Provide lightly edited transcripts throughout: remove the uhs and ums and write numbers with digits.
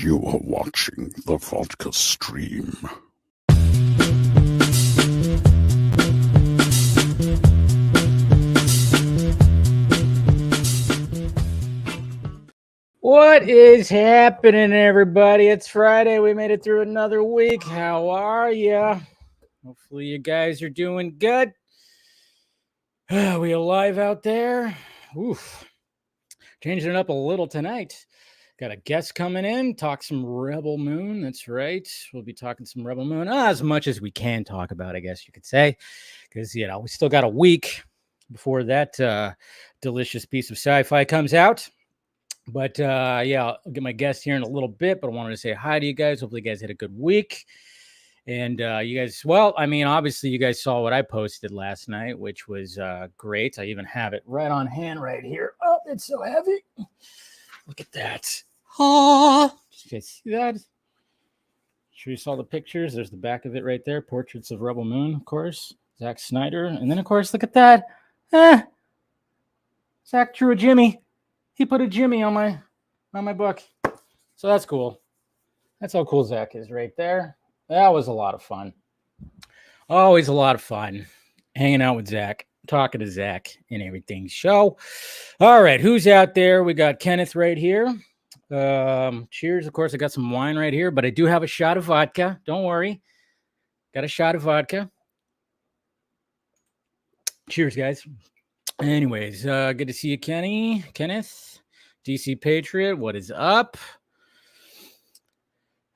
You are watching the Vodka stream. What is happening, everybody? It's Friday. We made it through another week. How are ya? Hopefully you guys are doing good. We alive out there? Oof. Changing it up a little tonight. Got a guest coming in, talk some Rebel Moon. That's right. We'll be talking some Rebel Moon. As much as we can talk about, I guess you could say. Because, you know, we still got a week before that delicious piece of sci-fi comes out. But, yeah, I'll get my guest here in a little bit. But I wanted to say hi to you guys. Hopefully you guys had a good week. And you guys, well, I mean, obviously you guys saw what I posted last night, which was great. I even have it right on hand right here. Oh, it's so heavy. Look at that. Oh, did you guys see that? Sure you saw the pictures. There's the back of it right there. Portraits of Rebel Moon, of course. Zack Snyder. And then, of course, look at that. Zack drew a Jimmy. He put a Jimmy on my book. So that's cool. That's how cool Zack is right there. That was a lot of fun. Always a lot of fun hanging out with Zack, talking to Zack and everything. So, all right, who's out there? We got Kenneth right here. Cheers. Of course, I got some wine right here, but I do have a shot of vodka. Don't worry. Got a shot of vodka. Cheers, guys. Anyways, good to see you, Kenneth. DC Patriot, what is up?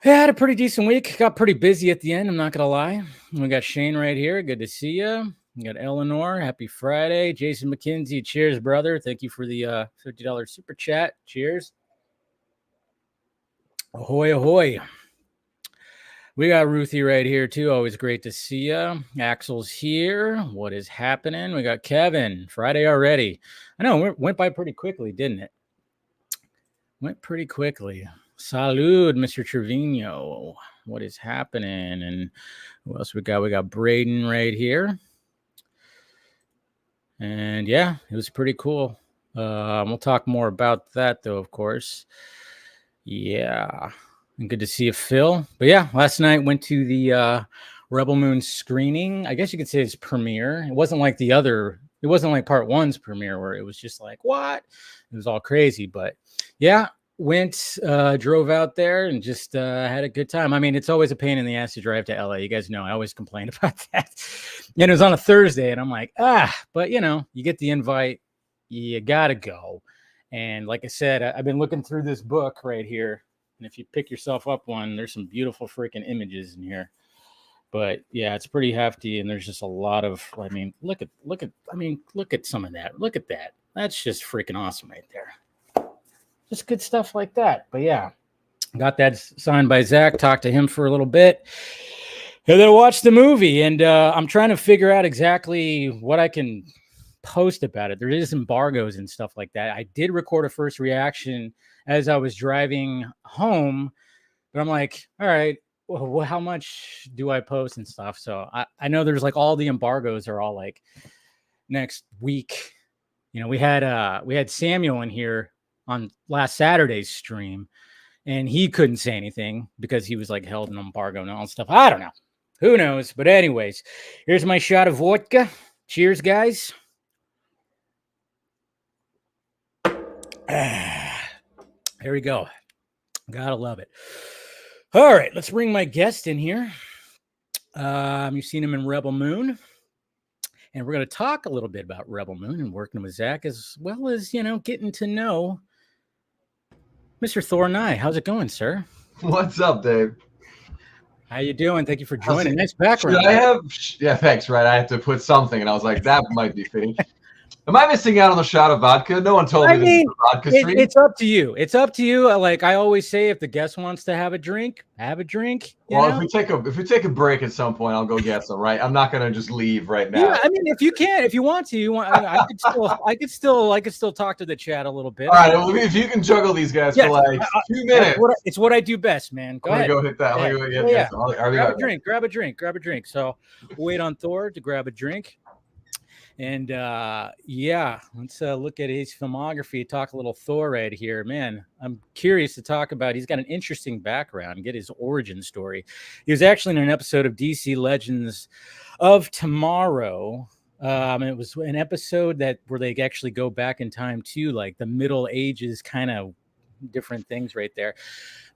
I had a pretty decent week. Got pretty busy at the end, I'm not going to lie. We got Shane right here. Good to see you. We got Eleanor. Happy Friday. Jason McKenzie. Cheers, brother. Thank you for the $50 super chat. Cheers. Ahoy, ahoy. We got Ruthie right here, too. Always great to see you. Axel's here. What is happening? We got Kevin. Friday already. I know, it went by pretty quickly, didn't it? Went pretty quickly. Salud, Mr. Trevino. What is happening? And who else we got? We got Braden right here. And yeah, it was pretty cool. We'll talk more about that, though, of course. Yeah. And good to see you, Phil. But yeah, last night went to the Rebel Moon screening. I guess you could say it's premiere. It wasn't like it wasn't like part one's premiere where it was just like, what? It was all crazy. But yeah, drove out there and just had a good time. I mean, it's always a pain in the ass to drive to LA. You guys know I always complain about that. And it was on a Thursday, and I'm like, but you know, you get the invite, you gotta go. And like I said, I've been looking through this book right here, and if you pick yourself up one, there's some beautiful freaking images in here. But yeah, it's pretty hefty, and there's just a lot of, I mean, look at some of that. Look at that. That's just freaking awesome right there. Just good stuff like that. But yeah, got that signed by Zack, talked to him for a little bit, and then watched the movie. And I'm trying to figure out exactly what I can post about it. There is embargoes and stuff like that. I did record a first reaction as I was driving home, but I'm like, all right, well, how much do I post and stuff? So I know there's like all the embargoes are all like next week. You know, we had Samuel in here on last Saturday's stream, and he couldn't say anything because he was like held in embargo and all stuff. I don't know. Who knows? But anyways, here's my shot of vodka. Cheers, guys. Here we go. Gotta love it. All right, let's bring my guest in here. You've seen him in Rebel Moon. And we're going to talk a little bit about Rebel Moon and working with Zack, as well as, you know, getting to know Mr. Thor Knai. How's it going, sir? What's up, Dave? How you doing? Thank you for joining. Nice background. Yeah, thanks, right? I had to put something, and I was like, that might be fitting. Am I missing out on the shot of vodka? No one told me this is a vodka stream. It's up to you. It's up to you. Like I always say, if the guest wants to have a drink, have a drink. Well, if we take a break at some point, I'll go get some. Right? I'm not gonna just leave right now. Yeah, I mean, if you want to, I could still talk to the chat a little bit. All right, well, if you can juggle these guys for like 2 minutes, it's what I do best, man. Go ahead. Go hit that. Grab a drink. So wait on Thor to grab a drink. And yeah, let's look at his filmography, talk a little Thor right here. Man, I'm curious to talk about. He's got an interesting background, get his origin story. He was actually in an episode of DC Legends of Tomorrow. It was an episode where they actually go back in time to like the Middle Ages, kind of different things right there.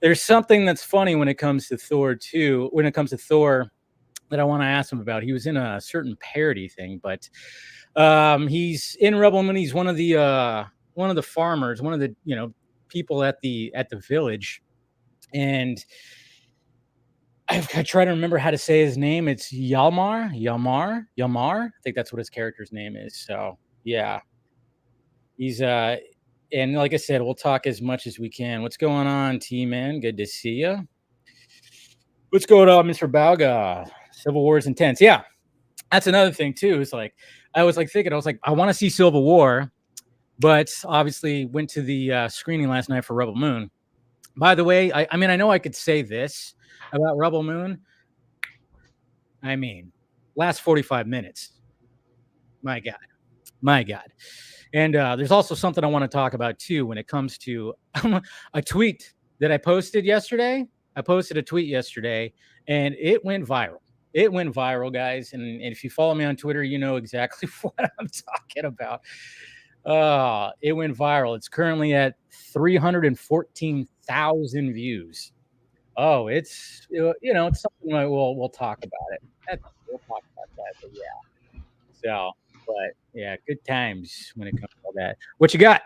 There's something that's funny when it comes to Thor too. When it comes to Thor, that I want to ask him about. He was in a certain parody thing, but he's in Rebel Moon. He's one of the farmers, one of the people at the village, and I try to remember how to say his name. It's Yalmar. I think that's what his character's name is. So yeah, he's and like I said, we'll talk as much as we can. What's going on, T-Man? Good to see you. What's going on, Mr. Bauga? Civil War is intense. Yeah, that's another thing too. It's like I was like thinking, I want to see Civil War, but obviously went to the screening last night for Rebel Moon. By the way, I mean I know I could say this about Rebel Moon. I mean, last 45 minutes. My God. And there's also something I want to talk about too when it comes to a tweet that I posted yesterday. I posted a tweet yesterday and it went viral. It went viral, guys. And if you follow me on Twitter, you know exactly what I'm talking about. It went viral. It's currently at 314,000 views. Oh, it's it's something we'll talk about it. We'll talk about that. But yeah, good times when it comes to all that. What you got?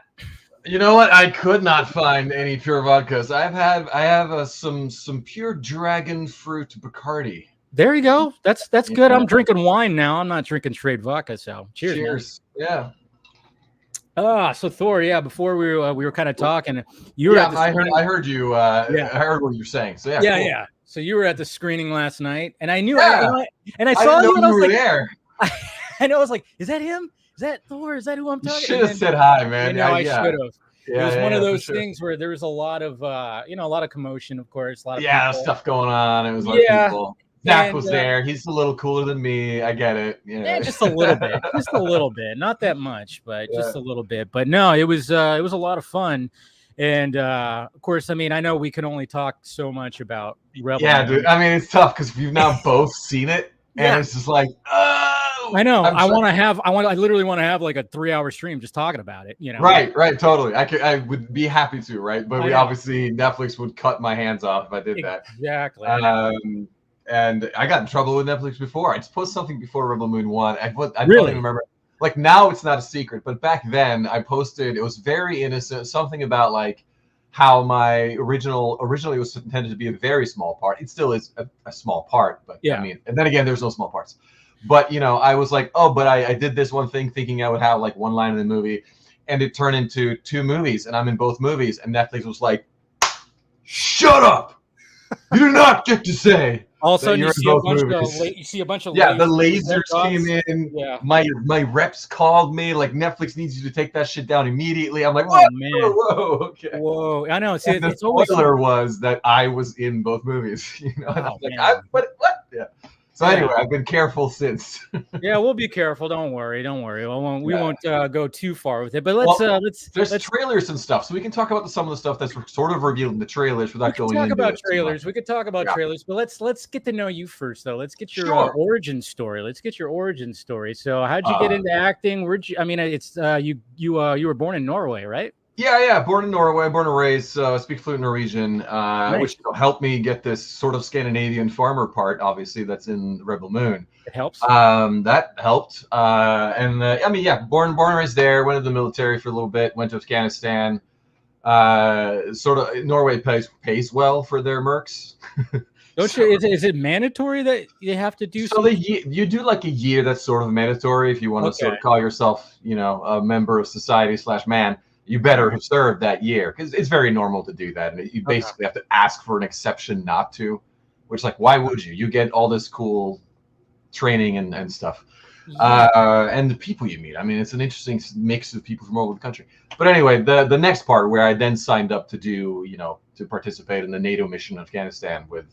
You know what? I could not find any pure vodkas. I have some pure dragon fruit Bacardi. There you go. That's good. I'm drinking wine now. I'm not drinking straight vodka. So cheers. Yeah. So Thor, yeah. Before we were kind of talking, you were. Yeah, I heard you. I heard what you're saying. So yeah. Yeah. So you were at the screening last night, and I knew. Yeah. And I saw you, and I was like, there. I know. I was like, is that him? Is that Thor? Is that who I'm talking? You should have said hi, man. I should have. Yeah, it was one of those things where there was a lot of a lot of commotion, of course. A lot of people. Stuff going on. It was like people. Zach was there. He's a little cooler than me. I get it. Yeah, just a little bit. Just a little bit. Not that much, but just a little bit. But no, it was a lot of fun. And of course, I mean, I know we can only talk so much about Rebel. Yeah, dude. I mean, it's tough because we've now both seen it, and it's just like, I know. I literally want to have like a 3-hour stream just talking about it. Right. Totally. I would be happy to, right? But obviously Netflix would cut my hands off if I did that. Exactly. And I got in trouble with Netflix before. I just posted something before Rebel Moon 1. I don't even remember. Like now it's not a secret, but back then I posted, it was very innocent, something about like how my originally was intended to be a very small part. It still is a small part, but I mean, and then again, there's no small parts. But I was like, but I did this one thing thinking I would have like one line in the movie, and it turned into 2 movies, and I'm in both movies, and Netflix was like, shut up! You do not get to say. All of a sudden, you see a bunch of the lasers came in. Yeah. My reps called me like, Netflix needs you to take that shit down immediately. I'm like, whoa, okay. Whoa, I know. The spoiler was that I was in both movies. And I was like, what? Yeah. So anyway, I've been careful since. Yeah, we'll be careful. Don't worry. We won't go too far with it. But let's. There's trailers and stuff, so we can talk about some of the stuff that's sort of revealed in the trailers without going into it. We could talk about trailers, but let's get to know you first, though. Let's get your origin story. So, how'd you get into acting? It's you were born in Norway, right? Yeah. Born in Norway, born and raised. Speak fluent Norwegian, which helped me get this sort of Scandinavian farmer part. Obviously, that's in Rebel Moon. It helps. That helped. Born and raised there. Went to the military for a little bit. Went to Afghanistan. Sort of Norway pays well for their mercs. Don't you? Is it mandatory that you have to do? So you do like a year. That's sort of mandatory if you want to sort of call yourself, a member of society / man. You better have served that year because it's very normal to do that. And you basically have to ask for an exception not to, which, like, why would you? You get all this cool training and stuff. And the people you meet. I mean, it's an interesting mix of people from all over the country. But anyway, the next part where I then signed up to do, to participate in the NATO mission in Afghanistan with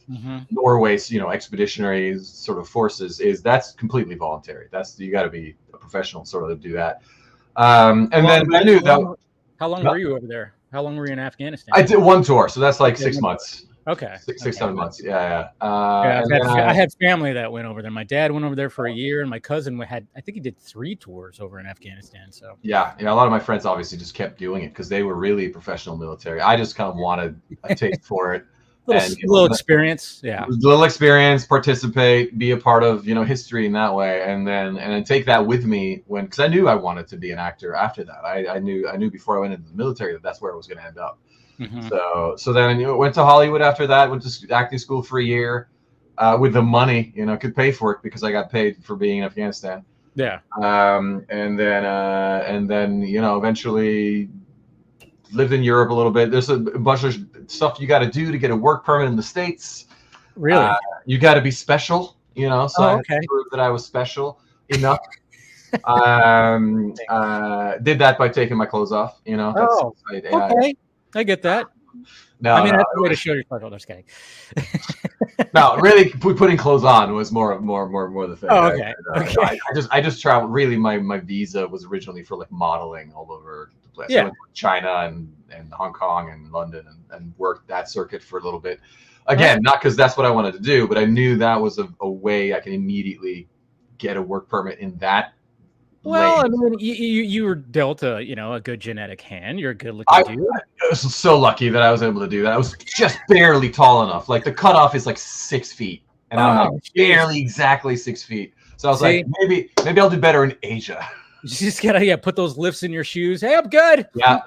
Norway's, expeditionary sort of forces that's completely voluntary. You got to be a professional sort of to do that. And then I knew that. How long were you over there? How long were you in Afghanistan? I did one tour, so that's like 6 months. Okay. 7 months. Yeah. I had family that went over there. My dad went over there for a year, and my cousin I think he did 3 tours over in Afghanistan. So yeah, a lot of my friends obviously just kept doing it because they were really professional military. I just kind of wanted a taste for it. little experience, little experience, participate, be a part of history in that way, and then take that with me because I knew I wanted to be an actor after that. I knew before I went into the military that's where I was going to end up. So then went to Hollywood after that. Went to acting school for a year with the money, could pay for it because I got paid for being in Afghanistan. Yeah. And then eventually lived in Europe a little bit. There's a bunch of stuff you got to do to get a work permit in the States. Really? You got to be special, so I had to prove that I was special enough. Did that by taking my clothes off, Okay. I get that. No, that's the way to show your special. Just kidding. No, really, putting clothes on was more the thing. Oh, okay. I just traveled. Really, my visa was originally for like modeling all over the place. Yeah. I went to China and Hong Kong and London and worked that circuit for a little bit. Again, not because that's what I wanted to do, but I knew that was a way I can immediately get a work permit in that. Well, I mean, you were dealt a good genetic hand. You're a good-looking dude. I was so lucky that I was able to do that. I was just barely tall enough. Like the cutoff is like 6 feet, and I'm like barely exactly 6 feet. So I was like, maybe I'll do better in Asia. You just gotta put those lifts in your shoes. Hey, I'm good. Yeah.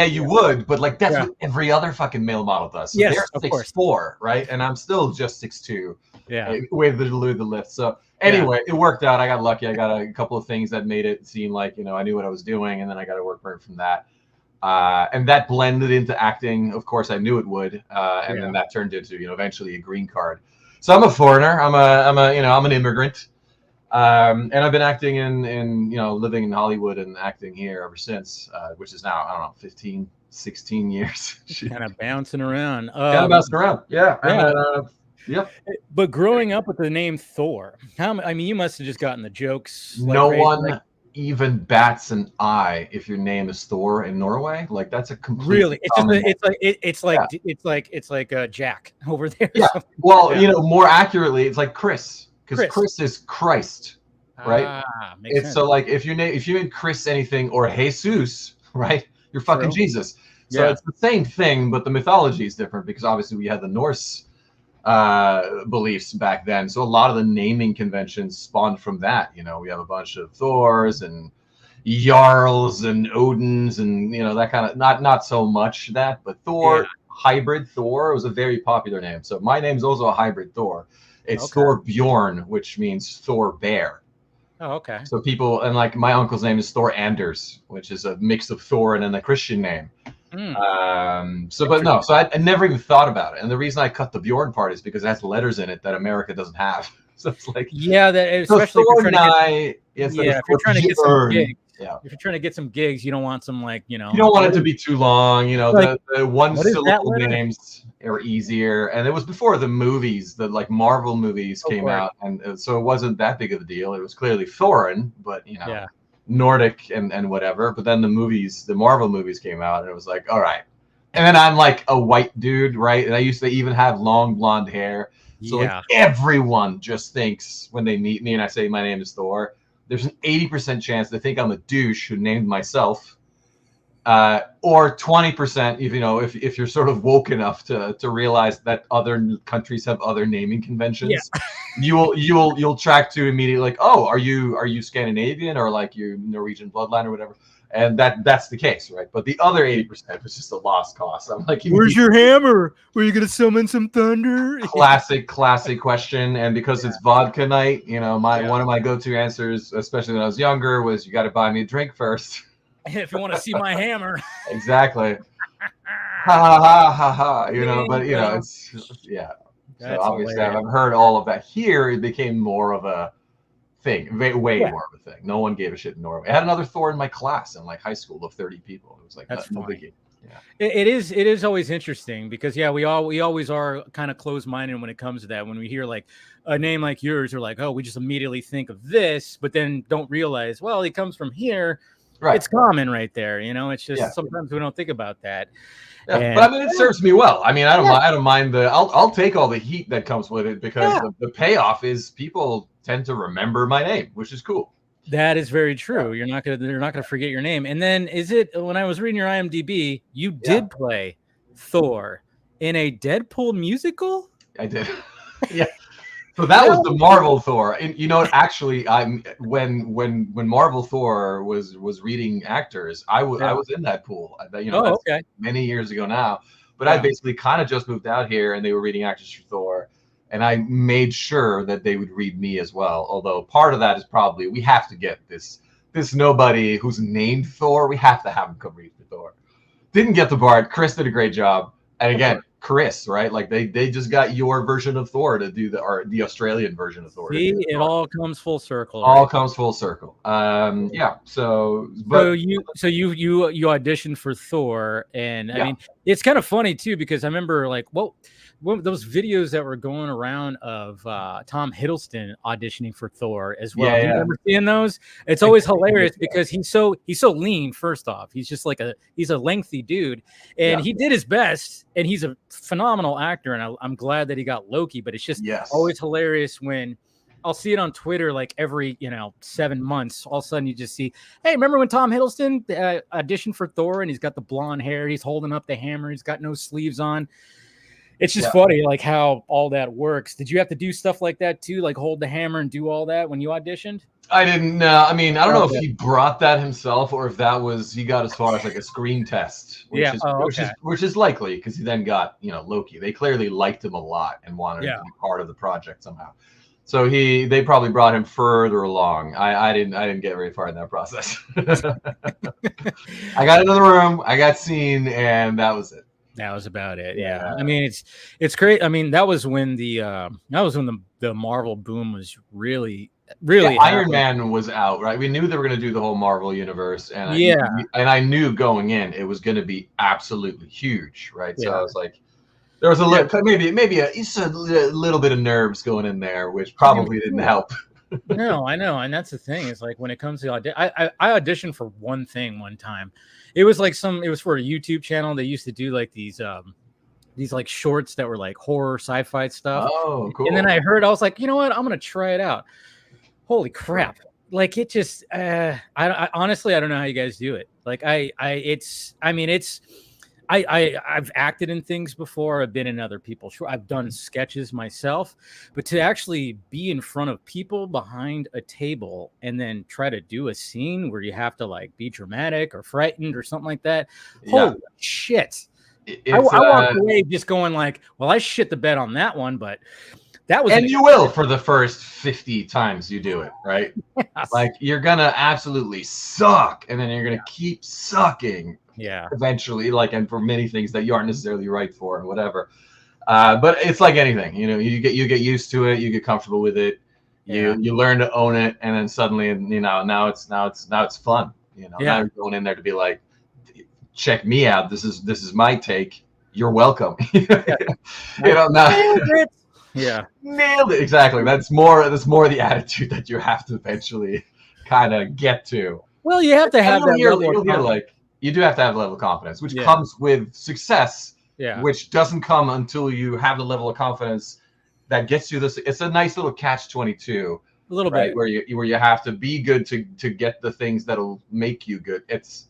You would, but like that's what every other fucking male model does. So yes, they're 6'4", right? And I'm still just 6'2". Yeah. With the lift. So anyway, it worked out. I got lucky. I got a couple of things that made it seem like I knew what I was doing, and then I got a work permit from that. And that blended into acting. Of course, I knew it would, and then that turned into eventually a green card. So I'm a foreigner. I'm an immigrant. And I've been acting in living in Hollywood and acting here ever since, which is now, I don't know, 15, 16 years. Kind of bouncing around. Bouncing around. Yeah. Yep. But growing up with the name Thor, you must have just gotten the jokes. No one even bats an eye if your name is Thor in Norway. Like that's a complete. Really, it's like Jack over there. Yeah. Well, more accurately, it's like Chris. Because Chris is Christ, right? It's sense. So like if you name Chris anything or Jesus, right? You're fucking Jesus. So it's the same thing, but the mythology is different because obviously we had the Norse beliefs back then. So a lot of the naming conventions spawned from that. We have a bunch of Thors and Jarls and Odins and that kind of not so much that, but Thor, hybrid Thor was a very popular name. So my name's also a hybrid Thor. It's Thor Bjorn, which means Thor bear. Oh, okay. So people, and like my uncle's name is Thor Anders, which is a mix of Thor and then a Christian name. So I never even thought about it. And the reason I cut the Bjorn part is because it has letters in it that America doesn't have. So it's like, especially Thor Knai. If you're trying to get some gigs. Yeah. If you're trying to get some gigs, you don't want some you don't want it to be too long. The one syllable names are easier, and it was before the movies, the like Marvel movies came out, and so it wasn't that big of a deal. It was clearly foreign, but Nordic and whatever. But then the Marvel movies came out, and it was like, all right. And then I'm like a white dude, right? And I used to even have long blonde hair, so like everyone just thinks when they meet me and I say my name is Thor, there's an 80% chance they think I'm a douche who named myself, or 20% if you're sort of woke enough to realize that other countries have other naming conventions. You'll track to immediately like, oh, are you Scandinavian or like you Norwegian bloodline or whatever, and that's the case, right? But the other 80% was just a lost cause. I'm like, where's your hammer? Were you gonna summon some thunder? Classic question. And because it's vodka night, one of my go-to answers, especially when I was younger, was you got to buy me a drink first. If you want to see my hammer. Exactly. ha. But it's So obviously hilarious. I've heard all of that. Here it became more of a thing, way more of a thing. No one gave a shit in Norway. I had another Thor in my class in like high school of 30 people. It was like That's no funny. biggie. Yeah. It is always interesting because we always are kind of closed-minded when it comes to that. When we hear like a name like yours, we're like, oh, we just immediately think of this, but then don't realize, well, he comes from here. Right. It's common right there. It's just sometimes we don't think about that. Yeah, but I mean, it serves me well. I mean, I don't mind I'll take all the heat that comes with it because the payoff is people tend to remember my name, which is cool. That is very true. They're not gonna forget your name. And then when I was reading your IMDb, you did play Thor in a Deadpool musical? I did. Yeah. So that was the Marvel Thor. And actually when Marvel Thor was reading actors, I was in that pool. Many years ago now. But I basically kind of just moved out here and they were reading actors for Thor. And I made sure that they would read me as well. Although part of that is probably we have to get this nobody who's named Thor. We have to have him come read for Thor. Didn't get the part. Chris did a great job. And again, Chris, right? Like they just got your version of Thor to do the Australian version of Thor. See, it all comes full circle. All comes full circle. Yeah. So you auditioned for Thor, and I mean, it's kind of funny too because I remember like those videos that were going around of Tom Hiddleston auditioning for Thor as well. Do you remember seeing those? It's always hilarious because he's so lean. First off, he's just like he's a lengthy dude, and he did his best, and he's a phenomenal actor, and I'm glad that he got Loki. But it's just always hilarious when I'll see it on Twitter like every 7 months. All of a sudden, you just see, hey, remember when Tom Hiddleston auditioned for Thor, and he's got the blonde hair, he's holding up the hammer, he's got no sleeves on. It's just funny, like how all that works. Did you have to do stuff like that too, like hold the hammer and do all that when you auditioned? I didn't. I mean, I don't know if he brought that himself or if that was he got as far as like a screen test, which is likely because he then got Loki. They clearly liked him a lot and wanted him to be part of the project somehow. So they probably brought him further along. I didn't get very far in that process. I got into the room, I got seen, and that was it. That was about it. Yeah. I mean, it's great. I mean, that was when the Marvel boom was really Iron Man was out, right? We knew they were going to do the whole Marvel universe, and I knew going in it was going to be absolutely huge, right? So I was like, there was a little, maybe a little bit of nerves going in there, which probably didn't help. No, I know, and that's the thing. Is like when it comes to I auditioned for one thing one time. It was like it was for a YouTube channel. They used to do like these like shorts that were like horror sci-fi stuff. Oh, cool. And then I was like, you know what? I'm gonna try it out. Holy crap! Like it just, I honestly, I don't know how you guys do it. Like I've acted in things before. I've been in other people's shows. I've done sketches myself, but to actually be in front of people behind a table and then try to do a scene where you have to like be dramatic or frightened or something like that. Holy shit. I walked away just going like, well, I shit the bed on that one, but that was, and you will for the first 50 times you do it, right? Yes. Like you're gonna absolutely suck, and then you're gonna keep sucking. Yeah. Eventually, and for many things that you aren't necessarily right for, and whatever. But it's like anything, you get used to it, you get comfortable with it, you learn to own it, and then suddenly, now it's fun. Now you're going in there to be like, check me out. This is my take. You're welcome. Nailed it. Exactly. That's more the attitude that you have to eventually kind of get to. Well, you have to have that level. You do have to have a level of confidence, which comes with success, which doesn't come until you have the level of confidence that gets you this. It's a nice little catch-22, a little bit, where you have to be good to get the things that'll make you good. It's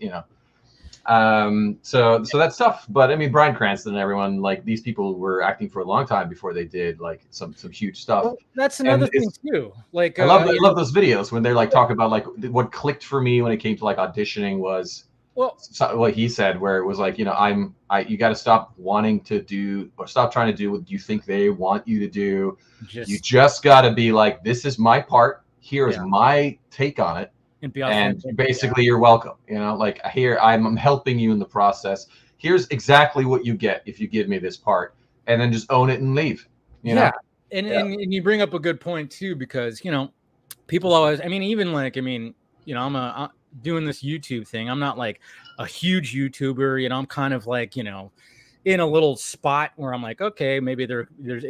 so that's tough. But I mean, Bryan Cranston and everyone, like these people were acting for a long time before they did like some huge stuff. Well, that's another thing too. Like I love those videos when they're like talk about like what clicked for me when it came to like auditioning was. Well, what he said, where it was like, you got to stop wanting to do or stop trying to do what you think they want you to do. You just got to be like, this is my part. Here is my take on it. And basically you're welcome. Like here, I'm helping you in the process. Here's exactly what you get if you give me this part, and then just own it and leave. You know? And you bring up a good point too, because, people always, I mean, even like, I mean, you know, I'm doing this YouTube thing. I'm not like a huge YouTuber, you know, I'm kind of like, you know, in a little spot where I'm like, okay, maybe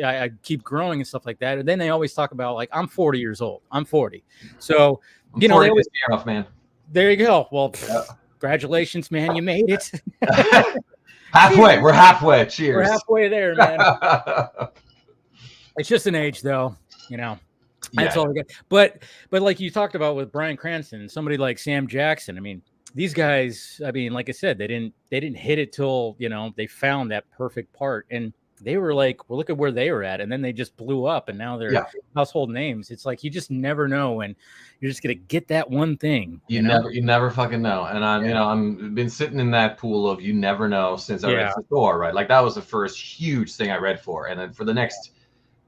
I keep growing and stuff like that. And then they always talk about like, I'm 40 years old. I'm 40. So, you know, they always, off, man. There you go. Well, congratulations, man. You made it. Halfway. We're halfway. Cheers. We're halfway there, man. It's just an age, though, you know. That's all I get. But like you talked about with Bryan Cranston, somebody like Sam Jackson, I mean, these guys, I mean, like I said, they didn't hit it till, you know, they found that perfect part, and they were like, well, look at where they were at, and then they just blew up, and now they're household names. It's like you just never know when you're just gonna get that one thing. You never fucking know. And I'm, you know, I'm been sitting in that pool of you never know since I read Thor, right? Like that was the first huge thing I read for, and then for the next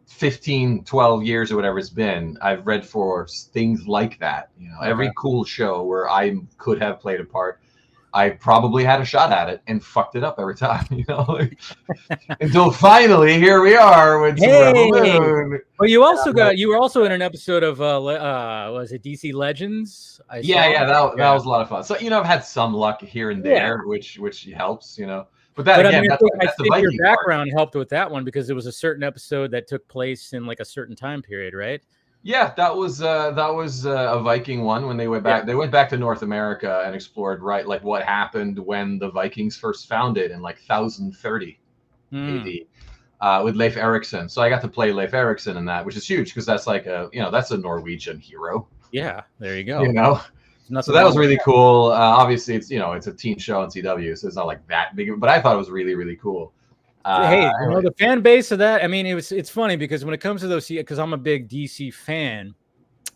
15, 12 years or whatever it's been, I've read for things like that. You know, every cool show where I could have played a part, I probably had a shot at it and fucked it up every time, you know, like, until finally here we are with Rebel Moon. Well, you were also in an episode of was it DC Legends? That was a lot of fun. So, you know, I've had some luck here and there, which helps, you know. But again, I mean, I think your background part. helped with that one because it was a certain episode that took place in like a certain time period, right? Yeah, that was a Viking one when they went back. They went back to North America and explored like what happened when the Vikings first founded in like 1030 AD with Leif Erikson. So I got to play Leif Erikson in that, which is huge because that's like that's a Norwegian hero. Yeah, there you go. You know. So that was really cool. Obviously, it's it's a teen show on CW, so it's not like that big. But I thought it was really, really cool. Hey, you know, the fan base of that. I mean, it's funny because when it comes to those, because I'm a big DC fan,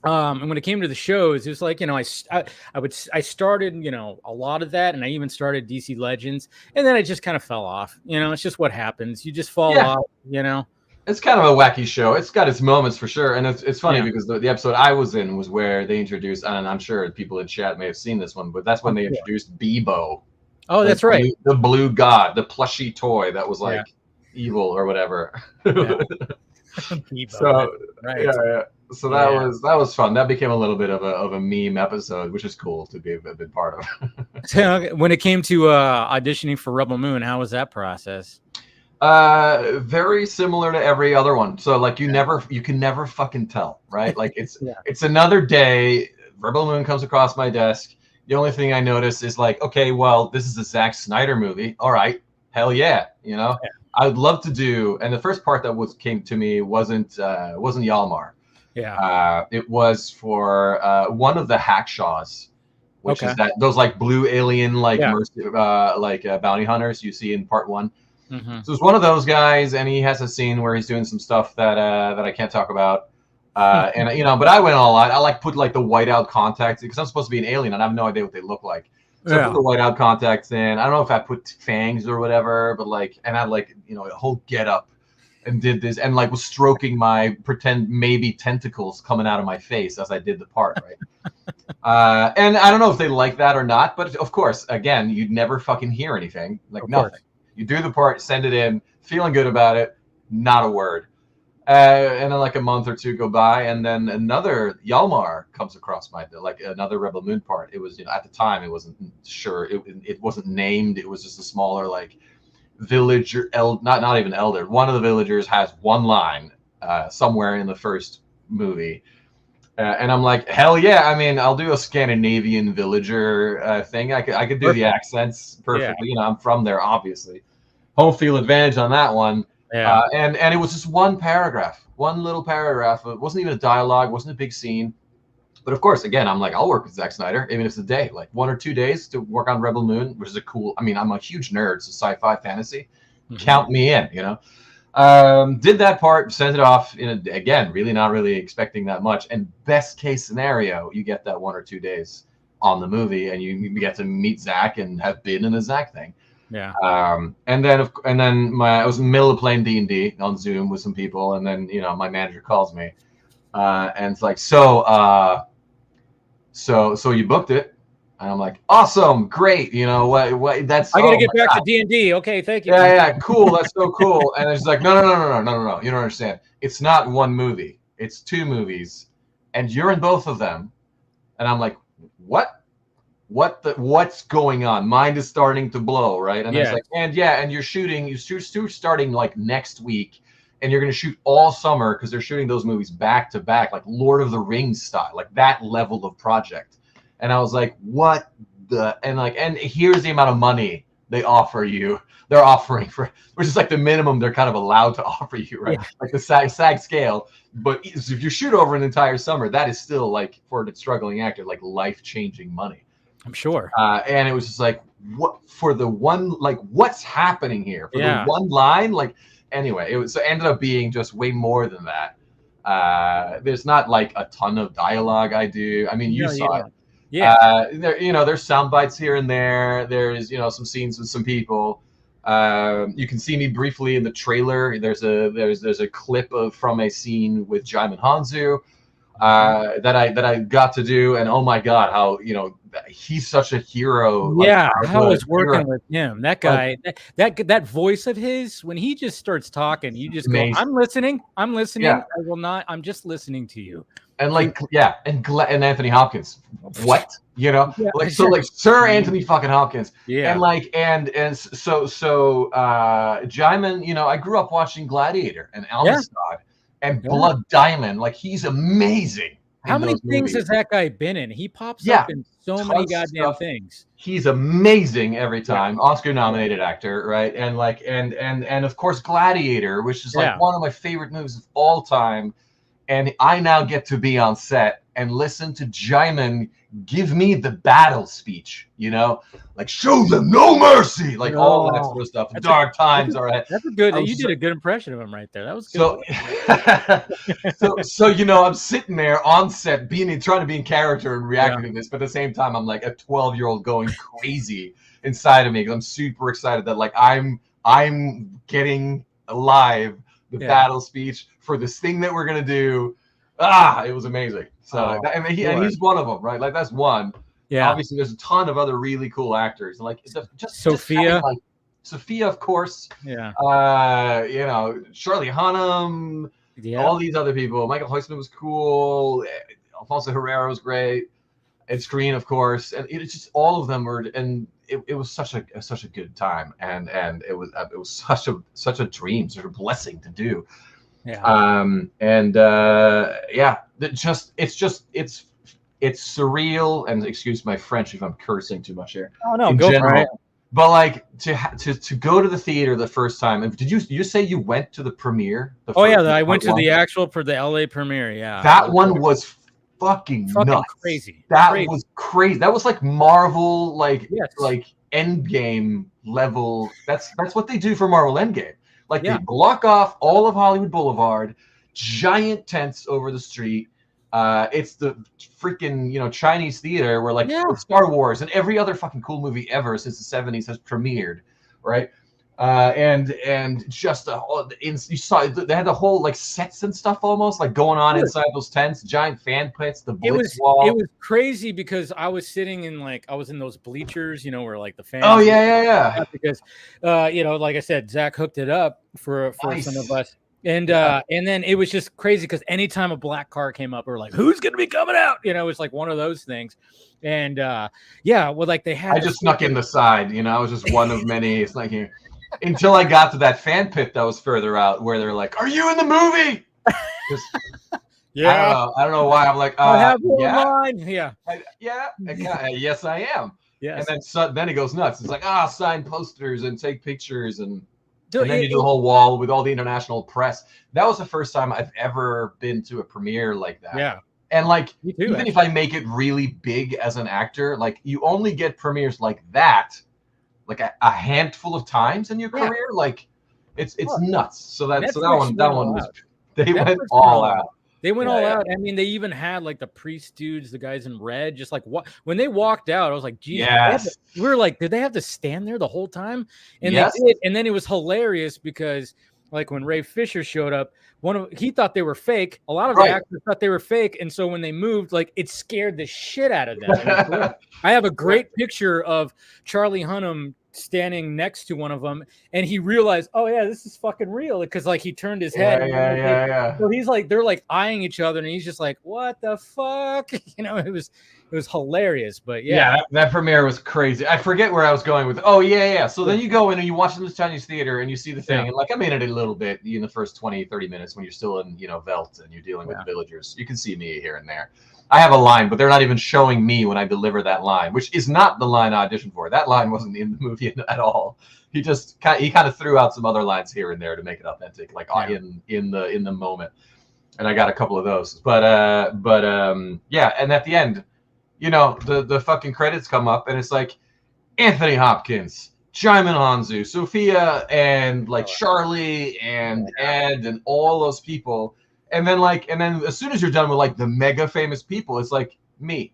and when it came to the shows, it was like, you know, I started, you know, a lot of that, and I even started DC Legends, and then it just kind of fell off. You know, it's just what happens. You just fall off. You know. It's kind of a wacky show. It's got its moments for sure. And it's funny because the episode I was in was where they introduced, and I'm sure people in chat may have seen this one, but that's when they introduced Bebo. Oh, that's right. The blue god, the plushy toy that was like evil or whatever. Bebo, so right. So that was fun. That became a little bit of a meme episode, which is cool to be a bit part of. So when it came to auditioning for Rebel Moon, how was that process? Very similar to every other one. So like you can never fucking tell, right? Like it's another day. Rebel Moon comes across my desk. The only thing I notice is like, okay, well, this is a Zack Snyder movie. All right, hell yeah, you know. Yeah. I would love to do, and the first part that came to me wasn't Yalmar. Yeah. It was for one of the Hackshaws, which is those like blue alien like bounty hunters you see in part 1. Mm-hmm. So it's one of those guys, and he has a scene where he's doing some stuff that I can't talk about. And you know, but I went all out. I like put like the whiteout contacts because I'm supposed to be an alien and I have no idea what they look like. So I put the whiteout contacts in. I don't know if I put fangs or whatever, but like, and I like, you know, a whole get up and did this and like was stroking my pretend maybe tentacles coming out of my face as I did the part, right? And I don't know if they like that or not, but of course, again, you'd never fucking hear anything, like nothing. You do the part, send it in, feeling good about it, not a word. And then like a month or two go by, and then another Yalmar comes across my, like another Rebel Moon part. It was, you know, at the time it wasn't sure, it wasn't named. It was just a smaller like villager, not even elder. One of the villagers has one line somewhere in the first movie. And I'm like, hell yeah! I mean, I'll do a Scandinavian villager thing. I could do the accents perfectly. You know, I'm from there, obviously. Home field advantage on that one. Yeah. And it was just one paragraph, one little paragraph. It wasn't even a dialogue, wasn't a big scene. But of course, again, I'm like, I'll work with Zack Snyder, even if it's a day, like 1 or 2 days to work on Rebel Moon, which is a cool. I mean, I'm a huge nerd, so sci-fi, fantasy. Mm-hmm. Count me in, you know. Did that part, sent it off. Again, really not really expecting that much. And best case scenario, you get that 1 or 2 days on the movie, and you get to meet Zack and have been in a Zack thing. Yeah. And then I was in the middle of playing D&D on Zoom with some people, and then you know my manager calls me, and it's like, so you booked it, and I'm like, awesome, great, you know what that's. I gotta get back to D&D. Okay, thank you. Yeah, cool, that's so cool. And it's like, no, you don't understand. It's not one movie. It's 2 movies, and you're in both of them. And I'm like, what's going on? Mind is starting to blow, right? And it's like, and you're starting like next week, and you're going to shoot all summer because they're shooting those movies back to back, like Lord of the Rings style, like that level of project. And I was like, what the, and here's the amount of money they're offering for, which is like the minimum they're kind of allowed to offer you, right? Like the SAG scale. But if you shoot over an entire summer, that is still like, for a struggling actor, like life-changing money. I'm sure. And it was just like, what for the one, like, what's happening here? For the one line, like, anyway, it ended up being just way more than that. There's not like a ton of dialogue I do. I mean, you saw it. Yeah. There's sound bites here and there. There's, some scenes with some people. You can see me briefly in the trailer. There's a clip from a scene with Jaimin Hanzo that I got to do, and oh my god, how he's such a hero. How was working with him? That guy, that voice of his, when he just starts talking, you just go, I'm listening. Yeah. I will not. I'm just listening to you. And and Anthony Hopkins, what? Like Sir Anthony fucking Hopkins. Yeah. And so Jaimin, I grew up watching Gladiator and Amistad and Blood Diamond. Like, he's amazing. How many things has that guy been in? He pops up in so many goddamn things. He's amazing every time. Oscar nominated actor, right? And and of course Gladiator, which is like one of my favorite movies of all time. And I now get to be on set and listen to Jaimin give me the battle speech, like, show them no mercy, like all that sort of stuff. Dark times are ahead. That's a good. You did a good impression of him right there. That was good. So I'm sitting there on set, trying to be in character and reacting to this, but at the same time, I'm like a 12-year-old going crazy inside of me because I'm super excited that like I'm getting alive the battle speech for this thing that we're gonna do. It was amazing. So and he's one of them, right? Like, that's one. Yeah. Obviously, there's a ton of other really cool actors, like just Sophia. Sophia, of course. Yeah. Charlie Hunnam. Yeah. All these other people. Michael Huisman was cool. Alfonso Herrera was great. Ed Skrein, of course, and it's just all of them were, and it was such a good time, and it was such a dream, such a blessing to do. Yeah. It's surreal, and excuse my French if I'm cursing too much here. Oh no, go for it. But like to go to the theater the first time. Did you say you went to the premiere? I went to the LA premiere. Yeah, that one was fucking nuts. Crazy. Was crazy. That was like Marvel, like Endgame level. That's what they do for Marvel Endgame. Like, they block off all of Hollywood Boulevard, giant tents over the street. It's the freaking Chinese theater where Star Wars and every other fucking cool movie ever since the 70s has premiered, right? And just you saw they had the whole like sets and stuff almost like going on inside those tents, giant fan pits, the blitz wall. It was crazy because I was sitting in those bleachers, where like the fans. Oh yeah. Because like I said, Zach hooked it up for some of us. And then it was just crazy because anytime a black car came up, we were like, who's gonna be coming out? It's like one of those things. And they had. I just snuck in the side, I was just one of many. It's like here. Until I got to that fan pit that was further out, where they're like, "Are you in the movie?" I don't know why. I'm like, I have one line. Yes, I am. Yes. And then he goes nuts. It's like, sign posters and take pictures, and then you do the whole wall with all the international press. That was the first time I've ever been to a premiere like that. Yeah. And like, even if I make it really big as an actor, like, you only get premieres like that. Like a handful of times in your career, like it's nuts. So that one was they went all out. They went all out. I mean, they even had like the priest dudes, the guys in red, just like when they walked out, I was like, geez, we were like, did they have to stand there the whole time? And they did. And then it was hilarious because like when Ray Fisher showed up, he thought they were fake. A lot of the actors thought they were fake, and so when they moved, like, it scared the shit out of them. I have a great picture of Charlie Hunnam standing next to one of them, and he realized, oh yeah, this is fucking real, because like he turned his head. Yeah. So he's like, they're like eyeing each other, and he's just like, what the fuck? It was hilarious. But yeah, that premiere was crazy. I forget where I was going with. Oh yeah. So then you go in and you watch it in the Chinese theater, and you see the thing, and like I'm in it a little bit in the first 20-30 minutes when you're still in Velt and you're dealing with the villagers. You can see me here and there. I have a line, but they're not even showing me when I deliver that line, which is not the line I auditioned for. That line wasn't in the movie at all. He kind of threw out some other lines here and there to make it authentic, like in the moment. And I got a couple of those. But yeah. And at the end, the fucking credits come up, and it's like Anthony Hopkins, Jaimin Hanzu, Sophia, and like Charlie and Ed and all those people. And then as soon as you're done with like the mega famous people, it's like me.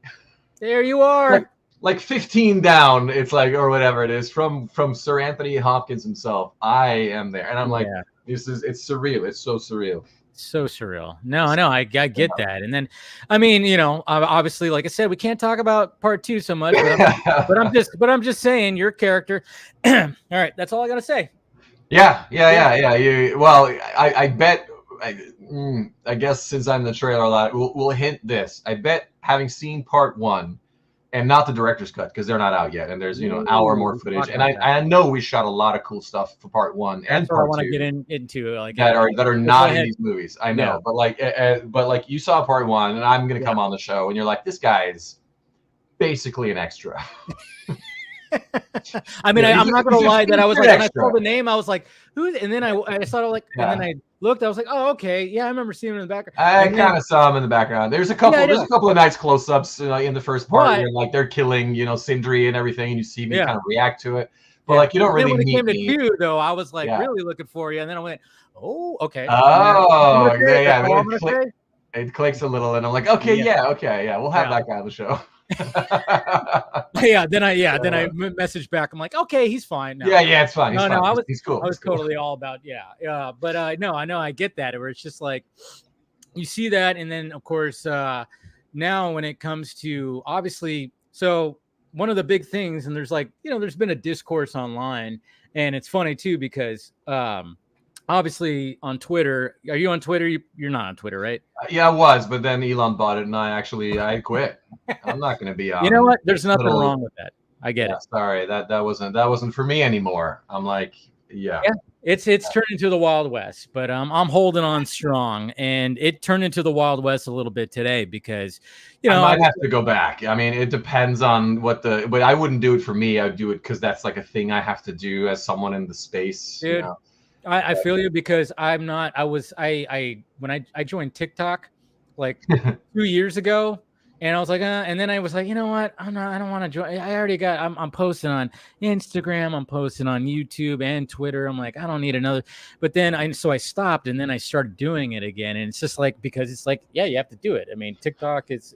There you are. Like 15 down, it's like, or whatever it is, from Sir Anthony Hopkins himself. I am there. And I'm like, it's surreal. It's so surreal. So surreal. No, I get that. And then, I mean, obviously, like I said, we can't talk about part 2 so much, but I'm just saying your character. All right. That's all I got to say. Yeah. I bet, I guess since I'm in the trailer a lot, we'll hint this. I bet having seen part 1 and not the director's cut, because they're not out yet, and there's hour more footage, and I know we shot a lot of cool stuff for part 1 and part 2. I want to get into like that are not in these movies. I know, but like you saw part 1, and I'm gonna come on the show, and you're like, this guy is basically an extra. I mean, I'm not gonna lie that I was like, when I saw the name, I was like, who? And then I saw like, and then I looked, I was like, oh, okay, yeah, I remember seeing him in the background. I kind of saw him in the background. There's a couple of nice close-ups in the first part where like they're killing Sindri and everything, and you see me kind of react to it. But like you don't really when it meet came me. To you though, I was like really looking for you, and then I went, oh, okay. Oh, it clicks a little, and I'm like, okay, we'll have that guy on the show. Then I messaged back. I'm like, okay, he's fine now. Yeah, it's fine. He's cool. I was totally all about but no, I know I get that, where it's just like you see that, and then of course now when it comes to obviously, so one of the big things, and there's like there's been a discourse online, and it's funny too because obviously on Twitter. Are you on Twitter? You're not on Twitter, right? Yeah, I was, but then Elon bought it, and I quit. I'm not going to be on. You know what? There's nothing wrong with that. I get it. Sorry, that wasn't for me anymore. I'm like, it's turned into the Wild West, but I'm holding on strong, and it turned into the Wild West a little bit today because I might have to go back. I mean, it depends on but I wouldn't do it for me. I'd do it because that's like a thing I have to do as someone in the space. Dude, I feel you, because I'm not. When I joined TikTok like 2 years ago, and I was like, and then I was like, you know what? I don't want to join. I already got. I'm posting on Instagram. I'm posting on YouTube and Twitter. I'm like, I don't need another. But then I stopped, and then I started doing it again, and it's just like, because it's like, you have to do it. I mean, TikTok it's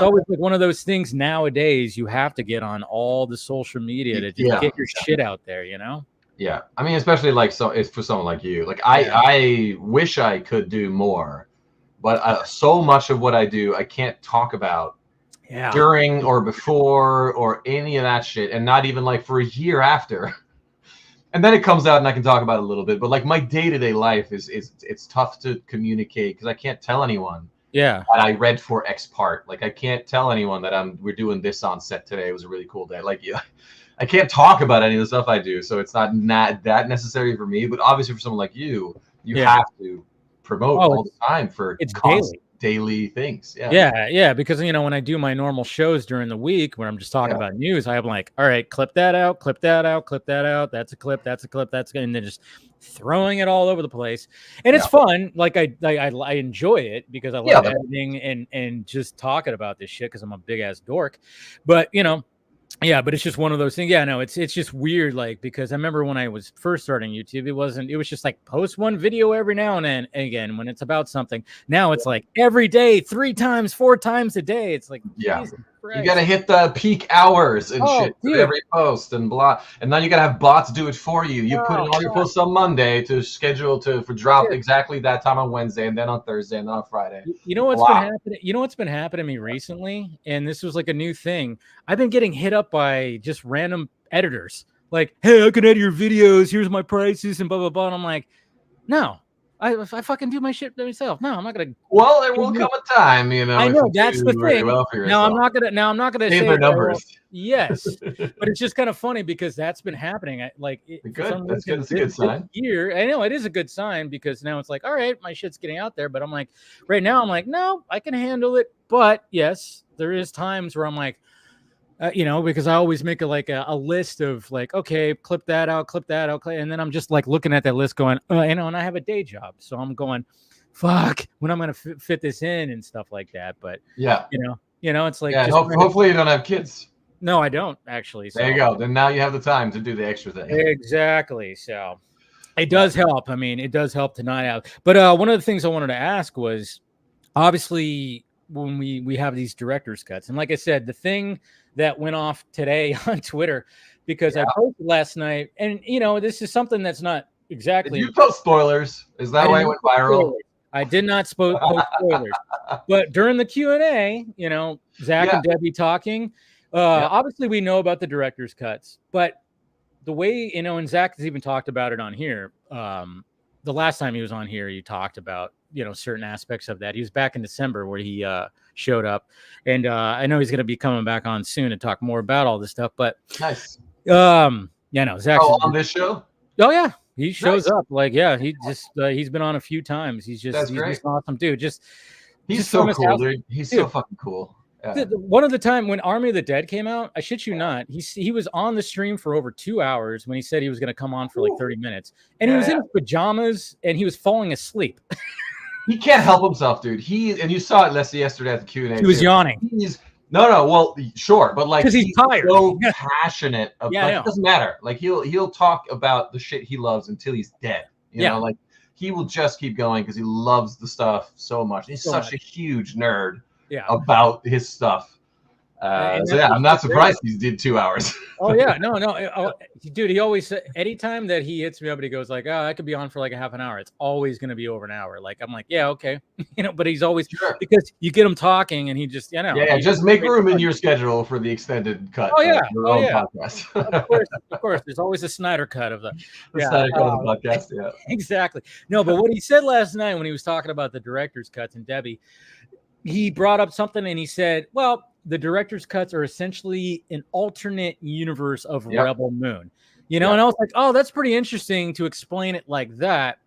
always like one of those things nowadays. You have to get on all the social media to just get your shit out there. Yeah, I mean, especially it's for someone like you. Like I wish I could do more, but so much of what I do, I can't talk about during or before or any of that shit, and not even like for a year after. And then it comes out, and I can talk about it a little bit. But like my day-to-day life it's tough to communicate because I can't tell anyone. Yeah, that I read for X part. Like I can't tell anyone that we're doing this on set today. It was a really cool day. Like I can't talk about any of the stuff I do, so it's not that necessary for me. But obviously, for someone like you have to promote all the time for daily things. Yeah, because when I do my normal shows during the week where I'm just talking about news, I'm like, all right, clip that out, clip that out, clip that out. That's a clip, that's good, and then just throwing it all over the place. And it's fun. Like I enjoy it because I love editing and just talking about this shit because I'm a big ass dork. But but it's just one of those things. Yeah, no, it's just weird, like, because I remember when I was first starting YouTube, it was just like post one video every now and then. And again, when it's about something, now it's like every day, 3 times, 4 times a day. It's like, Jesus Christ. You got to hit the peak hours and shit for every post and blah. And then you got to have bots do it for you. You put in all your posts on Monday to schedule for drop exactly that time on Wednesday, and then on Thursday, and then on Friday. You know what's been happening? You know what's been happening to me recently? And this was like a new thing. I've been getting hit up by just random editors. like, hey, I can edit your videos. Here's my prices and blah blah blah. And I'm like, no, I fucking do my shit myself. No, I'm not gonna. Well, there will come a time, you know. I know that's the thing. Well for now I'm not gonna save say their numbers. Yes, but it's just kind of funny because that's been happening. Like, good. That's good. It's a good sign. Year, I know it is a good sign because now it's like, all right, my shit's getting out there. But I'm like, right now, I'm like, no, I can handle it. But yes, there is times where I'm like, you know, because I always make a list of like, okay, clip that out, and then I'm just like looking at that list, going, you know, and I have a day job, so I'm going, fuck, when I'm gonna fit this in and stuff like that. But yeah, you know, it's like, yeah. Hopefully, you don't have kids. No, I don't actually. So. There you go. Then now you have the time to do the extra thing. Exactly. So it does help. I mean, it does help to not have. But one of the things I wanted to ask was, obviously, when we have these director's cuts, and like I said, the thing that went off today on Twitter, because I posted last night, and you know, this is something that's not exactly. Did you post spoilers? Is that why it went viral? Spoilers. I did not post spoilers, but during the Q&A, you know, Zach and Debbie talking. Obviously, we know about the director's cuts, but the way, you know, and Zach has even talked about it on here. The last time he was on here, he talked about, you know, certain aspects of that. He was back in December where he showed up, and I know he's going to be coming back on soon to talk more about all this stuff. But nice. Yeah, no, Zach. On this show. Oh yeah, he shows up. Like, yeah, he just he's been on a few times. He's just an awesome dude. He's so cool, dude. He's so fucking cool. Yeah. One of the time when Army of the Dead came out, I shit you not, he was on the stream for over 2 hours when he said he was going to come on for like 30 minutes, and he was in his pajamas and he was falling asleep. He can't help himself, dude. And you saw it yesterday at the Q&A. He was yawning. Well, sure, but like because he's tired. So passionate. It doesn't matter. Like he'll talk about the shit he loves until he's dead. You know, like he will just keep going because he loves the stuff so much. He's such a huge nerd. About his stuff. I'm not surprised he did 2 hours. Oh yeah, no, dude. He always, anytime that he hits me up and he goes like, "Oh, I could be on for like a half an hour," it's always going to be over an hour. Like I'm like, yeah, okay, you know. But he's always because you get him talking and he just, you know, just make room in your schedule for the extended cut. Podcast. of course. There's always a Snyder cut of the Snyder cut of the podcast. Yeah, exactly. No, but what he said last night when he was talking about the director's cuts and Debbie, he brought up something and he said, well, the director's cuts are essentially an alternate universe of Rebel Moon, you know? And I was like, oh, that's pretty interesting to explain it like that.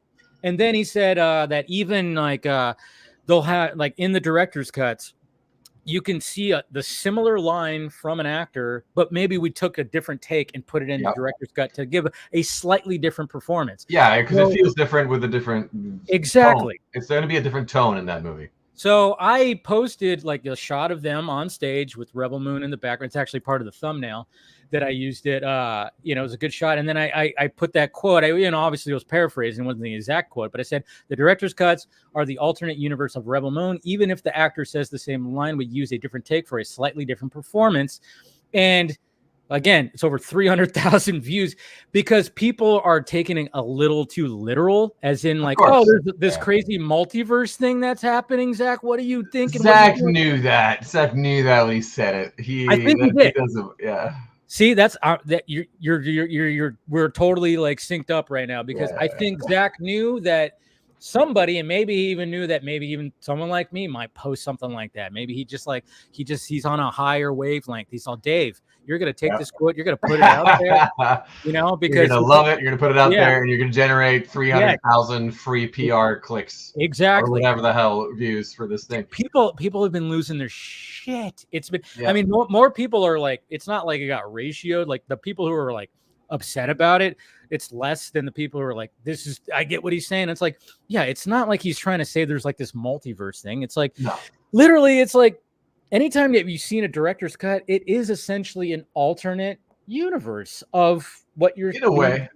And then he said that even like they'll have like in the director's cuts, you can see the similar line from an actor, but maybe we took a different take and put it in the director's cut to give a slightly different performance. Yeah, because it feels different with a different tone. It's going to be a different tone in that movie. So I posted like a shot of them on stage with Rebel Moon in the background. It's actually part of the thumbnail that I used it. You know, it was a good shot. And then I put that quote. Obviously it was paraphrasing, it wasn't the exact quote, but I said the director's cuts are the alternate universe of Rebel Moon. Even if the actor says the same line, we use a different take for a slightly different performance. And again, it's over 300,000 views because people are taking it a little too literal, as in like, oh, there's this crazy multiverse thing that's happening. Zach, what are you thinking? Zach knew that. Zach knew that when he said it. I think he did. Yeah. See, that's that we're totally like synced up right now because I think Zach knew that somebody, and maybe he even knew that maybe even someone like me might post something like that. Maybe he's on a higher wavelength. He's all, Dave, you're going to take this quote, you're going to put it out there, you know, because you're going to love it. You're going to put it out there and you're going to generate 300,000 free PR clicks. Exactly. Or whatever the hell views for this thing. People have been losing their shit. It's been, I mean, more people are like, it's not like it got ratioed. Like the people who are like upset about it, it's less than the people who are like, I get what he's saying. It's like, yeah, it's not like he's trying to say there's like this multiverse thing. It's like, literally, it's like, anytime that you've seen a director's cut, it is essentially an alternate universe of what you're in a way.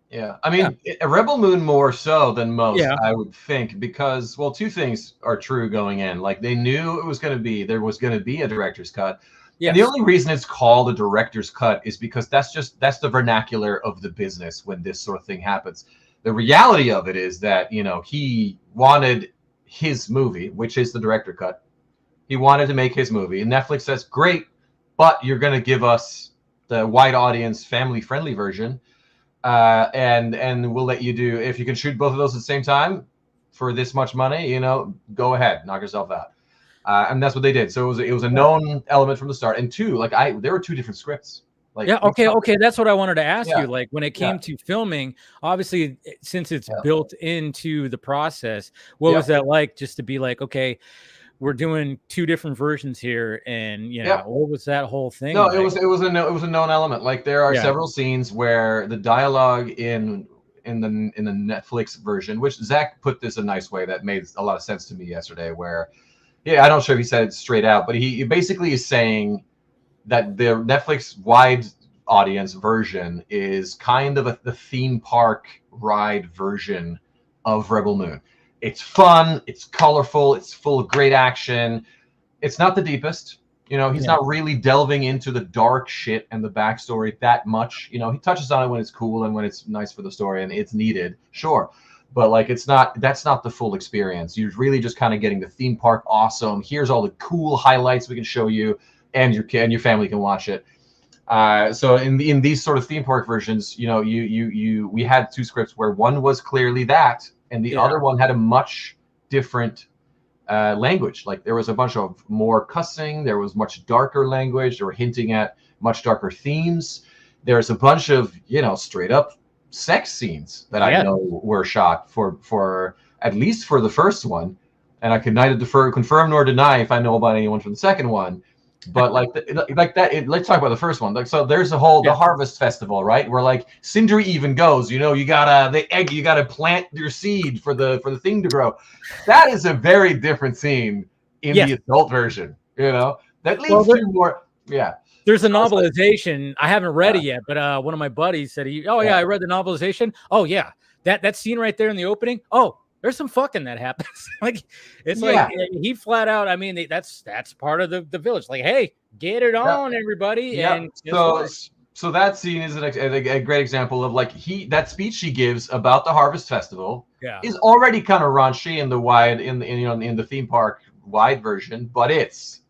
Yeah. I mean, Rebel Moon more so than most, I would think, because, well, two things are true going in. Like they knew there was going to be a director's cut. Yeah. The only reason it's called a director's cut is because that's the vernacular of the business when this sort of thing happens. The reality of it is that, you know, he wanted his movie, which is the director cut. He wanted to make his movie, and Netflix says, great, but you're going to give us wide audience, family friendly version, and we'll let you do, if you can shoot both of those at the same time for this much money, you know, go ahead, knock yourself out. And that's what they did. So it was a known element from the start. And two, like there were two different scripts. Like, yeah, okay. That's what I wanted to ask Yeah. you. Like when it came to filming, obviously, since it's built into the process, what was that like? Just to be like, okay, we're doing two different versions here, and you know, what was that whole thing? No, like? it was a known element. Like there are several scenes where the dialogue in the Netflix version, which Zach put this a nice way that made a lot of sense to me yesterday, where I'm not sure if he said it straight out, but he basically is saying that the Netflix wide audience version is kind of the theme park ride version of Rebel Moon. It's fun, it's colorful, it's full of great action. It's not the deepest. You know, he's not really delving into the dark shit and the backstory that much. You know, he touches on it when it's cool and when it's nice for the story and it's needed, sure. But like, that's not the full experience. You're really just kind of getting the theme park awesome. Here's all the cool highlights we can show you, and your family can watch it. So in these sort of theme park versions, you know, we had two scripts where one was clearly that, and the other one had a much different language. Like there was a bunch of more cussing, there was much darker language, they were hinting at much darker themes. There's a bunch of, you know, straight up sex scenes that I know were shot for at least for the first one, and I could neither confirm nor deny if I know about anyone from the second one. But like let's talk about the first one. Like, so there's the whole the Harvest Festival, right? Where like Sindri even goes, you know, you gotta plant your seed for the thing to grow. That is a very different scene in the adult version. You know, that leads to more. Yeah. There's a novelization. I haven't read it yet, but one of my buddies said, I read the novelization. Oh yeah, that scene right there in the opening. Oh, there's some fucking that happens. Like it's like he flat out. I mean, that's part of the village. Like, hey, get it on, everybody. Yeah. And so that scene is a great example of like that speech he gives about the Harvest Festival is already kind of raunchy in the wide in the theme park wide version, but it's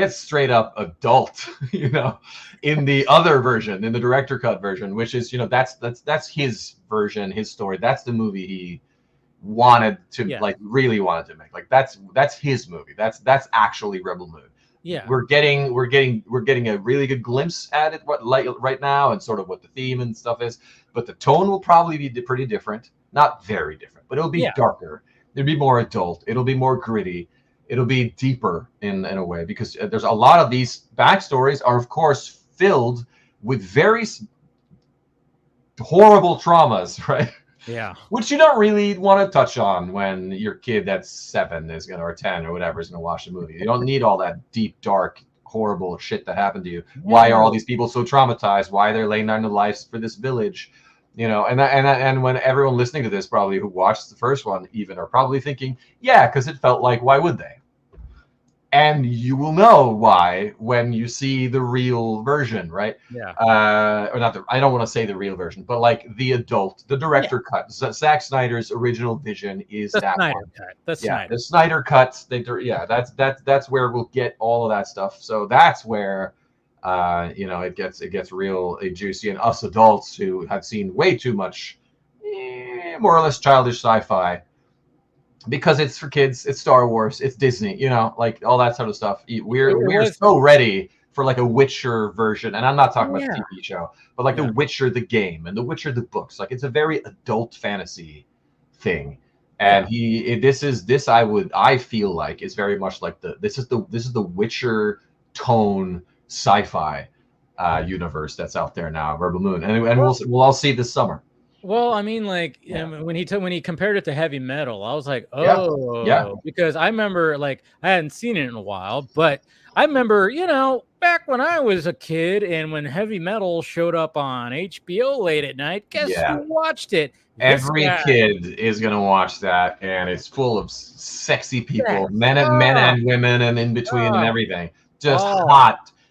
straight up adult, you know, in the other version, in the director cut version, which is, you know, that's his version, his story. That's the movie he wanted to like really wanted to make. Like that's his movie. That's actually Rebel Moon. Yeah. We're getting a really good glimpse at it right now and sort of what the theme and stuff is, but the tone will probably be pretty different. Not very different, but it'll be darker. It'll be more adult. It'll be more gritty. It'll be deeper in a way, because there's a lot of these backstories are, of course, filled with very horrible traumas, right? Yeah. Which you don't really want to touch on when your kid that's 7 is gonna, or 10 or whatever, is gonna watch the movie. You don't need all that deep, dark, horrible shit that happened to you. Why are all these people so traumatized? Why they're laying down their lives for this village? You know, and when everyone listening to this, probably who watched the first one even, are probably thinking, yeah, because it felt like, why would they? And you will know why when you see the real version, right? Yeah. Or not I don't want to say the real version, but like the director cut. Zack Snyder's original vision is the that Snyder one. Cut. The Snyder. The Snyder cuts. That's where we'll get all of that stuff. So that's where you know, it gets real juicy, and us adults who have seen way too much more or less childish sci-fi, because it's for kids, it's Star Wars, it's Disney, you know, like all that sort of stuff. We're so ready for like a Witcher version, and I'm not talking about the TV show, but like the Witcher the game and the Witcher the books. Like it's a very adult fantasy thing, and I feel like is very much like this is the Witcher tone sci-fi universe that's out there now, Rebel Moon, and we'll all see this summer. Well, I mean, like when he compared it to heavy metal, I was like, oh, because I remember, like, I hadn't seen it in a while, but I remember, you know, back when I was a kid and when heavy metal showed up on HBO late at night, guess who watched it? Every kid is gonna watch that, and it's full of sexy people, men and women, and in between and everything, just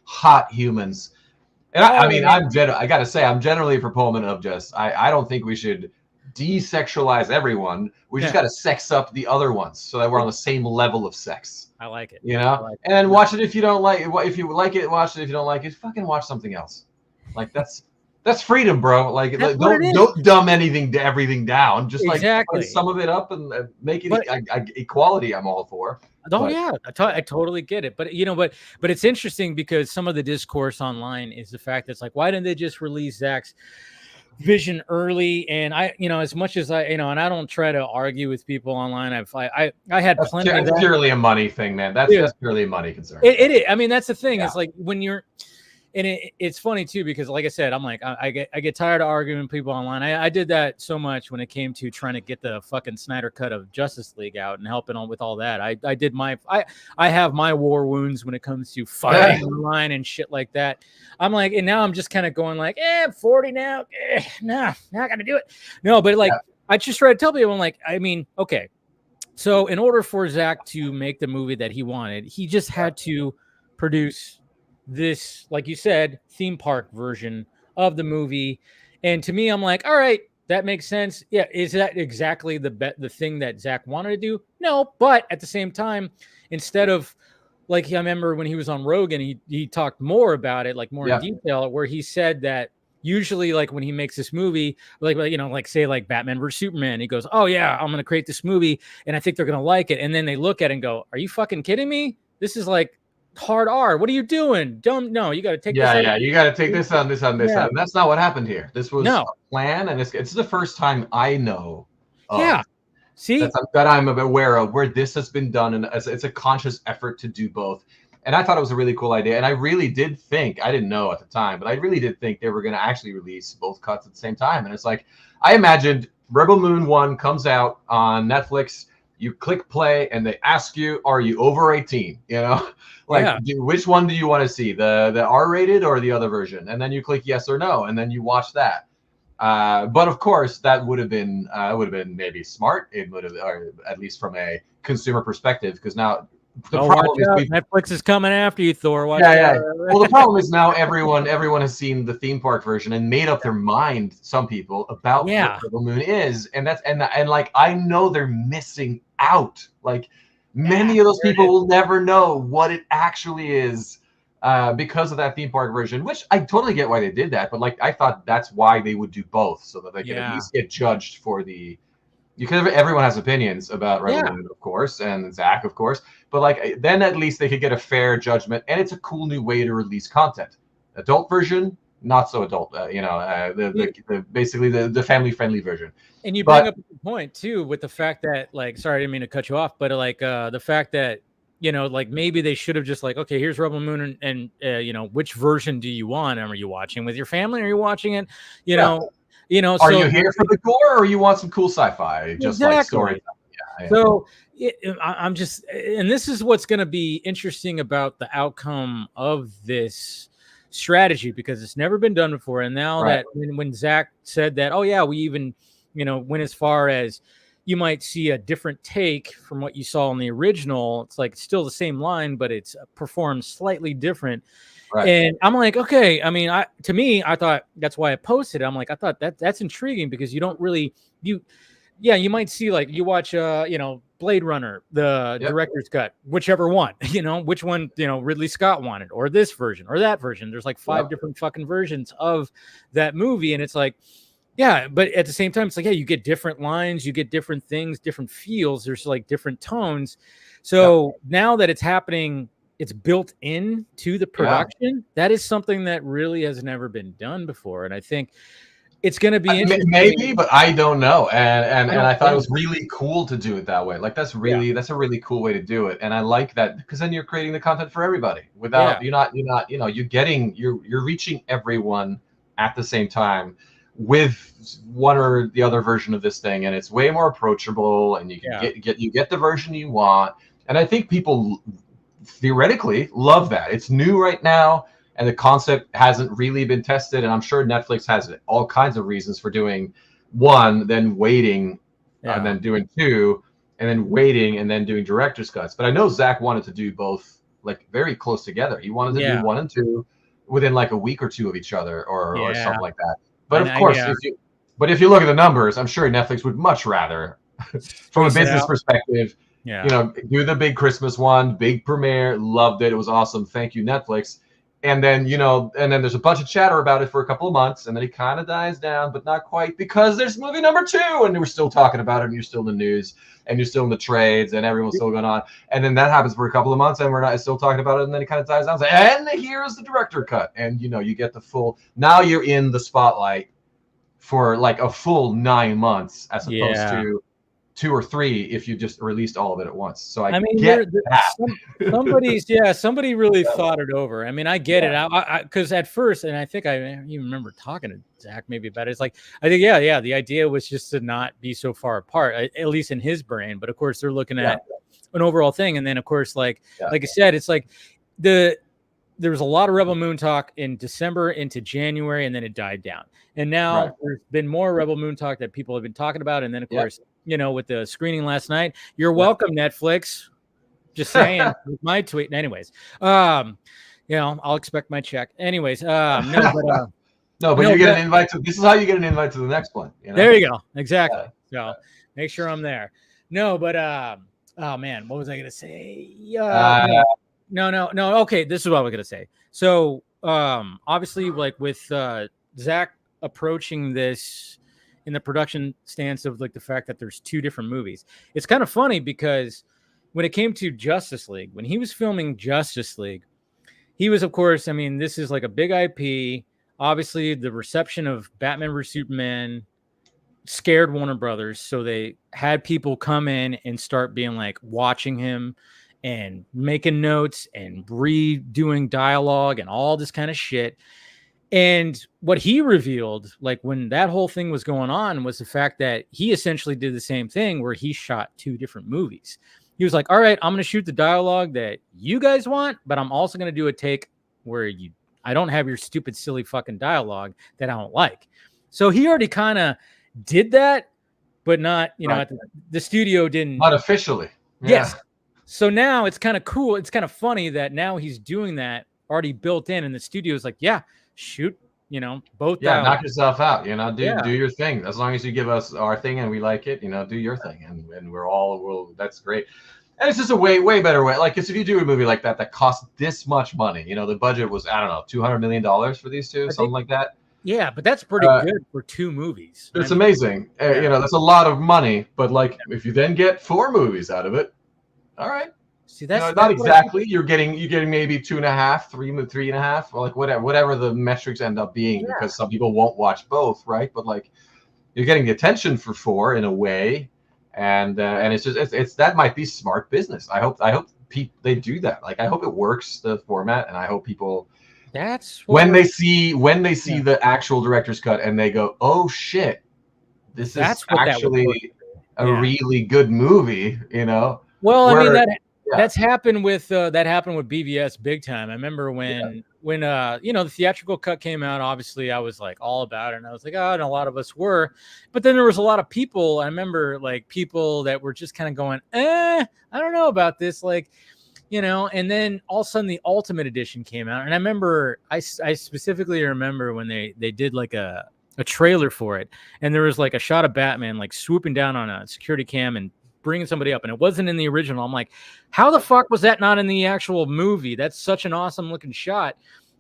hot humans. And I mean, I gotta say, I'm generally a proponent of just, I don't think we should desexualize everyone. We just gotta sex up the other ones so that we're on the same level of sex. I like it. You know? And then watch it if you don't like it. If you like it, watch it. If you don't like it, fucking watch something else. Like that's freedom, bro. Like That's don't dumb everything down. Just exactly. like some of it up and make it equality. I'm all for. Oh yeah, I totally get it. But but it's interesting because some of the discourse online is the fact that it's like, why didn't they just release Zack's vision early? And I, as much as I, and I don't try to argue with people online. I had plenty of that. It's purely a money thing, man. That's purely a money concern. It is. I mean, that's the thing. It's like when you're. And it's funny too, because like I said, I'm like, I get tired of arguing with people online. I did that so much when it came to trying to get the fucking Snyder cut of Justice League out and helping on with all that. I have my war wounds when it comes to fighting online and shit like that. I'm like, and now I'm just kind of going like, I'm 40 now. Nah, not gonna do it. No, but like, I just try to tell people, I'm like, I mean, okay. So in order for Zack to make the movie that he wanted, he just had to produce this, like you said, theme park version of the movie. And to me, I'm like, all right, that makes sense. Yeah, is that exactly the thing that Zack wanted to do? No, but at the same time, instead of, like, I remember when he was on Rogan, he talked more about it, like more in detail, where he said that usually, like, when he makes this movie, like say like Batman versus Superman, he goes, oh yeah, I'm gonna create this movie and I think they're gonna like it, and then they look at it and go, are you fucking kidding me? This is like hard R. What are you doing? No, you got to take this. You got to take this on. And that's not what happened here. This was a plan, and it's the first time I know. See that I'm aware of where this has been done, and it's a conscious effort to do both. And I thought it was a really cool idea, and I really did think, I didn't know at the time, but I really did think they were going to actually release both cuts at the same time. And it's like, I imagined Rebel Moon 1 comes out on Netflix. You click play and they ask you, are you over 18? Which one do you want to see, the R-rated or the other version? And then you click yes or no, and then you watch that. But of course, that would have been maybe smart. It would have, or at least from a consumer perspective, because now the problem is Netflix is coming after you, Thor. Well, the problem is now everyone has seen the theme park version and made up their mind. Some people about what Rebel Moon is, and like, I know they're missing out. Like, many of those people will never know what it actually is because of that theme park version, which I totally get why they did that. But like, I thought that's why they would do both, so that they could at least get judged for the. Because everyone has opinions about Rebel Moon, of course, and Zack, of course. But like, then at least they could get a fair judgment, and it's a cool new way to release content. Adult version, not so adult. Basically the family friendly version. And you bring up a good point too, with the fact that, like, sorry, I didn't mean to cut you off, but like the fact that, like, maybe they should have just like, okay, here's Rebel Moon, and which version do you want? Are you watching with your family? Or are you watching it? Are you here for the gore, or you want some cool sci-fi, just like story? So I'm just, and this is what's going to be interesting about the outcome of this strategy, because it's never been done before. And now that when Zack said that, we even, went as far as you might see a different take from what you saw in the original. It's like still the same line, but it's performed slightly different. Right. And I'm like, okay. I mean, to me, I thought that's why I posted it. I'm like, I thought that's intriguing, because you don't really you might see, like, you watch Blade Runner, the director's cut, whichever one, which one Ridley Scott wanted, or this version or that version. There's like 5 different fucking versions of that movie, and it's like, but at the same time, it's like, you get different lines, you get different things, different feels. There's like different tones. So now that it's happening, it's built in to the production. That is something that really has never been done before, and I think it's going to be interesting. Maybe, but I don't know. And I thought it was really cool to do it that way. Like, that's a really cool way to do it. And I like that, because then you're creating the content for everybody without you're reaching everyone at the same time with one or the other version of this thing, and it's way more approachable, and you can get the version you want. And I think people theoretically love that. It's new right now, and the concept hasn't really been tested, and I'm sure Netflix has all kinds of reasons for doing 1, then waiting, and then doing 2, and then waiting, and then doing director's cuts. But I know Zack wanted to do both, like, very close together. He wanted to do 1 and 2 within like a week or 2 of each other, or something like that. But of course, if you look at the numbers, I'm sure Netflix would much rather, from a business perspective, do the big Christmas one, big premiere. Loved it. It was awesome. Thank you, Netflix. And then, you know, and then there's a bunch of chatter about it for a couple of months, and then it kind of dies down, but not quite, because there's movie number 2, and we're still talking about it, and you're still in the news, and you're still in the trades, and everyone's still going on. And then that happens for a couple of months, and we're not still talking about it, and then it kind of dies down. It's like, and here's the director cut, and you know, you get the full. Now you're in the spotlight for like a full 9 months, as opposed to 2 or 3 if you just released all of it at once. So I mean, get that. Somebody really thought it over. I mean, I get it. Because at first, and I think I even remember talking to Zach maybe about it. It's like, I think, the idea was just to not be so far apart, at least in his brain. But of course, they're looking at an overall thing. And then, of course, like I said, it's like there was a lot of Rebel Moon talk in December into January, and then it died down. And now there's been more Rebel Moon talk that people have been talking about. And then, of course, you know, with the screening last night, you're welcome, Netflix. Just saying, with my tweet. Anyways, you know, I'll expect my check. Anyways, no, but you get an invite to. This is how you get an invite to the next one. You know? There you go. Exactly. So make sure I'm there. No, but oh man, what was I gonna say? No. Okay, this is what I was gonna say. So obviously, like with Zach approaching this in the production stance of like the fact that there's 2 different movies. It's kind of funny because when it came to Justice League, when he was filming Justice League, he was, of course, I mean, this is like a big IP. Obviously, the reception of Batman vs Superman scared Warner Brothers, so they had people come in and start being like watching him and making notes and redoing dialogue and all this kind of shit. And what he revealed, like when that whole thing was going on, was the fact that he essentially did the same thing where he shot 2 different movies. He was like, all right, I'm going to shoot the dialogue that you guys want, but I'm also going to do a take where I don't have your stupid, silly fucking dialogue that I don't like. So he already kind of did that, but not, you know, the studio didn't. Not officially. Yes. So now it's kind of cool. It's kind of funny that now he's doing that already built in, and the studio's like, shoot, you know, both. Knock yourself out, you know, do your thing. As long as you give us our thing and we like it, you know, do your thing, and that's great. And it's just a way better way. Like, if you do a movie like that costs this much money, you know, the budget was, I don't know, $200 million for these 2, something like that. Yeah, but that's pretty good for 2 movies. It's amazing. You know, that's a lot of money, but like if you then get 4 movies out of it, all right. See, that's, you know, not exactly. You're getting maybe 2.5, 3.5, or like whatever the metrics end up being, because some people won't watch both, right? But like, you're getting the attention for 4 in a way, and it's just that might be smart business. I hope they do that. Like, I hope it works, the format, and I hope people. That's when they see the actual director's cut and they go, oh shit, this is actually a really good movie, you know. Well, I mean that's happened with BVS big time. I remember when you know, the theatrical cut came out. Obviously, I was like all about it, and I was like, and a lot of us were. But then there was a lot of people. I remember like people that were just kind of going, I don't know about this, like, you know. And then all of a sudden, the Ultimate Edition came out, and I remember I specifically remember when they did like a trailer for it, and there was like a shot of Batman like swooping down on a security cam and bringing somebody up, and it wasn't in the original. I'm like, how the fuck was that not in the actual movie? That's such an awesome looking shot.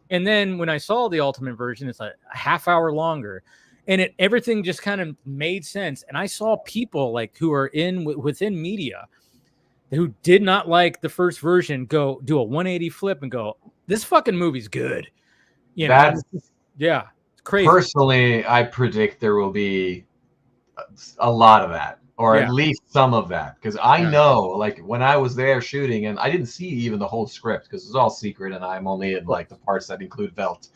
And then when I saw the Ultimate version, it's like a half hour longer, and everything just kind of made sense. And I saw people like who are within media who did not like the first version go do a 180 flip and go, this fucking movie's good. You know, it's crazy. Personally, I predict there will be a lot of that. Or at least some of that, because I know, like, when I was there shooting, and I didn't see even the whole script because it's all secret, and I'm only in like the parts that include Velt.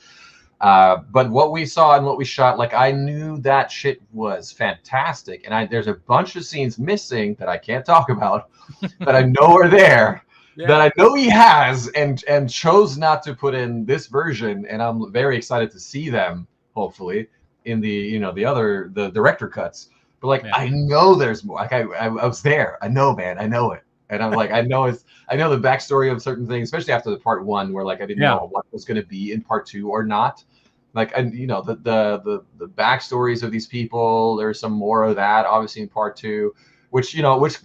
But what we saw and what we shot, like, I knew that shit was fantastic, and there's a bunch of scenes missing that I can't talk about, that I know are there, that I know he has, and chose not to put in this version, and I'm very excited to see them, hopefully, in the the director cuts. But like, I know there's more. Like, I was there. I know, man. I know it. And I'm like, I know the backstory of certain things, especially after the part 1, where like I didn't know what was going to be in part 2 or not. Like, and you know, the backstories of these people. There's some more of that, obviously, in part 2, which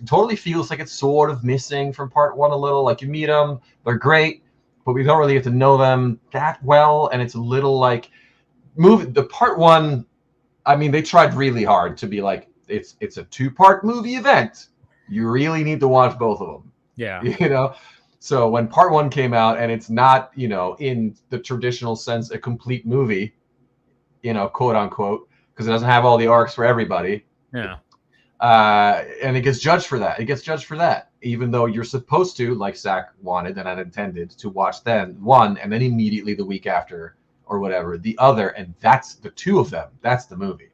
totally feels like it's sort of missing from part 1 a little. Like, you meet them, they're great, but we don't really get to know them that well, and it's a little like the part one. I mean, they tried really hard to be like it's a 2-part movie event. You really need to watch both of them. Yeah. You know, so when part one came out and it's not, you know, in the traditional sense, a complete movie, you know, quote unquote, because it doesn't have all the arcs for everybody. Yeah. And it gets judged for that. It gets judged for that, even though you're supposed to, like Zack wanted and intended, to watch then one and then immediately the week after or whatever the other, and that's the two of them. That's the movie.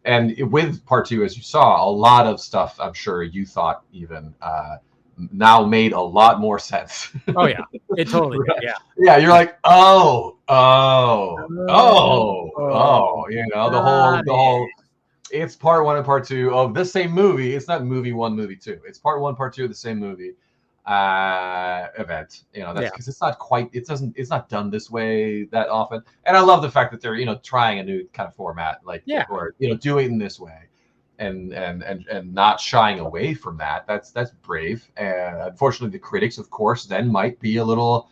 And with part two, as you saw, a lot of stuff I'm sure you thought even now made a lot more sense. Oh yeah, it totally Right. did. Yeah. Yeah, you're like, you know, the whole it's part one and part two of the same movie. It's not movie one, movie two. It's part one, part two of the same movie event. You know, that's because it's not quite, it's not done this way that often. And I love the fact that they're, you know, trying a new kind of format, like, or, you know, doing it in this way and not shying away from that. That's brave. And unfortunately, the critics, of course, then might be a little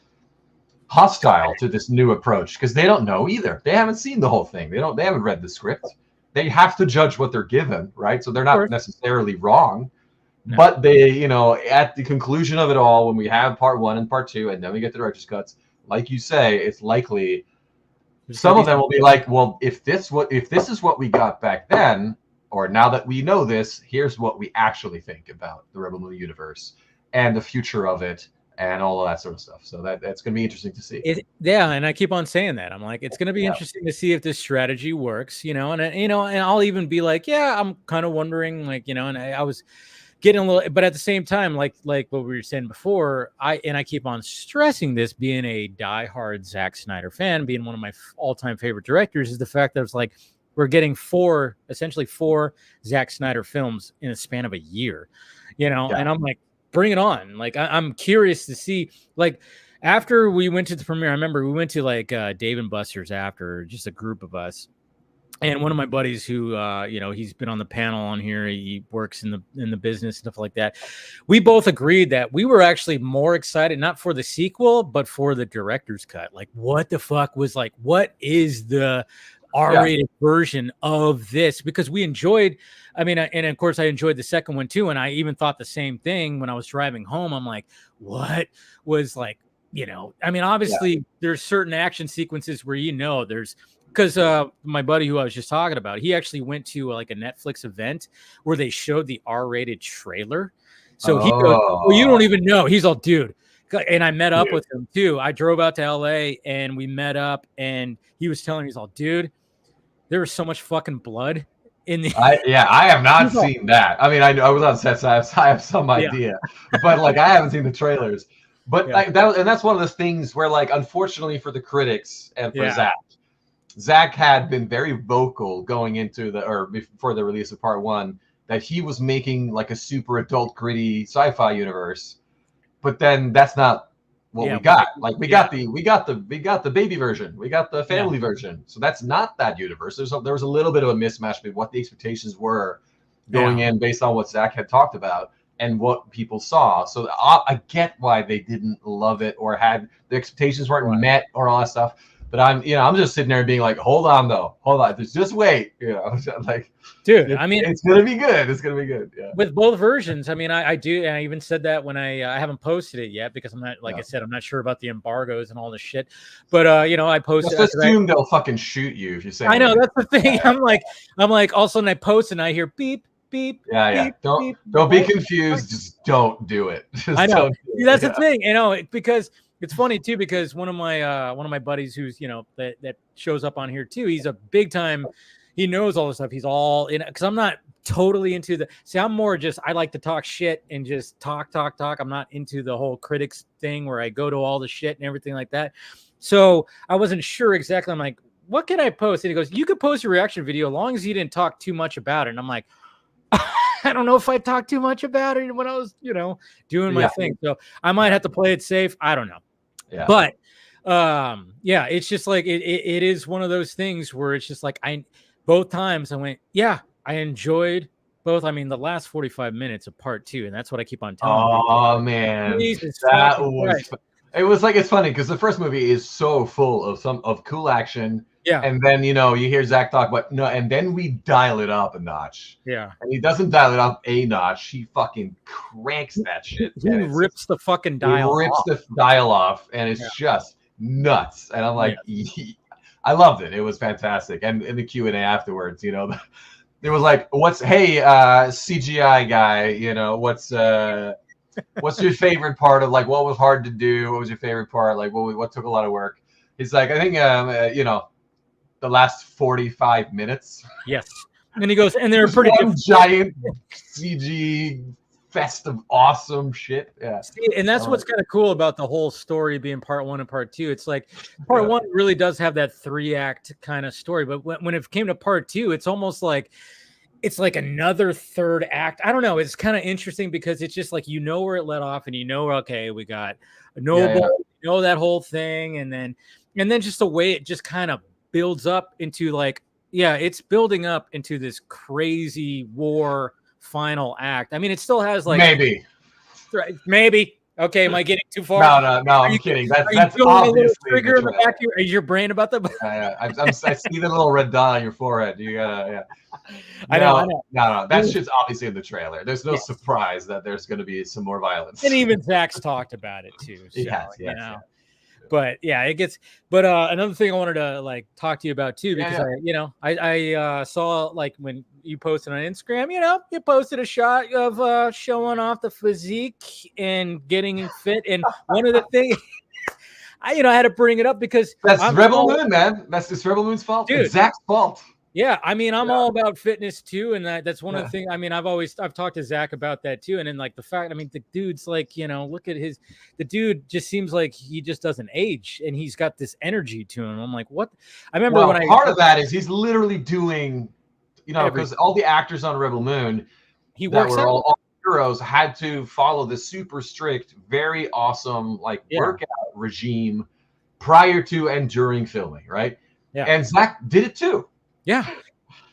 hostile to this new approach because they don't know either. They haven't seen the whole thing. They haven't read the script. They have to judge what they're given, right? So they're not necessarily wrong. No. But they, you know, at the conclusion of it all, when we have part one and part two, and then we get the director's cuts, like you say, it's likely some of them will be like, well, if this is what we got back then, or now that we know this, here's what we actually think about the Rebel Moon universe and the future of it and all of that sort of stuff. So that's going to be interesting to see. Yeah, and I keep on saying that. I'm like, it's going to be interesting to see if this strategy works, you know, and I'll even be like, yeah, I'm kind of wondering, like, you know, and I was getting a little, but at the same time, like what we were saying before, I keep on stressing this, being a diehard Zack Snyder fan, being one of my all-time favorite directors, is the fact that it's like we're getting essentially four Zack Snyder films in a span of a year, you know, and I'm like, bring it on. Like, I'm curious to see, like, after we went to the premiere, I remember we went to like Dave and Buster's after, just a group of us. And one of my buddies who, you know, he's been on the panel on here. He works in the business, stuff like that. We both agreed that we were actually more excited, not for the sequel, but for the director's cut. Like, what the fuck was, like, what is the R-rated version of this? Because we enjoyed, I mean, and of course I enjoyed the second one too. And I even thought the same thing when I was driving home. I'm like, what was, like, you know, I mean, obviously there's certain action sequences where, you know, because my buddy who I was just talking about, he actually went to like a Netflix event where they showed the R-rated trailer. So he goes, well, you don't even know. He's all, dude. And I met up with him too. I drove out to LA and we met up, and he was telling me, he's all, dude, there was so much fucking blood in the. I have not seen that. I mean, I was on set, so I have some idea, but like I haven't seen the trailers. But like that's one of the things where, like, unfortunately for the critics and for Zack had been very vocal going into before the release of part one that he was making like a super adult gritty sci-fi universe, but then that's not what we got. Like we got the baby version, we got the family version, so that's not that universe. There was a little bit of a mismatch between what the expectations were going in based on what Zack had talked about and what people saw. So I get why they didn't love it or had the expectations weren't met or all that stuff. But I'm just sitting there being like, hold on, just wait, you know, like, dude, I mean, it's gonna be good. It's gonna be good. Yeah. With both versions, I mean, I do, and I even said that when I haven't posted it yet because I'm not, like I said, I'm not sure about the embargoes and all this shit. But you know, I posted. Just assume they'll fucking shoot you if you say. I know that's the thing. I'm like, all of a sudden I post and I hear beep. Beep. Beep, don't be confused. Just don't do it. I know. That's the thing, you know, because it's funny too, because one of my buddies who's, you know, that shows up on here too, he's a big time, he knows all this stuff. He's all in, because I'm not totally into I'm more just, I like to talk shit and just talk. I'm not into the whole critics thing where I go to all the shit and everything like that. So I wasn't sure exactly. I'm like, what can I post? And he goes, you could post a reaction video as long as you didn't talk too much about it. And I'm like, I don't know if I talked too much about it when I was, you know, doing my thing. So I might have to play it safe. I don't know. Yeah. But it's just like it is one of those things where it's just like both times I went, I enjoyed both. I mean, the last 45 minutes of part two, and that's what I keep on telling you. Oh man, that was It was like, it's funny because the first movie is so full of cool action. Yeah. And then, you hear Zach talk about, no, and then we dial it up a notch. Yeah. And he doesn't dial it up a notch. He fucking cranks that shit. He rips the fucking dial off. He rips the dial off, and it's just nuts. And I'm like, I loved it. It was fantastic. And in the Q&A afterwards, it was like, CGI guy, what's your favorite part of, like, what was hard to do? What was your favorite part? Like, what took a lot of work? He's like, I think, the last 45 minutes. Yes. And he goes, and they're pretty giant CG fest of awesome shit. Yeah. See, and that's what's kind of cool about the whole story being part 1 and part 2. It's like part 1 really does have that 3-act kind of story, but when it came to part 2, it's almost like it's like another 3rd act. I don't know. It's kind of interesting because it's just like, where it let off, and okay, we got a noble, that whole thing, and then just the way it just kind of builds up into like, it's building up into this crazy war final act. I mean, it still has like maybe. Okay, am I getting too far? No, I'm kidding. That's obviously trigger in the back of your brain about that. I see the little red dot on your forehead. You gotta, I know. No, that shit's obviously in the trailer. There's no surprise that there's going to be some more violence. And even Zach's talked about it too. So, yes. But it gets. But another thing I wanted to like talk to you about too, because I saw like when you posted on Instagram, you posted a shot of showing off the physique and getting fit, and one of the things. I had to bring it up because that's Rebel Moon, man. That's just Rebel Moon's fault. Dude, it's Zach's fault. Yeah, I mean, I'm all about fitness too, and that's one of the things. I mean, I've talked to Zach about that too, and then like the fact, I mean, the dude's like, look at the dude just seems like he just doesn't age, and he's got this energy to him. I'm like, what? I remember part of that is he's literally doing, because all the actors on Rebel Moon, all heroes, had to follow the super strict, very awesome workout regime prior to and during filming, right? Yeah, and Zach did it too. Yeah,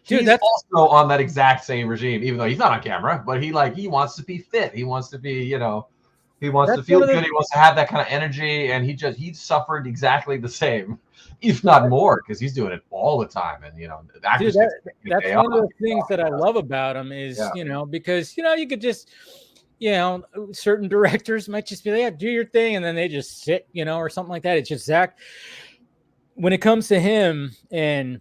dude, he's also on that exact same regime, even though he's not on camera. But he wants to be fit. He wants to be, he wants to feel good. He wants to have that kind of energy, and he suffered exactly the same, if not more, because he's doing it all the time. And actors. Dude, that's one of the things that I love about him is because you could just. Certain directors might just be like, yeah, do your thing, and then they just sit, or something like that. It's just Zach. When it comes to him, and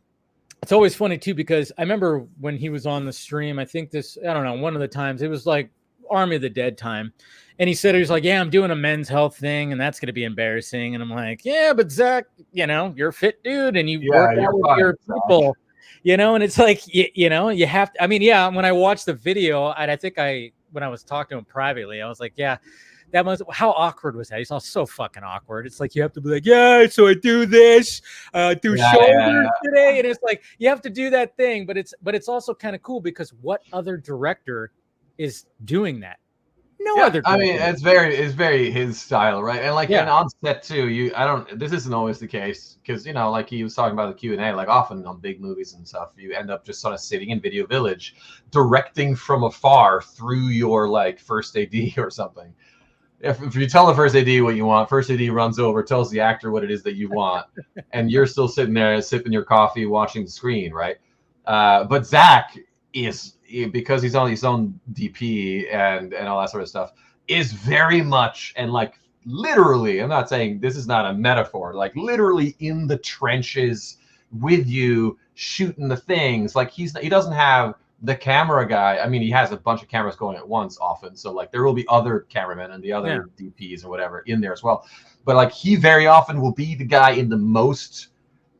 it's always funny too, because I remember when he was on the stream, I think one of the times it was like Army of the Dead time. And he said, he was like, yeah, I'm doing a men's health thing and that's going to be embarrassing. And I'm like, yeah, but Zach, you're a fit dude and you work out with your people, and it's like, you have to, I mean, when I watched the video, I think when I was talking to him privately, I was like, yeah, how awkward was that? He's all so fucking awkward. It's like you have to be like, yeah, so I do this, shoulders today, and it's like you have to do that thing. But it's also kind of cool because what other director is doing that? No other director. I mean, it's very his style, right? And and on set too, this isn't always the case because like he was talking about the Q&A, like often on big movies and stuff, you end up just sort of sitting in Video Village, directing from afar through your first AD or something. If you tell the first AD what you want, first AD runs over, tells the actor what it is that you want, and you're still sitting there sipping your coffee, watching the screen, right? But Zach is, because he's on his own DP and all that sort of stuff, is very much, and literally, I'm not saying this is not a metaphor, literally in the trenches with you, shooting the things. He doesn't have the camera guy. I mean, he has a bunch of cameras going at once often. So there will be other cameramen and the other DPs and whatever in there as well. But he very often will be the guy in the most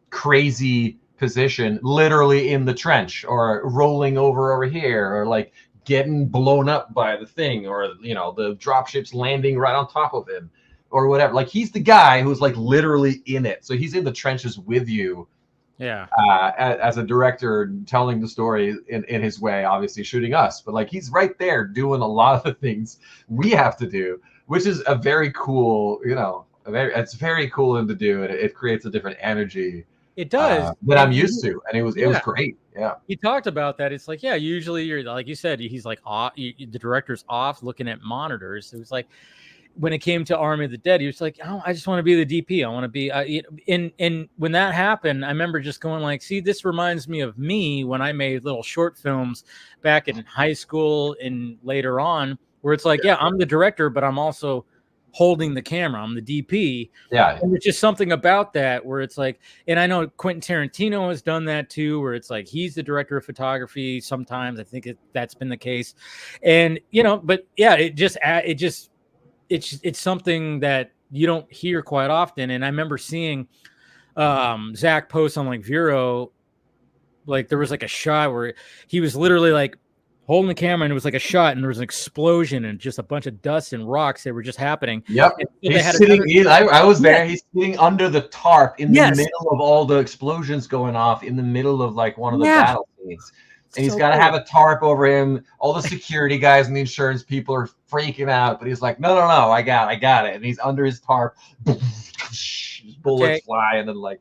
crazy position, literally in the trench or rolling over here or getting blown up by the thing or, the dropships landing right on top of him or whatever. He's the guy who's literally in it. So he's in the trenches with you. Yeah. As a director telling the story in his way, obviously shooting us, but he's right there doing a lot of the things we have to do, which is a very cool, it's very cool him to do, and it creates a different energy. It does that I'm used to, and it was great. Yeah. He talked about that. It's usually you're like you said, he's off, the director's off looking at monitors. It was when it came to Army of the Dead, he was like, "Oh, I just want to be the DP. I want to be." And when that happened, I remember just going like, "See, this reminds me of me when I made little short films back in high school and later on, where it's like, yeah, I'm the director, but I'm also holding the camera. I'm the DP." Yeah. And there's just something about that where it's like, and I know Quentin Tarantino has done that too, where it's like he's the director of photography. Sometimes I think that's been the case, and but yeah, it's something that you don't hear quite often. And I remember seeing Zach post on like Vero, like there was like a shot where he was literally like holding the camera and it was like a shot and there was an explosion and just a bunch of dust and rocks that were just happening. Yep. So he's sitting I was there. He's sitting under the tarp in the middle of all the explosions going off in the middle of like one of the battle scenes. And he's got to have a tarp over him. All the security guys and the insurance people are freaking out, but he's like, no, I got it. And he's under his tarp. Bullets fly, and then like,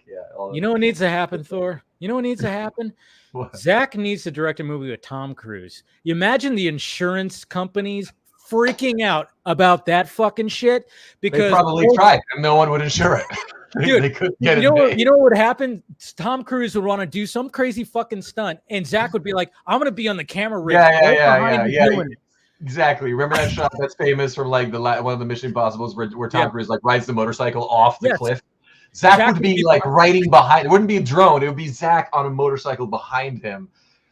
you know what needs to happen, Thor? You know what needs to happen? What? Zach needs to direct a movie with Tom Cruise. You imagine the insurance companies freaking out about that fucking shit because they probably tried and no one would insure it. Dude, they couldn't get you know what would happen? Tom Cruise would want to do some crazy fucking stunt, and Zach would be like, "I'm gonna be on the camera rig." Yeah. Exactly. Remember that shot that's famous from like one of the Mission Impossibles where Tom Cruise like rides the motorcycle off the cliff. Zach would be like riding behind. It wouldn't be a drone. It would be Zach on a motorcycle behind him,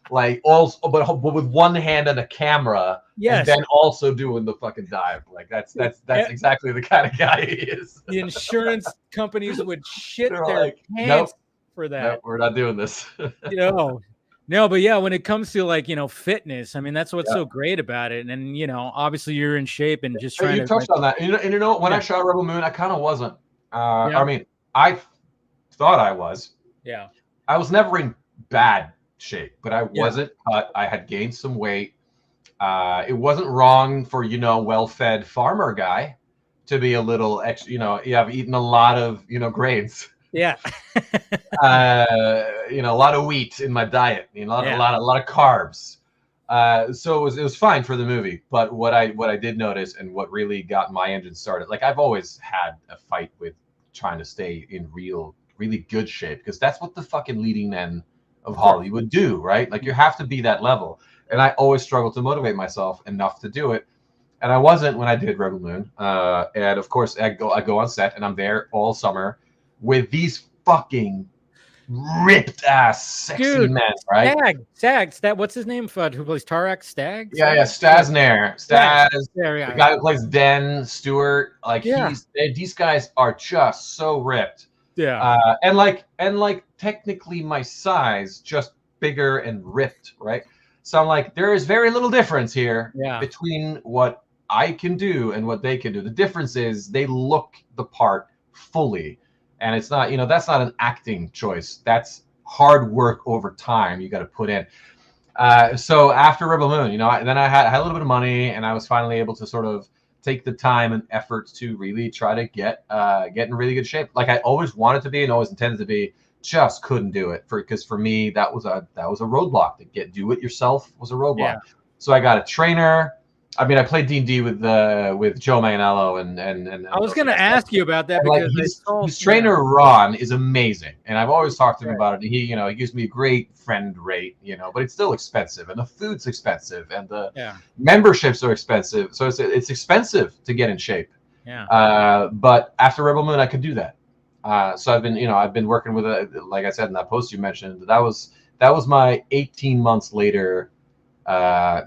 like also, but with one hand on a camera, and then also doing the fucking dive. Like that's exactly the kind of guy he is. The insurance companies would shit their pants for that. Nope, we're not doing this. No, but yeah, when it comes to like fitness, I mean that's what's so great about it. And obviously you're in shape and just trying to. You touched on that. And when I shot Rebel Moon, I kind of wasn't. I mean, I thought I was. Yeah. I was never in bad shape, but I wasn't cut. I had gained some weight. It wasn't wrong for well-fed farmer guy to be a little extra. You have eaten a lot of grains. Yeah. A lot of wheat in my diet. A lot of carbs. So it was fine for the movie. But what I did notice and what really got my engine started, like I've always had a fight with trying to stay in really good shape because that's what the fucking leading men of Hollywood do, right? Like you have to be that level. And I always struggle to motivate myself enough to do it. And I wasn't when I did Rebel Moon. And of course I go on set and I'm there all summer with these fucking ripped ass sexy men, right? Stag, what's his name? Who plays Tarak? Stag? Stas Nair. The guy who plays Den Stewart. Like these guys are just so ripped. Yeah. And like technically my size, just bigger and ripped, right? So I'm like, there is very little difference here between what I can do and what they can do. The difference is they look the part fully. And it's not, that's not an acting choice. That's hard work over time you got to put in. So after Rebel Moon, then I had a little bit of money and I was finally able to sort of take the time and effort to really try to get in really good shape. Like I always wanted to be and always intended to be, just couldn't do it because for me, that was a roadblock. To do it yourself was a roadblock. Yeah. So I got a trainer. I mean, I played D&D with Joe Manganiello and I was going to ask you about that because his trainer Ron is amazing, and I've always talked to him about it. He gives me a great friend rate, but it's still expensive, and the food's expensive, and the memberships are expensive. So it's expensive to get in shape. Yeah. But after Rebel Moon, I could do that. So I've been working with like I said in that post you mentioned. That was my 18 months later. I'm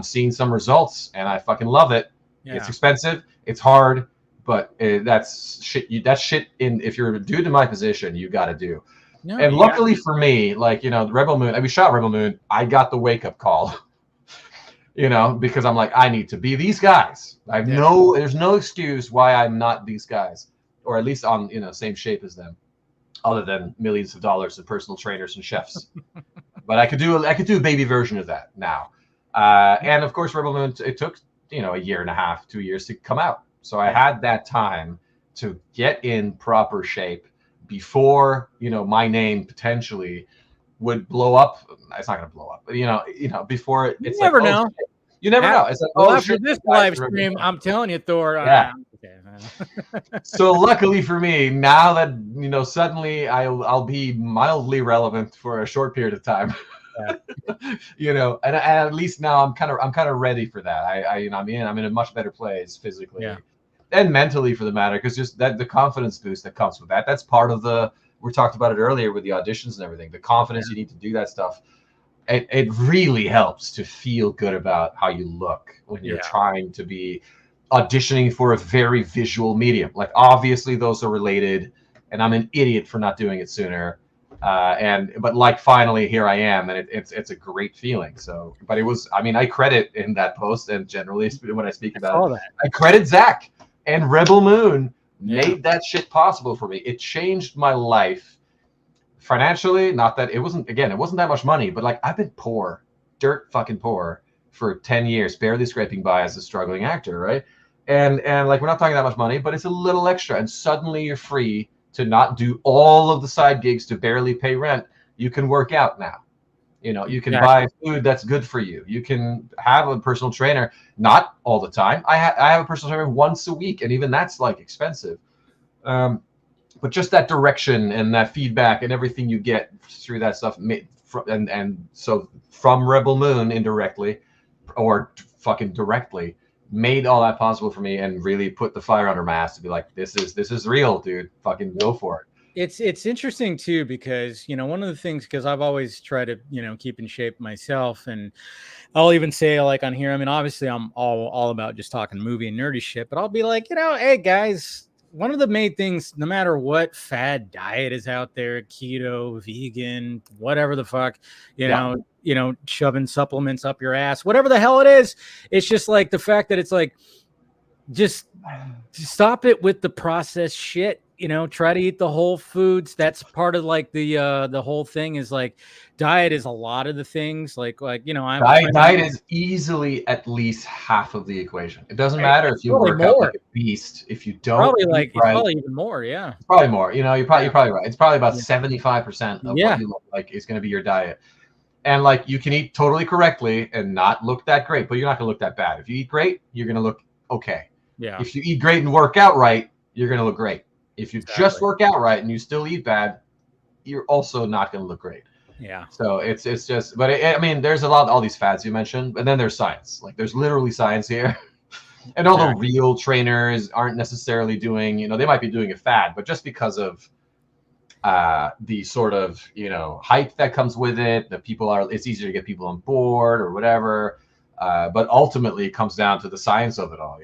seeing some results and I fucking love it. Yeah. It's expensive, it's hard, but that's shit. If you're a dude in my position, you got to do. No, and luckily for me, Rebel Moon, we shot Rebel Moon. I got the wake up call, because I'm like, I need to be these guys. There's no excuse why I'm not these guys, or at least on same shape as them, other than millions of dollars of personal trainers and chefs. But I could do a baby version of that now. And of course, Rebel Moon, it took, a year and a half, 2 years to come out. So I had that time to get in proper shape before, my name potentially would blow up. It's not going to blow up, but, before it's you never know. You never know. It's like, well, oh after shit, this guys live are stream, really I'm telling you, Thor. Yeah. Okay. So luckily for me, now that suddenly I'll be mildly relevant for a short period of time. Yeah. And at least now I'm kind of ready for that. I'm in a much better place physically and mentally, for the matter, because just that the confidence boost that comes with that. That's part of we talked about it earlier with the auditions and everything. The confidence you need to do that stuff. It really helps to feel good about how you look when you're trying to be auditioning for a very visual medium. Like, obviously those are related, and I'm an idiot for not doing it sooner. But like, finally here I am, and it's a great feeling. So, but it was, I credit in that post, and generally when I speak about it, I credit Zack and Rebel Moon made that shit possible for me. It changed my life. Financially, not that it wasn't that much money, but like, I've been poor, dirt fucking poor for 10 years, barely scraping by as a struggling actor, right? And like, we're not talking that much money, but it's a little extra, and suddenly you're free to not do all of the side gigs to barely pay rent. You can work out now. You can buy food that's good for you. You can have a personal trainer, not all the time. I have a personal trainer once a week, and even that's like expensive. But just that direction and that feedback and everything you get through that stuff, so from Rebel Moon indirectly, or fucking directly, made all that possible for me, and really put the fire under my ass to be like, this is real, dude. Fucking go for it. It's interesting too, because one of the things, because I've always tried to keep in shape myself, and I'll even say, like, on here, obviously I'm all about just talking movie and nerdy shit, but I'll be like, hey guys, one of the main things, no matter what fad diet is out there, keto, vegan, whatever the fuck, shoving supplements up your ass, whatever the hell it is, it's just like the fact that it's like, just stop it with the processed shit. Try to eat the whole foods. That's part of like the whole thing is like, diet is a lot of the things like diet is easily at least half of the equation. It doesn't matter if you work out like a beast. If you don't, it's probably even more. Yeah, it's probably more. You're probably right. It's probably about 75% of what you look like is going to be your diet. And like, you can eat totally correctly and not look that great, but you're not going to look that bad. If you eat great, you're going to look okay. Yeah. If you eat great and work out right, you're going to look great. If you just work out right and you still eat bad, you're also not going to look great. Yeah. So it's just, but there's all these fads you mentioned, and then there's science. Like, there's literally science here. And all the real trainers aren't necessarily doing, they might be doing a fad, but just because of the sort of, hype that comes with it, it's easier to get people on board or whatever. But ultimately it comes down to the science of it all,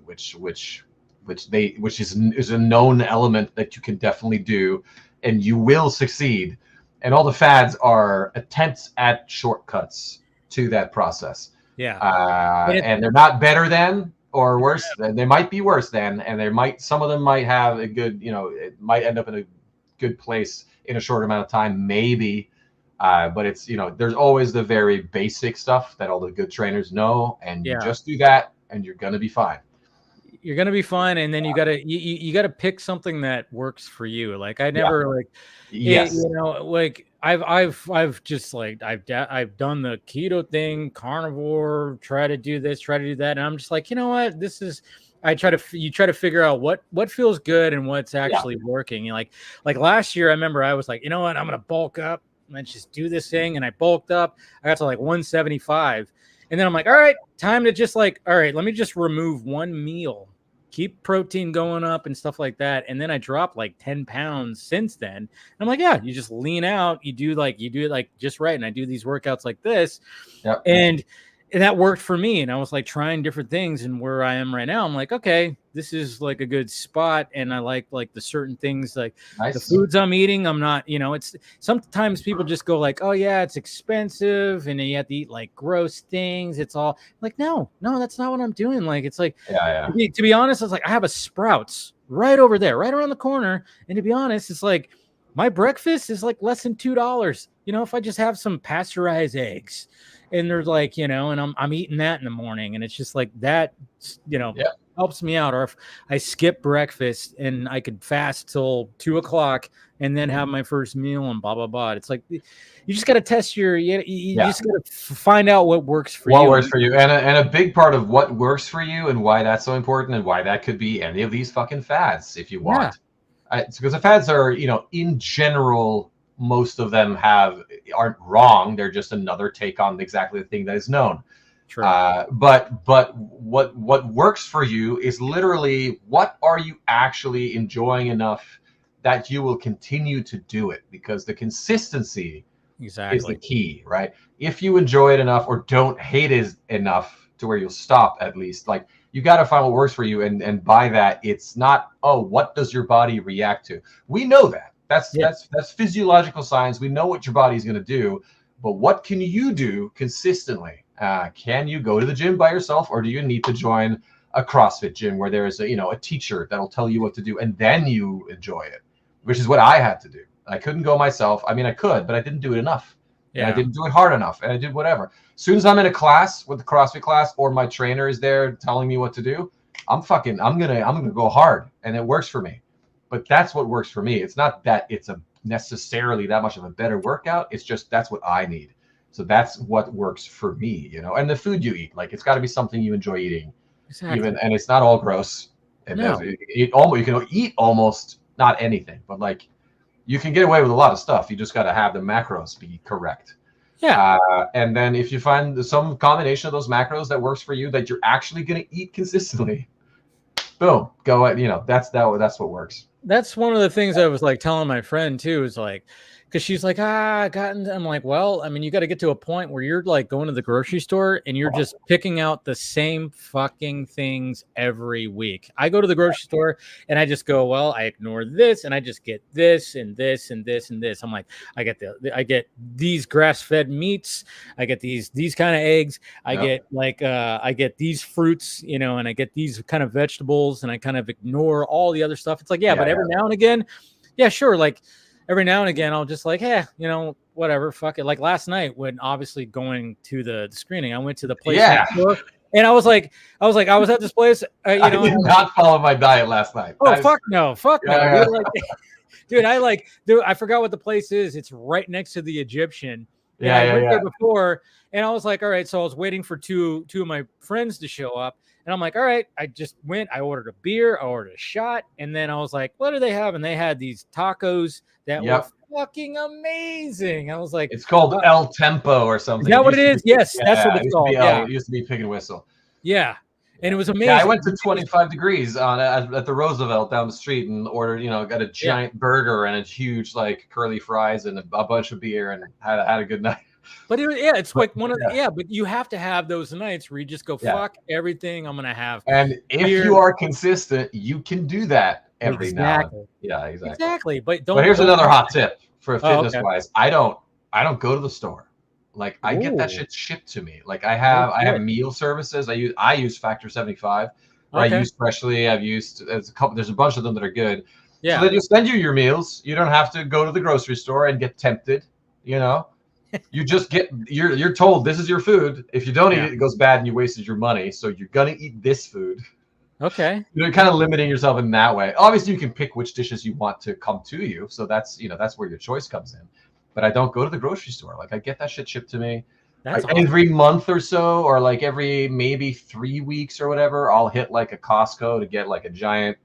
which is a known element that you can definitely do, and you will succeed. And all the fads are attempts at shortcuts to that process. Yeah. And they're not better than or worse. They might be worse than, and some of them might have a good, it might end up in a good place in a short amount of time, maybe. But it's, there's always the very basic stuff that all the good trainers know, and you just do that and you're going to be fine. You're going to be fine. And then you gotta pick something that works for you. Like, I never I've just like, I've done the keto thing, carnivore, try to do this, try to do that. And I'm just like, you know what, you try to figure out what feels good and what's actually working. Like last year, I remember I was like, you know what, I'm going to bulk up and just do this thing. And I bulked up. I got to like 175. And then I'm like, all right, time to just like, all right, let me just remove one meal, keep protein going up and stuff like that. And then I dropped like 10 pounds since then. And I'm like, yeah, you just lean out, you do it like just right. And I do these workouts like this. Yep. And that worked for me. And I was like trying different things. And where I am right now, I'm like, okay, this is like a good spot. And I like the certain things, like the foods I'm eating. I'm not, it's sometimes people just go like, oh yeah, it's expensive. And then you have to eat like gross things. It's all like, no, that's not what I'm doing. Like, it's like, to be honest, it's like, I have a Sprouts right over there, right around the corner. And to be honest, it's like, my breakfast is like less than $2. You know, if I just have some pasteurized eggs and there's like, you know, and I'm eating that in the morning and it's just like that, you know, helps me out. Or if I skip breakfast and I could fast till 2:00 and then have my first meal and blah, blah, blah. It's like, you just got to test you just got to find out what works for you. What works for you. And a big part of what works for you and why that's so important and why that could be any of these fucking fads if you want. It's because the fads are, you know, in general, most of them aren't wrong. They're just another take on exactly the thing that is known. True. But what works for you is literally what are you actually enjoying enough that you will continue to do it, because the consistency is the key, right? If you enjoy it enough or don't hate it enough to where you'll stop, at least, like, you got to find what works for you. And by that, it's not, oh, what does your body react to? We know that. That's physiological science. We know what your body's going to do. But what can you do consistently? Can you go to the gym by yourself, or do you need to join a CrossFit gym where there is a teacher that'll tell you what to do and then you enjoy it, which is what I had to do. I couldn't go myself. I mean, I could, but I didn't do it enough. Yeah. And I didn't do it hard enough, and I did whatever. As soon as I'm in a class with the CrossFit class or my trainer is there telling me what to do, I'm gonna go hard, and it works for me. But that's what works for me. It's not that it's necessarily that much of a better workout. It's just that's what I need. So that's what works for me, And the food you eat, like, it's got to be something you enjoy eating, and it's not all gross. You can eat almost not anything, but like, you can get away with a lot of stuff. You just got to have the macros be correct. Yeah. And then if you find some combination of those macros that works for you, that you're actually going to eat consistently, boom, go at, that's what works. That's one of the things I was like telling my friend too, is like, because she's like, I'm like, well, I mean, you got to get to a point where you're like going to the grocery store and you're just picking out the same fucking things every week. I go to the grocery store and I just go, well, I ignore this and I just get this and this and this and this. I'm like, I get these grass-fed meats. I get these kind of eggs. I get these fruits, and I get these kind of vegetables, and I kind of ignore all the other stuff. It's like, but every now and again, sure, like, every now and again, I'll just like, whatever, fuck it. Like last night, when obviously going to the screening, I went to the place next door, and I was at this place. I did not follow my diet last night. Oh, fuck no. Dude, I forgot what the place is. It's right next to the Egyptian. I went there before, and I was like, all right. So I was waiting for two of my friends to show up. And I'm like, all right, I just went, I ordered a beer, I ordered a shot. And then I was like, what do they have? And they had these tacos that were fucking amazing. I was like, it's called El Tempo or something. Is that what it is? Yes, that's what it's called. It used to be Pig and Whistle. Yeah. And it was amazing. I went to 25 degrees at the Roosevelt down the street and ordered, got a giant burger and a huge, like, curly fries and a bunch of beer and had a good night. But it's like one of but you have to have those nights where you just go, fuck everything I'm gonna have. And if you are consistent, you can do that every now. Yeah, exactly. But here's another hot tip for fitness wise. I don't go to the store. Like, I get that shit shipped to me. Like, I have meal services. I use Factor 75. I use Freshly. I've used there's a bunch of them that are good. Yeah. So they just send you your meals. You don't have to go to the grocery store and get tempted, You just you're told this is your food. If you don't eat it, it goes bad and you wasted your money. So you're gonna eat this food. Okay. You're kind of limiting yourself in that way. Obviously, you can pick which dishes you want to come to you. So that's where your choice comes in. But I don't go to the grocery store. Like, I get that shit shipped to me. That's awesome. Every month or so, or like every maybe 3 weeks or whatever, I'll hit like a Costco to get like a giant,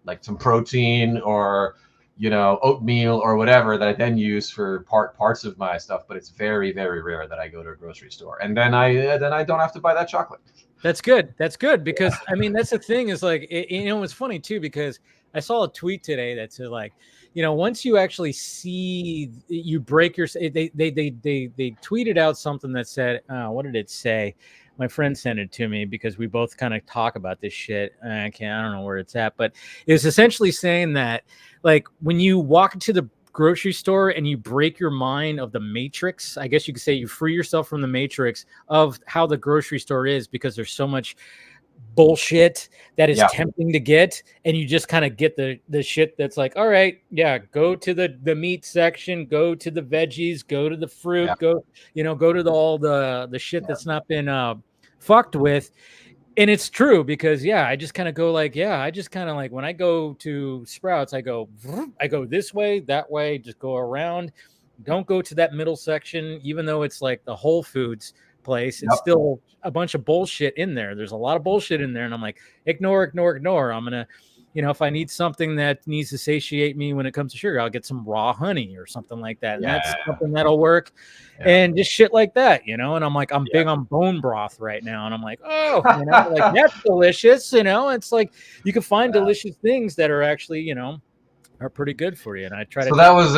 like some protein or oatmeal or whatever that I then use for parts of my stuff. But it's very, very rare that I go to a grocery store, and then I don't have to buy that chocolate. That's good. That's good, because I mean, that's the thing is, like, it's funny too, because I saw a tweet today that said, like, once you actually see you break your, they tweeted out something that said, what did it say? My friend sent it to me because we both kind of talk about this shit. I don't know where it's at, but it's essentially saying that, like, when you walk into the grocery store and you break your mind of the matrix, I guess you could say you free yourself from the matrix of how the grocery store is, because there's so much bullshit that is Yeah. tempting to get, and you just kind of get the shit that's like, all right, yeah, go to the meat section, go to the veggies, go to the fruit, go to all the shit that's not been fucked with. And it's true because I just kind of go like, I just kind of like when I go to Sprouts, I go this way, that way, just go around. Don't go to that middle section, even though it's like the Whole Foods place. It's still a bunch of bullshit in there. There's a lot of bullshit in there, and I'm like, ignore. I'm gonna, if I need something that needs to satiate me when it comes to sugar, I'll get some raw honey or something like that, and that's something that'll work. And just shit like that, and I'm like, I'm big on bone broth right now, and I'm like, oh, like that's delicious, it's like you can find delicious things that are actually, are pretty good for you. And I try to. So that was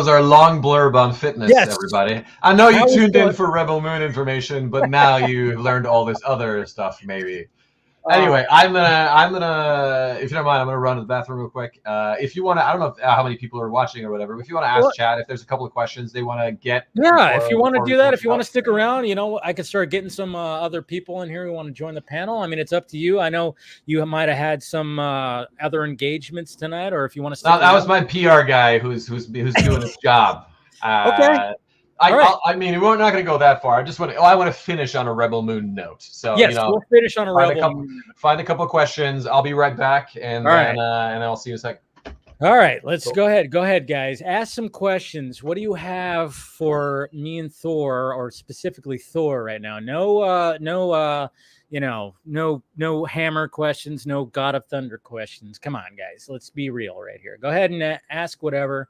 our long blurb on fitness, everybody. I know you tuned in for Rebel Moon information, but now you've learned all this other stuff, maybe. Anyway, I'm gonna, if you don't mind, I'm gonna run to the bathroom real quick. If you want to, I don't know how many people are watching or whatever. But if you want to ask chat, if there's a couple of questions they want to get. Yeah, if you want to do that, if you want to stick around, I could start getting some other people in here who want to join the panel. I mean, it's up to you. I know you might have had some other engagements tonight, or if you want to. That was my PR guy who's doing his job. Okay. I mean, we're not going to go that far. I want to finish on a Rebel Moon note. So we'll finish on a Rebel Moon. Find a couple of questions. I'll be right back, and then I'll see you in a second. All right, let's go ahead. Go ahead, guys. Ask some questions. What do you have for me and Thor, or specifically Thor right now? No Hammer questions, no God of Thunder questions. Come on, guys. Let's be real right here. Go ahead and ask whatever.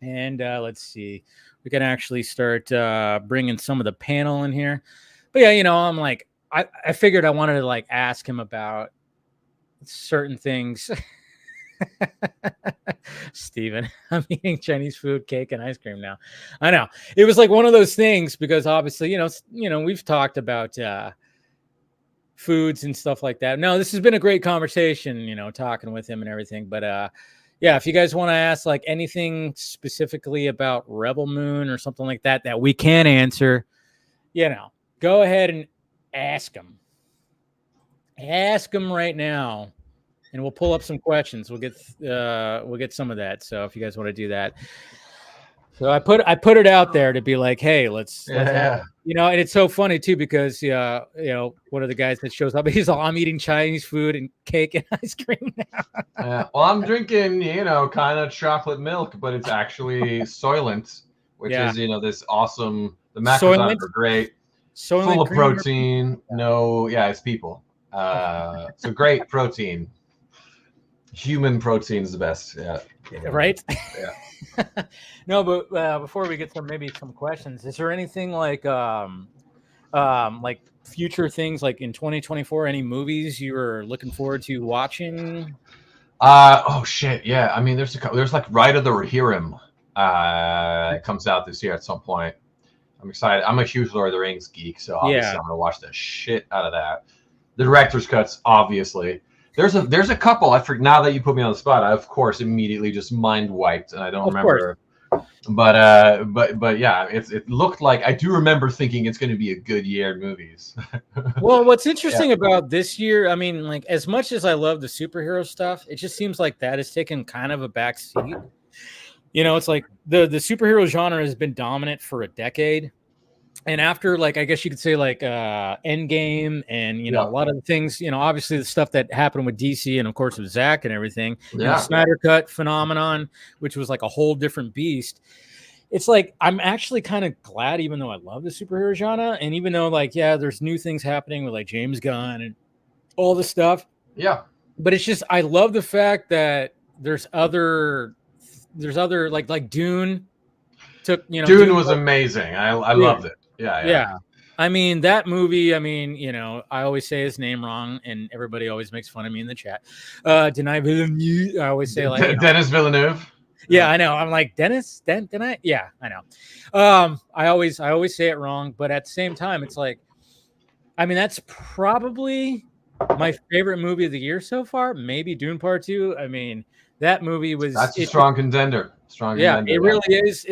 And let's see. We can actually start bringing some of the panel in here. But I'm like, I figured I wanted to like ask him about certain things. Steven, I'm eating Chinese food, cake, and ice cream now. I know. It was like one of those things because obviously, we've talked about foods and stuff like that. No, this has been a great conversation, talking with him and everything. But if you guys want to ask like anything specifically about Rebel Moon or something like that we can answer, go ahead and ask them. Ask them right now, and we'll pull up some questions. We'll get some of that. So if you guys want to do that, so I put it out there to be like, hey, let's and it's so funny too because one of the guys that shows up, he's all, I'm eating Chinese food and cake and ice cream now. Well, I'm drinking kind of chocolate milk, but it's actually Soylent, which is this awesome. The macros on it are great, full of protein. It's people. So great protein. Human protein is the best. Yeah. Right. Yeah. No, but before we get to maybe some questions, is there anything like future things like in 2024? Any movies you were looking forward to watching? Oh shit, yeah. I mean, there's like Ride of the Rohirrim comes out this year at some point. I'm excited. I'm a huge Lord of the Rings geek, so obviously I'm gonna watch the shit out of that. The director's cuts, obviously. There's a couple. Now that you put me on the spot, I of course immediately just mind wiped, and I don't remember. But yeah, it looked like I do remember thinking it's going to be a good year in movies. Well, what's interesting about this year, I mean, like as much as I love the superhero stuff, it just seems like that has taken kind of a back seat. It's like the superhero genre has been dominant for a decade. And after, like, I guess you could say, like, Endgame and, a lot of the things, obviously the stuff that happened with DC and, of course, with Zack and everything, the Snyder Cut phenomenon, which was like a whole different beast. It's like I'm actually kind of glad, even though I love the superhero genre, and even though, like, there's new things happening with, like, James Gunn and all this stuff. Yeah. But it's just I love the fact that there's other like Dune took, Dune was amazing. I loved it. Yeah. I mean, that movie, I always say his name wrong, and everybody always makes fun of me in the chat. Denis Villeneuve. I always say, like, Denis Villeneuve. Yeah, I know. I'm like, Dennis? Yeah, I know. I always say it wrong, but at the same time, it's like, I mean, that's probably My favorite movie of the year so far, maybe Dune Part 2. I mean, that movie was. That's a strong contender. Yeah, it really is.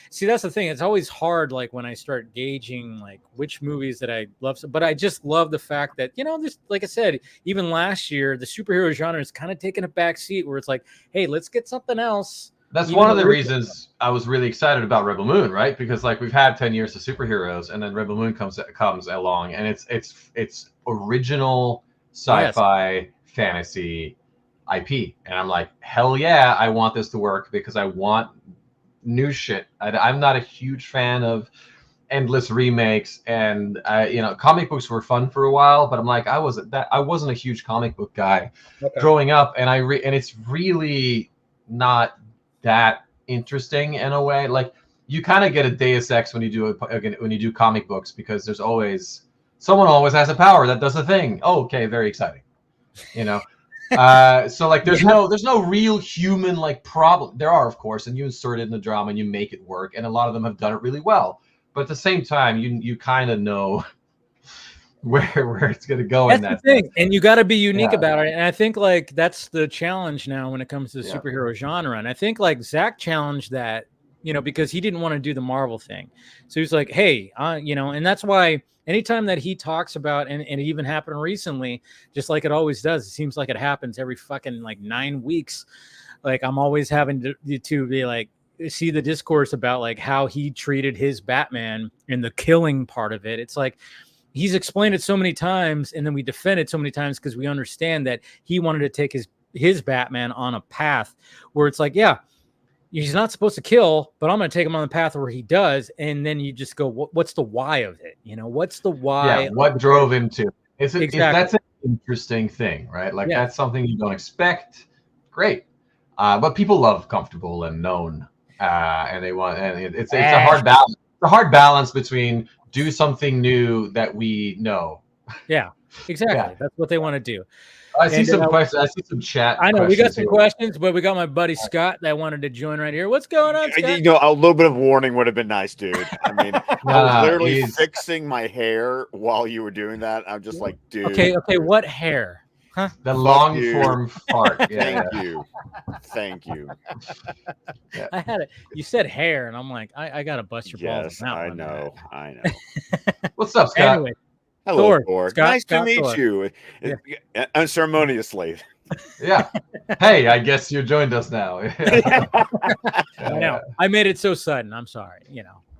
See, that's the thing. It's always hard, like when I start gauging like which movies that I love. But I just love the fact that this, like I said, even last year, the superhero genre is kind of taking a back seat, where it's like, hey, let's get something else. That's one of the reasons I was really excited about Rebel Moon, right? Because like we've had 10 years of superheroes, and then Rebel Moon comes along, and it's original sci-fi fantasy IP, and I'm like, hell yeah, I want this to work because I want new shit. I'm not a huge fan of endless remakes, and comic books were fun for a while, but I'm like, I wasn't a huge comic book guy growing up, and and it's really not that interesting in a way. Like you kind of get a Deus Ex when you do comic books, because there's always someone has a power that does a thing. Oh, okay, very exciting, so like there's no real human like problem. There are, of course, and you insert it in the drama and you make it work, and a lot of them have done it really well, but at the same time you kind of know where it's going to go. That's in that thing, and you got to be unique about it. And I think like that's the challenge now when it comes to the superhero genre. And I think like Zack challenged that, because he didn't want to do the Marvel thing. So he's like, hey, and that's why anytime that he talks about, and it even happened recently, just like it always does, it seems like it happens every fucking like 9 weeks. Like I'm always having to be like, see the discourse about like how he treated his Batman and the killing part of it. It's like, he's explained it so many times, and then we defend it so many times because we understand that he wanted to take his Batman on a path where it's like, yeah, he's not supposed to kill, but I'm going to take him on the path where he does. And then you just go, what's the why of it? What's the why? Yeah, what drove him to? That's an interesting thing, right? Like that's something you don't expect. Great. But people love comfortable and known, and they want, and it's a hard balance. It's a hard balance between do something new that we know. Yeah, exactly. That's what they want to do. I see some questions. I see some chat. I know we got some questions, but we got my buddy Scott that wanted to join right here. What's going on, Scott? A little bit of warning would have been nice, dude. I mean, I was literally fixing my hair while you were doing that. I'm just like, dude. Okay. What hair? Huh? The long form fart. Yeah. Thank you. Yeah. I had it. You said hair, and I'm like, I gotta bust your balls. Yes, I know. What's up, Scott? Anyway, hello, Thor. Scott, nice to meet you. Yeah. Unceremoniously. Yeah. Hey, I guess you joined us now. I know. I made it so sudden. I'm sorry.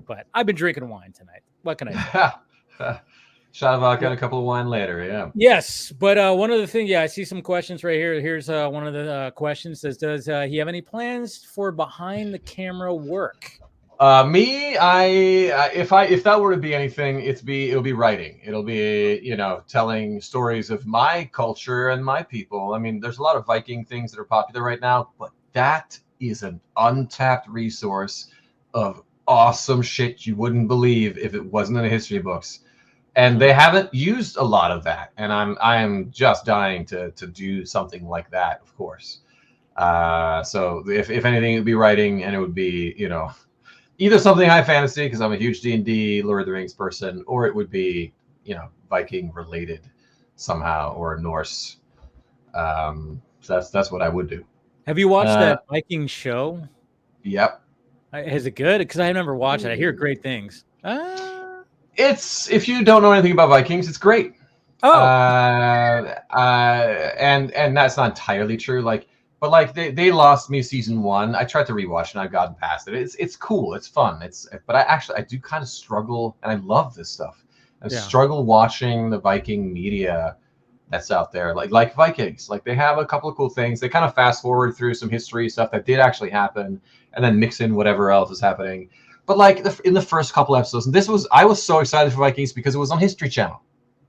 But I've been drinking wine tonight. What can I do? Shot of vodka and a couple of wine later, yeah. Yes, but one of the things, I see some questions right here. Here's one of the questions says, does he have any plans for behind the camera work? Me, if that were to be anything, it'll be writing. It'll be, telling stories of my culture and my people. I mean, there's a lot of Viking things that are popular right now, but that is an untapped resource of awesome shit you wouldn't believe if it wasn't in the history books. And they haven't used a lot of that, and I'm just dying to do something like that, of course. So if anything, it would be writing, and it would be either something high fantasy because I'm a huge D&D, Lord of the Rings person, or it would be Viking related somehow, or Norse. So that's what I would do. Have you watched that Viking show? Yep. Is it good? Because I never watched it. I hear great things. It's, if you don't know anything about Vikings, it's great. Oh. And that's not entirely true. But they lost me season 1. I tried to rewatch and I've gotten past it. It's cool. It's fun. But I do kind of struggle, and I love this stuff. I struggle watching the Viking media that's out there. Like Vikings. Like they have a couple of cool things. They kind of fast forward through some history stuff that did actually happen, and then mix in whatever else is happening. But in the first couple episodes, and I was so excited for Vikings because it was on History Channel.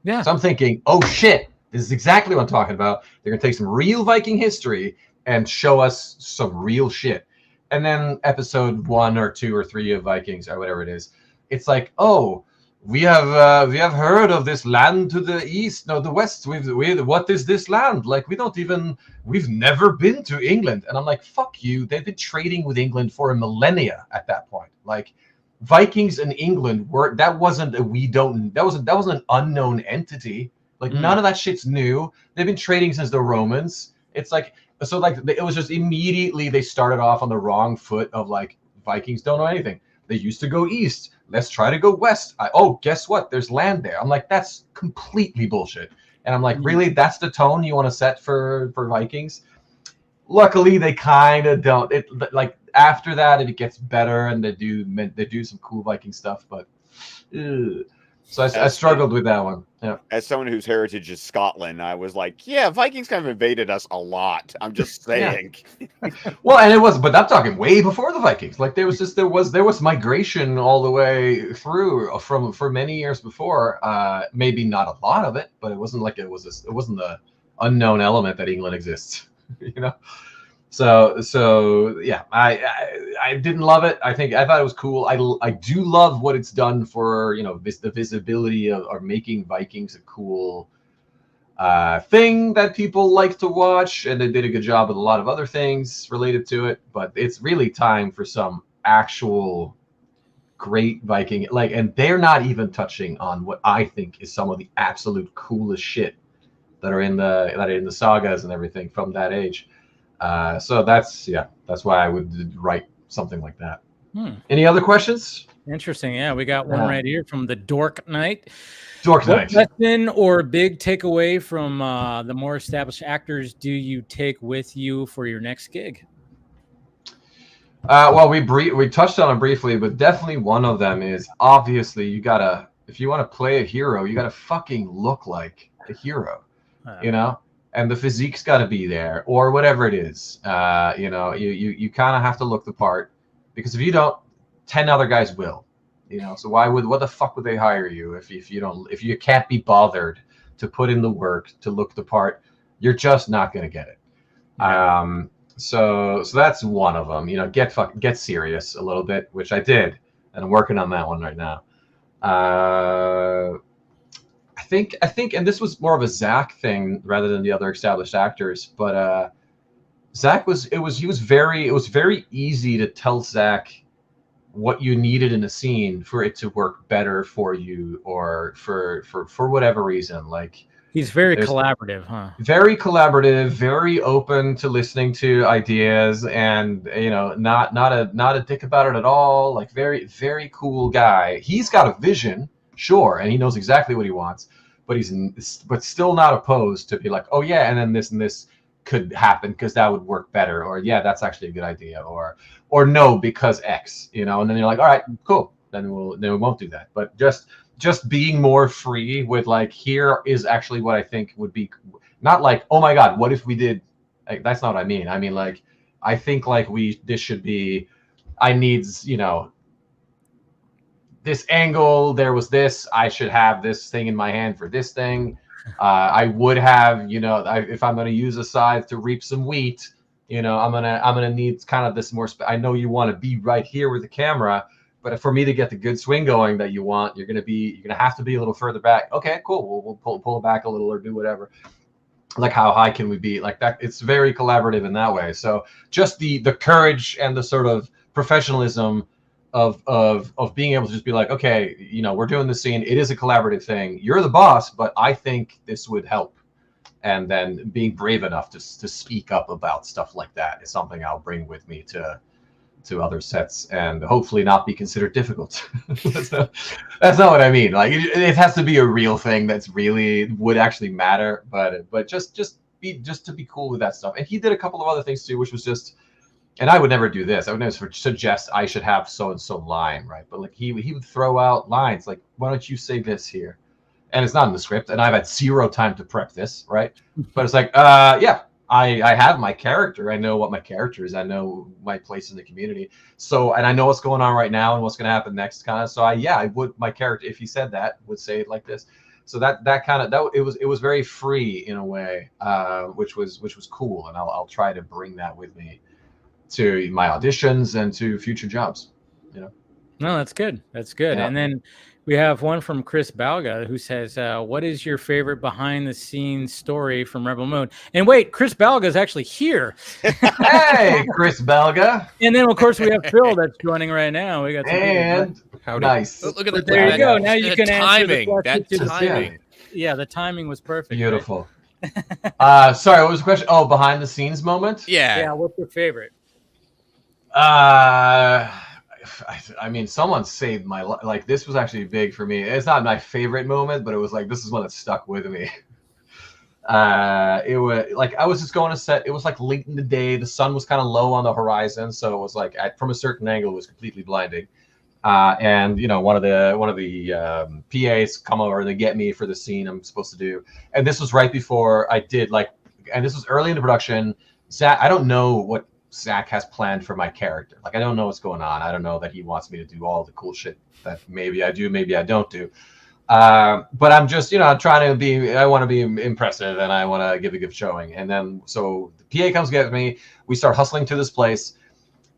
Yeah. So I'm thinking, oh shit, this is exactly what I'm talking about. They're gonna take some real Viking history and show us some real shit. And then episode 1 or 2 or 3 of Vikings or whatever it is, it's like, oh, we have heard of this land to the east, no, the west. What is this land? We've never been to England. And I'm like, fuck you. They've been trading with England for a millennia at that point. Like Vikings and England that wasn't an unknown entity. Like none of that shit's new. They've been trading since the Romans. It's like, so like it was just immediately they started off on the wrong foot of like, Vikings don't know anything. They used to go east. Let's try to go west. Oh, guess what? There's land there. I'm like, that's completely bullshit. And I'm like, really? That's the tone you want to set for Vikings? Luckily, they kind of don't. It like after that, it gets better, and they do some cool Viking stuff. But so I struggled with that one. Yeah. As someone whose heritage is Scotland, I was like, yeah, Vikings kind of invaded us a lot. I'm just saying. Yeah. Well, and it was, but I'm talking way before the Vikings. Like there was migration all the way through for many years before. Maybe not a lot of it, but it wasn't like it wasn't the unknown element that England exists. You know. So yeah, I didn't love it. I thought it was cool. I do love what it's done for, you know, the visibility of making Vikings a cool thing that people like to watch, and they did a good job with a lot of other things related to it. But it's really time for some actual great Viking, like, and they're not even touching on what I think is some of the absolute coolest shit that are in the sagas and everything from that age. So that's why I would write something like that. Any other questions? Interesting. Yeah, we got one right here from the Dork Knight. Dork What Knight. lesson or big takeaway from the more established actors do you take with you for your next gig? Well, we touched on it briefly, but definitely one of them is obviously if you want to play a hero, you gotta fucking look like a hero, you know. And the physique's got to be there, or whatever it is. You know, you kind of have to look the part, because if you don't, 10 other guys will. You know, so what the fuck would they hire you if you can't be bothered to put in the work to look the part? You're just not gonna get it. Yeah. So that's one of them. You know, get serious a little bit, which I did, and I'm working on that one right now. I think, and this was more of a Zack thing rather than the other established actors, but Zack it was very easy to tell Zack what you needed in a scene for it to work better for you, or for whatever reason. Like, he's very collaborative, huh? Very collaborative, very open to listening to ideas, and you know, not a dick about it at all. Like, very, very cool guy. He's got a vision, sure, and he knows exactly what he wants, but still not opposed to be like, oh yeah, and then this could happen because that would work better, or yeah, that's actually a good idea, or no, because X, you know. And then you're like, all right, cool, then we won't do that. But just being more free with like, here is actually what I think would be, not like, oh my god, what if we did, like, that's not what I mean. I mean, like, I think like this should be, I needs, you know, this angle, there was this, I should have this thing in my hand for this thing. I would have, you know, if I'm going to use a scythe to reap some wheat, you know, I'm gonna need kind of this more. I know you want to be right here with the camera, but for me to get the good swing going that you want, you're gonna have to be a little further back. Okay, cool. We'll pull it back a little, or do whatever. Like, how high can we be? Like that. It's very collaborative in that way. So just the courage and the sort of professionalism of being able to just be like, okay, you know, we're doing this scene. It is a collaborative thing. You're the boss, but I think this would help. And then being brave enough to speak up about stuff like that is something I'll bring with me to other sets, and hopefully not be considered difficult. that's not what I mean. Like, it has to be a real thing that's really would actually matter, but just to be cool with that stuff. And he did a couple of other things too, which was just, and I would never do this. I would never suggest I should have so-and-so line, right? But like, he would throw out lines like, why don't you say this here? And it's not in the script, and I've had zero time to prep this, right? But it's like, yeah, I have my character. I know what my character is. I know my place in the community. So, and I know what's going on right now and what's going to happen next, kind of. So I would, my character, if he said that, would say it like this. So that it was very free in a way, which was cool. And I'll try to bring that with me to my auditions and to future jobs, you know. No, that's good. That's good. Yeah. And then we have one from Chris Balga who says, what is your favorite behind the scenes story from Rebel Moon? And wait, Chris Balga is actually here. Hey, Chris Balga. And then of course we have Phil that's joining right now. We got nice. Look at there you go. Now you can timing. answer the timing. the timing was perfect. Beautiful. Right? Sorry, what was the question? Oh, behind the scenes moment? Yeah, what's your favorite? I mean, someone saved my life. Like, this was actually big for me. It's not my favorite moment, but it was like, this is one that stuck with me. It was like, I was just going to set. It was like late in the day. The sun was kind of low on the horizon, so it was like from a certain angle, it was completely blinding. And you know, one of the PAs come over. They get me for the scene I'm supposed to do. And this was right before I did and this was early in the production. Zack, I don't know what Zack has planned for my character. Like, I don't know what's going on. I don't know that he wants me to do all the cool shit that maybe I do, maybe I don't do. But I'm just, I'm trying to be, I want to be impressive and I want to give a good showing. And then, so the PA comes get me, we start hustling to this place.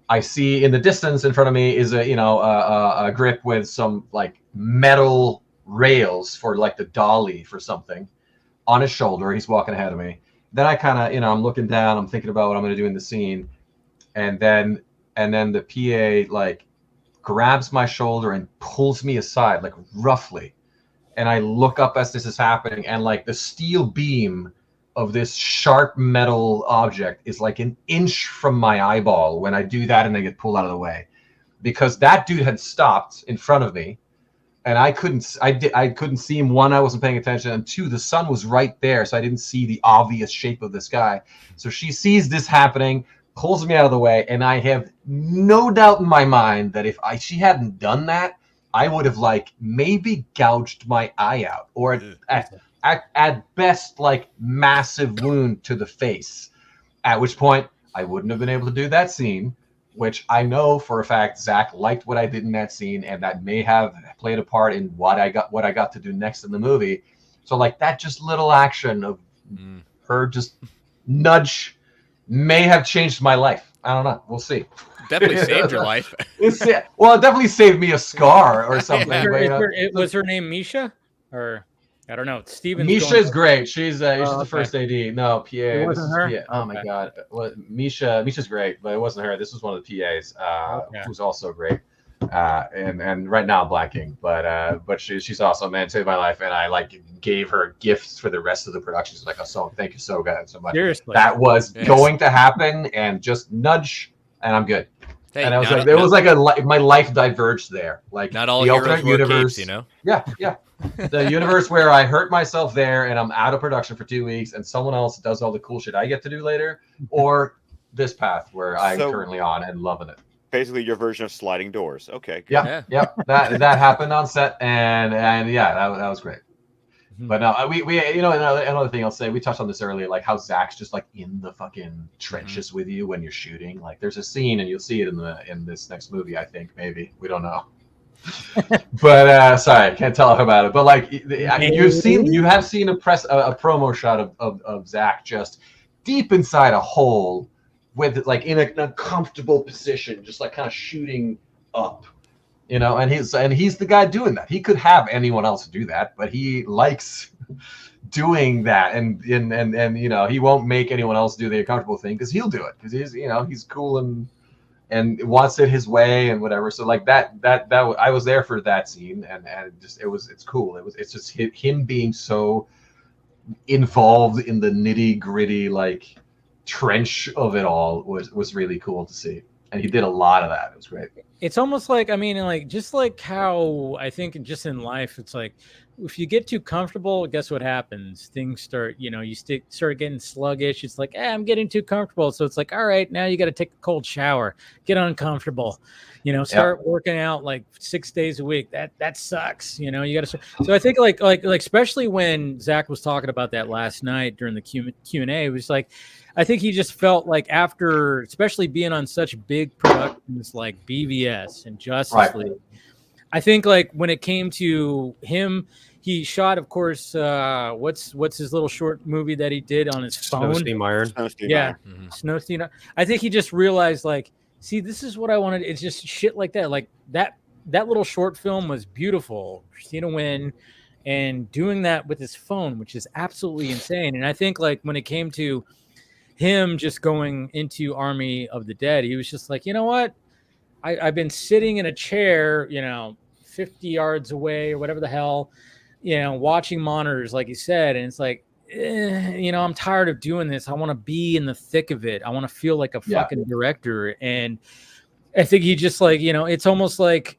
I see in the distance in front of me is a grip with some like metal rails for like the dolly for something on his shoulder. He's walking ahead of me. Then I kind of, I'm looking down, I'm thinking about what I'm going to do in the scene. And then the PA like grabs my shoulder and pulls me aside, like roughly. And I look up as this is happening, and like the steel beam of this sharp metal object is like an inch from my eyeball when I do that and I get pulled out of the way. Because that dude had stopped in front of me and I couldn't see him. One, I wasn't paying attention, and two, the sun was right there, so I didn't see the obvious shape of this guy. So she sees this happening, pulls me out of the way, and I have no doubt in my mind that if she hadn't done that, I would have like maybe gouged my eye out, or at best like massive wound to the face. At which point I wouldn't have been able to do that scene, which I know for a fact Zack liked what I did in that scene, and that may have played a part in what I got to do next in the movie. So like that just little action of her just nudge may have changed my life. I don't know. We'll see. Definitely saved your life. Well, it definitely saved me a scar or something. Was her name Misha? Or I don't know. Steven. Misha is great. She's the first AD. No, PA. It wasn't her? PA. Oh my God. Well, Misha's great, but it wasn't her. This was one of the PAs who's also great. And right now I'm blanking, but she's awesome, man. Saved my life, and I like gave her gifts for the rest of the production. She's like, oh, so thank you so much. Seriously, that was going to happen, and just nudge, and I'm good. Hey, and I was like, my life diverged there. Like, not all the alternate universe, capes, Yeah. The universe where I hurt myself there, and I'm out of production for 2 weeks, and someone else does all the cool shit I get to do later, or this path where I'm currently on and loving it. Basically, your version of sliding doors. Okay. Good. Yeah. That happened on set, and yeah, that was great. But no, we another thing I'll say, we touched on this earlier, like how Zack's just like in the fucking trenches with you when you're shooting. Like, there's a scene, and you'll see it in this next movie. I think maybe, we don't know. But sorry, I can't tell about it. But like, you have seen a promo shot of Zack just deep inside a hole, with like in an uncomfortable position, just like kind of shooting up. And he's the guy doing that. He could have anyone else do that, but he likes doing that, and he won't make anyone else do the uncomfortable thing, because he'll do it, because he's cool and wants it his way and whatever. So like that I was there for that scene, and it's cool. It's just him being so involved in the nitty gritty like trench of it all was really cool to see. And he did a lot of that. It was great. It's almost like, just like how I think just in life, it's like, if you get too comfortable, guess what happens? Things start, start getting sluggish. It's like, I'm getting too comfortable. So it's like, all right, now you got to take a cold shower, get uncomfortable, start working out like 6 days a week. That sucks. You got to. So I think like especially when Zack was talking about that last night during the Q&A, it was like, I think he just felt like after, especially being on such big productions like BVS and Justice League, I think like when it came to him, he shot, of course, what's his little short movie that he did on his phone? Snow Steam Iron. Snow Steam. I think he just realized, like, see, this is what I wanted. It's just shit like that. Like that little short film was beautiful. Christina Wynn, and doing that with his phone, which is absolutely insane. And I think like when it came to him just going into Army of the Dead, he was just like, you know what? I've been sitting in a chair, 50 yards away or whatever the hell, watching monitors, like you said, and it's like, I'm tired of doing this. I want to be in the thick of it. I want to feel like a fucking director. And I think he just like, it's almost like,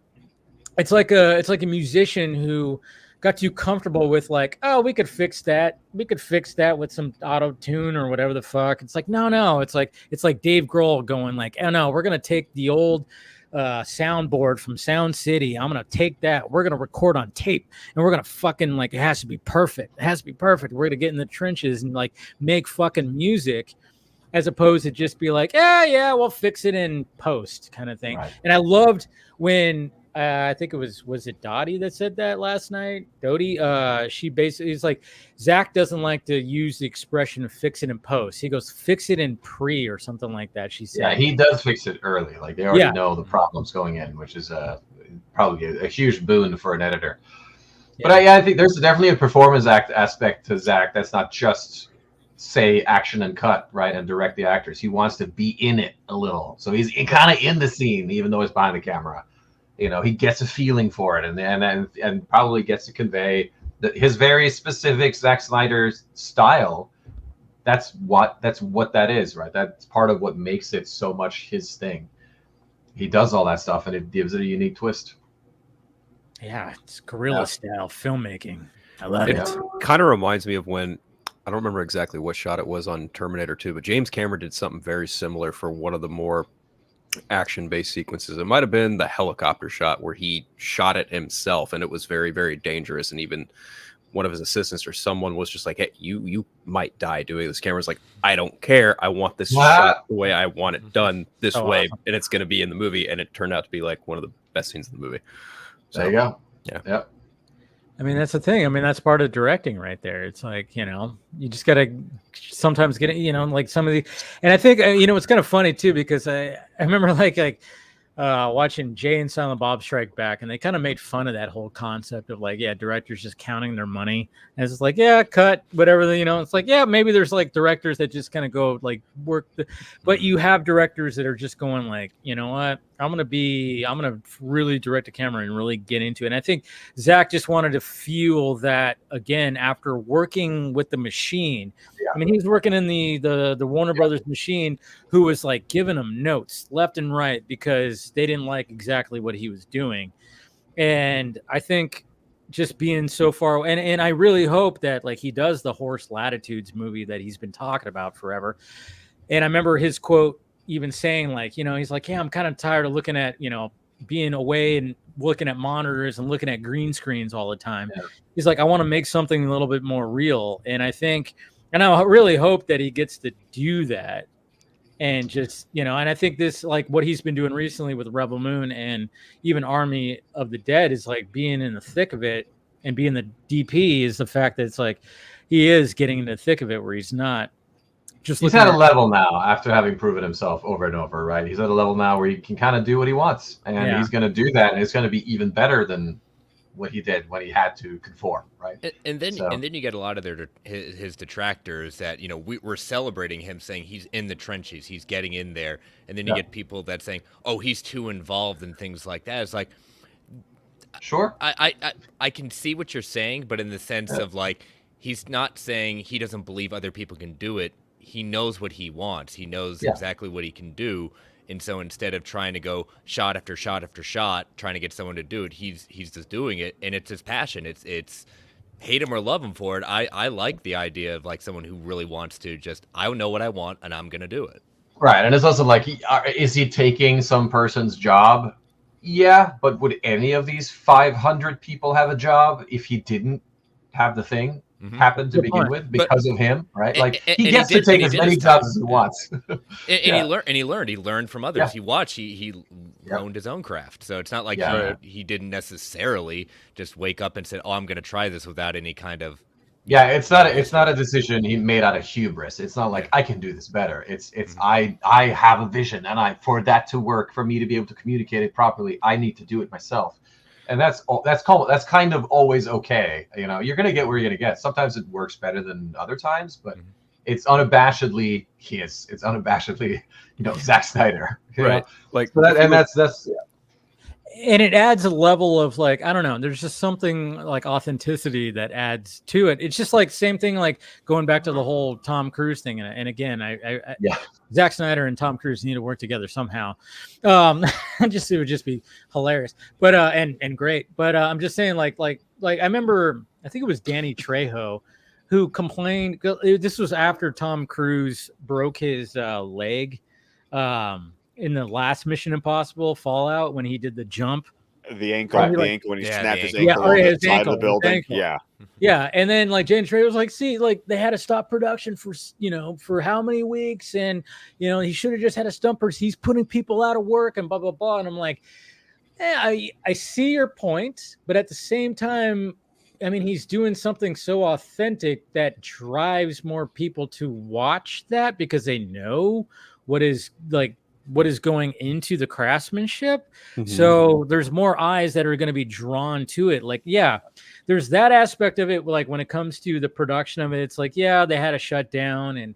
it's like a musician who got too comfortable with like, oh, we could fix that. We could fix that with some auto tune or whatever the fuck. It's like, no. It's like Dave Grohl going like, oh no, we're going to take the old soundboard from Sound City. I'm going to take that. We're going to record on tape and we're going to fucking like, it has to be perfect. It has to be perfect. We're going to get in the trenches and like make fucking music, as opposed to just be like, yeah, we'll fix it in post kind of thing. Right. And I loved when, I think it was it Dottie that said that last night? Dodie? She basically is like, Zach doesn't like to use the expression fix it in post. He goes, fix it in pre or something like that. She said. Yeah, he does fix it early. Like they already know the problems going in, which is probably a huge boon for an editor. Yeah. But I think there's definitely a performance aspect to Zach that's not just say action and cut, right, and direct the actors. He wants to be in it a little. So he's kind of in the scene, even though he's behind the camera. He gets a feeling for it, and probably gets to convey his very specific Zack Snyder style. That's what that is, right? That's part of what makes it so much his thing. He does all that stuff, and it gives it a unique twist. Yeah, it's guerrilla style filmmaking. I love it. It kind of reminds me of when, I don't remember exactly what shot it was on Terminator 2, but James Cameron did something very similar for one of the more action-based sequences. It might have been the helicopter shot where he shot it himself, and it was very, very dangerous. And even one of his assistants or someone was just like, hey, you might die doing this. Camera's like, I don't care. I want this shot the way I want it done this way, awesome. And it's going to be in the movie. And it turned out to be like one of the best scenes in the movie. So, there you go. Yeah. Yep. I mean, that's the thing. I mean, that's part of directing right there. It's like, you just got to sometimes get it, like some of the, and I think, it's kind of funny too, because I remember like watching Jay and Silent Bob Strike Back, and they kind of made fun of that whole concept of like, directors just counting their money. And it's like, cut, whatever, it's like, maybe there's like directors that just kind of go like work, but you have directors that are just going like, you know what? I'm going to really direct a camera and really get into it. And I think Zach just wanted to fuel that again after working with the machine. Yeah. I mean, he was working in the Warner Brothers machine, who was like giving him notes left and right because they didn't like exactly what he was doing. And I think just being so far, and I really hope that like he does the Horse Latitudes movie that he's been talking about forever. And I remember his quote even saying like, he's like, I'm kind of tired of looking at, being away and looking at monitors and looking at green screens all the time. Yeah. He's like, I want to make something a little bit more real. And I think, and I really hope that he gets to do that. And just, and I think this, like what he's been doing recently with Rebel Moon and even Army of the Dead is like being in the thick of it, and being the DP is the fact that it's like, he is getting in the thick of it where he's not. He's at a level now after having proven himself over and over, right? He's at a level now where he can kind of do what he wants, and he's going to do that, and it's going to be even better than what he did when he had to conform, right? And then you get a lot of his detractors that we're celebrating him, saying he's in the trenches, he's getting in there, and then you get people that saying, oh, he's too involved and things like that. It's like, sure, I can see what you're saying, but in the sense of like, he's not saying he doesn't believe other people can do it. He knows what he wants. He knows exactly what he can do. And so instead of trying to go shot after shot after shot, trying to get someone to do it, he's just doing it. And it's his passion. It's hate him or love him for it. I like the idea of like someone who really wants to just, I know what I want and I'm going to do it. Right. And it's also like, is he taking some person's job? Yeah. But would any of these 500 people have a job if he didn't have the thing happen to begin with because of him, right? Like he gets to take as many jobs as he wants. And he learned from others. He watched, he honed his own craft. So it's not like he didn't necessarily just wake up and said, oh, I'm going to try this without any kind of. Yeah, it's not a decision he made out of hubris. It's not like I can do this better. It's I have a vision, and for that to work, for me to be able to communicate it properly, I need to do it myself. And that's kind of always okay. You're going to get where you're going to get. Sometimes it works better than other times, but it's unabashedly his. It's unabashedly, Zack Snyder. Right. Like so that's and it adds a level of like, I don't know, there's just something like authenticity that adds to it. It's just like same thing, like going back to the whole Tom Cruise thing. And again, Zack Snyder and Tom Cruise need to work together somehow. It would just be hilarious, but and great. But I'm just saying, like I remember, I think it was Danny Trejo who complained. This was after Tom Cruise broke his leg. In the last Mission Impossible Fallout, when he did the jump, the ankle when he snapped his ankle on the side of the building. Yeah. And then like James Trey was like, see, like they had to stop production for for how many weeks, and he should have just had a stumpers. He's putting people out of work and blah blah blah. And I'm like, I see your point, but at the same time, I mean, he's doing something so authentic that drives more people to watch that because they know what is going into the craftsmanship. Mm-hmm. So there's more eyes that are going to be drawn to it. Like, yeah, there's that aspect of it. Like when it comes to the production of it, it's like, yeah, they had to shut down and,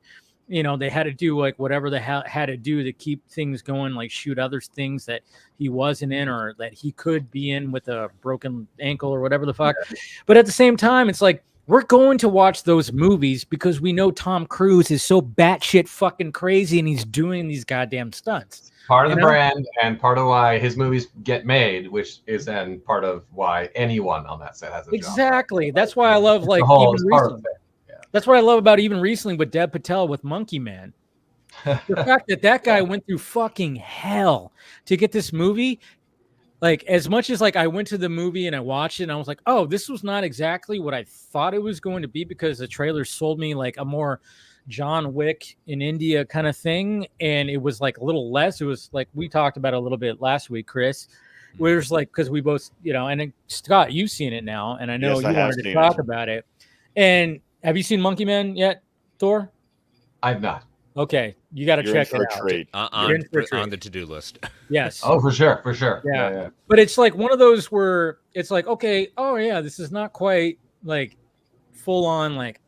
they had to do like whatever they had to do to keep things going, like shoot other things that he wasn't in or that he could be in with a broken ankle or whatever the fuck. Yeah. But at the same time, it's like, we're going to watch those movies because we know Tom Cruise is so batshit fucking crazy and he's doing these goddamn stunts. Part of the brand and part of why his movies get made, which is then part of why anyone on that set has a job. Exactly. That's why I love like even recently. Yeah. That's what I love about even recently with Dev Patel with Monkey Man. The fact that guy went through fucking hell to get this movie. Like, as much as like I went to the movie and I watched it and I was like, oh, this was not exactly what I thought it was going to be because the trailer sold me like a more John Wick in India kind of thing. And it was like a little less. It was like we talked about it a little bit last week, Chris, where it's like, because we both, and Scott, you've seen it now. And I know you wanted to talk about it. And have you seen Monkey Man yet, Thor? I've not. Okay, you got to check it out. On the to-do list. Yes. Oh, for sure. Yeah. But it's like one of those where it's like, okay, oh yeah, this is not quite like full on like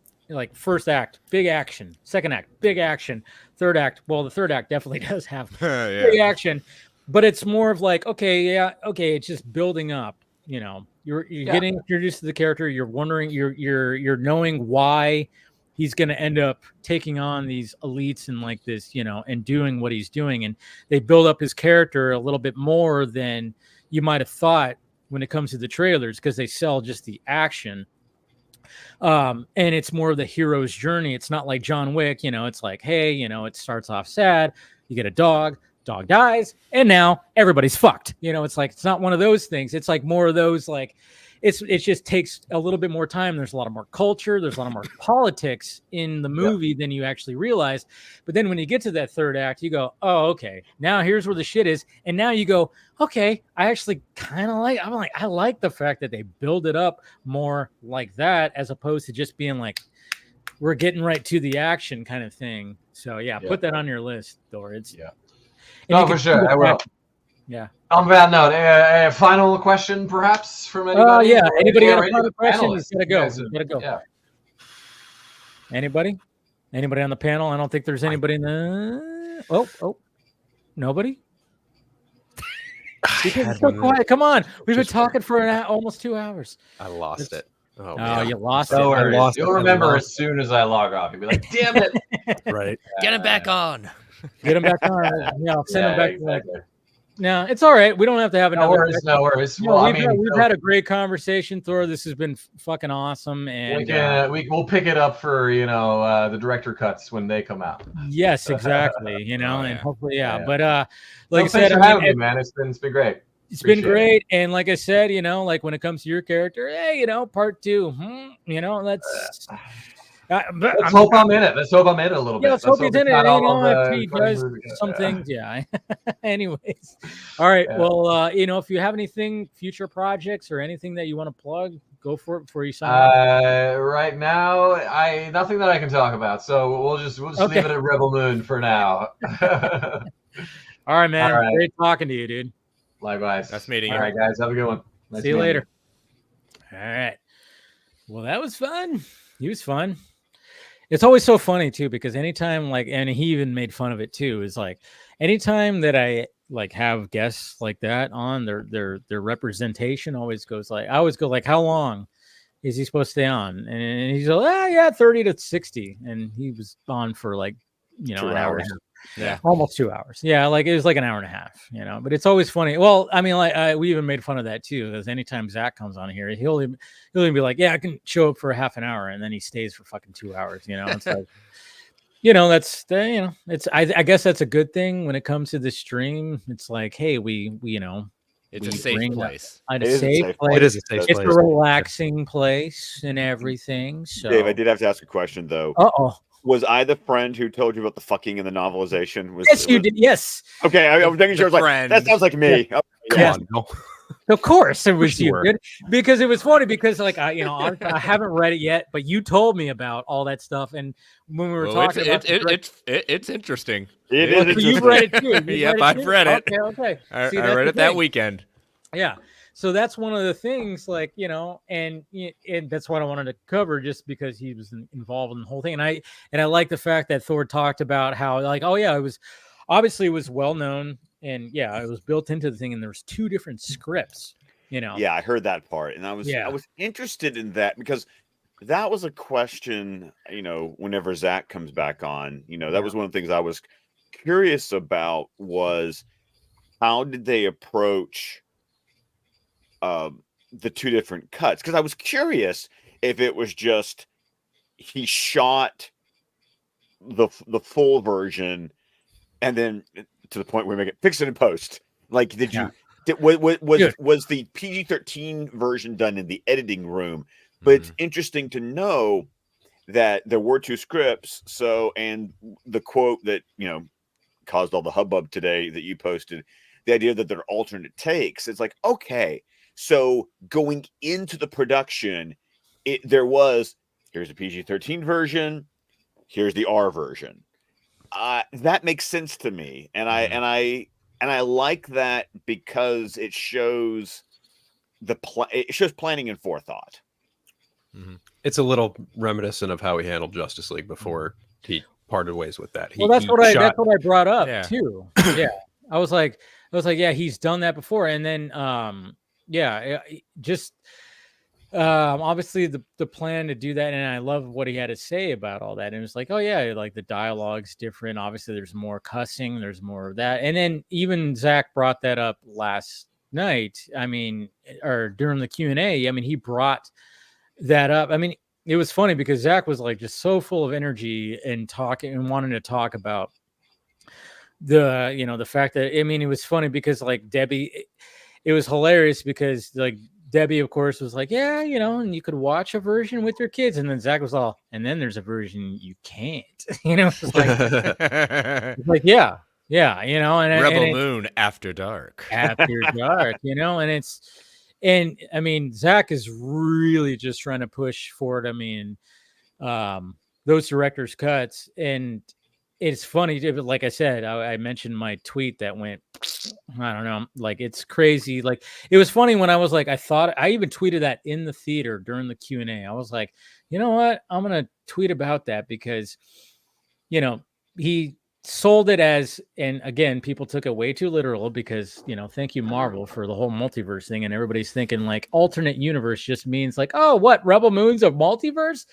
first act, big action, second act, big action, third act. Well, the third act definitely does have big action, but it's more of like, okay, it's just building up. You're getting introduced to the character. You're wondering, you're knowing why he's going to end up taking on these elites and like this, and doing what he's doing. And they build up his character a little bit more than you might have thought when it comes to the trailers, because they sell just the action. And it's more of the hero's journey. It's not like John Wick, it's like, hey, it starts off sad. You get a dog dies, and now everybody's fucked. It's like, it's not one of those things. It's like more of those, like, it just takes a little bit more time. There's a lot of more culture. There's a lot of more politics in the movie than you actually realize. But then when you get to that third act, you go, oh, okay, now here's where the shit is. And now you go, okay, I actually kind of I like the fact that they build it up more like that, as opposed to just being like, we're getting right to the action kind of thing. So put that on your list, Thor. It's no, for sure. I will. Yeah. On that note, a final question, perhaps, from anybody? Anybody got a final question? He's gotta go. Yeah. Anybody on the panel? I don't think there's anybody in the. Oh, nobody. Because it's so quiet. Come on, we've been talking for almost 2 hours. I lost it. Oh, you lost it. You'll remember as soon as I log off. You'll be like, "Damn it!" Right. Get him back on. Get him back on. Yeah, I'll send him back. Exactly. No, it's all right. We don't have to have another. No worries. Well, we've had a great conversation, Thor. This has been fucking awesome, and we'll pick it up for the director cuts when they come out. Yes, exactly. And hopefully, But like I said, having me, man, it's been great. It's been great, and like I said, like when it comes to your character, hey, part 2, let's. Let's hope I'm in it. Let's hope I'm in it a little bit. Let's hope he's in it. If he does some things, Anyways, all right. Yeah. Well, if you have anything, future projects or anything that you want to plug, go for it before you sign off. Right now, nothing that I can talk about. So we'll just leave it at Rebel Moon for now. All right, man. All right. Great talking to you, dude. Likewise. Nice meeting you. All right, guys. Have a good one. See you later. All right. Well, that was fun. He was fun. It's always so funny too, because anytime and he even made fun of it too, is like anytime that I like have guests like that on, their representation always goes like, I always go like, how long is he supposed to stay on? And he's like, yeah, 30 to 60. And he was on for like, an 2 hour hours. and a half. Yeah, almost 2 hours. Yeah, like it was like an hour and a half, but it's always funny. Well, I mean, like we even made fun of that too, because anytime Zach comes on here, he'll even be like, yeah, I can show up for a half an hour, and then he stays for fucking 2 hours. It's like, that's it's I guess that's a good thing when it comes to the stream. It's like, hey, it's a safe place. It is a safe place. It is a safe place. It's a relaxing place and everything. So, Dave, I did have to ask a question though. Was I the friend who told you about the fucking in the novelization? Yes, you did. Yes. Okay, I was making sure. I was like, that sounds like me. Yeah. Come on, no. Of course it was you, dude. Because it was funny because like I haven't read it yet, but you told me about all that stuff, and when we were talking about it's interesting. It is interesting. You've read it too. Yep, I've read it. Okay. I read it that weekend. Yeah. So that's one of the things, like, and that's what I wanted to cover, just because he was involved in the whole thing. And I like the fact that Thor talked about how, like, oh yeah, it was well known, and yeah, it was built into the thing, and there's 2 different scripts. Yeah, I heard that part, and I was interested in that because that was a question. Whenever Zach comes back on, that was one of the things I was curious about, was how did they approach the 2 different cuts, because I was curious if it was just he shot the full version and then to the point where we make it fix it in post. Like, was the PG-13 version done in the editing room? But it's interesting to know that there were 2 scripts. So, and the quote that caused all the hubbub today that you posted, the idea that there are alternate takes. It's like, okay. So going into the production, here's a PG-13 version, here's the R version. That makes sense to me, and I like that because it shows it shows planning and forethought. It's a little reminiscent of how he handled Justice League before he parted ways with that. That's what I brought up too. Yeah, I was like, yeah, he's done that before, and then just obviously the plan to do that, and I love what he had to say about all that. And it was like, oh yeah, like the dialogue's different. Obviously, there's more cussing, there's more of that. And then even Zach brought that up last night. I mean, or during the Q&A. I mean, he brought that up. I mean, it was funny because Zach was like just so full of energy and talking and wanting to talk about the fact that, I mean, it was funny because like Debbie. It was hilarious because like Debbie, of course, was like, yeah, and you could watch a version with your kids. And then Zach was all, and then there's a version you can't, it's like, yeah. And Rebel Moon After Dark, and I mean, Zach is really just trying to push forward. I mean, those director's cuts, and it's funny, like I said, I mentioned my tweet that went, I don't know, like it's crazy. Like it was funny when I was like, I even tweeted that in the theater during the Q&A. I was like, you know what? I'm going to tweet about that because, he sold it as, and again, people took it way too literal because, thank you, Marvel, for the whole multiverse thing. And everybody's thinking like alternate universe just means like, oh, what? Rebel Moon's a multiverse?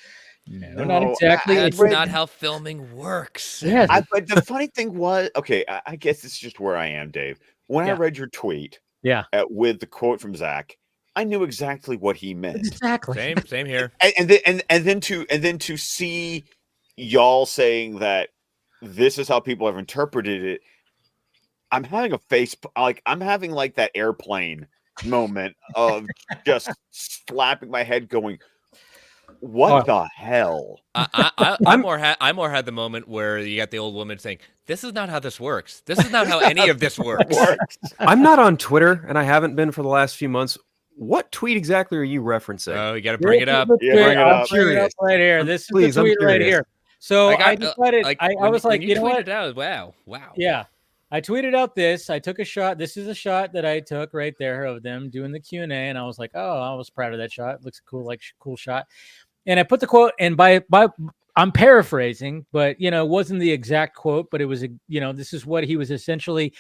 No, not exactly. That's not how filming works. Yeah, but the funny thing was, okay, I guess it's just where I am, Dave. When I read your tweet, with the quote from Zach, I knew exactly what he meant. Exactly. Same here. And then to see y'all saying that this is how people have interpreted it, I'm having I'm having like that airplane moment of just slapping my head, going, what the hell? I more had the moment where you got the old woman saying, "This is not how this works. This is not how any of this works." I'm not on Twitter, and I haven't been for the last few months. What tweet exactly are you referencing? Oh, you got to bring it up. Yeah, bring it up. Bring it up right here. This is the tweet right here. So I decided, I was like, you know what? Out, wow. Yeah. I tweeted out this. I took a shot. This is a shot that I took right there of them doing the Q&A, and I was like, oh, I was proud of that shot. It looks cool, like cool shot. And I put the quote, and by I'm paraphrasing, but it wasn't the exact quote, but it was this is what he was essentially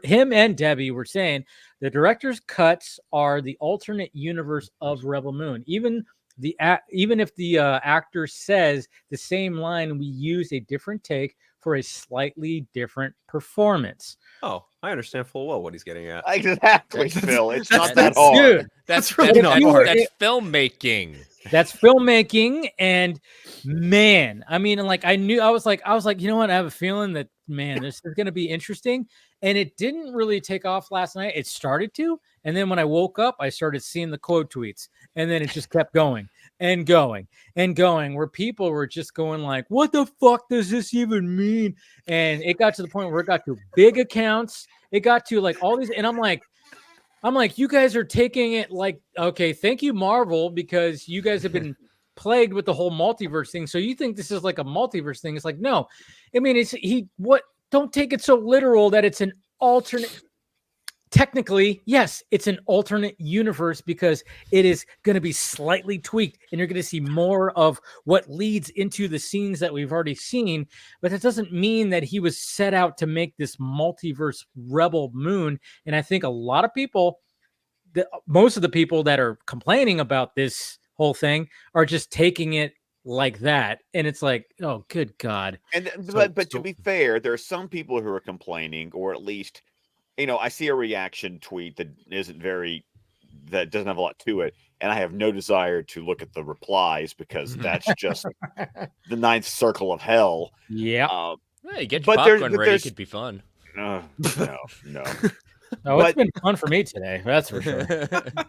him and Debbie were saying. The director's cuts are the alternate universe of Rebel Moon. Even if the actor says the same line, we use a different take for a slightly different performance. Oh, I understand full well what he's getting at. Exactly, Phil. It's not that hard. Dude, That's really not hard. That's filmmaking. That's filmmaking, and man, I mean, like I was like, you know what? I have a feeling that this is going to be interesting, and it didn't really take off last night. It started to, and then when I woke up, I started seeing the quote tweets, and then it just kept going and going and going, where people were just going like, "What the fuck does this even mean?" And it got to the point where it got to big accounts. It got to like all these, and I'm like, you guys are taking it like, okay, thank you, Marvel, because you guys have been plagued with the whole multiverse thing. So you think this is like a multiverse thing? It's like, no. I mean, don't take it so literal that it's an alternate. Technically, yes, it's an alternate universe because it is going to be slightly tweaked and you're going to see more of what leads into the scenes that we've already seen. But that doesn't mean that he was set out to make this multiverse Rebel Moon. And I think a lot of people, most of the people that are complaining about this whole thing are just taking it like that. And it's like, oh, good God. And but to be fair, there are some people who are complaining, or at least, I see a reaction tweet that doesn't have a lot to it, and I have no desire to look at the replies because that's just the ninth circle of hell. Yeah. Hey, get your popcorn ready. It could be fun. No. Oh, it's been fun for me today. That's for sure.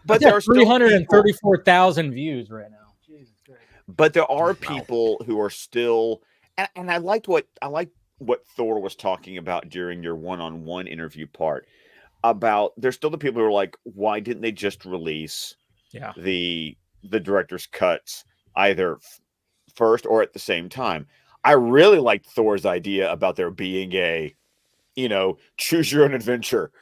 But there are 334,000 views right now. Jesus Christ. But there are people who are still, and I liked what Thor was talking about during your one-on-one interview part about. There's still the people who are like, why didn't they just release the director's cuts either first or at the same time? I really liked Thor's idea about there being a, choose your own adventure.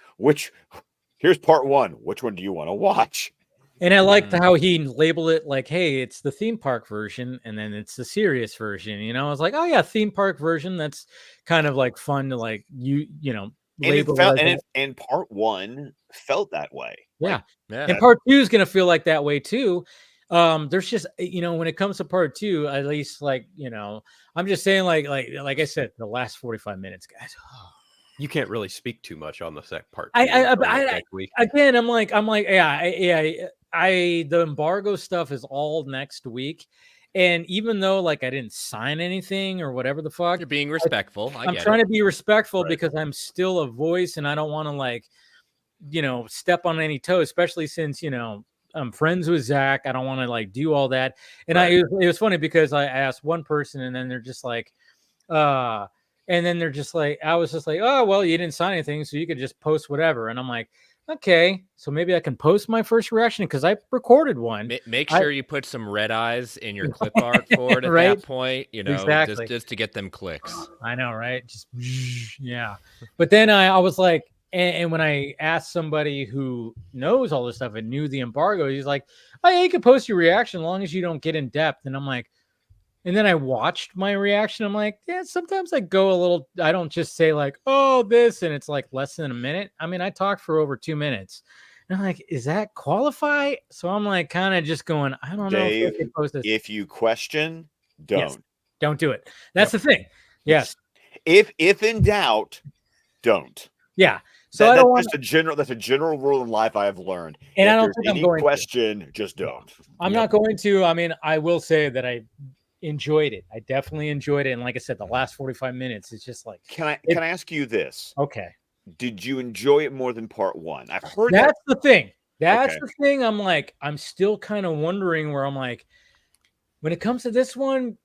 Here's part one. Which one do you want to watch? And I liked how he labeled it like, hey, it's the theme park version, and then it's the serious version. I was like, oh yeah, theme park version. That's kind of like fun to like label. And part one felt that way. Yeah. And part two is gonna feel like that way too. There's just when it comes to part two, at least like I'm just saying like I said, the last 45 minutes, guys. You can't really speak too much on the second part. Again, I'm like, the embargo stuff is all next week. And even though like I didn't sign anything or whatever the fuck, you're being respectful. I'm trying to be respectful because I'm still a voice and I don't want to like, step on any toes, especially since, I'm friends with Zach. I don't want to like do all that. And it was funny because I asked one person and then they're just like, and then they're just like, I was just like, oh, well, you didn't sign anything, so you could just post whatever. And I'm like, okay, so maybe I can post my first reaction because I recorded one. Make sure you put some red eyes in your clip art for it at that point, exactly. just to get them clicks. I know, right? Just, yeah. But then I was like, and when I asked somebody who knows all this stuff and knew the embargo, he's like, oh, yeah, you can post your reaction as long as you don't get in depth. And I'm like, and then I watched my reaction. I'm like, yeah, sometimes I go a little, I don't just say like, oh, this, and it's like less than a minute. I mean, I talked for over 2 minutes. And I'm like, is that qualify? So I'm like, kind of just going, I don't know. If you question, don't. Yes, don't do it. That's the thing. Yes. If in doubt, don't. Yeah. So that's a general rule in life I have learned. And if I don't think I'm going to. Just don't. I'm not going to. I mean, I will say that I enjoyed it. I definitely enjoyed it. And like I said, the last 45 minutes, it's just like, can I ask you this? Okay. Did you enjoy it more than part one? I've heard that's the thing. That's the thing. I'm like, I'm still kind of wondering where I'm like, when it comes to this one,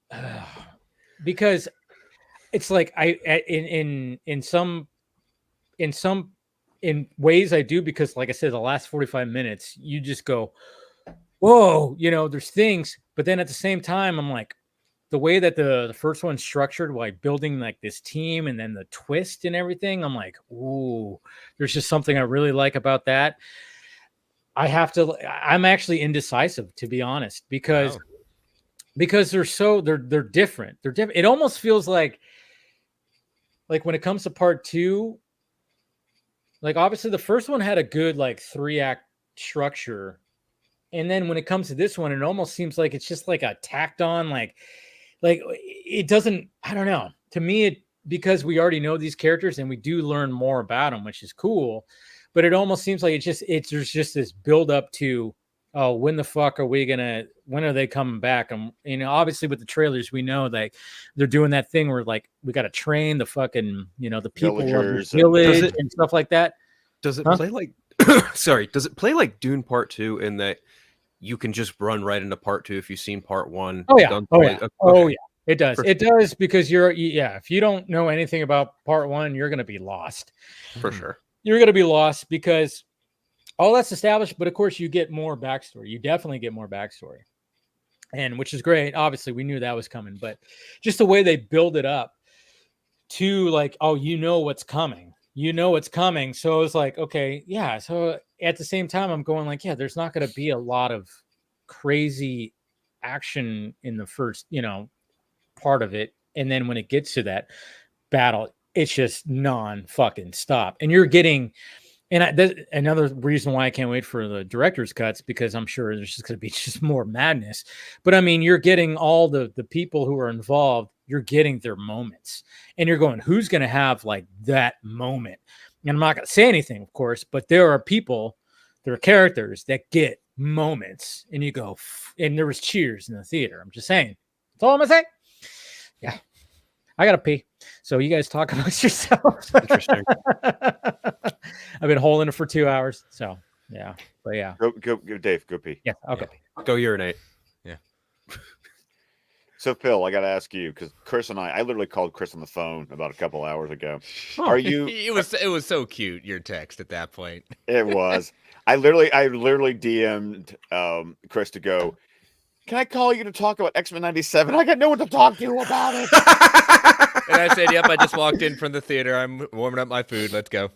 because it's like in ways I do, because like I said, the last 45 minutes, you just go, whoa, there's things. But then at the same time, I'm like, the way that the first one's structured, like building like this team and then the twist and everything, I'm like, ooh, there's just something I really like about that. I'm actually indecisive, to be honest, because because they're different. They're different. It almost feels like when it comes to part 2, like obviously the first one had a good like 3-act structure, and then when it comes to this one, it almost seems like it's just like a tacked on like it doesn't. I don't know. To me, because we already know these characters and we do learn more about them, which is cool. But it almost seems like there's just this build up to, oh, when the fuck are we gonna? When are they coming back? And obviously with the trailers, we know that they're doing that thing where like we got to train the fucking the people of the village and stuff like that. Does it play like? Sorry, does it play like Dune Part 2 in that you can just run right into Part 2 if you've seen Part 1? Oh yeah, oh yeah. It does. It does, because if you don't know anything about part 1, you're going to be lost. For sure. You're going to be lost because all that's established, but of course you get more backstory. You definitely get more backstory. And which is great. Obviously, we knew that was coming, but just the way they build it up to like, oh, what's coming. What's coming. So it was like, okay, yeah. So at the same time, I'm going like, yeah, there's not going to be a lot of crazy action in the first, part of it, and then when it gets to that battle, it's just non-fucking stop. And you're getting, another reason why I can't wait for the director's cuts, because I'm sure there's just going to be just more madness. But I mean, you're getting all the people who are involved, you're getting their moments, and you're going, who's going to have like that moment? And I'm not going to say anything, of course, but there are characters that get moments, and you go, and there was cheers in the theater. I'm just saying. That's all I'm going to say. Yeah, I gotta pee. So you guys talk amongst yourselves. Interesting. I've been holding it for 2 hours. So yeah, but yeah. Go, Dave. Go pee. Yeah. Okay. Yeah. Go urinate. Yeah. So Phil, I got to ask you, because Chris and I literally called Chris on the phone about a couple hours ago. Oh. Are you? It was so cute, your text at that point. It was. I literally DM'd Chris to go, can I call you to talk about X-Men 97? I got no one to talk to about it. And I said, yep, I just walked in from the theater. I'm warming up my food. Let's go.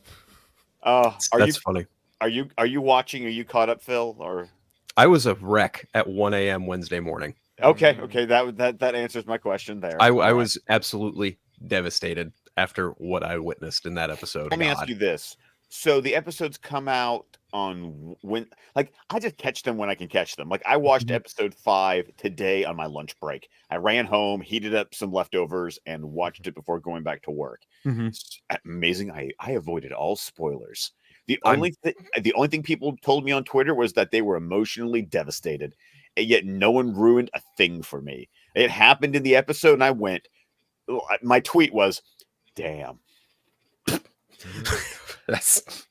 That's funny. Are you watching? Are you caught up, Phil? Or I was a wreck at 1 a.m. Wednesday morning. Okay. That answers my question there. I was absolutely devastated after what I witnessed in that episode. Let me ask you this. So the episodes come out on when, like, I just catch them when I can catch them. Like, I watched episode 5 today on my lunch break. I ran home, heated up some leftovers, and watched it before going back to work. It's amazing. I avoided all spoilers. The only thing people told me on Twitter was that they were emotionally devastated, and yet no one ruined a thing for me. It happened in the episode, and I went. My tweet was, "Damn." That's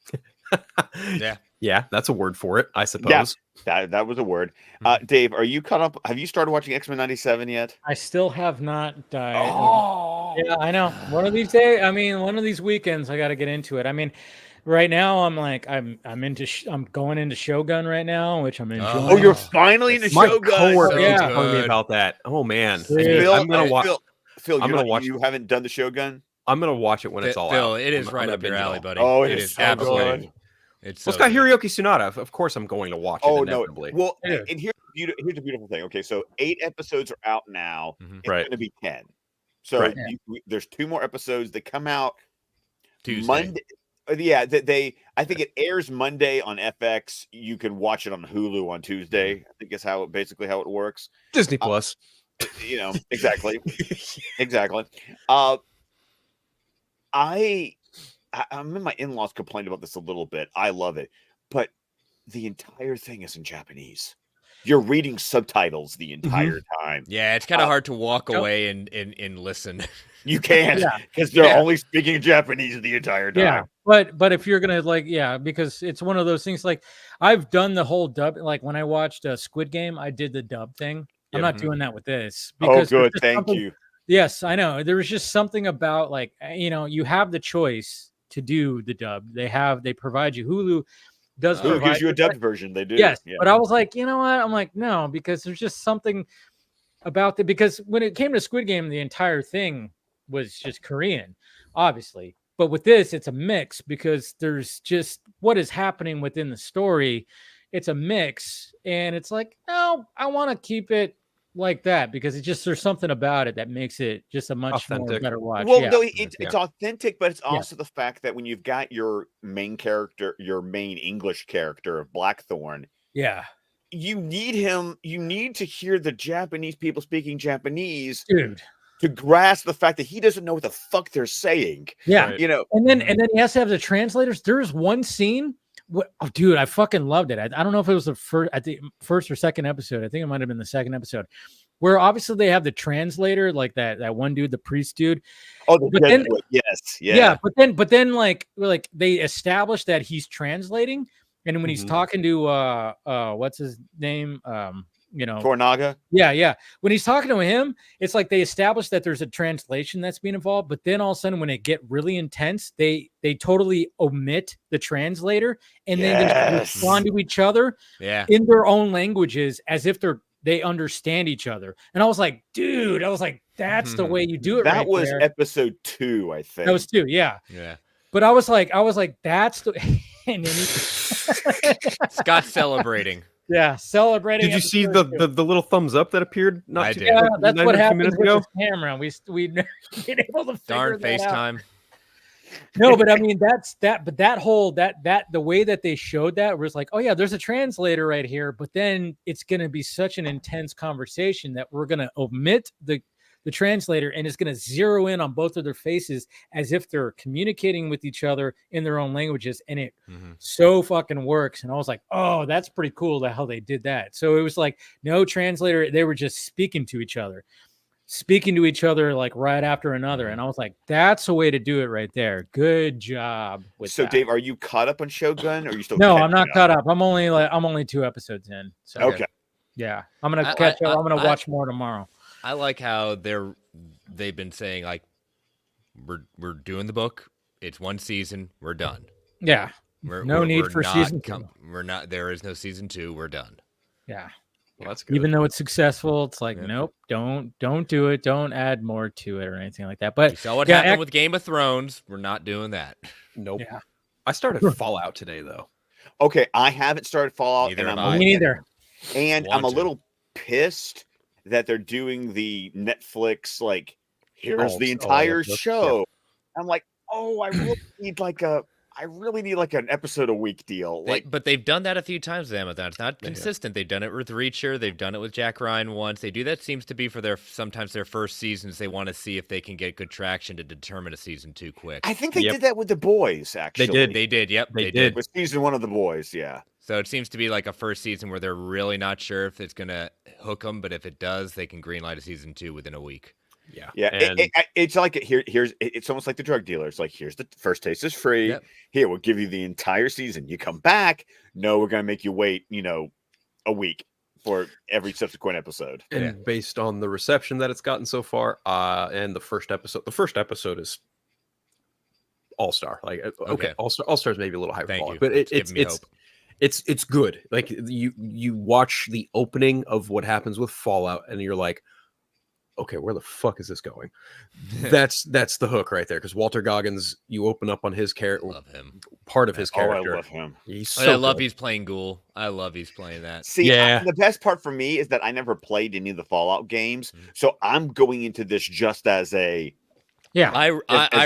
yeah, that's a word for it, I suppose. Yeah, that was a word. Dave, are you caught up? Have you started watching X-Men 97 yet? I still have not. Oh, yeah, I know. One of these days, one of these weekends, I got to get into it. I mean, right now, I'm like, I'm going into Shogun right now, which I'm enjoying. Oh, you're finally into My Shogun. coworker Yeah. told me about that. Oh man, Phil, I'm gonna watch. Phil, I'm gonna watch. You haven't done the Shogun? I'm gonna watch it when it's all Phil, out. it is I'm right gonna up your binge it alley, all. buddy. Oh, it it's is so absolutely. good. It's Well, it's got Hiroyuki Sanada. Of course, I'm going to watch it inevitably. No. Well, and here's the beautiful thing. Okay, so 8 episodes are out now. It's Right. going to be 10. So Right. there's 2 more episodes that come out Tuesday. Monday. Yeah, I think it airs Monday on FX. You can watch it on Hulu on Tuesday. I think is basically how it works. Disney Plus. Exactly. Exactly. I'm in my in-laws complained about this a little bit. I love it, but the entire thing is in Japanese. You're reading subtitles the entire time. Yeah, it's kind of hard to walk away and listen. You can't, because they're only speaking Japanese the entire time. Yeah, but if you're gonna because it's one of those things. Like I've done the whole dub. Like when I watched Squid Game, I did the dub thing. I'm not doing that with this. Oh, good. Thank you. Yes, I know. There was just something about you have the choice to do the dub. They provide you. Hulu gives you a dubbed version. They do. Yes, but I was like, you know what? I'm like, no, because there's just something about it. Because when it came to Squid Game, the entire thing was just Korean, obviously. But with this, it's a mix because there's just what is happening within the story. It's a mix, and it's like, no, I want to keep it like that because there's something about it that makes it just a much more Authentic. better watch. Well, yeah. no, it's authentic, but it's also the fact that when you've got your main character, your main English character of Blackthorn, Yeah. you need to hear the Japanese people speaking Japanese, Dude. to grasp the fact that he doesn't know what the fuck they're saying. Yeah. Right. You know. And then he has to have the translators. There's one scene. Oh, dude, I fucking loved it. I don't know if it was the first or second episode. I think it might have been the second episode, where obviously they have the translator, like that one dude, the priest dude. Oh, yes, yeah. But then like they establish that he's translating, and when he's talking to what's his name, Tornaga. Yeah. When he's talking to him, it's like they establish that there's a translation that's being involved, but then all of a sudden when it get really intense, they totally omit the translator and then they respond to each other in their own languages as if they understand each other. And I was like, dude, that's the way you do it. That was episode 2, I think. That was 2, yeah. But I was like, that's the and then Scott's celebrating. Yeah, celebrating. Did you see the little thumbs up that appeared? I did. Yeah, that's what happens with ago? this camera. We never been able to figure Darn that FaceTime. out. No, but I mean but that whole the way that they showed that was like, oh yeah, there's a translator right here, but then it's gonna be such an intense conversation that we're gonna omit the translator and it's going to zero in on both of their faces as if they're communicating with each other in their own languages. And it so fucking works. And I was like, oh, that's pretty cool how they did that. So it was like no translator. They were just speaking to each other like right after another. And I was like, that's a way to do it right there. Good job. So Dave, are you caught up on Shogun or are you still? No, I'm not caught up. I'm only 2 episodes in. So okay. Yeah. I'm going to catch up. I'm going to watch more tomorrow. I like how they've been saying like we're doing the book. It's 1 season. We're done. Yeah. No need for season 2. We're not. There is no season 2. We're done. Yeah. Well, that's good. Even though it's successful, it's like nope, don't do it. Don't add more to it or anything like that. But you saw what happened with Game of Thrones. We're not doing that. Nope. Yeah. I started Fallout today though. Okay, I haven't started Fallout, Me neither. And I'm a little pissed that they're doing the Netflix like here's the entire show. Yeah. I'm like, oh, I really need like an episode a week deal. But they've done that a few times with Amazon. It's not consistent. They've done it with Reacher. They've done it with Jack Ryan once. They do that seems to be for sometimes their first seasons. They want to see if they can get good traction to determine a season 2 quick. I think they did that with The Boys. Actually, They did. Yep, they did with season 1 of The Boys. Yeah. So it seems to be like a first season where they're really not sure if it's going to hook them, but if it does, they can greenlight a season 2 within a week. Yeah. It's like it's almost like the drug dealers. Like here's the first taste is free. Yep. Here we'll give you the entire season. You come back. No, we're gonna make you wait. A week for every subsequent episode. And based on the reception that it's gotten so far, and the first episode is all-star. Like okay. All-star is maybe a little hyperbolic, but it's good. Like you watch the opening of what happens with Fallout, and you're like, okay, where the fuck is this going? That's the hook right there. Because Walter Goggins, you open up on his character. Love him. Part of his character. I love him. I love he's playing Ghoul. I love he's playing that. See, the best part for me is that I never played any of the Fallout games, so I'm going into this just as a. Yeah, I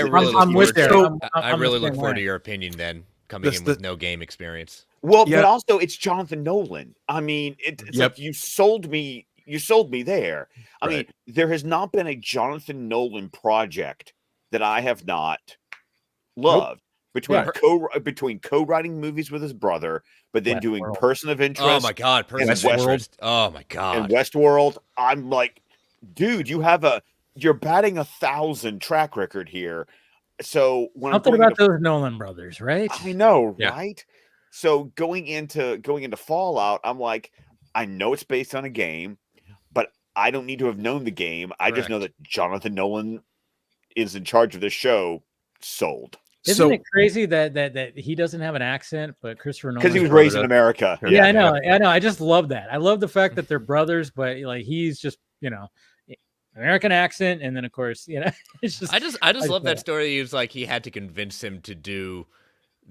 really look forward to your opinion then, coming in with no game experience. Well, but also it's Jonathan Nolan. I mean, it's like you sold me. You sold me there. I mean, there has not been a Jonathan Nolan project that I have not loved. Between co-writing movies with his brother, but then doing Person of Interest. Oh my God, Person of Interest. Oh my God. And Westworld. I'm like, dude, you're batting 1,000 track record here. So when something about those Nolan brothers, right? I know, right? So going into Fallout, I'm like, I know it's based on a game. I don't need to have known the game. I just know that Jonathan Nolan is in charge of this show. Sold. Isn't it crazy that he doesn't have an accent, but Christopher Nolan? Because he was raised in America. Yeah, I know. I just love that. I love the fact that they're brothers, but like he's just American accent, and then of course it's just. I just love that story. He was like he had to convince him to do.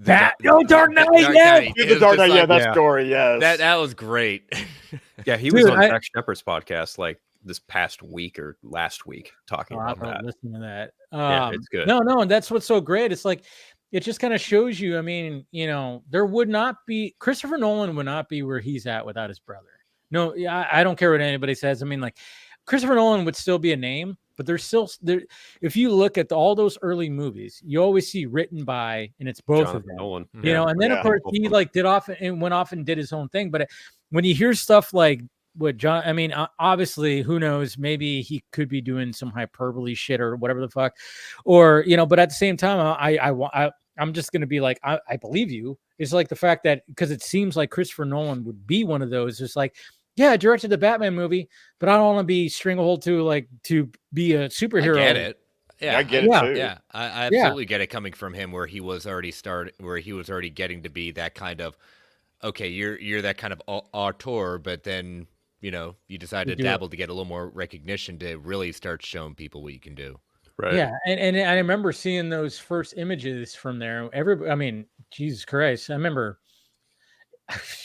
Dark Knight, the Dark Knight, that story, yes. That was great. Yeah, he was on Jack Shepard's podcast like this past week or last week talking about that. Listen to that. Yeah, it's good. No, and that's what's so great. It's like it just kind of shows you. I mean, there would not be Christopher Nolan would not be where he's at without his brother. No, I don't care what anybody says. I mean, like Christopher Nolan would still be a name, but there's still there. If you look at all those early movies, you always see written by, and it's both of them. Nolan. And then of course he like went off and did his own thing. But when you hear stuff like what John, I mean, obviously, who knows? Maybe he could be doing some hyperbole shit or whatever the fuck, or But at the same time, I'm just gonna be like, I believe you. It's like the fact that because it seems like Christopher Nolan would be one of those. It's like, yeah, I directed the Batman movie, but I don't want to be stranglehold to be a superhero. I get it. Yeah, I get it too. Yeah, I absolutely get it coming from him where he was already getting to be that kind of, okay, you're that kind of auteur, but then you decide to dabble to get a little more recognition to really start showing people what you can do. Right. Yeah, and I remember seeing those first images from there. I mean, Jesus Christ, I remember.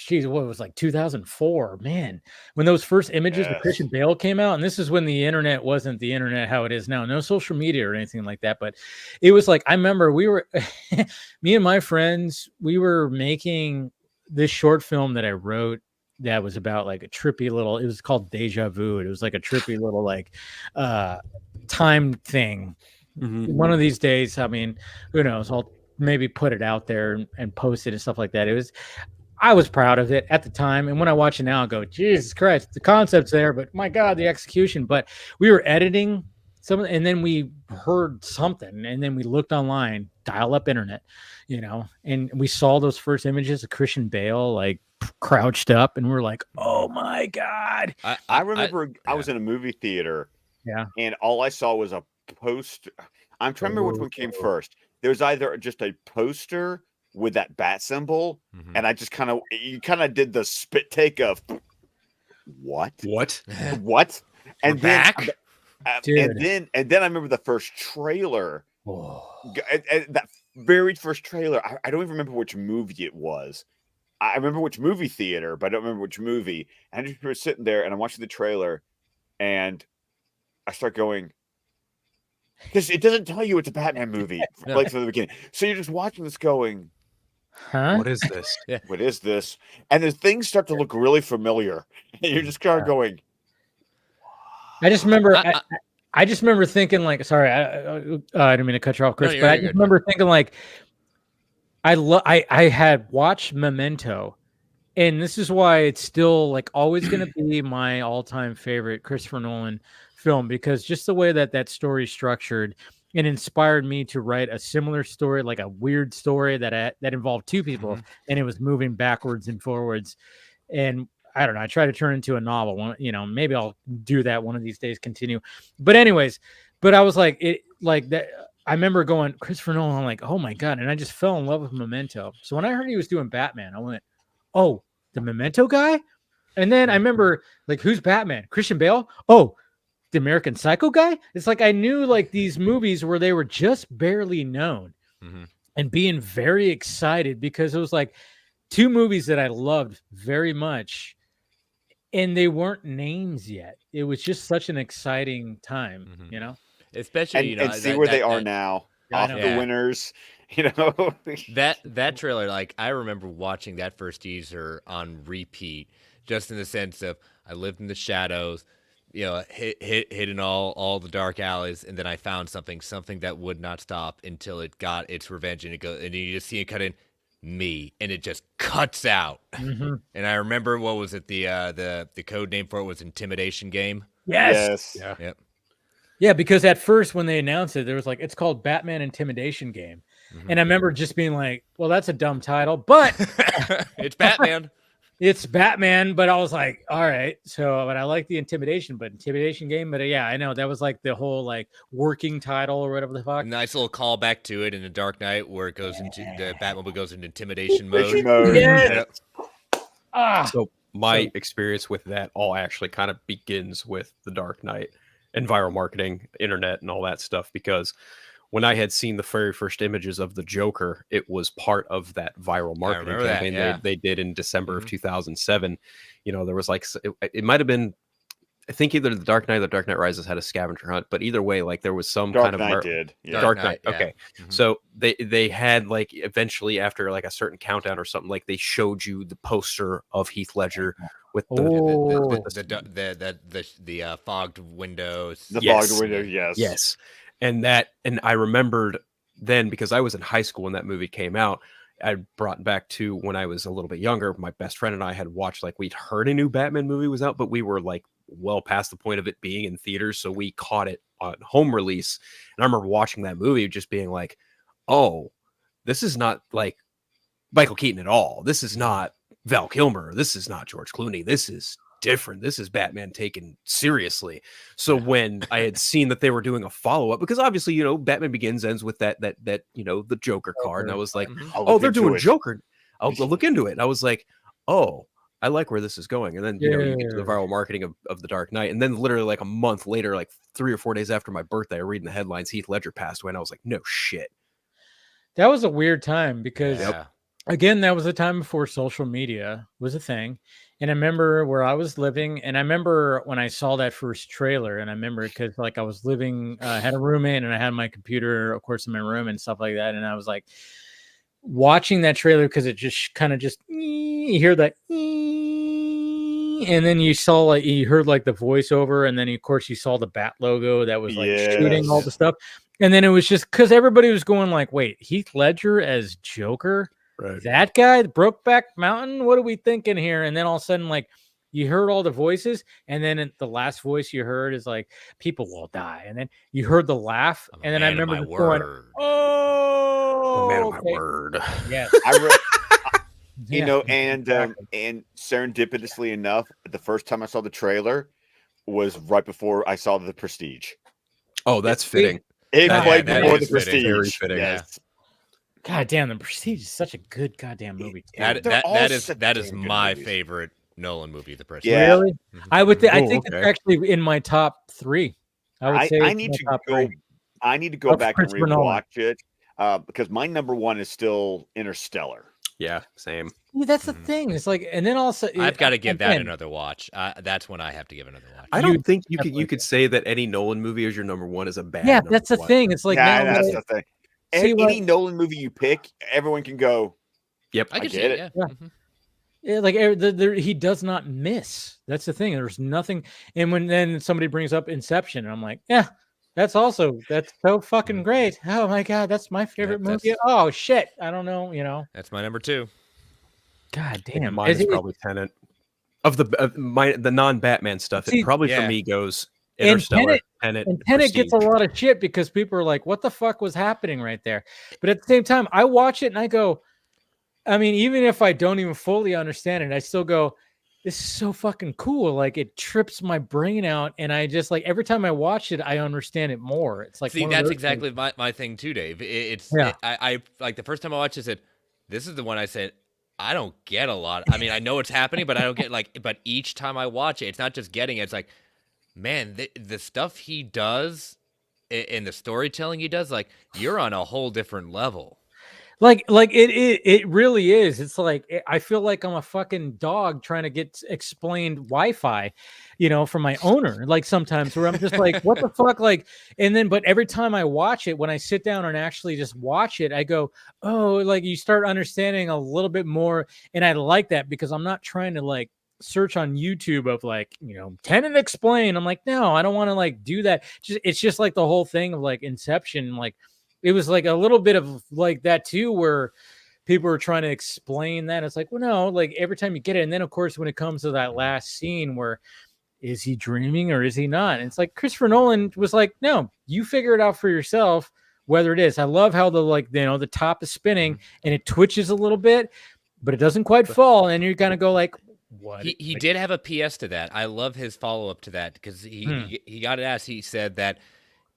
Geez, what was like 2004, man, when those first images of Christian Bale came out. And this is when the internet wasn't the internet how it is now, no social media or anything like that. But it was like, I remember we were, me and my friends, we were making this short film that I wrote that was about like a trippy little, it was called Deja Vu. It was like a trippy little like time thing. Mm-hmm. One of these days, I mean, who knows, I'll maybe put it out there and post it and stuff like that. I was proud of it at the time. And when I watch it now, I go, Jesus Christ, the concept's there, but my God, the execution. But we were editing something, and then we heard something, and then we looked online, dial-up internet, and we saw those first images of Christian Bale, like crouched up, and we're like, oh my God. I remember I was in a movie theater, and all I saw was a poster. I'm trying to remember which one came first. There was either just a poster with that bat symbol, and I just you did the spit take of what, and then and then I remember the first trailer, that very first trailer. I don't even remember which movie it was. I remember which movie theater, but I don't remember which movie. And I just remember sitting there and I'm watching the trailer, and I start going, because it doesn't tell you it's a Batman movie like from the beginning. So you're just watching this going, huh? What is this? What is this? And the things start to look really familiar. And you're just kind of going. I just remember. I just remember thinking like, sorry, I didn't mean to cut you off, Chris, but I just remember thinking like, I had watched Memento, and this is why it's still like always going to be my all-time favorite Christopher Nolan film, because just the way that story is structured. It inspired me to write a similar story, like a weird story that involved two people, and it was moving backwards and forwards. And I don't know, I try to turn it into a novel. Maybe I'll do that one of these days, continue. But anyways, I was like, that. I remember going, Christopher Nolan, I'm like, oh my God. And I just fell in love with Memento. So when I heard he was doing Batman, I went, oh, the Memento guy? And then I remember, like, who's Batman? Christian Bale? Oh, the American Psycho guy? It's like I knew like these movies where they were just barely known, and being very excited because it was like two movies that I loved very much, and they weren't names yet. It was just such an exciting time, especially and see where they are now. Off the winners, that trailer. Like I remember watching that first teaser on repeat, just in the sense of I lived in the shadows. Hidden all the dark alleys, and then I found something that would not stop until it got its revenge, and it goes, and you just see it cut in me, and it just cuts out. And I remember, what was it? The code name for it was Intimidation Game. Yes. Yeah. Yep. Yeah, because at first when they announced it, there was like, it's called Batman Intimidation Game, and I remember just being like, well, that's a dumb title, but it's Batman. It's Batman, but I was like, all right. So, but I like the Intimidation Game. But yeah, I know that was like the whole like working title or whatever the fuck. Nice little callback to it in the Dark Knight where it goes into the Batmobile goes into intimidation mode. So my experience with that all actually kind of begins with the Dark Knight and viral marketing, internet, and all that stuff, because when I had seen the very first images of the Joker, it was part of that viral marketing campaign they did in December of 2007. There was like, it might have been think either the Dark Knight or the Dark Knight Rises had a scavenger hunt, but either way, like there was some Dark kind of Knight did. Yeah. Dark Knight. Yeah. Okay. Mhm. So they had like eventually after like a certain countdown or something, like they showed you the poster of Heath Ledger with the fogged windows. The Yes. fogged windows, yes. Yes. And I remembered then because I was in high school when that movie came out. I brought back to when I was a little bit younger. My best friend and I had watched, like, we'd heard a new Batman movie was out, but we were like well past the point of it being in theaters. So we caught it on home release. And I remember watching that movie just being like, oh, this is not like Michael Keaton at all. This is not Val Kilmer. This is not George Clooney. This is different. This is Batman taken seriously. So when I had seen that they were doing a follow-up, because obviously, you know, Batman Begins ends with that you know, the Joker card, and I was like, oh, they're doing Joker. I'll look into it. And I was like, oh, I like where this is going. And then you know, you get to the viral marketing of the Dark Knight, and then literally like a month later, like 3 or 4 days after my birthday, I read in the headlines Heath Ledger passed away, and I was like, no shit. That was a weird time because Yeah. again, that was a time before social media was a thing. And I remember where I was living, and I remember when I saw that first trailer, and I remember because like I was living, had a roommate, and I had my computer, of course, in my room and stuff like that. And I was like watching that trailer because it just kind of just you hear that, and then you saw like you heard like the voiceover, and then of course you saw the Bat logo that was like shooting all the stuff. And then it was just because everybody was going like, wait, Heath Ledger as Joker? Right. That guy, Brokeback Mountain? What are we thinking here? And then all of a sudden, like, you heard all the voices, and then the last voice you heard is like, people will die. And then you heard the laugh, and then I remember just going, oh, man, my word. Yes. You know, and serendipitously enough, the first time I saw the trailer was right before I saw The Prestige. Oh, that's fitting. It played that before is The fitting. Very Prestige. fitting. Yes. God damn, The Prestige is such a good goddamn movie. That is my favorite Nolan movie, The Prestige. Yeah. Really? I would. I think it's actually in my top 3. I would say I need to go. I need to go back and rewatch it because my number one is still Interstellar. Yeah, same. Yeah, that's the thing. It's like, and then also I've got to give that another watch. That's when I have to give another watch. I don't think you could say that any Nolan movie as your number one is a bad. Yeah, that's the thing. It's like that's the thing. Any Nolan movie you pick, everyone can go. Yep, I get it. Yeah. Yeah, like he does not miss. That's the thing. There's nothing. And when then somebody brings up Inception, and I'm like, yeah, that's so fucking great. Oh my god, that's my favorite movie. Oh shit, I don't know. You know, that's my number 2. God damn, mine is probably Tenet. Of the non-Batman stuff, it probably for me goes Interstellar, Tenet. And Tenet gets a lot of shit because people are like, what the fuck was happening right there? But at the same time, I watch it and I go, I mean, even if I don't even fully understand it, I still go, this is so fucking cool. Like it trips my brain out. And I just like, every time I watch it, I understand it more. It's like, see, that's exactly my thing too, Dave. I like the first time I watched it, I said, this is the one I said, I don't get a lot. I mean, I know it's happening, but I don't get but each time I watch it, it's not just getting it. It's like, man, the stuff he does and the storytelling he does, like you're on a whole different level. Like it really is. It's like I feel like I'm a fucking dog trying to get explained Wi-Fi, you know, from my owner. Like sometimes where I'm just like, what the fuck? Like, and then but every time I watch it, when I sit down and actually just watch it, I go, oh, like you start understanding a little bit more. And I like that because I'm not trying to like search on YouTube of like, you know, Tenet explain. I'm like, no, I don't want to like do that. It's just like the whole thing of like Inception, like. It was like a little bit of like that too, where people were trying to explain that. It's like, well, no, like every time you get it. And then of course, when it comes to that last scene where is he dreaming or is he not? And it's like Christopher Nolan was like, no, you figure it out for yourself, whether it is. I love how the top is spinning and it twitches a little bit, but it doesn't quite fall. And you're going to go like, what? He did have a PS to that. I love his follow-up to that because he got it asked. He said that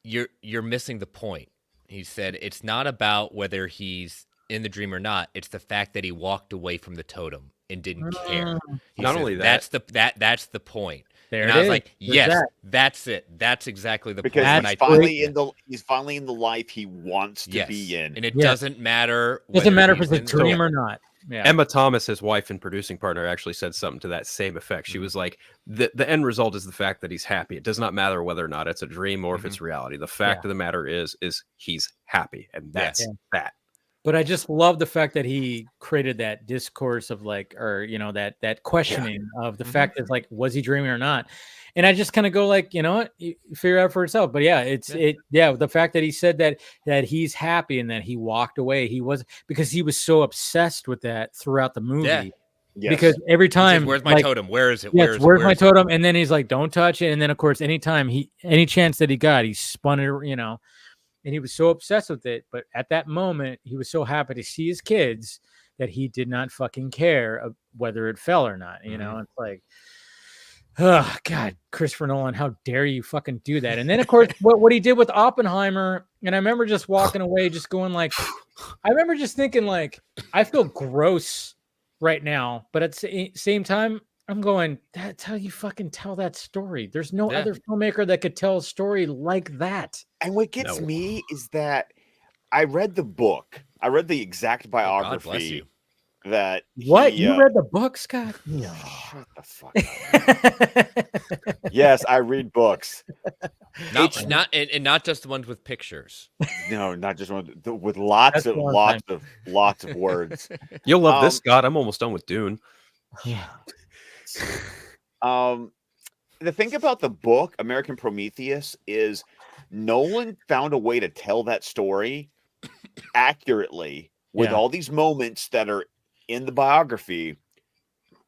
you're missing the point. He said it's not about whether he's in the dream or not. It's the fact that he walked away from the totem and didn't care. Not only that, that's the point. There and I was like, yes, that's it. That's exactly the because point. He's finally in the life he wants to be in, and it doesn't matter. Doesn't matter if it's a dream or not. Yeah. Emma Thomas, his wife and producing partner, actually said something to that same effect. She was like, the end result is the fact that he's happy. It does not matter whether or not it's a dream or if it's reality. The fact of the matter is he's happy. And that's that. But I just love the fact that he created that discourse of like, or, you know, that questioning of the fact that like, was he dreaming or not? And I just kind of go like, you know what, you figure out for itself. But yeah, the fact that he said that he's happy and that he walked away, he was, because he was so obsessed with that throughout the movie. Yes. Because every time, says, where's my totem? Where is it? Yes, where's my totem? And then he's like, don't touch it. And then of course, any chance that he got, he spun it, you know. And he was so obsessed with it. But at that moment, he was so happy to see his kids that he did not fucking care whether it fell or not. You know, it's like, oh, God, Christopher Nolan, how dare you fucking do that? And then, of course, what he did with Oppenheimer, and I remember just walking away, just going like, I remember just thinking like, I feel gross right now. But at the same time, I'm going, that's how you fucking tell that story. There's no other filmmaker that could tell a story like that. And what gets me is that I read the book. I read the exact biography that you read the book, Scott? No. Shut the fuck up. Yes, I read books. Not just the ones with pictures. No, not just one with lots of words. You'll love this, Scott. I'm almost done with Dune. Yeah. The thing about the book American Prometheus is Nolan found a way to tell that story accurately with all these moments that are in the biography,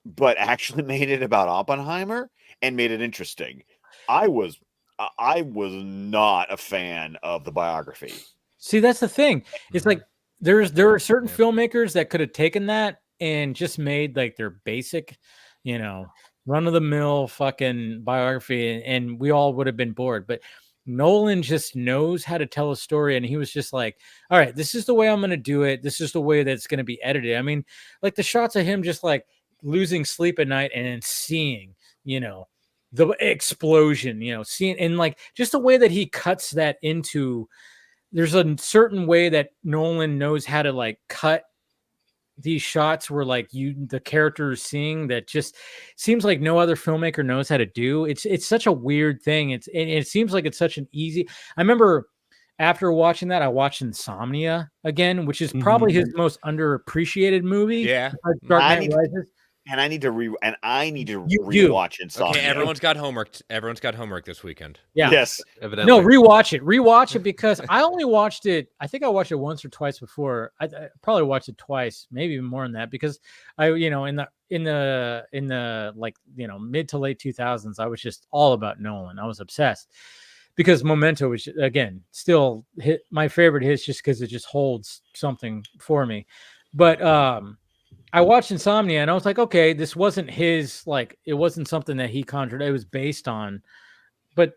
but actually made it about Oppenheimer and made it interesting. I was not a fan of the biography. See, that's the thing. It's like there are certain filmmakers that could have taken that and just made like their basic, you know, run-of-the-mill fucking biography, and we all would have been bored. But Nolan just knows how to tell a story, and he was just like, all right, this is the way I'm going to do it. This is the way that's going to be edited. I mean, like the shots of him just like losing sleep at night and then seeing, you know, the explosion, you know, seeing, and like just the way that he cuts that into, there's a certain way that Nolan knows how to like cut these shots where like the character is seeing that just seems like no other filmmaker knows how to do. It's such a weird thing. It seems like it's such an easy. I remember after watching that, I watched Insomnia again, which is probably his most underappreciated movie. Yeah. Dark Knight Rises. And I need to rewatch Insomnia. Okay, everyone's got homework this weekend. Yeah. Yes. Evidently. No, rewatch it because I only watched it. I think I watched it once or twice before. I probably watched it twice, maybe even more than that, because I, you know, in the like, you know, mid to late 2000s, I was just all about Nolan. I was obsessed because Memento was, again, still my favorite hits just because it just holds something for me. But I watched Insomnia and I was like, okay, this wasn't his, like, it wasn't something that he conjured. It was based on, but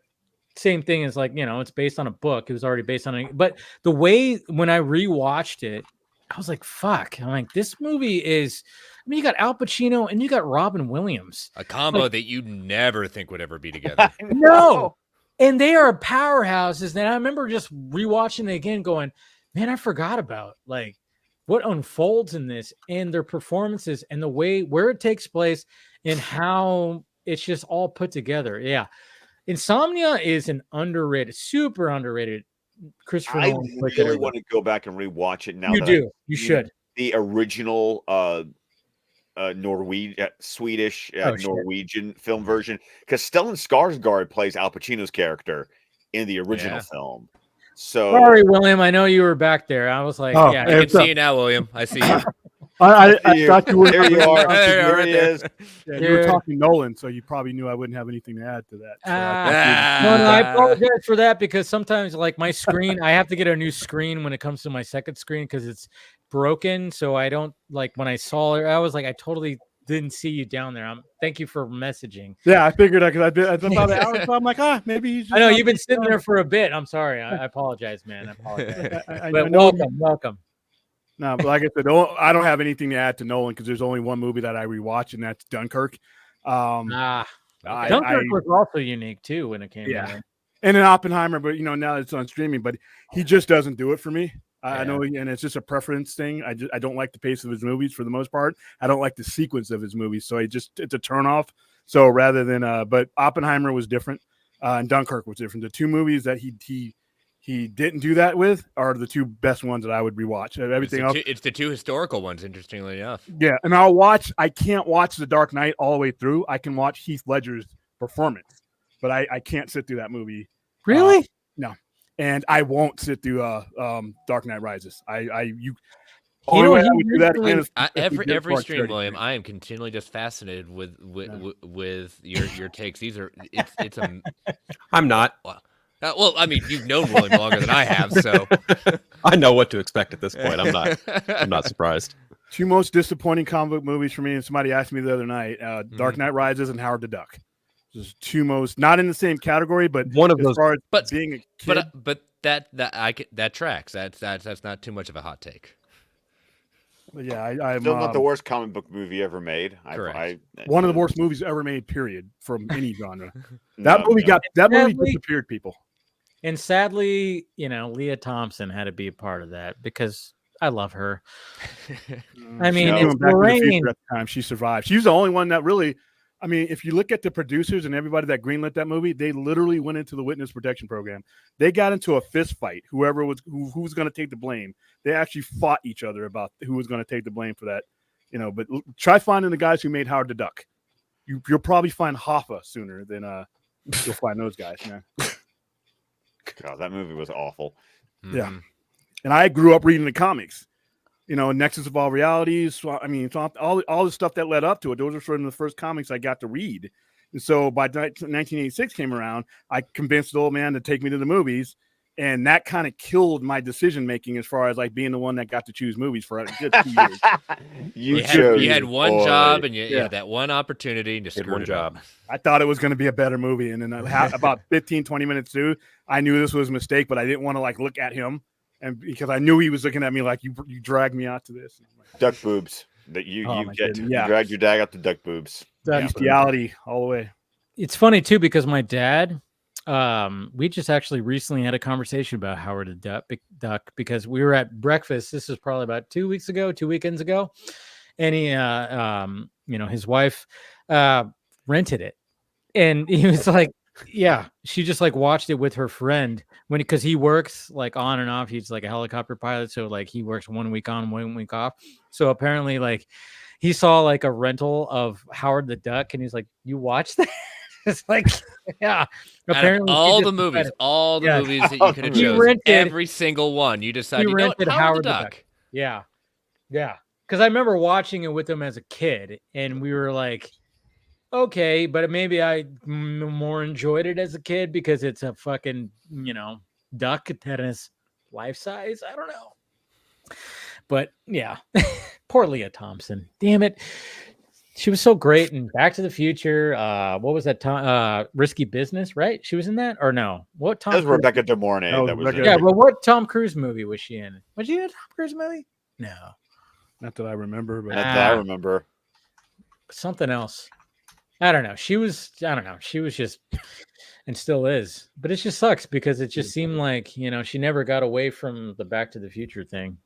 same thing as like, you know, it's based on a book. It was already based on it. But the way when I rewatched it, I was like, fuck. I'm like, this movie is, I mean, you got Al Pacino and you got Robin Williams. A combo that you never think would ever be together. No. And they are powerhouses. And I remember just rewatching it again going, man, I forgot about like what unfolds in this and their performances and the way where it takes place and how it's just all put together. Yeah. Insomnia is an underrated, super underrated Christopher Nolan. I really want to go back and rewatch it now. You should. The original Swedish Norwegian film version, because Stellan Skarsgård plays Al Pacino's character in the original film. So sorry, William. I know you were back there. I was like, I can see you now, William. I see you. I thought you were. There you are. There he is. Yeah, you were talking Nolan, so you probably knew I wouldn't have anything to add to that. So no, I apologize for that because sometimes, like my screen, I have to get a new screen when it comes to my second screen because it's broken. So I don't like when I saw it. I was like, I totally didn't see you down there. Thank you for messaging. Yeah, I figured because I've been about an hour. So I'm like, maybe he's. I know you've been sitting there for a bit. I'm sorry. I apologize, man. I apologize. But welcome. No, but like I said, I don't have anything to add to Nolan because there's only one movie that I rewatch, and that's Dunkirk. Dunkirk was also unique too when it came out. And then Oppenheimer, but you know now it's on streaming, but he just doesn't do it for me. I know, and it's just a preference thing. I don't like the pace of his movies for the most part. I don't like the sequence of his movies, so it's a turnoff. So rather than, but Oppenheimer was different, and Dunkirk was different. The two movies that he didn't do that with are the two best ones that I would rewatch. Everything else, it's the two historical ones, interestingly enough. Yeah, and I can't watch The Dark Knight all the way through. I can watch Heath Ledger's performance, but I can't sit through that movie. Really? No. And I won't sit through Dark Knight Rises. Every stream, William, I am continually just fascinated with your takes. These are it's a. I'm not. Well, I mean, you've known William longer than I have, so I know what to expect at this point. I'm not surprised. Two most disappointing comic book movies for me, and somebody asked me the other night: Dark Knight Rises and Howard the Duck. Just two most, not in the same category, but one of those. But being a kid, but that tracks. That's not too much of a hot take. But yeah, I'm still not the worst comic book movie ever made. One of the worst movies ever made, period, from any genre. That movie disappeared people. And sadly, Leah Thompson had to be a part of that because I love her. I mean, it's Lorraine. At the time she survived. She was the only one that really. I mean, if you look at the producers and everybody that greenlit that movie, they literally went into the witness protection program. They got into a fist fight. Who was going to take the blame. They actually fought each other about who was going to take the blame for that. But try finding the guys who made Howard the Duck. You'll probably find Hoffa sooner than you'll find those guys, man. God, that movie was awful. Yeah, and I grew up reading the comics. Nexus of All Realities. So, I mean, all the stuff that led up to it. Those are sort of the first comics I got to read. And so by 1986 came around, I convinced the old man to take me to the movies. And that kind of killed my decision making as far as like being the one that got to choose movies for a good 2 years. You had one job and you had that one opportunity and just screwed one job. I thought it was going to be a better movie. And then about 15, 20 minutes through, I knew this was a mistake, but I didn't want to like look at him. And because I knew he was looking at me like you dragged me out to this. Duck boobs. That you dragged your dad out to duck boobs. Bestiality all the way. It's funny too because my dad, we just actually recently had a conversation about Howard the Duck because we were at breakfast. This is probably about 2 weekends ago, and he, his wife, rented it, and he was like. Yeah, she just like watched it with her friend because he works like on and off. He's like a helicopter pilot, so like he works 1 week on, 1 week off. So apparently, like he saw like a rental of Howard the Duck, and he's like, "You watched that?" It's like, yeah. Apparently, all the movies that you could have chosen, every single one, you decided he rented Howard the Duck. Yeah, because I remember watching it with him as a kid, and we were like. Okay, but maybe I more enjoyed it as a kid because it's a fucking, duck that is life size. I don't know. But yeah, poor Leah Thompson. Damn it. She was so great in Back to the Future. What was that? Risky Business, right? She was in that or no? What Tom? That was Rebecca De Mornay. Yeah, but what Tom Cruise movie was she in? Was she in a Tom Cruise movie? No. Not that I remember. But not that I remember. Something else. I don't know. She was just, and still is, but it just sucks because it just seemed like, she never got away from the Back to the Future thing,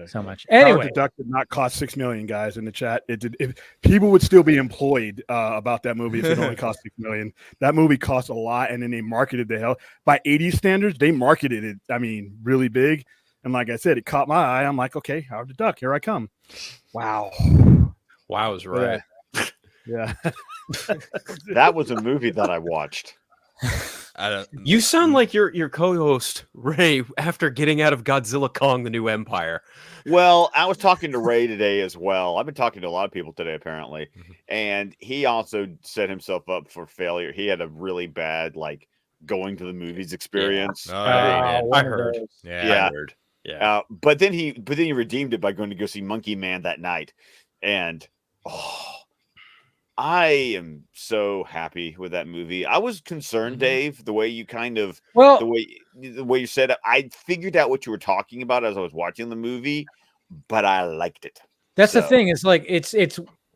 so much. Anyway, the Duck did not cost $6 million, guys, in the chat. It did. People would still be employed about that movie if it only cost $6 million. That movie cost a lot, and then they marketed the hell by 80s standards. They marketed it. I mean, really big. And like I said, it caught my eye. I'm like, okay, Howard the Duck, here I come. Wow. Wow is right. Yeah. That was a movie that I watched. You sound like your co-host Ray after getting out of Godzilla Kong: The New Empire. Well, I was talking to Ray today as well. I've been talking to a lot of people today, apparently, and he also set himself up for failure. He had a really bad going to the movies experience. Yeah. I heard. Yeah. I heard. Yeah. But then he redeemed it by going to go see Monkey Man that night, and. I am so happy with that movie. I was concerned, Dave, the way you the way you said it. I figured out what you were talking about as I was watching the movie, but I liked it. That's the thing. It's like it's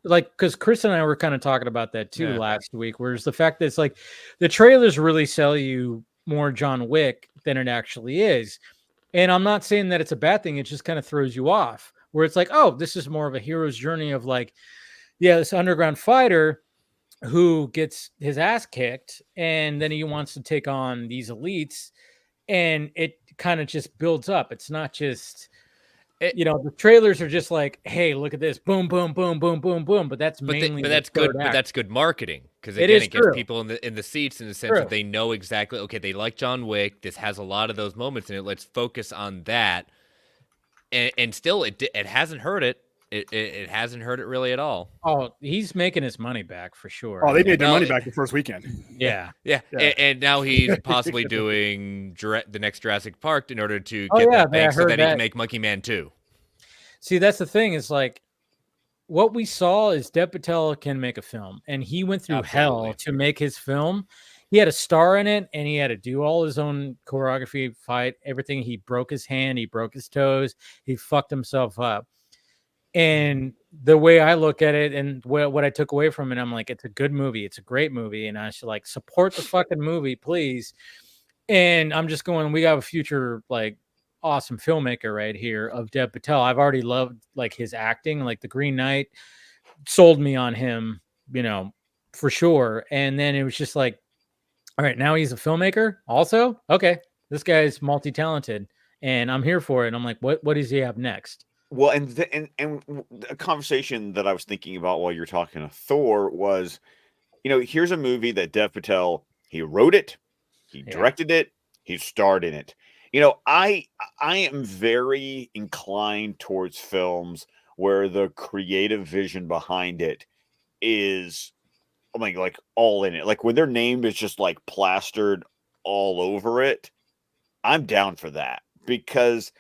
like because Chris and I were kind of talking about that too last week. Whereas the fact that it's like the trailers really sell you more John Wick than it actually is. And I'm not saying that it's a bad thing. It just kind of throws you off where it's like, oh, this is more of a hero's journey of like, yeah, this underground fighter who gets his ass kicked and then he wants to take on these elites, and it kind of just builds up. It's not just, the trailers are just like, hey, look at this, boom, boom, boom, boom, boom, boom. But that's mainly, but that's good. But that's good marketing because It again, is it gets true. people in the seats in the sense that they know exactly. Okay, they like John Wick. This has a lot of those moments in it. Let's focus on that. And still, it hasn't hurt it. It hasn't hurt it really at all. Oh, he's making his money back for sure. Oh, they made their money back the first weekend. Yeah. And now he's possibly doing the next Jurassic Park in order to get that bank so that he can make Monkey Man 2. See, that's the thing is like what we saw is Dev Patel can make a film, and he went through hell to make his film. He had a star in it, and he had to do all his own choreography, fight, everything. He broke his hand, he broke his toes, he fucked himself up. And the way I look at it and what I took away from it, I'm like, it's a good movie. It's a great movie. And I should like support the fucking movie, please. And I'm just going, we got a future, like awesome filmmaker right here of Dev Patel. I've already loved like his acting, like the Green Knight sold me on him, for sure. And then it was just like, all right, now he's a filmmaker also. Okay. This guy's multi-talented and I'm here for it. And I'm like, what does he have next? Well, and a conversation that I was thinking about while you're talking to Thor was, here's a movie that Dev Patel, he wrote it, he directed it, he starred in it. I am very inclined towards films where the creative vision behind it is, like all in it. Like when their name is just like plastered all over it, I'm down for that because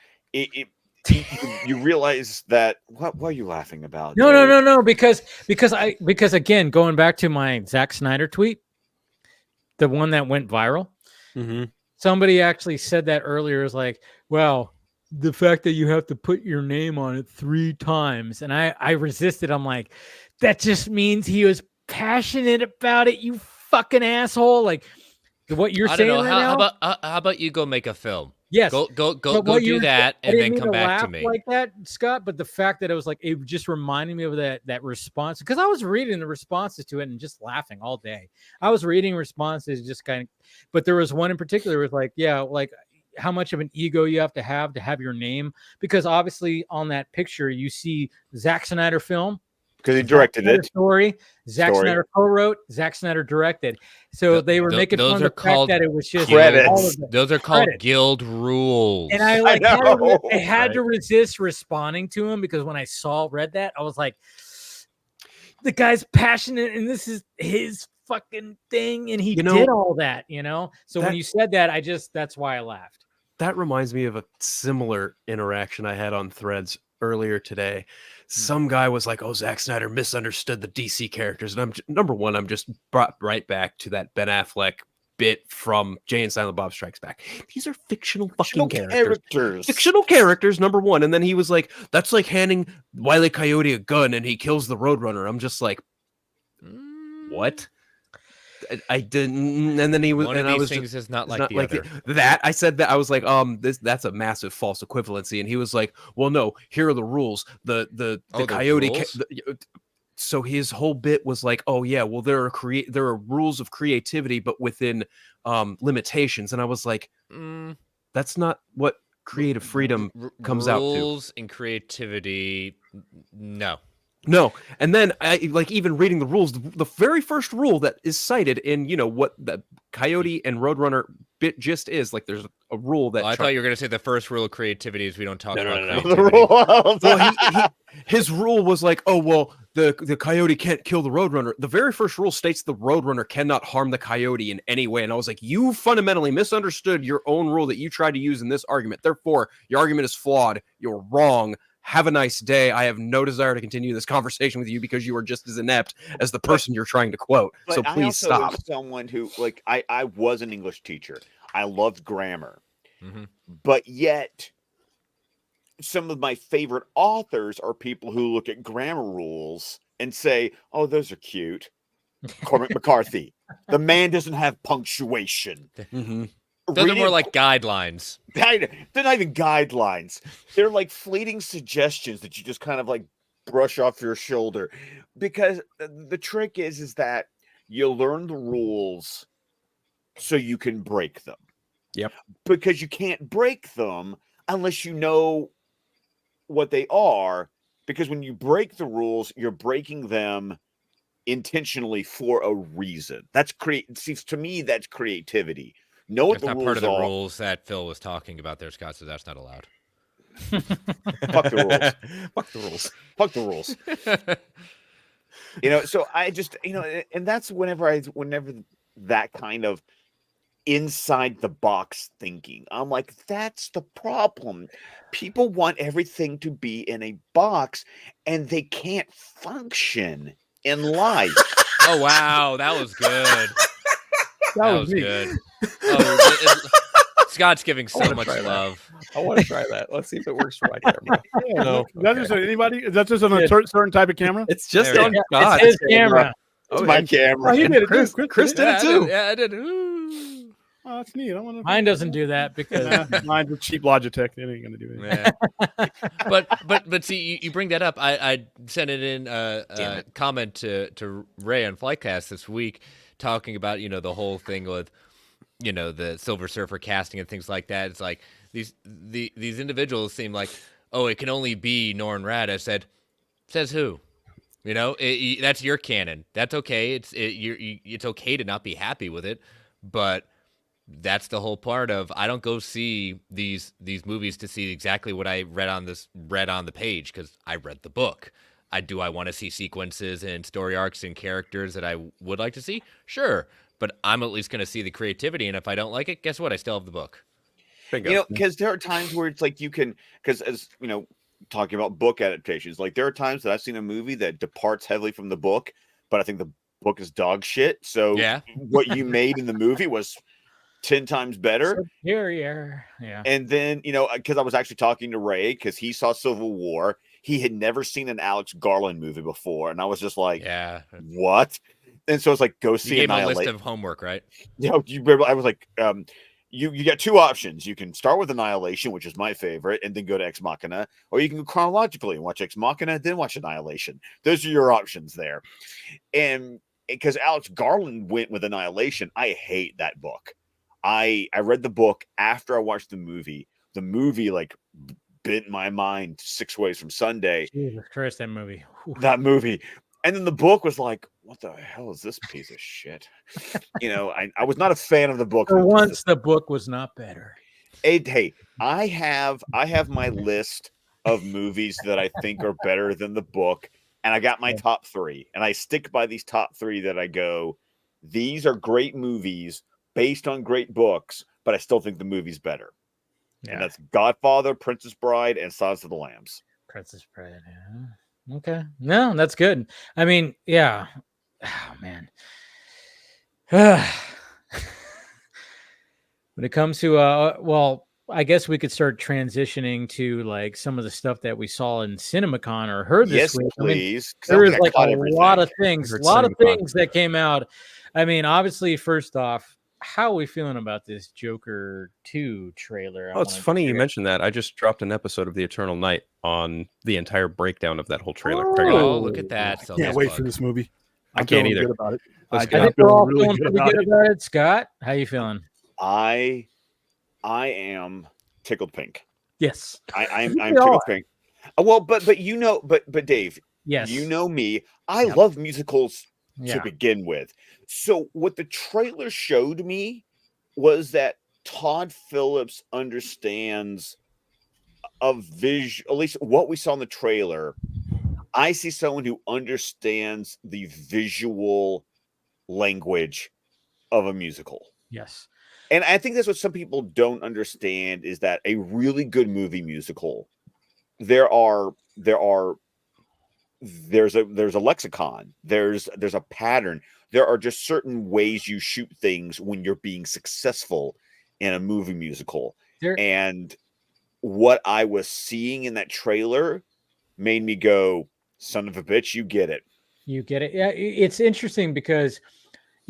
you realize that what are you laughing about? No, because again, going back to my Zack Snyder tweet, the one that went viral, somebody actually said that earlier is like, well, the fact that you have to put your name on it 3 times, and I resisted. I'm like, that just means he was passionate about it, you fucking asshole. Like what you're saying right now. How about you go make a film? Yes. Go do that and then come back to me. Like that, Scott, but the fact that it was like it just reminded me of that response because I was reading the responses to it and just laughing all day. I was reading responses just kind of, but there was one in particular was like, yeah, like how much of an ego you have to have your name, because obviously on that picture you see Zack Snyder film. Because he directed it. Zack Snyder co-wrote, Zack Snyder directed. So they were making fun of the fact that it was just credits. Those are called guild rules. And I had to resist responding to him because when I read that, I was like, the guy's passionate and this is his fucking thing. And he did all that, So when you said that, that's why I laughed. That reminds me of a similar interaction I had on Threads earlier today. Some guy was like, oh, Zack Snyder misunderstood the DC characters. And I'm just brought right back to that Ben Affleck bit from Jay and Silent Bob Strikes Back. These are fictional characters. Fictional characters, number one. And then he was like, that's like handing Wile E. Coyote a gun and he kills the Roadrunner. I'm just like, what? I didn't, and then he was. One and of I these was things just, is not like the other. That I said that I was like, that's a massive false equivalency, and he was like, well, no, here are the rules. The coyote. So his whole bit was like, oh yeah, well there are rules of creativity, but within limitations, and I was like, that's not what creative freedom comes out to. Rules and creativity, no. No, and then I like even reading the rules. The very first rule that is cited in what the Coyote and Roadrunner bit gist is like. There's a rule that I thought you were going to say the first rule of creativity is we don't talk about creativity. Well, his rule was like, oh well, the Coyote can't kill the Roadrunner. The very first rule states the Roadrunner cannot harm the Coyote in any way, and I was like, you fundamentally misunderstood your own rule that you tried to use in this argument. Therefore, your argument is flawed. You're wrong. Have a nice day. I have no desire to continue this conversation with you because you are just as inept as the person you're trying to quote. So please stop. Someone who, like, I was an English teacher. I loved grammar. But yet, some of my favorite authors are people who look at grammar rules and say, oh, those are cute. Cormac McCarthy. The man doesn't have punctuation. Those are more like guidelines. They're not even guidelines. They're like fleeting suggestions that you just kind of like brush off your shoulder. Because the trick is that you learn the rules so you can break them. Yep. Because you can't break them unless you know what they are. Because when you break the rules, you're breaking them intentionally for a reason. That's seems to me that's creativity. Know what That's the not rules part of the are. rules that Phil was talking about there, Scott, so that's not allowed. Fuck the rules. Fuck the rules. Fuck the rules. So I just, and that's whenever that kind of inside the box thinking, I'm like, that's the problem. People want everything to be in a box and they can't function in life. Oh, wow. That was good. That was me. good. Scott's giving so much love. I want to try that. Let's see if it works for my camera. Yeah, No, is that just anybody? Is that just on a certain type of camera? It's just There on we Scott. It's his camera. It's my camera. Oh, he did it. Chris, too. Chris did it too. I did. Ooh. Oh, that's neat. I wonder if Mine doesn't do that because mine's a cheap Logitech. They ain't gonna do it. Yeah. but see, you bring that up. I sent it in a comment to Ray on Flightcast this week, talking about the whole thing with the Silver Surfer casting and things like that. It's like these individuals seem like, oh, it can only be Norrin Rad. I said, says who? That's your canon. That's okay. It's okay to not be happy with it, but that's the whole part of I don't go see these movies to see exactly what I read on the page because I read the book. I want to see sequences and story arcs and characters that I would like to see? Sure. But I'm at least going to see the creativity, and if I don't like it, guess what? I still have the book. Bingo. Because there are times where it's like because as talking about book adaptations, like there are times that I've seen a movie that departs heavily from the book, but I think the book is dog shit. So what you made in the movie was 10 times better. Superior. Yeah. And then, because I was actually talking to Ray because he saw Civil War. He had never seen an Alex Garland movie before. And I was just like, what? And so it's like, go see Annihilation. You gave him a list of homework, right? I was like, you got two options. You can start with Annihilation, which is my favorite, and then go to Ex Machina, or you can go chronologically and watch Ex Machina, then watch Annihilation. Those are your options there. And because Alex Garland went with Annihilation, I hate that book. I read the book after I watched the movie. The movie like bent my mind 6 ways from Sunday. Jesus Christ, that movie. Whew. That movie. And then the book was like, what the hell is this piece of shit? I was not a fan of the book. For once, the book was not better. Hey, I have my list of movies that I think are better than the book, and I got my top 3, and I stick by these top 3 that I go, these are great movies based on great books, but I still think the movie's better. Yeah. And that's Godfather, Princess Bride, and Silence of the Lambs. Princess Bride, yeah. Okay. No, that's good. I mean, yeah. Oh, man. When it comes to, I guess we could start transitioning to like some of the stuff that we saw in CinemaCon or heard this week. Please. I mean, there was like a lot of things that came out. I mean, obviously, first off, how are we feeling about this Joker 2 trailer? Oh, it's funny you mentioned that. I just dropped an episode of The Eternal Night on the entire breakdown of that whole trailer. Oh, look at that. I can't wait for this movie. I can't either. Good about it. I think we're all feeling pretty good about it. Scott, how you feeling? I am tickled pink. Yes. I'm tickled pink. Well, but Dave, yes, you know me. I love musicals to begin with. So what the trailer showed me was that Todd Phillips understands at least what we saw in the trailer. I see someone who understands the visual language of a musical. Yes. And I think that's what some people don't understand is that a really good movie musical, there's a lexicon, there's a pattern. There are just certain ways you shoot things when you're being successful in a movie musical. And what I was seeing in that trailer made me go, son of a bitch, you get it. You get it. Yeah, it's interesting because,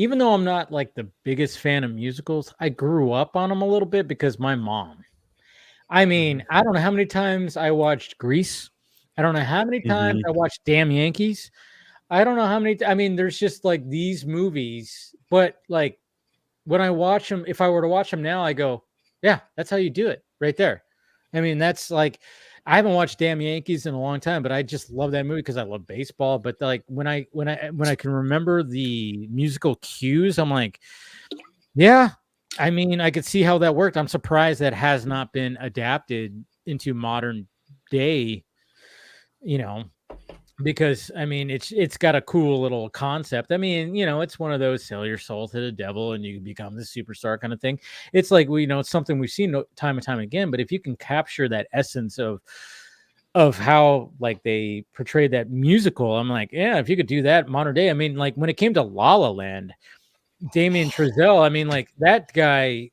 even though I'm not like the biggest fan of musicals, I grew up on them a little bit because my mom. I mean, I don't know how many times I watched Grease. I don't know how many times I watched Damn Yankees. I don't know how many. I mean, there's just like these movies, but like when I watch them, if I were to watch them now, I go, yeah, that's how you do it right there. I mean, that's like, I haven't watched Damn Yankees in a long time, but I just love that movie because I love baseball. But like when I can remember the musical cues, I'm like, yeah, I mean, I could see how that worked. I'm surprised that has not been adapted into modern day, because I mean, it's got a cool little concept. I mean, it's one of those sell your soul to the devil and you become the superstar kind of thing. It's like, it's something we've seen time and time again, but if you can capture that essence of how like they portrayed that musical, I'm like, yeah, if you could do that modern day. I mean, like when it came to La La Land, Damien Chazelle, I mean, like that guy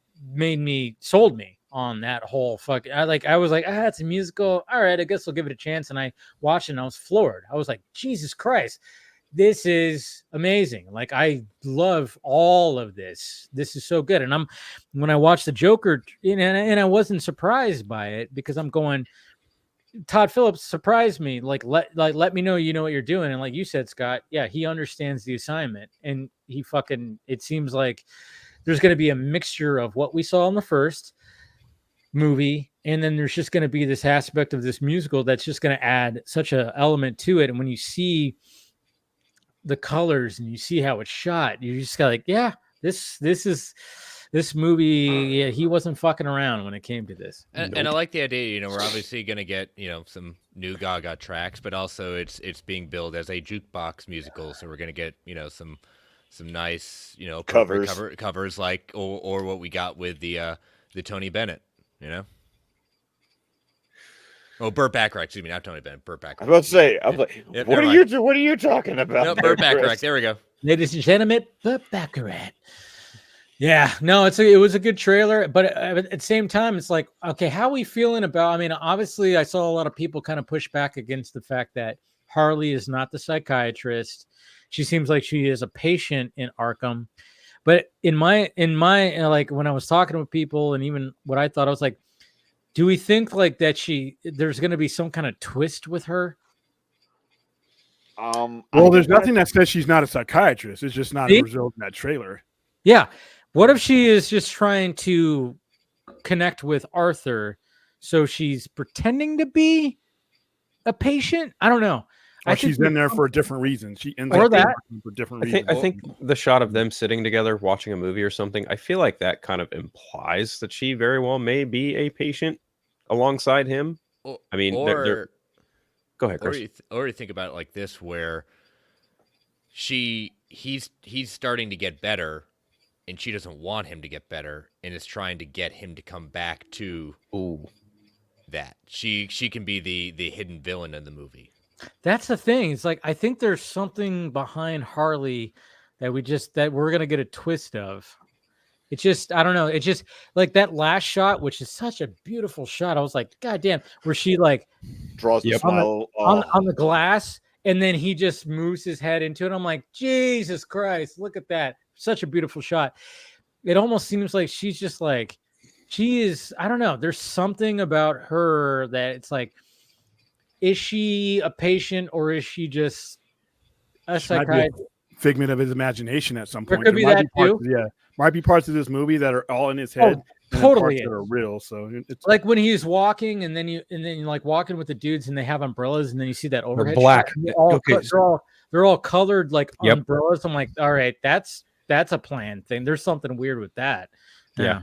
sold me on that whole fucking. I was like, it's a musical. All right, I guess I'll give it a chance. And I watched it and I was floored. I was like, Jesus Christ, this is amazing. Like I love all of this. This is so good. And when I watched the Joker, and I wasn't surprised by it because I'm going, Todd Phillips surprised me. Let me know you know what you're doing. And like you said, Scott, yeah, he understands the assignment. And it seems like there's going to be a mixture of what we saw in the first movie, and then there's just going to be this aspect of this musical that's just going to add such an element to it. And when you see the colors and you see how it's shot, you just got like, yeah, this movie, yeah, he wasn't fucking around when it came to this. And I like the idea, we're obviously going to get, some new Gaga tracks, but also it's being billed as a jukebox musical. So we're going to get, some nice, covers like, or what we got with the Tony Bennett, Oh, Burt Bacharach, excuse me, not Tony Bennett, Burt Bacharach. I was about to say, I was like, what are you talking about? No, Burt Bacharach, there we go. Ladies and gentlemen, Burt Bacharach. Yeah, no, it was a good trailer, but at the same time, it's like, okay, how are we feeling about? I mean, obviously, I saw a lot of people kind of push back against the fact that Harley is not the psychiatrist. She seems like she is a patient in Arkham. But in my like when I was talking with people and even what I thought, I was like, do we think like that there's going to be some kind of twist with her? Well, there's nothing that says she's not a psychiatrist. It's just not a result in that trailer. Yeah. What if she is just trying to connect with Arthur, so she's pretending to be a patient? I don't know. Or she's in there for a different reason. She ends up for different reasons. I think the shot of them sitting together watching a movie or something, I feel like that kind of implies that she very well may be a patient alongside him. I mean, go ahead, Chris. Or you think about it like this, where he's starting to get better, and she doesn't want him to get better, and is trying to get him to come back to that. She can be the hidden villain in the movie. That's the thing. It's like I think there's something behind Harley that we're gonna get a twist of. It's just, I don't know. It's just like that last shot, which is such a beautiful shot. I was like, God damn, where she like draws the smile on the glass, and then he just moves his head into it. I'm like, Jesus Christ, look at that. Such a beautiful shot. It almost seems like she's just like, she is, I don't know. There's something about her that it's like, is she a patient or is she just a psychiatrist? Figment of his imagination at some point. There could be that too. Might be parts of this movie that are all in his head. Totally, that are real. So it's like when he's walking, and then you're like walking with the dudes, and they have umbrellas, and then you see that overhead. They're black. They're all colored like umbrellas. I'm like, all right, that's a planned thing. There's something weird with that. Yeah.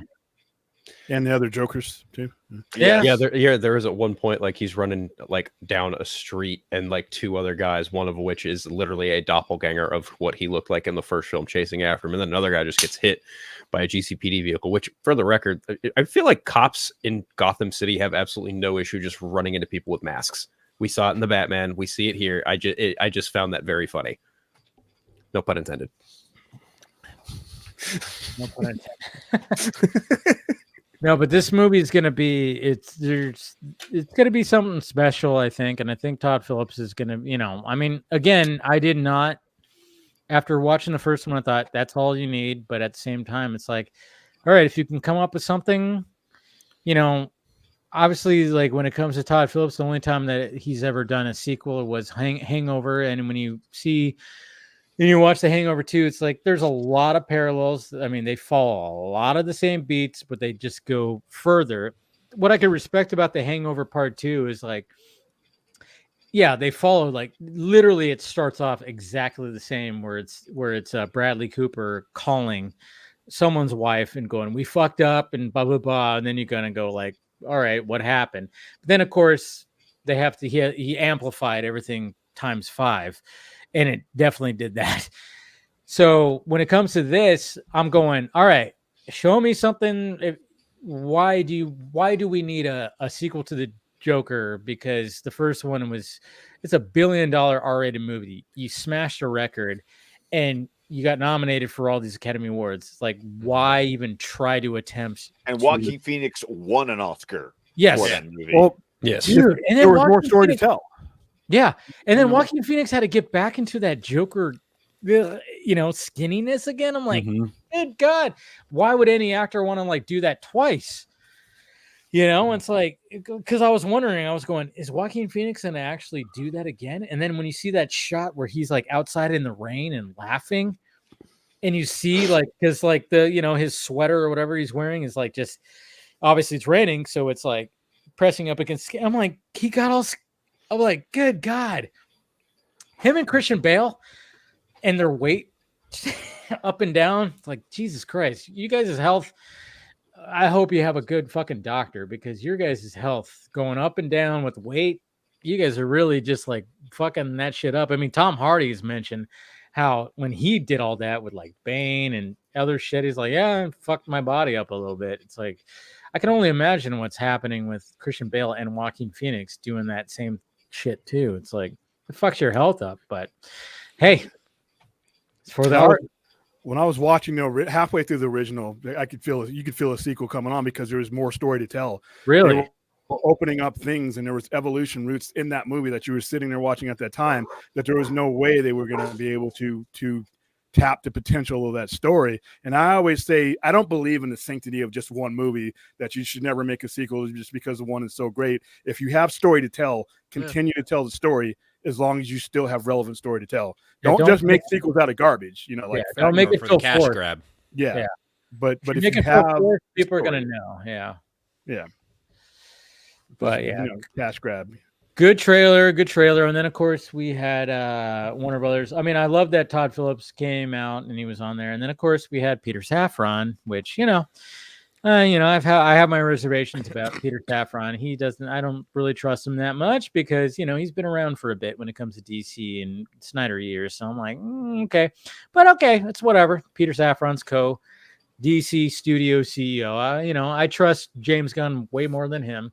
And the other Jokers too. There is at one point like he's running like down a street and like two other guys, one of which is literally a doppelganger of what he looked like in the first film, chasing after him, and then another guy just gets hit by a GCPD vehicle. Which, for the record, I feel like cops in Gotham City have absolutely no issue just running into people with masks. We saw it in the Batman. We see it here. I just found that very funny. No pun intended. No pun intended. No, but this movie is going to be, it's going to be something special, I think. And I think Todd Phillips is going to, I mean, again, I did not after watching the first one, I thought that's all you need. But at the same time, it's like, all right, if you can come up with something, you know, obviously, like when it comes to Todd Phillips, the only time that he's ever done a sequel was Hangover. And when you see and you watch The Hangover 2, it's like there's a lot of parallels. I mean, they follow a lot of the same beats, but they just go further. What I can respect about The Hangover Part 2 is like, yeah, they follow like literally it starts off exactly the same where it's Bradley Cooper calling someone's wife and going, "We fucked up," and blah blah blah, and then you're gonna go like, all right, what happened? But then of course they have to he amplified everything times 5, and it definitely did that. So when it comes to this, I'm going, all right, show me something. Why do we need a sequel to the Joker? Because the first one it's a $1 billion R-rated movie. You smashed a record and you got nominated for all these Academy Awards. It's like, why even try to attempt? And Joaquin Phoenix won an Oscar Yes. for that movie. Well, Yes. Dude, and there then was more story to tell. Yeah. And then Joaquin Phoenix had to get back into that Joker, skinniness again. I'm like, good God, why would any actor want to like do that twice? It's like, because I was wondering, I was going, is Joaquin Phoenix going to actually do that again? And then when you see that shot where he's like outside in the rain and laughing, and you see like, because like his sweater or whatever he's wearing is like just, obviously it's raining. So it's like pressing up against skin. I'm like, I'm like, good God. Him and Christian Bale and their weight up and down. It's like, Jesus Christ, you guys' health. I hope you have a good fucking doctor, because your guys' health going up and down with weight, you guys are really just like fucking that shit up. I mean, Tom Hardy has mentioned how when he did all that with like Bane and other shit, he's like, yeah, I fucked my body up a little bit. It's like, I can only imagine what's happening with Christian Bale and Joaquin Phoenix doing that same shit too. It's like, it fucks your health up, but hey, it's for the art. When I was watching, halfway through the original, you could feel a sequel coming on, because there was more story to tell. Really? They were opening up things, and there was evolution roots in that movie that you were sitting there watching at that time, that there was no way they were going to be able to tap the potential of that story. And I always say, I don't believe in the sanctity of just one movie, that you should never make a sequel just because the one is so great. If you have story to tell, continue to tell the story, as long as you still have relevant story to tell. Don't just make sequels out of garbage, don't make it for so the cash forced. grab. Yeah. But if make you it have forced, people are gonna know. Yeah. But cash grab. Good trailer. And then of course we had Warner Brothers. I mean, I love that Todd Phillips came out and he was on there. And then of course we had Peter Safran, which I have my reservations about Peter Safran. I don't really trust him that much, because he's been around for a bit when it comes to DC and Snyder years. So I'm like, okay, but okay, it's whatever. Peter Safran's DC studio CEO. I trust James Gunn way more than him.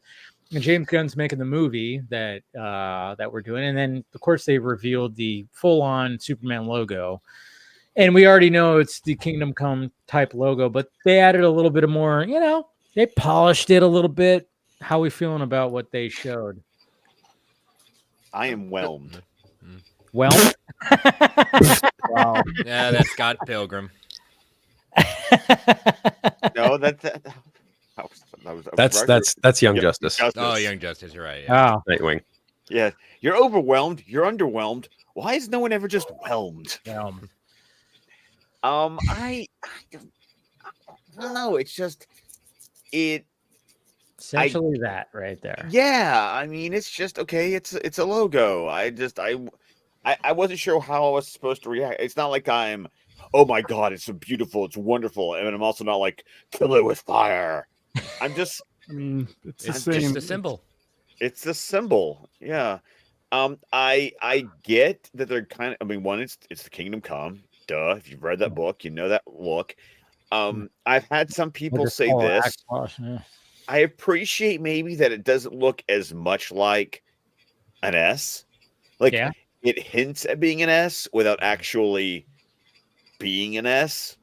And James Gunn's making the movie that we're doing, and then of course they revealed the full-on Superman logo, and we already know it's the Kingdom Come type logo, but they added a little bit of more. They polished it a little bit. How are we feeling about what they showed? I am whelmed. Whelmed? Wow. Yeah, that's Scott Pilgrim. No, that's Young Justice. Oh, Young Justice, you're right. Yeah. Oh, Nightwing. Yeah, you're overwhelmed. You're underwhelmed. Why is no one ever just whelmed? I don't know. It's just essentially that right there. Yeah, I mean, it's just okay. It's a logo. I wasn't sure how I was supposed to react. It's not like I'm, oh my God, it's so beautiful, it's wonderful, and I'm also not like, kill it with fire. I'm just. I mean, it's just a symbol. It's a symbol. Yeah. I get that they're kind of. I mean, one, it's the Kingdom Come. Duh. If you've read that book, you know that look. I've had some people say this. I appreciate maybe that it doesn't look as much like an S. Like it hints at being an S without actually being an S.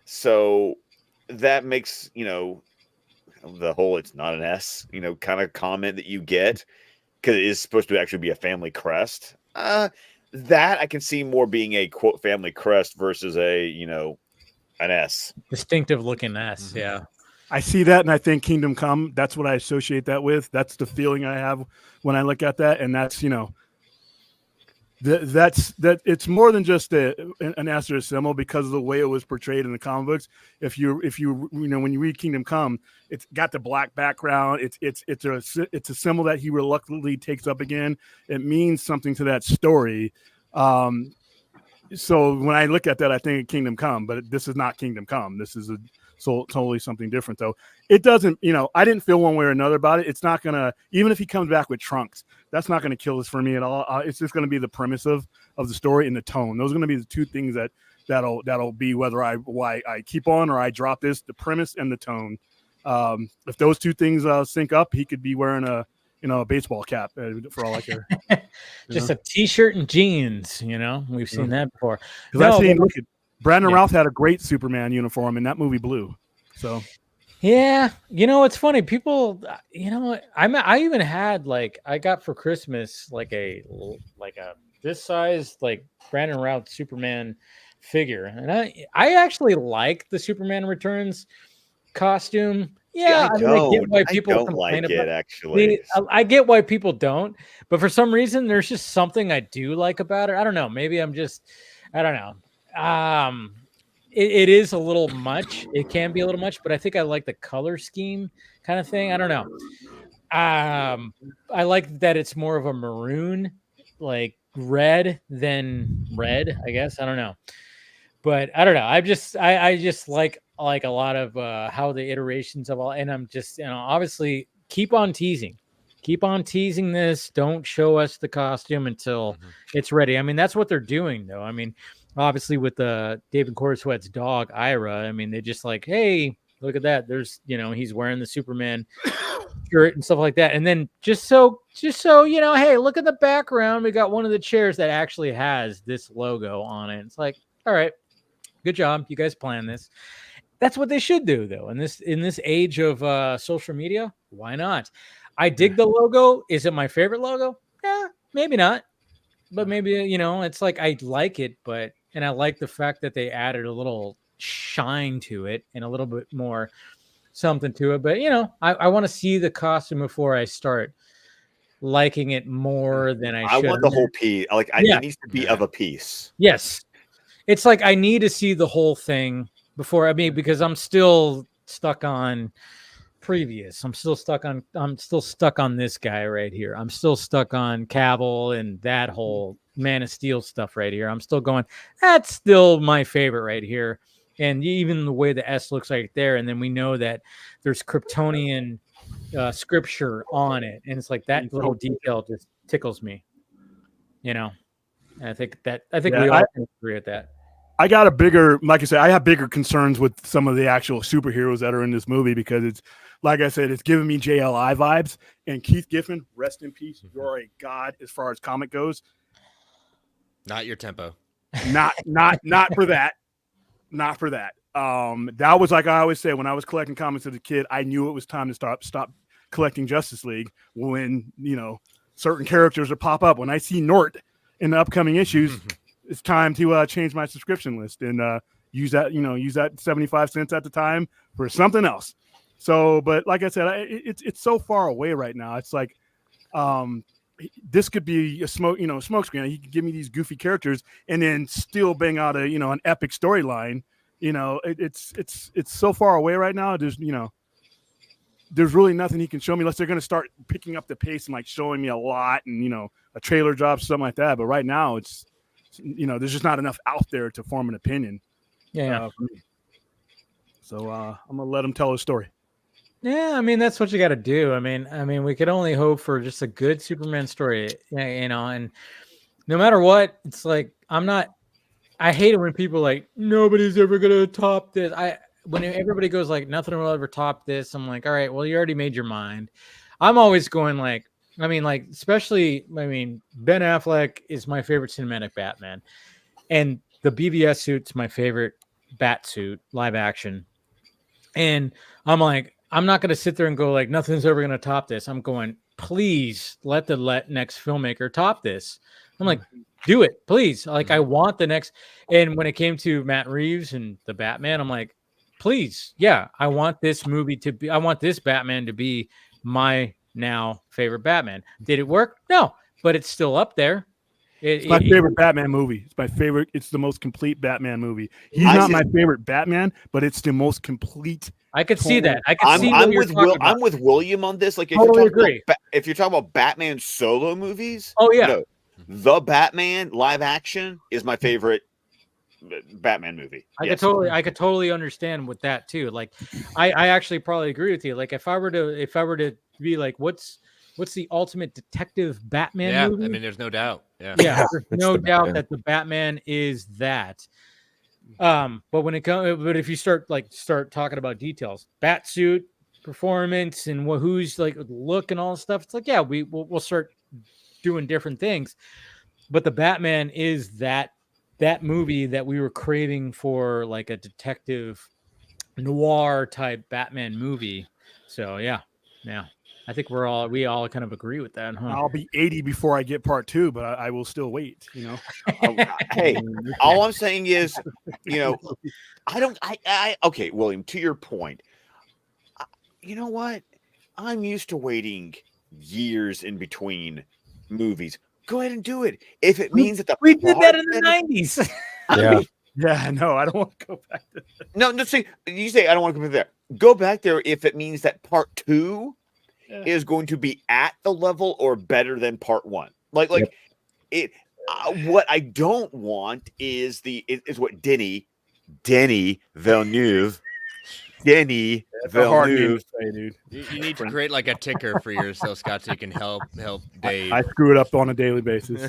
So that makes, the whole it's not an S, kind of comment that you get, because it is supposed to actually be a family crest. that I can see more being a quote family crest versus a, an S. Distinctive looking S. Yeah. I see that, and I think Kingdom Come. That's what I associate that with. That's the feeling I have when I look at that, and that's that. It's more than just an S or a symbol because of the way it was portrayed in the comic books. If you when you read Kingdom Come, it's got the black background. It's a symbol that he reluctantly takes up again. It means something to that story. So when I look at that, I think of Kingdom Come, but this is not Kingdom Come. This is totally something different, though. It doesn't, I didn't feel one way or another about it. It's not gonna, even if he comes back with Trunks, that's not gonna kill this for me at all. It's just gonna be the premise of the story and the tone. Those are gonna be the two things that'll be why I keep on or I drop this: the premise and the tone. If those two things sync up, he could be wearing a baseball cap for all I care. Just a t-shirt and jeans. We've seen that before. Brandon Routh had a great Superman uniform in that movie Blue. So yeah, it's funny. People, I even had I got for Christmas like a this size Brandon Routh Superman figure, and I actually like the Superman Returns costume. Yeah, I get why people don't complain like about it. Actually, I get why people don't, but for some reason, there's just something I do like about it. I don't know. Maybe I don't know. It is a little much. It can be a little much, but I think I like the color scheme kind of thing. I don't know. I like that it's more of a maroon, red than red, I guess. I don't know. But I don't know. I just like a lot of how the iterations of all, and I'm just, obviously keep on teasing this. Don't show us the costume until it's ready. I mean, that's what they're doing though. I mean, obviously with the David Corenswet's dog, Ira, I mean, they just hey, look at that. There's, he's wearing the Superman shirt and stuff like that. And then just so, hey, look at the background. We got one of the chairs that actually has this logo on it. It's all right, good job. You guys planned this. That's what they should do though. In this age of social media, why not? I dig the logo. Is it my favorite logo? Yeah, maybe not. But maybe, it's I like it, and I like the fact that they added a little shine to it and a little bit more something to it. But, I want to see the costume before I start liking it more than I should. I want the whole piece. It needs to be of a piece. Yes. It's I need to see the whole thing before, because I'm still stuck on previous. I'm still stuck on this guy right here. I'm still stuck on Cavill and that whole Man of Steel stuff right here. I'm still going, that's still my favorite right here. And even the way the S looks right there. And then we know that there's Kryptonian scripture on it. And it's that little detail just tickles me, And I think we all can agree with that. I got like I said, I have bigger concerns with some of the actual superheroes that are in this movie because it's, like I said, it's giving me JLI vibes. And Keith Giffen, rest in peace. You're a god as far as comic goes. Not your tempo. Not for that. Not for that. That was like I always say when I was collecting comics as a kid, I knew it was time to stop collecting Justice League when certain characters would pop up. When I see Nort in the upcoming issues, it's time to change my subscription list and use that 75 cents at the time for something else. So, but like I said, it's so far away right now. It's this could be a smoke screen. He could give me these goofy characters and then still bang out an epic storyline. It's so far away right now. There's really nothing he can show me unless they're going to start picking up the pace and showing me a lot and a trailer drop, something like that. But right now it's there's just not enough out there to form an opinion. Yeah. So I'm gonna let him tell his story. Yeah, I mean that's what you got to do. I mean, we could only hope for just a good Superman story, and no matter what, it's I hate it when people nobody's ever gonna top this. When everybody goes nothing will ever top this, I'm all right, well, you already made your mind. I'm always going especially, Ben Affleck is my favorite cinematic Batman, and the BVS suit's my favorite Bat suit, live action. And I'm I'm not going to sit there and go nothing's ever going to top this. I'm going, please let the next filmmaker top this. I'm do it, please. Like, I want the next. And when it came to Matt Reeves and the Batman, I'm like, please, yeah, I want this Batman to be my now favorite Batman. Did it work? No, but it's still up there. It's my favorite Batman movie. It's my favorite. It's the most complete Batman movie. He's not my favorite Batman, but it's the most complete. I could see that. I could see. I'm with William on this. Like, if you're talking about Batman solo movies, the Batman live action is my favorite Batman movie. I could totally understand with that too. Like, I actually probably agree with you. Like, if I were to be like, what's the ultimate detective Batman movie? I mean, there's no doubt. There's no doubt that the Batman is that. But if you start talking about details, Batsuit, performance, and who's like look and all this stuff, it's like, yeah, we'll start doing different things. But the Batman is that movie that we were craving for, like a detective noir type Batman movie. So yeah. I think we all kind of agree with that. Huh? I'll be 80 before I get part 2, but I will still wait. Hey, all I'm saying is, okay, William, to your point, you know what? I'm used to waiting years in between movies. Go ahead and do it. If it means that we did that in the 90s. Yeah, no, I don't want to go back to that. No, you say I don't want to go back there. Go back there if it means that part 2 is going to be at the level or better than part 1. What I don't want is what Denny Villeneuve. Say, dude. You need to create like a ticker for yourself, Scott, so you can help Dave. I screw it up on a daily basis.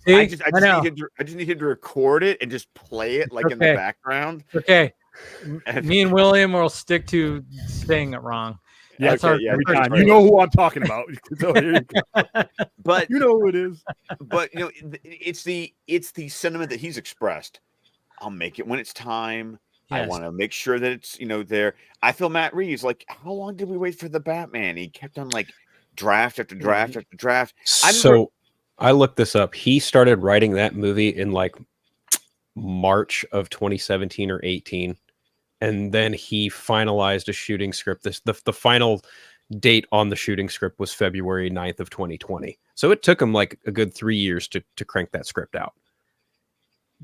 I just needed to record it and just play it in the background. Okay. Me and William will stick to saying it wrong. Yeah, every time. You know who I'm talking about. But you know who it is. But it's the sentiment that he's expressed. I'll make it when it's time. Yes. I want to make sure that it's there. I feel Matt Reeves, like, how long did we wait for the Batman? He kept on draft after draft after draft. I looked this up. He started writing that movie in March of 2017 or 18. And then he finalized a shooting script. The final date on the shooting script was February 9th of 2020. So it took him a good 3 years to crank that script out.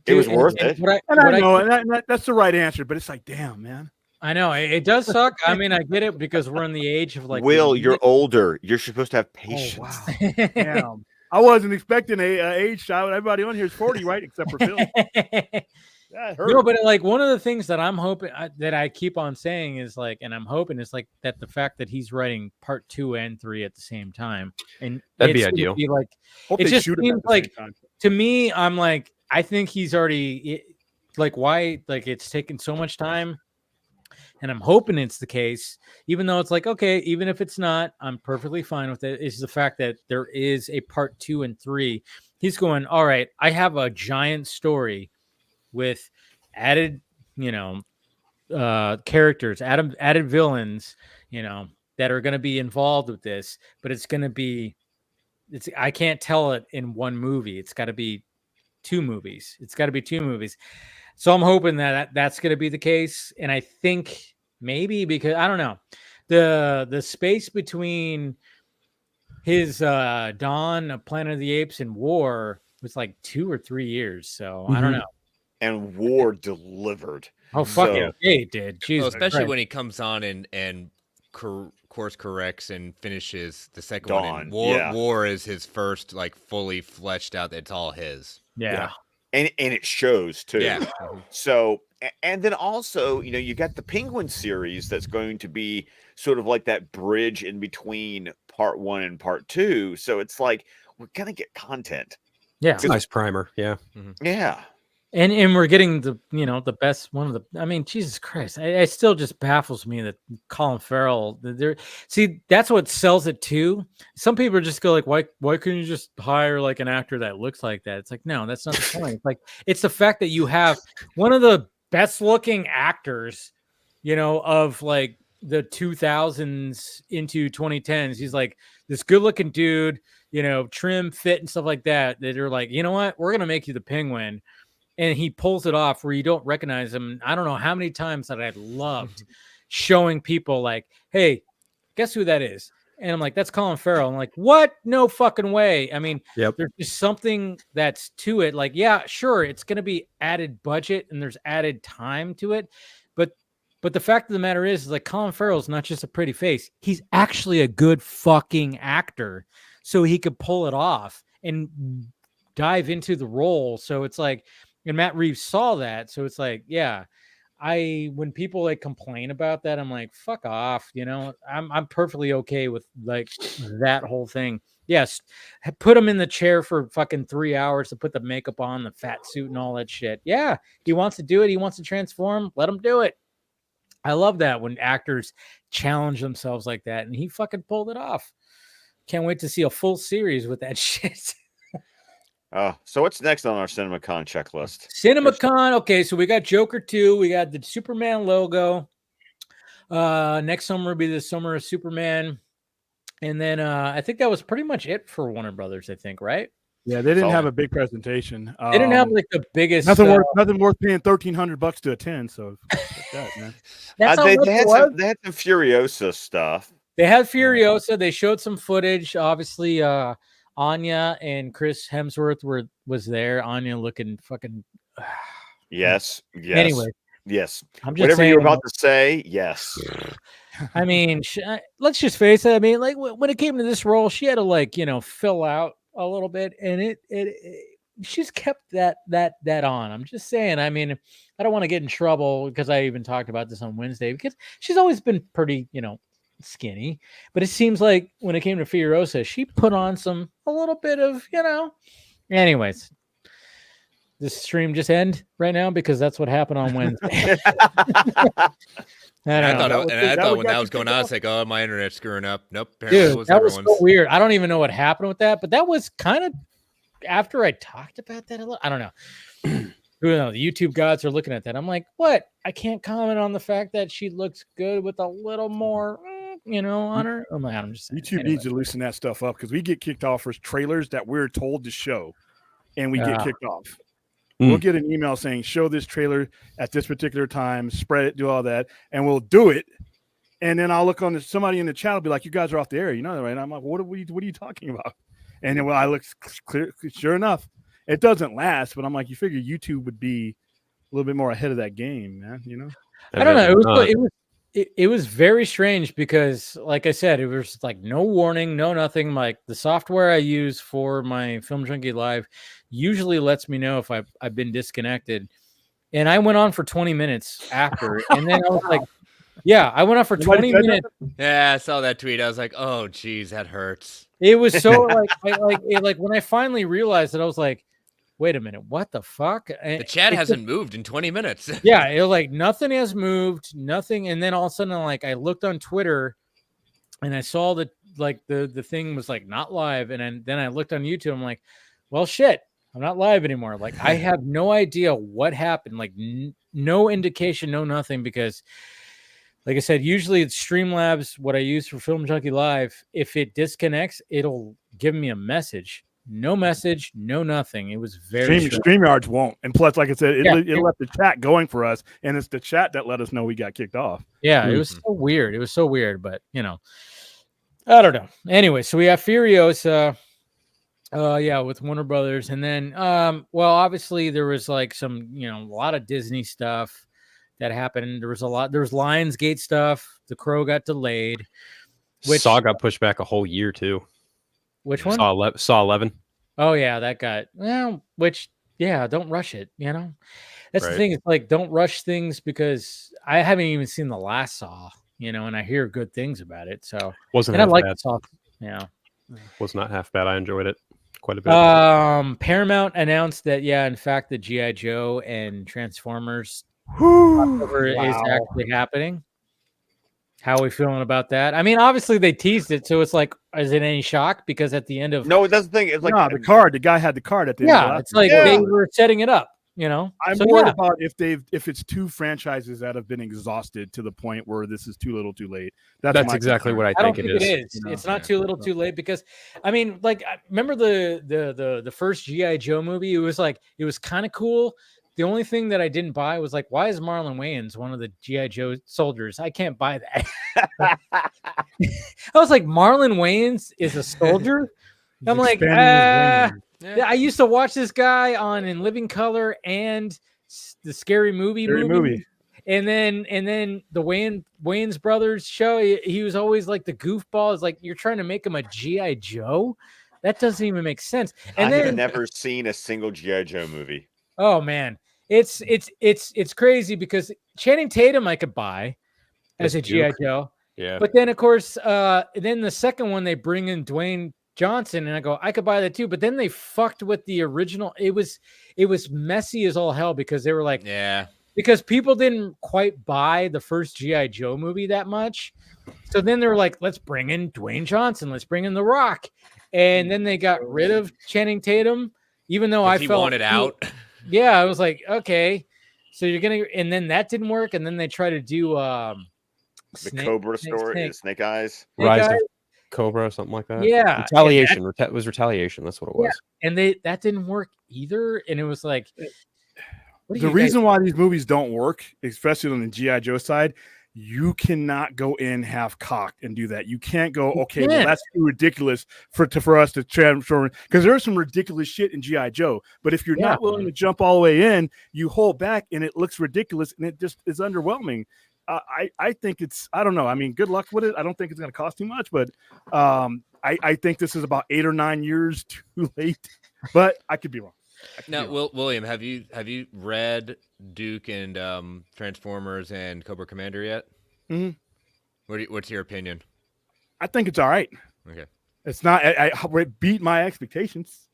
It was worth it. I know that's the right answer, but it's like, damn, man. I know it does suck. I mean, I get it because we're in the age of Will, you're older. You're supposed to have patience. Oh, wow. Damn. I wasn't expecting a age shot. Everybody on here is 40, right? Except for Phil. No, but one of the things that I'm hoping that I keep on saying is and I'm hoping is that the fact that he's writing part 2 and 3 at the same time, and that'd be ideal. It just seems to me, I'm I think he's already why it's taken so much time, and I'm hoping it's the case. Even though it's okay, even if it's not, I'm perfectly fine with it. Is the fact that there is a part 2 and 3. He's going, all right, I have a giant story with added, characters, added villains, that are going to be involved with this, but I can't tell it in one movie. It's got to be 2 movies. So I'm hoping that that's going to be the case. And I think maybe because I don't know, the space between his Dawn of Planet of the Apes and War was 2 or 3 years. So I don't know. And War delivered. Oh, fuck yeah. It did. Jesus especially when he comes on and course corrects and finishes the second Dawn, one. And War is his first fully fleshed out. It's all his. Yeah. And it shows too. Yeah. So, and then also, you got the Penguin series that's going to be sort of that bridge in between part 1 and part 2. So it's we're gonna get content. Yeah. It's a nice primer. Yeah. Mm-hmm. Yeah. And we're getting the best one of the. I mean, Jesus Christ! I still just baffles me that Colin Farrell. See, that's what sells it too. Some people just go why couldn't you just hire an actor that looks like that? It's no, that's not the point. It's the fact that you have one of the best looking actors, of the 2000s into 2010s. He's like this good looking dude, you know, trim, fit, and stuff like that. That are like, you know what, we're gonna make you the Penguin, and he pulls it off where you don't recognize him. I don't know how many times that I loved showing people like, hey, guess who that is? And I'm like, that's Colin Farrell. I'm like, what? No fucking way. I mean, there's just something that's to it. Like, yeah, sure, it's going to be added budget and there's added time to it. But the fact of the matter is like Colin Farrell's not just a pretty face. He's actually a good fucking actor. So he could pull it off and dive into the role. So it's like, and Matt Reeves saw that. So it's like, yeah. When people like complain about that, I'm like, fuck off, you know. I'm perfectly okay with like that whole thing. Yes, put him in the chair for fucking 3 hours to put the makeup on, the fat suit, and all that shit. Yeah, he wants to do it. He wants to transform. Let him do it. I love that when actors challenge themselves like that, and he fucking pulled it off. Can't wait to see a full series with that shit. So what's next on our CinemaCon checklist? CinemaCon. Okay, so we got Joker 2. We got the Superman logo. Next summer will be the summer of Superman. And then I think that was pretty much it for Warner Brothers, I think, right? Yeah, they didn't have a big presentation. They didn't have like the biggest. Nothing worth paying $1,300 to attend. So that, man. They had some Furiosa stuff. They had Furiosa. They showed some footage. Obviously, Anya and Chris Hemsworth was there. Anya looking fucking. Yes. Anyway. Yes. I'm just whatever saying, you're about to say. Yes. I mean, let's just face it. I mean, like when it came to this role, she had to like, you know, fill out a little bit, and she's kept that on. I'm just saying. I mean, I don't want to get in trouble because I even talked about this on Wednesday because she's always been pretty, you know, skinny, but it seems like when it came to Furiosa, she put on a little bit of, you know. Anyways, this stream just end right now because that's what happened on Wednesday. I thought when that was going on, I was like, oh, my internet's screwing up. Nope. Dude, that was so weird. I don't even know what happened with that, but that was kind of after I talked about that a little. I don't know. Who knows? The YouTube gods are looking at that. I'm like, what? I can't comment on the fact that she looks good with a little more, you know, on her. Oh my God, I'm just saying. YouTube needs to loosen that stuff up because we get kicked off for trailers that we're told to show, and we get kicked off. We'll get an email saying, show this trailer at this particular time, spread it, do all that, and we'll do it. And then I'll look on somebody in the chat will be like, you guys are off the air, you know that, right? And I'm like, what are you talking about? And then I look clear, sure enough, it doesn't last, but I'm like, you figure YouTube would be a little bit more ahead of that game, man, you know? I don't know. It was very strange because, like I said, it was like no warning, no nothing. Like the software I use for my Film Junkie Live usually lets me know if I've been disconnected. And I went on for 20 minutes after. And then I was like, yeah, I went on for 20 minutes. Yeah, I saw that tweet. I was like, oh, geez, that hurts. It was so like when I finally realized that, I was like, wait a minute, what the fuck? The chat hasn't moved in 20 minutes. Yeah, it was like nothing has moved, nothing. And then all of a sudden, like I looked on Twitter and I saw that like the thing was like not live. And then I looked on YouTube. I'm like, well, shit, I'm not live anymore. Like I have no idea what happened. Like no indication, no nothing. Because like I said, usually it's Streamlabs, what I use for Film Junkie Live. If it disconnects, it'll give me a message. No message, no nothing. It was very StreamYards won't. And plus, like I said, it left the chat going for us, and it's the chat that let us know we got kicked off. Yeah, it was so weird. It was so weird, but you know, I don't know. Anyway, so we have Furiosa, with Warner Brothers, and then well, obviously there was like some, you know, a lot of Disney stuff that happened. There was Lionsgate stuff. The Crow got delayed. Saw got pushed back a whole year too. Which one? Saw 11. Oh yeah, that got don't rush it. You know, that's right. The thing. It's like don't rush things because I haven't even seen the last Saw. You know, and I hear good things about it. So wasn't and half I like bad. Saw. Yeah, was not half bad. I enjoyed it quite a bit. Paramount announced that in fact, the G.I. Joe and Transformers is actually happening. How are we feeling about that? I mean, obviously they teased it, so it's like, is it any shock? Because at the end of that's the thing. It's like the card. The guy had the card at the end. Yeah, it's like they were setting it up. I'm worried about if it's two franchises that have been exhausted to the point where this is too little, too late. That's exactly what I don't think think it is. It's not too little, too late because, I mean, like, I remember the first G.I. Joe movie. It was kind of cool. The only thing that I didn't buy was like, why is Marlon Wayans one of the G.I. Joe soldiers? I can't buy that. I was like, Marlon Wayans is a soldier? I'm like, yeah, I used to watch this guy on In Living Color and the Scary Movie. And then the Wayans brothers show, he was always like the goofball. It's like, you're trying to make him a G.I. Joe? That doesn't even make sense. And I've never seen a single G.I. Joe movie. Oh man. It's crazy because Channing Tatum I could buy as a G.I. Joe. Yeah. But then of course, then the second one they bring in Dwayne Johnson, and I go, I could buy that too. But then they fucked with the original. It was messy as all hell because they were like, because people didn't quite buy the first G.I. Joe movie that much. So then they were like, let's bring in Dwayne Johnson, let's bring in The Rock. And then they got rid of Channing Tatum, even though I felt wanted out. Yeah, I was like, okay, so you're gonna, and then that didn't work, and then they try to do the Cobra story, Snake Eyes, Rise of Cobra, or something like that. Yeah, Retaliation. It was Retaliation. That's what it was. And that didn't work either, and it was like, the reason why these movies don't work, especially on the G.I. Joe side, you cannot go in half cocked and do that. You can't go, okay, well, that's too ridiculous for us to transform, because there's some ridiculous shit in G.I. Joe. But if you're not willing to jump all the way in, you hold back and it looks ridiculous and it just is underwhelming. I think it's, I don't know. I mean, good luck with it. I don't think it's going to cost too much, but I think this is about 8 or 9 years too late, but I could be wrong. Now, William, have you read Duke and Transformers and Cobra Commander yet? Mm-hmm. What's your opinion? I think it's all right. Okay, it's not. It beat my expectations.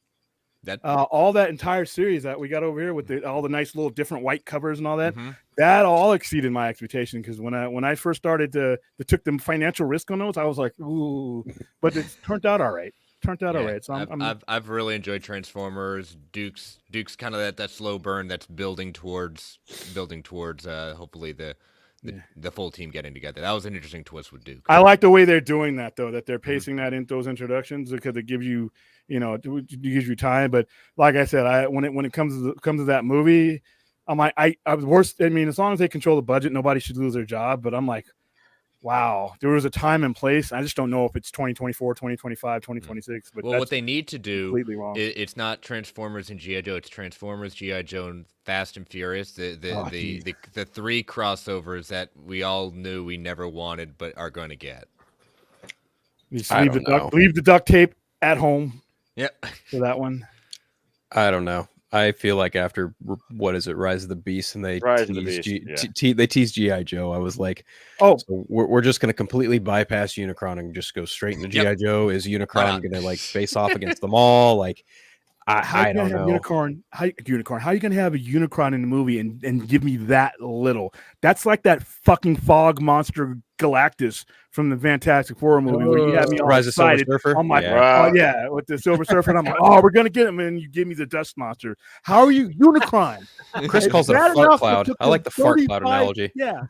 That all that entire series that we got over here with all the nice little different white covers and all that, that all exceeded my expectation. Because when I first started to took the financial risk on those, I was like, ooh, but it turned out all right. All right. So I've really enjoyed Transformers. Duke's kind of that slow burn that's building towards hopefully the full team getting together. That was an interesting twist with Duke. I like the way they're doing that though, that they're pacing that into those introductions, because it gives you, it gives you time. But like I said, when it comes to that movie, I'm like, I was worse. I mean, as long as they control the budget, nobody should lose their job. But I'm like, wow, there was a time and place. I just don't know if it's 2024, 2025, 2026. But what they need to do, completely wrong. It's not Transformers and G.I. Joe. It's Transformers, G.I. Joe, and Fast and Furious. The three crossovers that we all knew we never wanted but are going to get. Leave the duct tape at home. Yep. For that one. I don't know. I feel like after Rise of the Beast, and they tease G.I. Joe, I was like, oh, so we're just going to completely bypass Unicron and just go straight into G.I. Joe. Is Unicron going to like face off against them all? Like, I don't know. Unicorn. How are you going to have a Unicron in the movie and give me that little? That's like that fucking fog monster Galactus from the Fantastic Four movie, where you had me all Rise excited. Of Silver Surfer. I'm like, with the Silver Surfer, and I'm like, oh, we're going to get him, and you give me the dust monster. How are you, Unicron? Chris calls it a fart cloud. I like the fart cloud analogy. Yeah.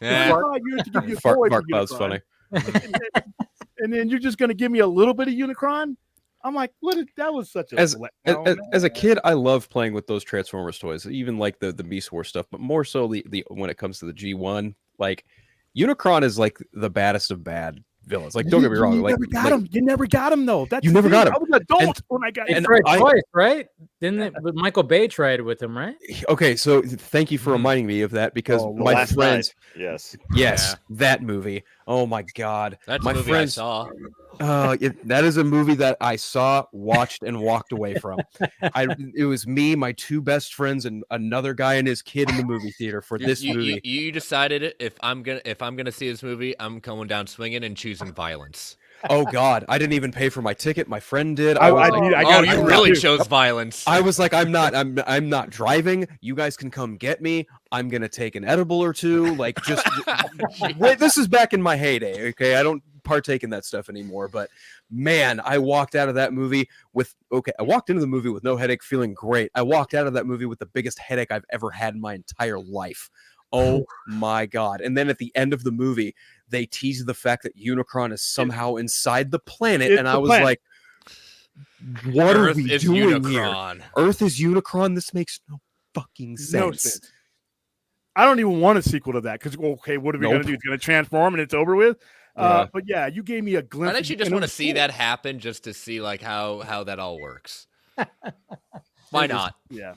Fart cloud's funny. And then you're just going to give me a little bit of Unicron? I'm like, that was such a as a kid, I love playing with those Transformers toys, even like the Beast Wars stuff, but more so the when it comes to the G1, like Unicron is like the baddest of bad villains. Like, don't get me wrong, you never got him though. You never got him. I was an adult when I got him. Twice, right? Didn't Michael Bay tried with him, right? Okay, so thank you for reminding me of that, because my friends, that movie. Oh my god, that's my a movie friends I saw. That is a movie that I saw, watched, and walked away from. It was me, my two best friends, and another guy and his kid in the movie theater for this movie. You decided if I'm gonna see this movie, I'm going down swinging and choosing violence. Oh God, I didn't even pay for my ticket. My friend did. You really chose violence. I was like, I'm not driving. You guys can come get me. I'm gonna take an edible or two. Like, just wait. This is back in my heyday. Okay, I don't partake in that stuff anymore. But man, I walked out of that movie I walked into the movie with no headache, feeling great. I walked out of that movie with the biggest headache I've ever had in my entire life. Oh my God. And then at the end of the movie, they tease the fact that Unicron is somehow inside the planet. And I was like, what Earth are we is doing Unicron. here? Earth is Unicron? This makes no fucking sense. No sense. I don't even want a sequel to that because, okay, what are we going to do? It's going to transform and it's over with. But yeah, you gave me a glimpse. I actually just want to see that happen just to see like how that all works. Why not? Yeah.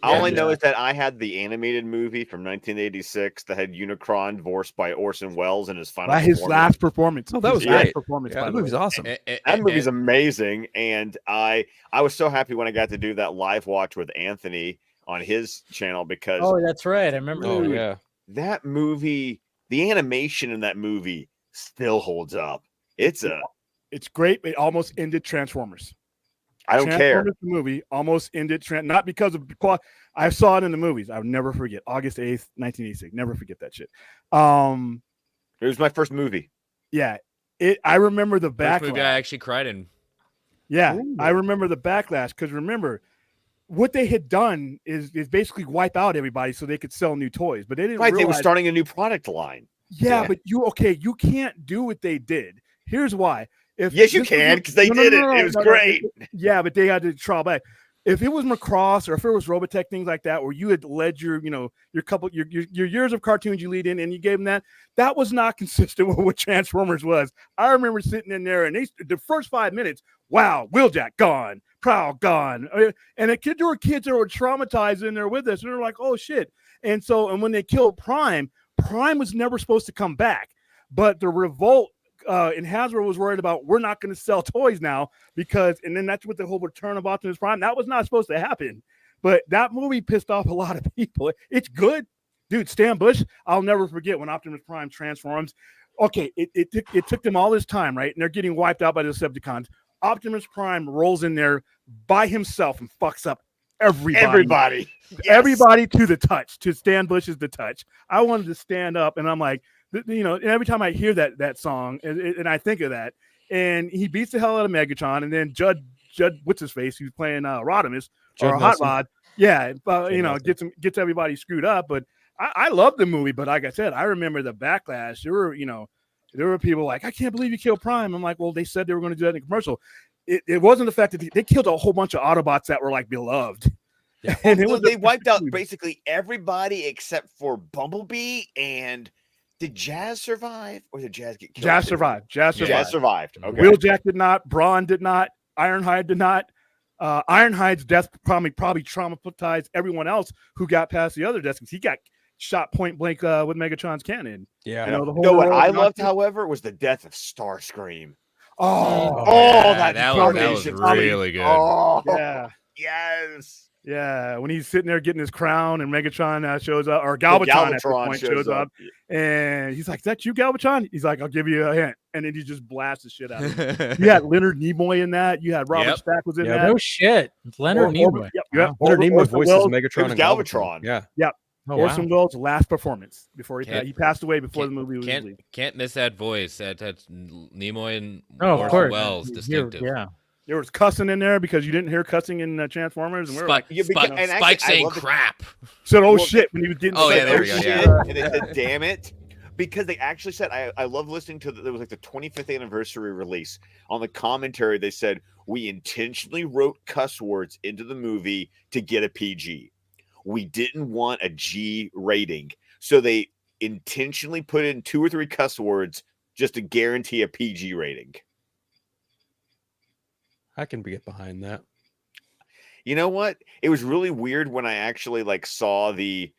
All I know is that I had the animated movie from 1986 that had Unicron voiced by Orson Welles in his final last performance. Oh, that was last great. performance. That movie's awesome. That movie's amazing, and I was so happy when I got to do that live watch with Anthony on his channel because that's right. I remember. Oh yeah, that movie, the animation in that movie still holds up. It's great. It almost ended Transformers. I don't care. The movie almost ended not because of I saw it in the movies. I'll never forget. August 8th, 1986. Never forget that shit. It was my first movie. Yeah. I remember the backlash. First movie I actually cried in. Yeah. Ooh. I remember the backlash because remember what they had done is basically wipe out everybody so they could sell new toys. But they didn't realize, they were starting a new product line. Yeah, but you can't do what they did. Here's why. Yes, you can, because they did it. It was great. Yeah, but they had to trial back. If it was Macross or if it was Robotech, things like that, where you had led your years of cartoons you lead in and you gave them that was not consistent with what Transformers was. I remember sitting in there and the first 5 minutes, wow, Wheeljack gone, Prowl gone. And there were kids that were traumatized in there with us. And they're like, oh shit. And when they killed Prime was never supposed to come back. But the revolt and Hasbro was worried about we're not going to sell toys now and then that's what the whole return of Optimus Prime, that was not supposed to happen. But that movie pissed off a lot of people. It's good. Dude, Stan Bush, I'll never forget when Optimus Prime transforms. Okay, it took them all this time, right? And they're getting wiped out by the Decepticons. Optimus Prime rolls in there by himself and fucks up everybody. Yes. Everybody to the touch, to Stan Bush's The Touch. I wanted to stand up and I'm like, and every time I hear that song and I think of that, and he beats the hell out of Megatron, and then Judd, what's his face, who's playing Rodimus or Hot Rod, gets everybody screwed up. But I love the movie, but like I said, I remember the backlash. There were people like, I can't believe you killed Prime. I'm like, well, they said they were going to do that in the commercial. It wasn't the fact that they killed a whole bunch of Autobots that were like beloved. Yeah. And they wiped out basically everybody except for Bumblebee and. Did Jazz survive, or did Jazz get killed? Jazz survived. Jazz survived. Okay. Wheeljack did not. Brawn did not. Ironhide did not. Ironhide's death probably traumatized everyone else who got past the other deaths because he got shot point blank with Megatron's cannon. Yeah. What I loved, however, was the death of Starscream. That was really good. Oh, yeah. Yes. Yeah, when he's sitting there getting his crown and Megatron shows up, or Galvatron at this point shows up, and he's like, "Is that you, Galvatron?" He's like, "I'll give you a hint," and then he just blasts the shit out of him. You had Leonard Nimoy in that. You had Robert Stack was in that. No shit, Leonard Nimoy. Leonard Nimoy voices Megatron and Galvatron. Yeah. Yep. Orson Welles' last performance before he passed away before the movie was released. Can't miss that voice. That's Nimoy and Orson Welles distinctive. Yeah. There was cussing in there because you didn't hear cussing in Transformers. And Spike saying crap. Said, shit, when he was getting there we go. Yeah. And they said, damn it. Because they actually said, I love listening to, there was like the 25th anniversary release. On the commentary, they said, we intentionally wrote cuss words into the movie to get a PG. We didn't want a G rating. So they intentionally put in 2 or 3 cuss words just to guarantee a PG rating. I can get behind that. You know what? It was really weird when I actually saw the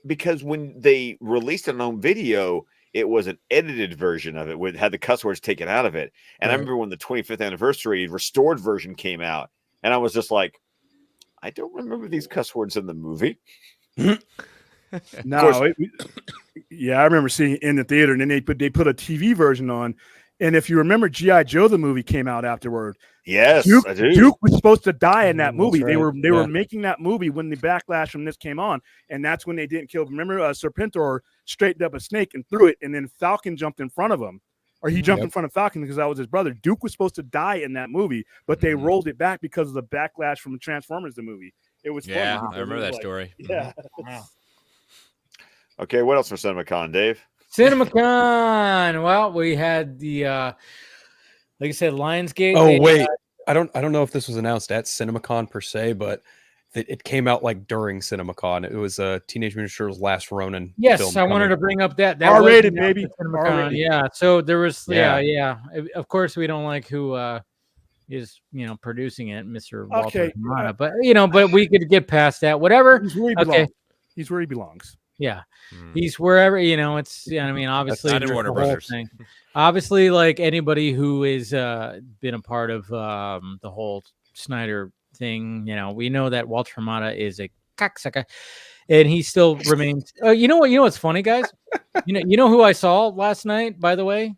because when they released it on home video, it was an edited version of it had the cuss words taken out of it. And I remember when the 25th anniversary restored version came out, and I was just like, I don't remember these cuss words in the movie. No, I remember seeing it in the theater, and then they put a TV version on. And if you remember, G.I. Joe, the movie came out afterward. Yes, I do. Duke was supposed to die in that movie. Right. They were making that movie when the backlash from this came on, and that's when they didn't kill. Remember, Serpentor straightened up a snake and threw it, and then Falcon jumped in front of him. or he jumped in front of Falcon because that was his brother. Duke was supposed to die in that movie, but they rolled it back because of the backlash from the Transformers the movie. It was funny. I remember that story. Yeah. Okay, what else for CinemaCon, Dave? CinemaCon. Well, we had the like I said, Lionsgate. Oh wait, I don't know if this was announced at CinemaCon per se, but it came out like during CinemaCon. It was Teenage Mutant Ninja Turtles Last Ronin. Yes, film I wanted coming. to bring up that R-rated, baby. R-rated. Yeah. So there was Yeah. Of course, we don't like who is producing it, Mr. Walter Okay. Hamada, but but we could get past that. Whatever. He's where he belongs. He's where he belongs. Yeah, he's wherever. It's. I mean, obviously, not in Warner Brothers. Thing. Obviously, like anybody who is been a part of the whole Snyder thing, we know that Walter Hamada is a cocksucker, and he still remains. You know what? You know what's funny, guys? You know who I saw last night? By the way,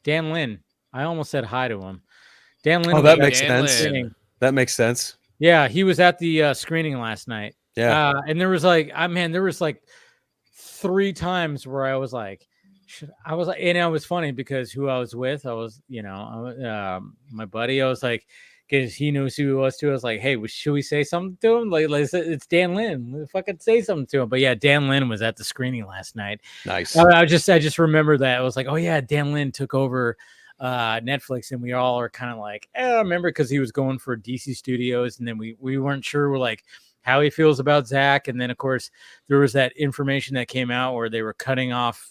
Dan Lin. I almost said hi to him. Dan Lin. Oh, that makes Dan sense. Lin. That makes sense. Yeah, he was at the screening last night. Yeah. And there was there was like 3 times where I was like, and it was funny because who I was with, I was, my buddy, I was like, because he knows who he was too. I was like, hey, should we say something to him? Like it's Dan Lin. Let's fucking say something to him. But yeah, Dan Lin was at the screening last night. Nice. I just remember that. I was like, oh yeah, Dan Lin took over Netflix, and we all are kind of like, I remember because he was going for DC Studios, and then we weren't sure. We're like, how he feels about Zach. And then of course there was that information that came out where they were cutting off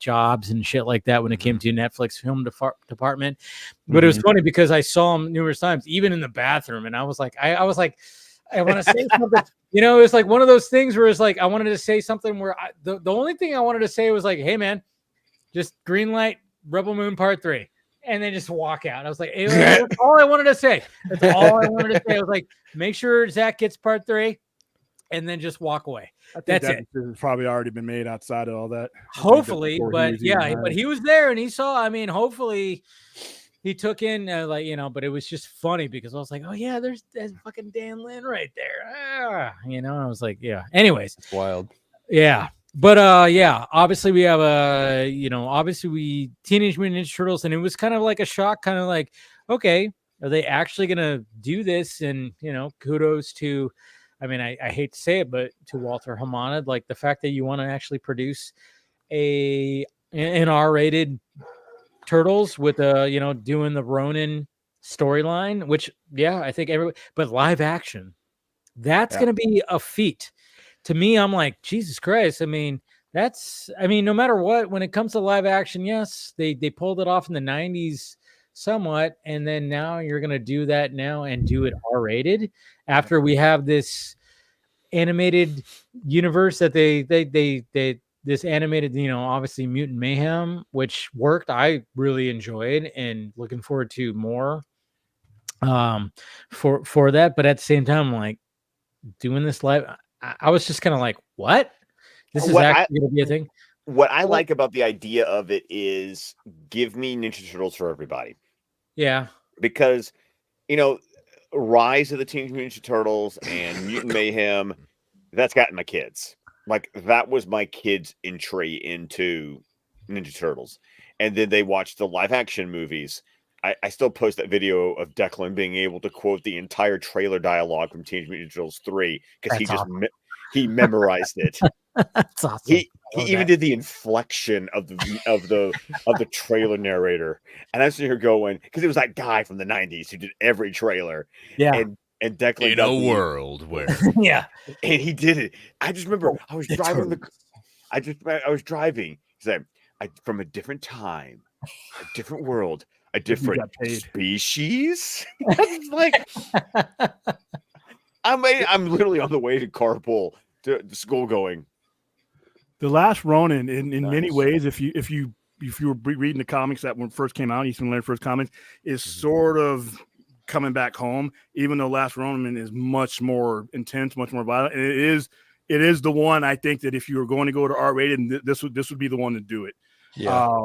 jobs and shit like that when it came to Netflix film department. But it was funny because I saw him numerous times, even in the bathroom. And I was like, I want to say something, it was like one of those things where it's like, I wanted to say something where the only thing I wanted to say was like, hey man, just green light Rebel Moon Part 3. And then just walk out. I was like, hey, that's all I wanted to say. That's all I wanted to say. I was like, make sure Zach gets Part 3 and then just walk away. That's it. It's probably already been made outside of all that. Hopefully, but he was there and he saw, hopefully he took in but it was just funny because I was like, oh yeah, there's fucking Dan Lin right there. I was like, yeah. Anyways. It's wild. Yeah. But obviously we have Teenage Mutant Ninja Turtles, and it was kind of like a shock, kind of like, okay, are they actually gonna do this? And kudos to, I hate to say it, but to Walter Hamada, like the fact that you want to actually produce an R-rated Turtles with doing the Ronin storyline, which I think everybody, but live action, that's gonna be a feat. To me, I'm like, Jesus Christ. No matter what, when it comes to live action, yes, they pulled it off in the 90s somewhat. And then now you're going to do that now and do it R-rated after we have this animated universe that this animated, obviously Mutant Mayhem, which worked. I really enjoyed and looking forward to more for that. But at the same time, like doing this live, I was just kind of like, what? This is actually going to be a thing? What I like about the idea of it is give me Ninja Turtles for everybody. Yeah. Because, Rise of the Teenage Mutant Ninja Turtles and Mutant Mayhem, that's gotten my kids. Like, that was my kids' entry into Ninja Turtles. And then they watched the live action movies. I still post that video of Declan being able to quote the entire trailer dialogue from Teenage Mutant Ninja Turtles 3 because he memorized it. That's awesome. He even did the inflection of the trailer narrator, and I'm sitting here going because it was that guy from the '90s who did every trailer. Yeah, and Declan in a world where and he did it. I just remember I was driving I was driving. He said, from a different time, a different world. A different species. Like, I'm literally on the way to carpool to school going. The Last Ronin, in many ways, if you were reading the comics that when it first came out, Eastman Laird first comics, is sort of coming back home. Even though Last Ronin is much more intense, much more violent, and it is the one I think that if you were going to go to R-rated, this would be the one to do it. Yeah.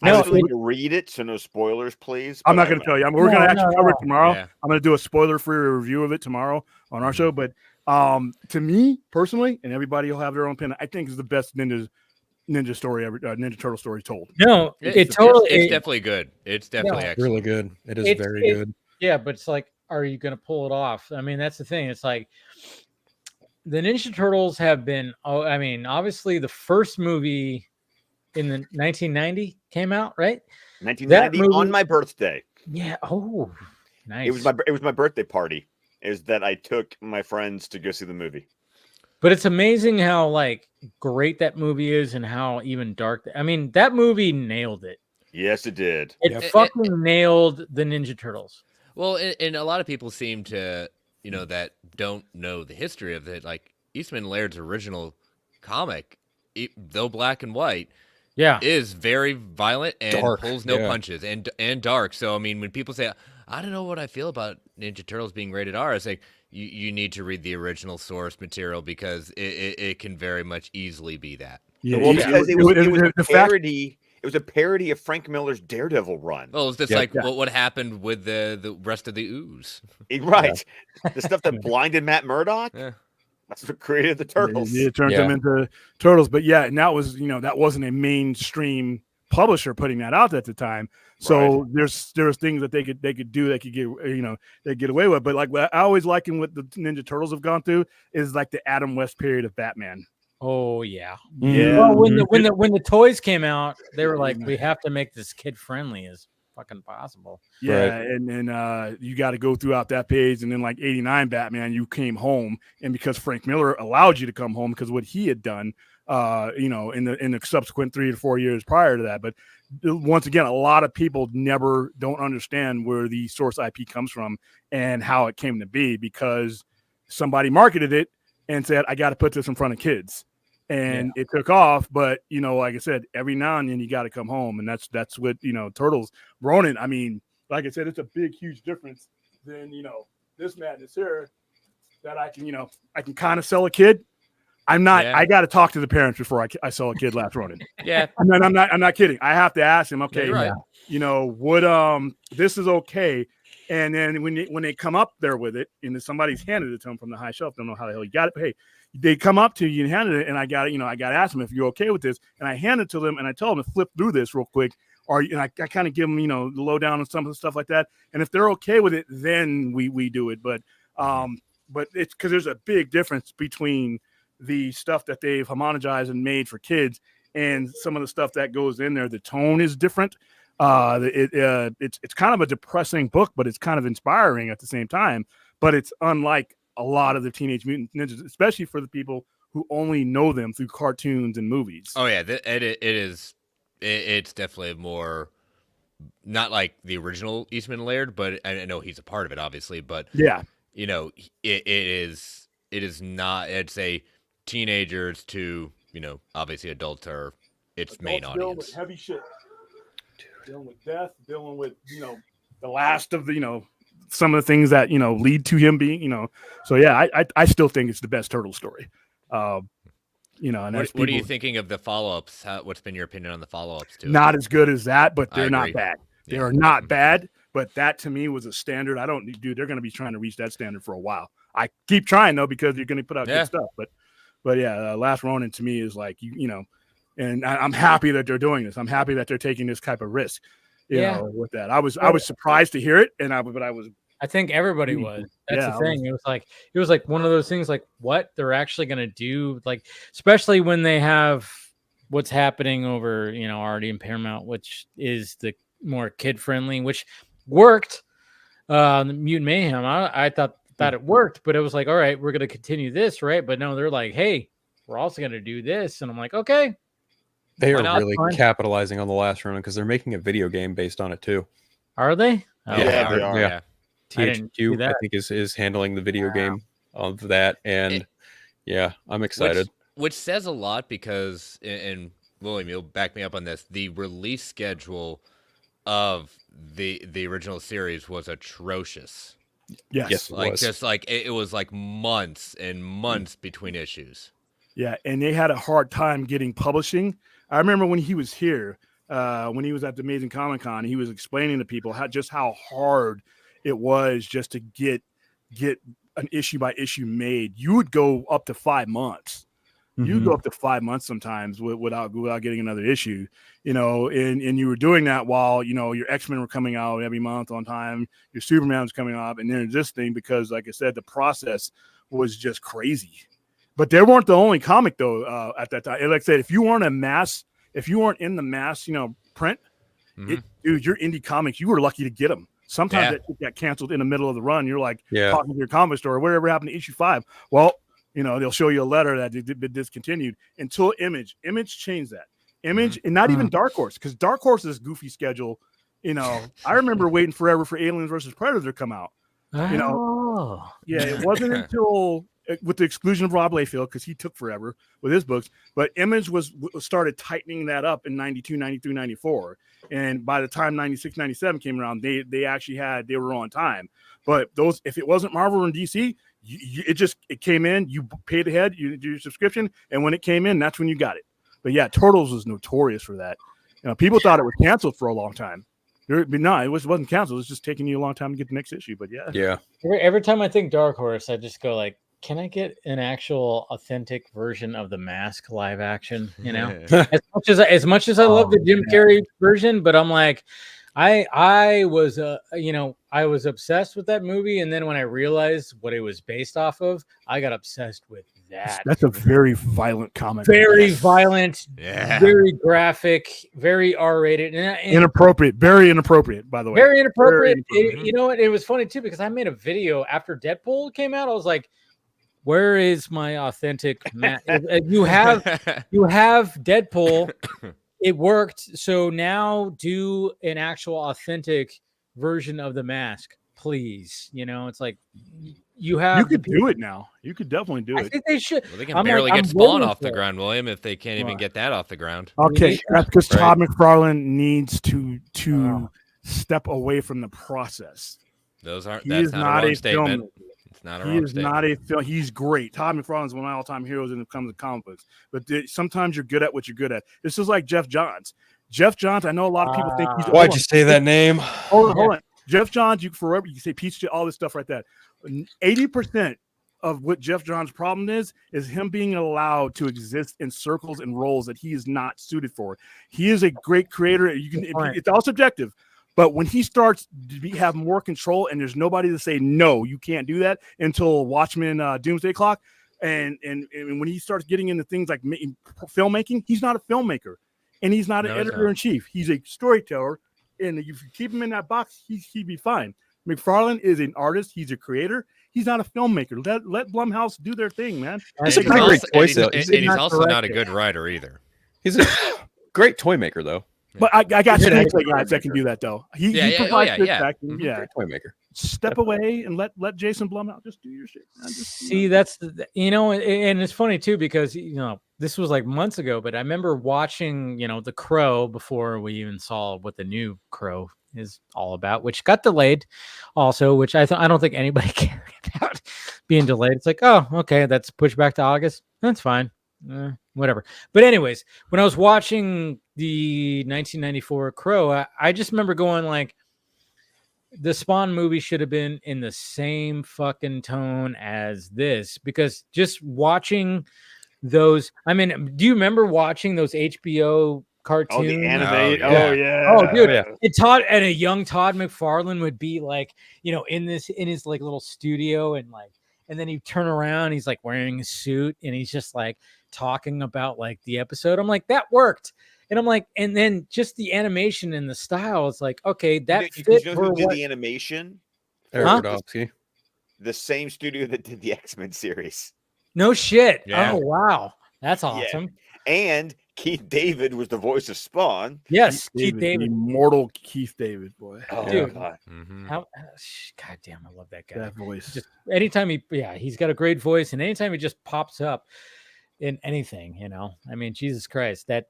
I was going to read it, so no spoilers, please. I'm not going to tell you. We're going to actually cover it tomorrow. Yeah. I'm going to do a spoiler-free review of it tomorrow on our show. But to me, personally, and everybody will have their own opinion, I think is the best ninja Ninja Turtle story told. No, It's definitely good. It's definitely excellent. Really good. It is very good. Yeah, but it's like, are you going to pull it off? I mean, that's the thing. It's like the Ninja Turtles have been. Oh, I mean, obviously the first movie in the 1990 came out, right? 1990 on my birthday. Yeah. Oh, nice. It was my birthday party. Is that I took my friends to go see the movie. But it's amazing how like great that movie is and how even dark. I mean, that movie nailed it. Yes, it did. It fucking nailed the Ninja Turtles. Well, and a lot of people seem to, that don't know the history of it. Like Eastman Laird's original comic, though black and white, is very violent and dark, pulls no punches and dark. So I mean, when people say, I don't know what I feel about Ninja Turtles being rated R, it's like you need to read the original source material because it can very much easily be that. Yeah, well, because it was a parody. It was a parody of Frank Miller's Daredevil run. Well, it's just what happened with the rest of the ooze. Right. Yeah. The stuff that blinded Matt Murdock. Yeah. That's what created the Turtles. It turned them into Turtles. But yeah, and that was, that wasn't a mainstream publisher putting that out at the time. So there's things that they could do, they could get, they get away with. But like what I always liken what the Ninja Turtles have gone through is like the Adam West period of Batman. Oh yeah. Well, when the toys came out, they were like, we have to make this kid friendly as fucking possible. Yeah, and then you got to go throughout that page, and then like 89 Batman, you came home, and because Frank Miller allowed you to come home because what he had done, in the subsequent 3 to 4 years prior to that. But once again, a lot of people don't understand where the source IP comes from and how it came to be because somebody marketed it and said, I got to put this in front of kids. And it took off. But, like I said, every now and then you got to come home. And that's what, Turtles. Ronin, I mean, like I said, it's a big, huge difference than, this madness here that I can kind of sell a kid. I'm not, I got to talk to the parents before I sell a kid Last Ronin. Yeah. And then I'm not kidding. I have to ask him, okay, right. Would, this is okay. And then when they come up there with it, and somebody's handed it to them from the high shelf, don't know how the hell you got it. But hey, they come up to you and handed it, and I got to ask them if you're okay with this. And I hand it to them, and I tell them to flip through this real quick. And I kind of give them, the lowdown and some of the stuff like that. And if they're okay with it, then we do it. But it's because there's a big difference between the stuff that they've homogenized and made for kids and some of the stuff that goes in there. The tone is different. It's kind of a depressing book, but it's kind of inspiring at the same time. But it's unlike a lot of the Teenage Mutant Ninjas, especially for the people who only know them through cartoons and movies. Oh yeah, it's definitely more not like the original Eastman Laird, but I know he's a part of it, obviously. But yeah, it is not. I'd say teenagers to obviously adults are its main audience. With heavy shit. Dealing with death, dealing with the last of the some of the things that lead to him being So yeah, I still think it's the best Turtle story. And what are you thinking of the follow-ups? What's been your opinion on the follow-ups to it? Not as good as that, but they're not bad. Yeah. They are not bad, but that to me was a standard. They're going to be trying to reach that standard for a while. I keep trying though because you're going to put out good stuff. But yeah, Last Ronin to me is like and I'm happy that they're doing this. I'm happy that they're taking this type of risk. With that, I was surprised to hear it, I think everybody was. That's the thing. It was like one of those things. Like what they're actually going to do, like especially when they have what's happening over, already in Paramount, which is the more kid friendly, which worked. The Mutant Mayhem. I thought it worked, but it was like, all right, we're going to continue this, right? But no, they're like, hey, we're also going to do this, and I'm like, okay. They are really capitalizing on the Last Ronin because they're making a video game based on it too. Are they? Oh, yeah, they are. Yeah. THQ, I think, is handling the video game of that, and I'm excited. Which says a lot because, and William, you'll back me up on this. The release schedule of the original series was atrocious. Yes, it was like months and months between issues. Yeah, and they had a hard time getting publishing. I remember when he was here, when he was at the Amazing Comic Con, he was explaining to people how hard it was just to get an issue by issue made. You would go up to 5 months You go up to 5 months sometimes without getting another issue, and you were doing that while, your X-Men were coming out every month on time, your Superman was coming up, and then this thing, because like I said, the process was just crazy. But they weren't the only comic though at that time. Like I said, if you weren't in the mass, print, dude, your indie comics, you were lucky to get them. Sometimes that got canceled in the middle of the run. You're like talking to your comic store, whatever happened to issue 5. Well, they'll show you a letter that it been discontinued until Image changed that. Image, and not even Dark Horse, because Dark Horse's goofy schedule. I remember waiting forever for Aliens versus Predator to come out. It wasn't until with the exclusion of Rob Liefeld, because he took forever with his books, but Image started tightening that up in 92, 93, 94. And by the time 96, 97 came around, they were on time. But those, if it wasn't Marvel and DC, it came in, you paid ahead, you do your subscription, and when it came in, that's when you got it. But yeah, Turtles was notorious for that. People thought it was canceled for a long time. No, it wasn't canceled. It was just taking you a long time to get the next issue. But yeah. Every time I think Dark Horse, I just go like, can I get an actual authentic version of the Mask live action? As much as I love the Jim Carrey version, but I'm like, I was I was obsessed with that movie, and then when I realized what it was based off of, I got obsessed with that. That's a very violent comic. Very violent, very graphic, very R-rated, and inappropriate. Very inappropriate, by the way. Very inappropriate. You know what? It was funny too, because I made a video after Deadpool came out. I was like, where is my authentic you have Deadpool. It worked. So now do an actual authentic version of the Mask, please. It's like you could do it now. You could definitely do it. I think they should. Well, they can barely get Spawn off the ground, William, if they can't even get that off the ground. Okay, that's because Todd McFarlane needs to step away from the process. That's not a statement. It's not a wrong statement. Not a film. He's great. Todd McFarlane is one of my all-time heroes when it comes to comic books. But sometimes you're good at what you're good at. This is like Jeff Johns. Jeff Johns, I know a lot of people think he's. Why'd you say that name? Hold on. Jeff Johns, you can say piece of all this stuff right there. 80% of what Jeff Johns' problem is him being allowed to exist in circles and roles that he is not suited for. He is a great creator. It's all subjective. But when he starts to have more control and there's nobody to say, no, you can't do that until Watchmen Doomsday Clock. And when he starts getting into things like filmmaking, he's not a filmmaker and he's not an editor-in-chief. He's a storyteller. And if you keep him in that box, he'd be fine. McFarlane is an artist. He's a creator. He's not a filmmaker. Let Blumhouse do their thing, man. He's also not a good writer either. He's a great toy maker, though. But I got some guys that can do that, though. He provides good backing. Great toy maker. Step away and let Jason Blumhouse just do your shit. See, that's and it's funny too, because this was like months ago, but I remember watching The Crow before we even saw what the new Crow is all about, which got delayed also, which I don't think anybody cared about being delayed. It's like, oh, okay, that's pushed back to August. That's fine. Whatever. But anyways, when I was watching the 1994 Crow, I just remember going like, the Spawn movie should have been in the same fucking tone as this, because just watching those, I mean, do you remember watching those HBO cartoons? Oh, the animated. Oh, yeah. Oh, dude. Yeah. And a young Todd McFarlane would be like, in his like little studio, and then he'd turn around, he's like wearing a suit, and he's just like talking about like the episode. I'm like, that worked. And I'm like, and then just the animation and the style, it's like, okay, that fit. Who did the animation? Eric Rodofsky. The same studio that did the X-Men series. No shit. Yeah. Oh, wow. That's awesome. Yeah. And Keith David was the voice of Spawn. Yes, Keith David. Immortal Keith David, boy. Oh, dude. God. God damn, I love that guy. That voice. Just anytime he's got a great voice, and anytime he just pops up in anything, I mean, Jesus Christ, that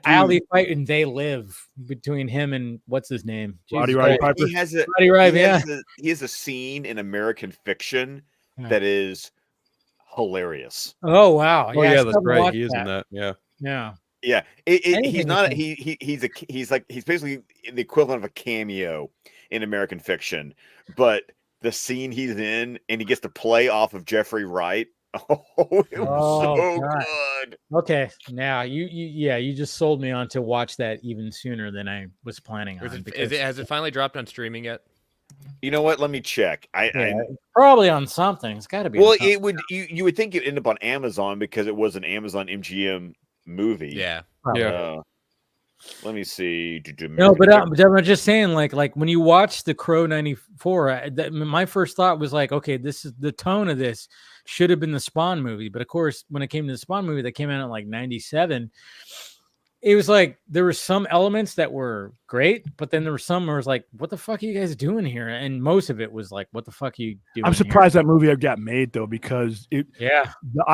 alley fight and They Live between him and what's his name, Roddy Piper. He has a scene in American Fiction that is hilarious. Oh wow! Oh yeah, that's right. He is in that. Yeah. He's not. He's basically the equivalent of a cameo in American Fiction, but the scene he's in and he gets to play off of Jeffrey Wright Oh, it was so God. good. Okay, now you just sold me on to watch that even sooner than I was planning on. Has it finally dropped on streaming yet? You know what? Let me check. Probably on something. It's got to be. Well, on something. it would. You would think it'd end up on Amazon because it was an Amazon MGM movie. Yeah. Let me see. No, but I'm just saying, like when you watch The Crow '94, my first thought was like, okay, this is the tone of this should have been the Spawn movie, but of course, when it came to the Spawn movie that came out in like '97, it was like there were some elements that were great, but then there were some where it was like, what the fuck are you guys doing here? And most of it was like, what the fuck are you doing? I'm surprised that movie got made though, because the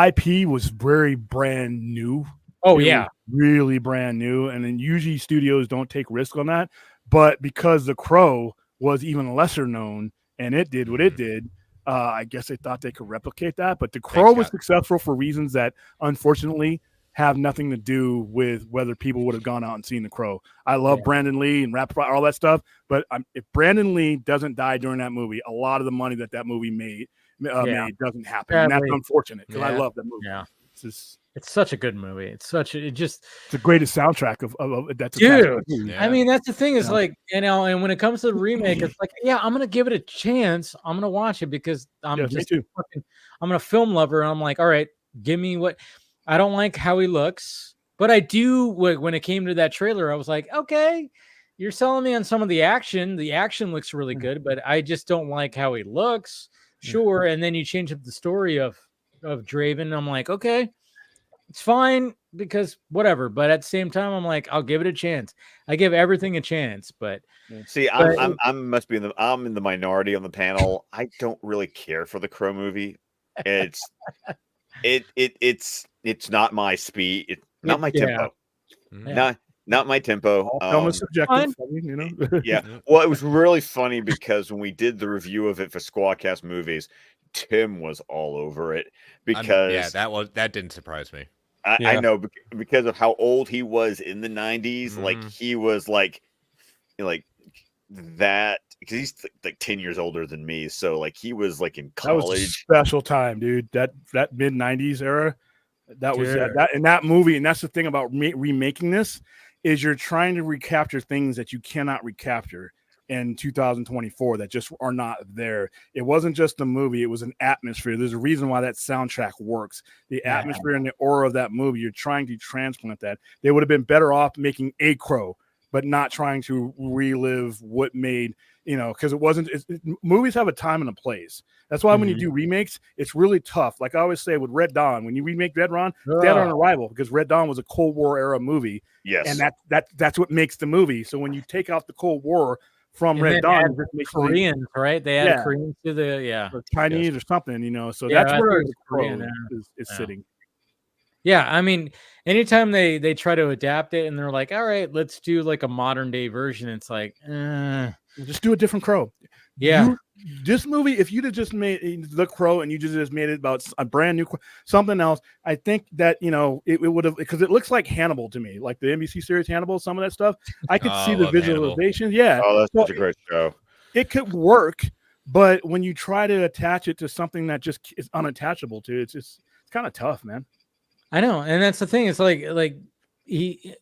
IP was very brand new. Oh, it yeah. Really brand new. And then usually studios don't take risk on that. But because The Crow was even lesser known and it did what it did, I guess they thought they could replicate that. But The Crow was successful for reasons that unfortunately have nothing to do with whether people would have gone out and seen The Crow. I love Brandon Lee and all that stuff. But if Brandon Lee doesn't die during that movie, a lot of the money that movie made doesn't happen. And that's unfortunate because I love that movie. Yeah. It's such a good movie. It's the greatest soundtrack of that's dude. I mean, that's the thing is like, and when it comes to the remake, it's like, I'm gonna give it a chance. I'm gonna watch it because I'm I'm a film lover. And I'm like, all right, give me what I don't like how he looks, but I do. When it came to that trailer, I was like, okay, you're selling me on some of the action. The action looks really good, but I just don't like how he looks. Sure, and then you change up the story of Draven. I'm like, okay. It's fine because whatever, but at the same time, I'm like, I'll give it a chance. I give everything a chance, but see, I'm I'm in the minority on the panel. I don't really care for the Crow movie. It's it's not my speed. Not my tempo. Not my tempo. Almost subjective. Yeah. Well, it was really funny because when we did the review of it for Squadcast Movies, Tim was all over it because that didn't surprise me. I know because of how old he was in the 90s. Like he was like that because he's like 10 years older than me. So like he was like in college. That was a special time, dude. That mid 90s era. That was that in that movie. And that's the thing about remaking this is you're trying to recapture things that you cannot recapture in 2024 that just are not there. It wasn't just a movie, it was an atmosphere. There's a reason why that soundtrack works. The atmosphere and the aura of that movie, you're trying to transplant that. They would have been better off making a Crow, but not trying to relive what made, because movies have a time and a place. That's why when you do remakes, it's really tough. Like I always say with Red Dawn, when you remake Dead on Arrival, because Red Dawn was a Cold War era movie. Yes. And that's what makes the movie. So when you take out the Cold War from Red Dawn, Koreans, right? They added Koreans to the or Chinese or something, So that's where the Crow is sitting. Yeah, I mean, anytime they try to adapt it and they're like, all right, let's do like a modern day version, it's like, just do a different Crow. Yeah. This movie, if you'd have just made The Crow and you just made it about a brand new something else, I think that it would have, because it looks like Hannibal to me, like the NBC series Hannibal. Some of that stuff, I could see the visualizations. Yeah, that's such a great show. It could work, but when you try to attach it to something that just is unattachable to, it's kind of tough, man. I know, and that's the thing. It's like he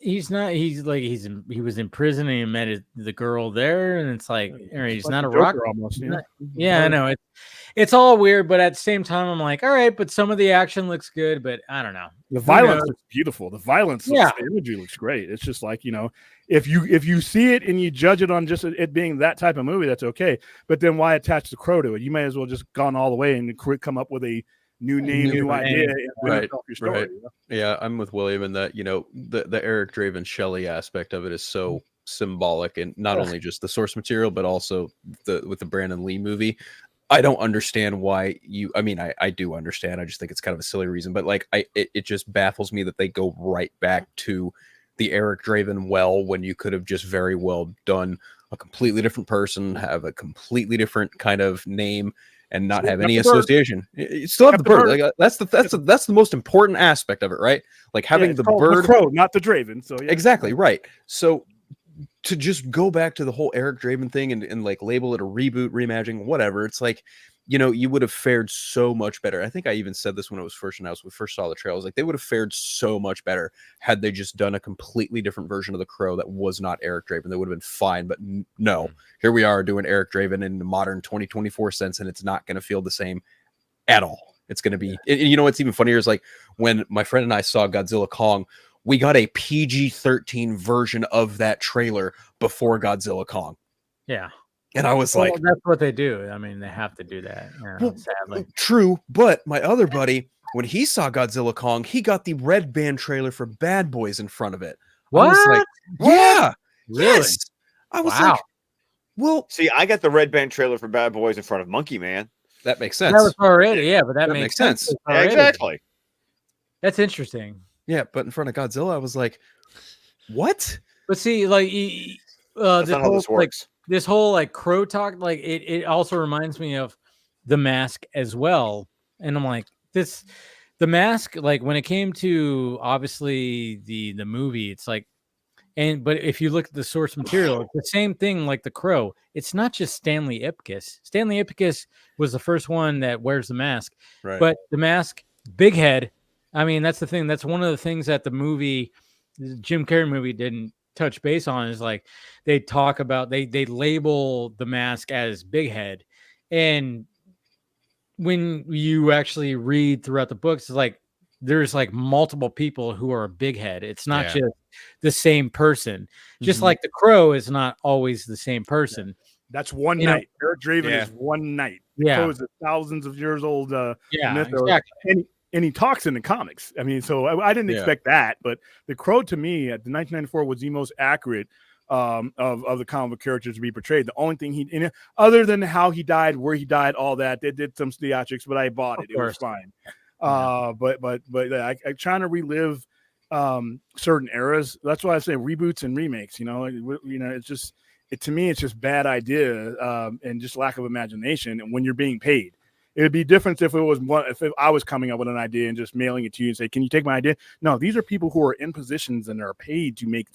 was in prison and he met the girl there, and it's like he's like not a rock almost. I know it's all weird, but at the same time, I'm like, all right, but some of the action looks good, but I don't know. The violence looks beautiful. The violence, the imagery looks great. It's just like if you see it and you judge it on just it being that type of movie, that's okay. But then why attach the Crow to it? You may as well just gone all the way and come up with a new name, new idea, right? Yeah, I'm with William in that. The Eric Draven Shelley aspect of it is so symbolic, and not only just the source material, but also with the Brandon Lee movie. I don't understand why I do understand. I just think it's kind of a silly reason, but it just baffles me that they go right back to the Eric Draven when you could have just very well done a completely different person, have a completely different kind of name, and not have any association. You still have the bird. Like, that's the most important aspect of it, right? Like having the bird, the Crow, not the Draven. So exactly right. So to just go back to the whole Eric Draven thing and like label it a reboot, reimagining, whatever. It's like, you know, you would have fared so much better. I think I even said this when it was first announced. When we first saw the trailer, I was like, they would have fared so much better had they just done a completely different version of the Crow that was not Eric Draven. They would have been fine. But no, here we are doing Eric Draven in the modern 2024 sense, and it's not going to feel the same at all. It's going to be, you know, what's even funnier is like when my friend and I saw Godzilla Kong, we got a PG-13 version of that trailer before Godzilla Kong. Yeah. And I was like, that's what they do. I mean, they have to do that. Sadly. True. But my other buddy, when he saw Godzilla Kong, he got the red band trailer for Bad Boys in front of it. What? I was like, yeah. Really? Yes. I was like, well, see, I got the red band trailer for Bad Boys in front of Monkey Man. That makes sense. That was already, yeah, but that makes sense. Yeah, exactly. That's interesting. Yeah, but in front of Godzilla, I was like, what? But see, like, That's not how this works. This whole like Crow talk, like it also reminds me of The Mask as well. And I'm like, The Mask, like when it came to obviously the movie, it's like, but if you look at the source material, it's the same thing like The Crow. It's not just Stanley Ipkiss. Stanley Ipkiss was the first one that wears the mask. Right. But The Mask, big head. I mean, that's the thing. That's one of the things that the movie, the Jim Carrey movie, didn't touch base on, is like they talk about, they label the mask as big head. And when you actually read throughout the books, it's like there's like multiple people who are a big head. It's not just the same person. Just like the Crow is not always the same person. That's one night. Eric Draven is one night. The Crow is thousands of years old. Exactly. And he talks in the comics. I mean, so I didn't expect that, but the Crow to me at the 1994 was the most accurate of the comic book characters to be portrayed. The only thing other than how he died, where he died, all that, they did some theatrics, but I bought it. It was fine. But I trying to relive certain eras. That's why I say reboots and remakes. You know, it's just to me, it's just bad idea and just lack of imagination. And when you're being paid. It would be different if I was coming up with an idea and just mailing it to you and say, "Can you take my idea?" No, these are people who are in positions and are paid to make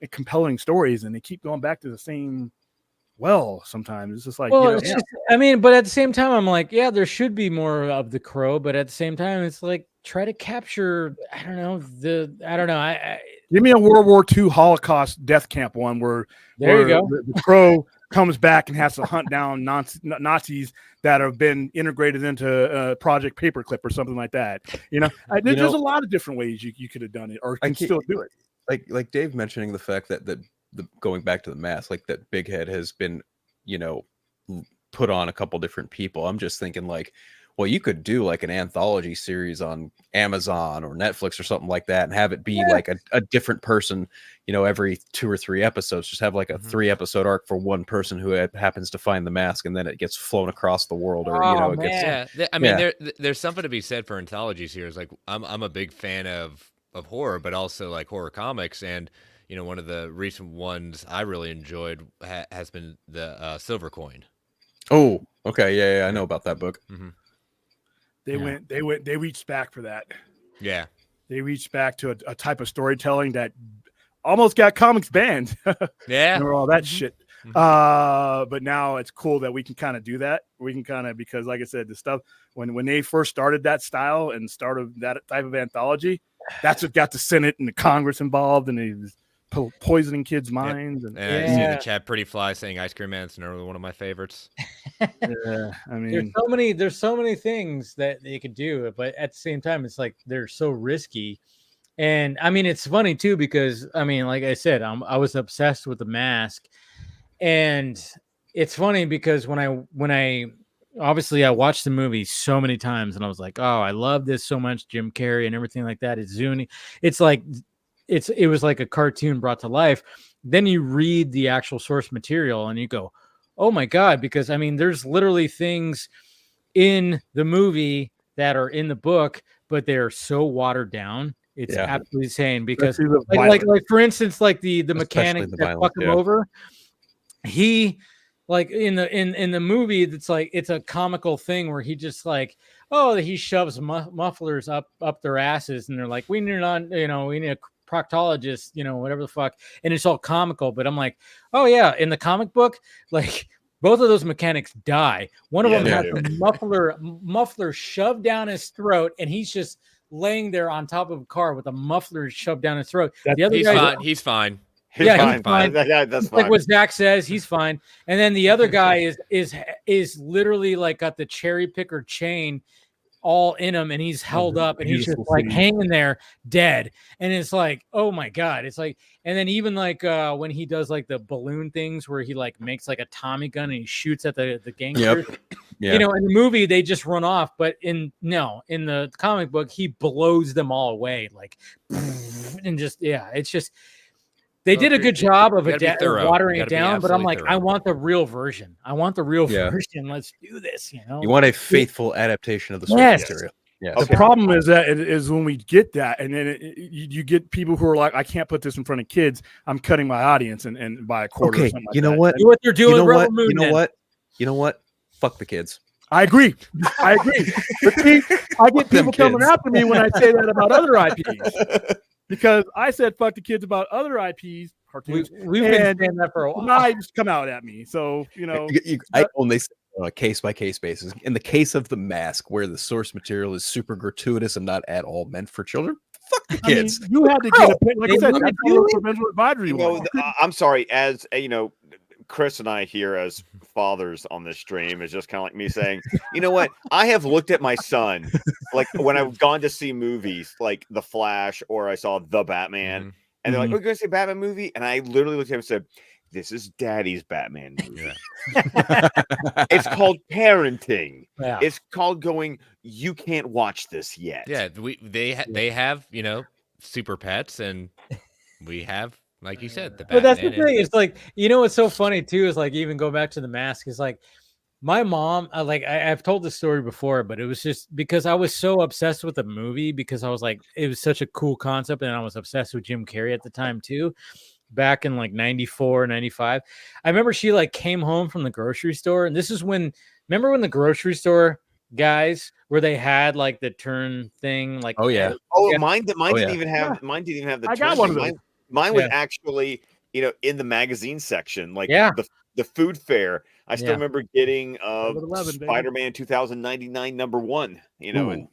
compelling stories, and they keep going back to the same well. Sometimes it's just like, I mean, but at the same time, I'm like, yeah, there should be more of the Crow, but at the same time, it's like try to capture. I don't know. Give me a World War II Holocaust death camp one where you go. The Crow comes back and has to hunt down Nazis that have been integrated into Project Paperclip or something like that. There's a lot of different ways you could have done it or can still do it. Like Dave mentioning the fact that the going back to the mask, like that Big Head has been, put on a couple different people. I'm just thinking like, well, you could do like an anthology series on Amazon or Netflix or something like that and have it be like a different person, every 2 or 3 episodes. Just have like a 3-episode arc for one person who happens to find the mask, and then it gets flown across the world, or it gets. I mean, there's something to be said for anthologies here. Is like I'm a big fan of horror, but also like horror comics, and one of the recent ones I really enjoyed has been the Silver Coin. Oh, okay, yeah, I know about that book. Mm-hmm. They reached back for that. Yeah. They reached back to a type of storytelling that almost got comics banned. Yeah. All that shit. But now it's cool that we can kind of do that. We can kind of, because like I said, the stuff when they first started that style and started that type of anthology, that's what got the Senate and the Congress involved, and they was poisoning kids' minds. And I see the chat Pretty Fly saying Ice Cream Man's another one of my favorites. I mean, there's so many things that they could do, but at the same time, it's like they're so risky. And I mean, it's funny too, because I mean, like I said, I was obsessed with The Mask, and it's funny because when I obviously I watched the movie so many times, and I was like, oh, I love this so much, Jim Carrey and everything like that. It's Zuni. It's like it was like a cartoon brought to life. Then you read the actual source material and you go, oh my God, because I mean, there's literally things in the movie that are in the book, but they're so watered down. It's absolutely insane, because like for instance, like the mechanic that fucked him over, he like in the movie, it's a comical thing where he just like, he shoves mufflers up their asses, and they're like, we need to proctologist, whatever the fuck. And it's all comical, but I'm like, oh yeah, in the comic book, like both of those mechanics die. One of them has a muffler shoved down his throat, and he's just laying there on top of a car with a muffler shoved down his throat. The other he's fine. He's fine. That's fine. Like what Zach says, he's fine. And then the other guy is literally like got the cherry picker chain all in him, and he's held up, and he's just like hanging there dead. And it's like, oh my god, it's like. And then even like when he does like the balloon things where he like makes like a Tommy gun and he shoots at the gangsters. In the movie they just run off, but in the comic book he blows them all away, like, and just it's just. They did a good job of watering it down, but I'm like, I want the real version. I want the real version. Let's do this. You want a faithful adaptation of the source material. Yes. The problem is that it is when we get that, and then you get people who are like, I can't put this in front of kids. I'm cutting my audience and by a quarter. Okay, or something you know like what? Do what they're doing. You know what? Fuck the kids. I agree. But see, I get people coming after me when I say that about other IPs. Because I said fuck the kids about other IPs, cartoons. We've been saying that for a while. Knives come out at me. So, I only say on a case-by-case basis. In the case of The Mask, where the source material is super gratuitous and not at all meant for children, fuck the kids. You had to get like I said, that's a parental advisory. I'm sorry, as Chris and I here as fathers on this stream is just kind of like me saying, you know what? I have looked at my son, like when I've gone to see movies like The Flash or I saw The Batman, and they're like, we're going to see a Batman movie. And I literally looked at him and said, this is Daddy's Batman movie. It's called parenting. Yeah. It's called going, you can't watch this yet. Yeah, they have, super pets, and we have, like you said, the Batman. But that's the thing. It's like, what's so funny too is like, even go back to The Mask, is like my mom, I've told this story before, but it was just because I was so obsessed with the movie, because I was like, it was such a cool concept, and I was obsessed with Jim Carrey at the time too, back in like 94, 95. I remember she like came home from the grocery store, and this is remember when the grocery store guys where they had like the turn thing, like mine didn't even have the I turn got one thing. of those. Mine was actually, in the magazine section, like the food fair. I still remember getting Spider-Man 2099 #1, and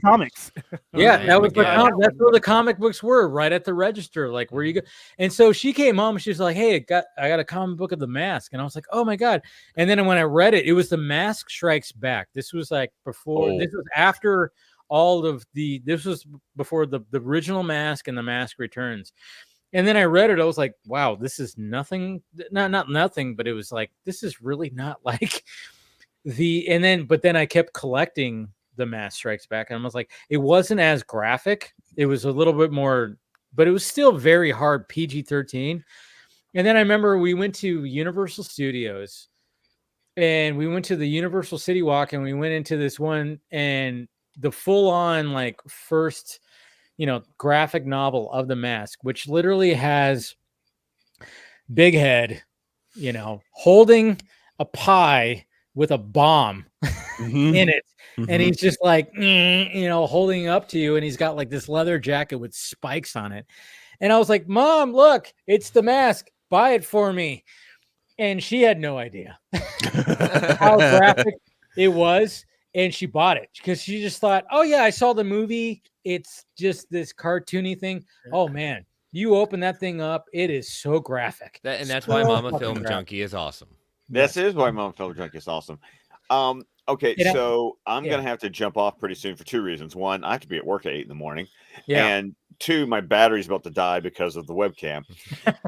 comics. That was that's where the comic books were, right at the register, like where you go. And so she came home and she was like, hey, I got a comic book of The Mask. And I was like, oh my God. And then when I read it, it was The Mask Strikes Back. This was like before, this was after this was before the original Mask and The Mask Returns. And then I read it, I was like, wow, this is nothing, not nothing, but it was like, this is really not like but then I kept collecting The Mask Strikes Back, and I was like, it wasn't as graphic. It was a little bit more, but it was still very hard PG-13. And then I remember we went to Universal Studios, and we went to the Universal City Walk, and we went into this one, and the full-on like first, graphic novel of The Mask, which literally has Big Head, holding a pie with a bomb in it. And he's just like, holding up to you. And he's got like this leather jacket with spikes on it. And I was like, Mom, look, it's The Mask. Buy it for me. And she had no idea how graphic it was. And she bought it because she just thought, oh yeah, I saw the movie. It's just this cartoony thing. Oh man, you open that thing up, it is so graphic. That's why Mama Film Junkie is awesome. This is why Mama Film Junkie is awesome. Okay, so I'm gonna have to jump off pretty soon for two reasons. One, I have to be at work at 8 a.m. And two, my battery's about to die because of the webcam.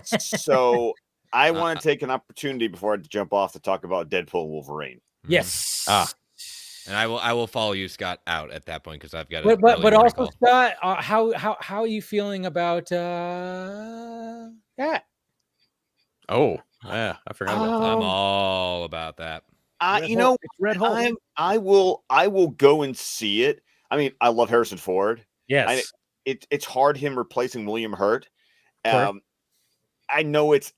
So I want to take an opportunity before I jump off to talk about Deadpool and Wolverine. Yes. And I will follow you, Scott, out at that point because I've got. But also, Scott, how are you feeling about that? Oh, yeah, I forgot about that. I'm all about that. Red Hulk. I will go and see it. I mean, I love Harrison Ford. Yes, it's hard him replacing William Hurt. I know it's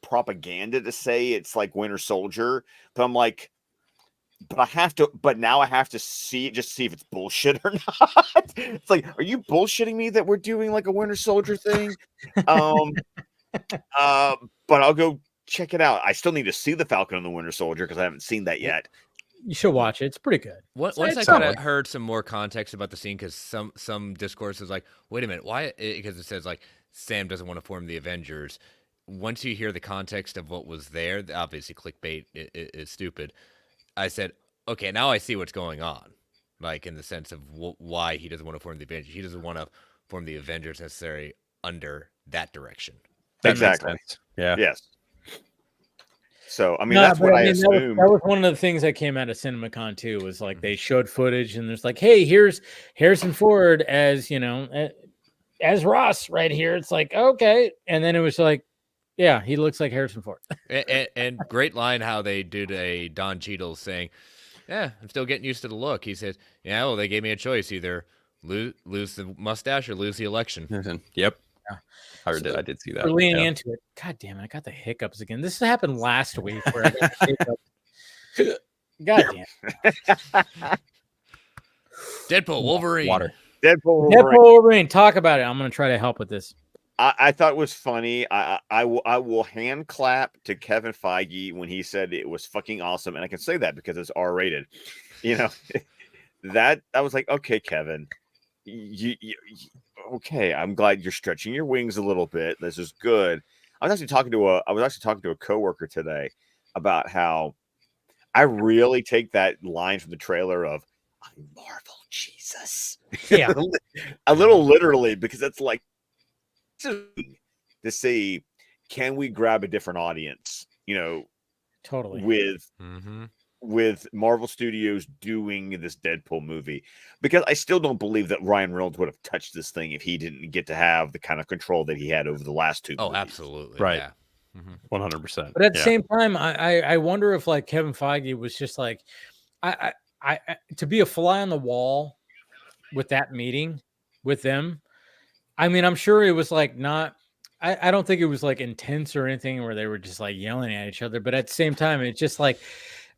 propaganda to say it's like Winter Soldier, but I'm like, but now I have to see if it's bullshit or not. It's like, are you bullshitting me that we're doing like a Winter Soldier thing? But I'll go check it out. I still need to see the Falcon and the Winter Soldier because I haven't seen that yet. You should watch it. It's pretty good. Once I kind of heard some more context about the scene, because some discourse is like, wait a minute, why? Because it says like Sam doesn't want to form the Avengers. Once you hear the context of what was there, obviously clickbait is stupid. I said, okay, now I see what's going on, like in the sense of why he doesn't want to form the Avengers. He doesn't want to form the Avengers necessarily under that direction. Exactly. Yeah. Yes. So, I mean, that's what I assumed. That was one of the things that came out of CinemaCon too, was like they showed footage and there's like, hey, here's Harrison Ford as, as Ross right here. It's like, okay. And then it was like, yeah, he looks like Harrison Ford. and great line how they did a Don Cheadle saying, yeah, I'm still getting used to the look. He said, yeah, well, they gave me a choice, either lose the mustache or lose the election. Yep. Yeah. I did see that. We're leaning into it. God damn it, I got the hiccups again. This happened last week where I got hiccups. God damn. Deadpool, Wolverine. Water. Deadpool, Wolverine. Talk about it. I'm going to try to help with this. I thought it was funny. I will hand clap to Kevin Feige when he said it was fucking awesome, and I can say that because it's R-rated. That I was like, okay, Kevin, okay. I'm glad you're stretching your wings a little bit. This is good. I was actually talking to a coworker today about how I really take that line from the trailer of "I'm Marvel Jesus," yeah, a little literally, because it's like to see, can we grab a different audience? Totally with Marvel Studios doing this Deadpool movie, because I still don't believe that Ryan Reynolds would have touched this thing if he didn't get to have the kind of control that he had over the last two. Oh, movies. absolutely, right, yeah. 100%. But at the same time, I wonder if like Kevin Feige was just like, I to be a fly on the wall with that meeting with them. I mean, I'm sure it was like not. I don't think it was like intense or anything where they were just like yelling at each other. But at the same time, it's just like,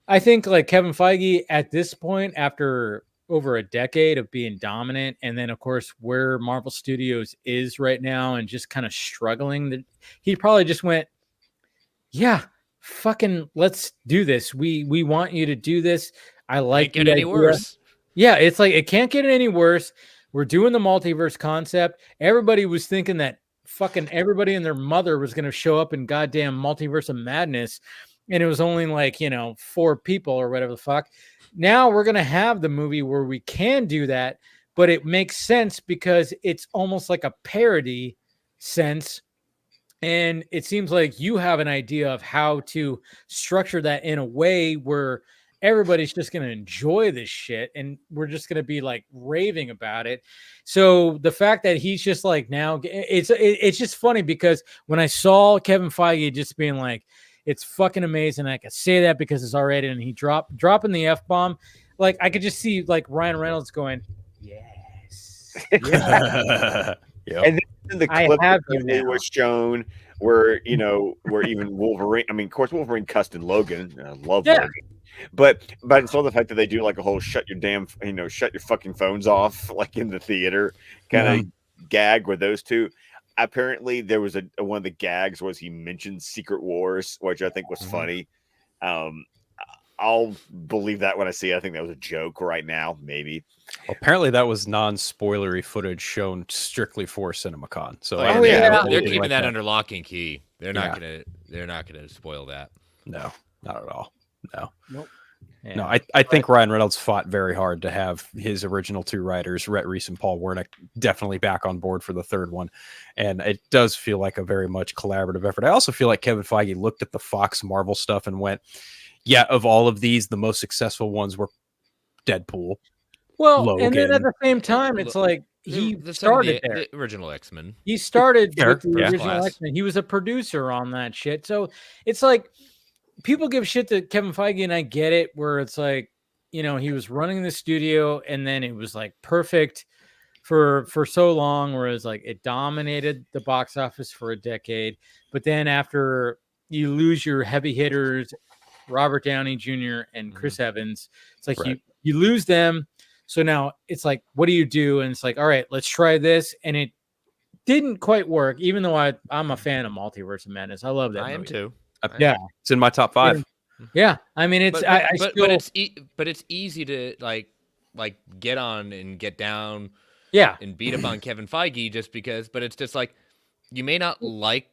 I think like Kevin Feige at this point, after over a decade of being dominant, and then of course where Marvel Studios is right now and just kind of struggling, he probably just went, yeah, fucking let's do this. We want you to do this. I like can't get any worse. Yeah, it's like it can't get any worse. We're doing the multiverse concept. Everybody was thinking that fucking everybody and their mother was going to show up in goddamn Multiverse of Madness, and it was only like 4 people or whatever the fuck. Now we're going to have the movie where we can do that, but it makes sense because it's almost like a parody sense. And it seems like you have an idea of how to structure that in a way where everybody's just going to enjoy this shit and we're just going to be like raving about it. So the fact that he's just like now it's just funny because when I saw Kevin Feige just being like, it's fucking amazing, I can say that because it's already, and he dropping the F-bomb, like I could just see like Ryan Reynolds going, yes. Yep. And then the clip that was shown where even Wolverine, I mean, of course Wolverine cussed in Logan. I love Logan. But it's all the fact that they do like a whole shut your fucking phones off, like in the theater kind of gag with those two. Apparently there was one of the gags was he mentioned Secret Wars, which I think was funny. I'll believe that when I see it. I think that was a joke right now, maybe. Well, apparently that was non-spoilery footage shown strictly for CinemaCon. So they're keeping that under lock and key. They're not gonna spoil that. No, not at all. No. Nope. Yeah. No, I think Ryan Reynolds fought very hard to have his original 2 writers, Rhett Reese and Paul Wernick, definitely back on board for the 3rd one. And it does feel like a very much collaborative effort. I also feel like Kevin Feige looked at the Fox Marvel stuff and went, yeah, of all of these, the most successful ones were Deadpool. Well, Logan. And then at the same time, it's like he started there. The original X-Men. He started with the original Class. X-Men. He was a producer on that shit. So it's like people give shit to Kevin Feige, and I get it, where it's like, he was running the studio, and then it was like perfect for so long, where it's like it dominated the box office for a decade. But then after you lose your heavy hitters, Robert Downey Jr. and Chris Evans. It's like you lose them. So now it's like, what do you do? And it's like, all right, let's try this. And it didn't quite work, even though I'm a fan of Multiverse of Madness. I love that movie. I am too. Yeah. It's in my top 5. Yeah. I mean, it's, but it's easy to like get on and get down. Yeah. And beat up on Kevin Feige just because, but it's just like, you may not like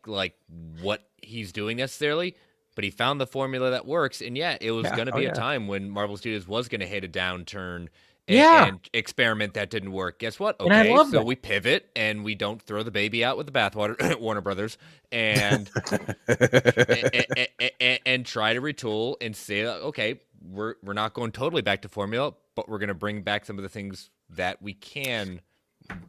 what he's doing necessarily, but he found the formula that works. And it was going to be a time when Marvel Studios was going to hit a downturn and experiment that didn't work. Guess what? Okay, so we pivot and we don't throw the baby out with the bathwater at Warner Brothers and and try to retool and say, okay, we're not going totally back to formula, but we're going to bring back some of the things that we can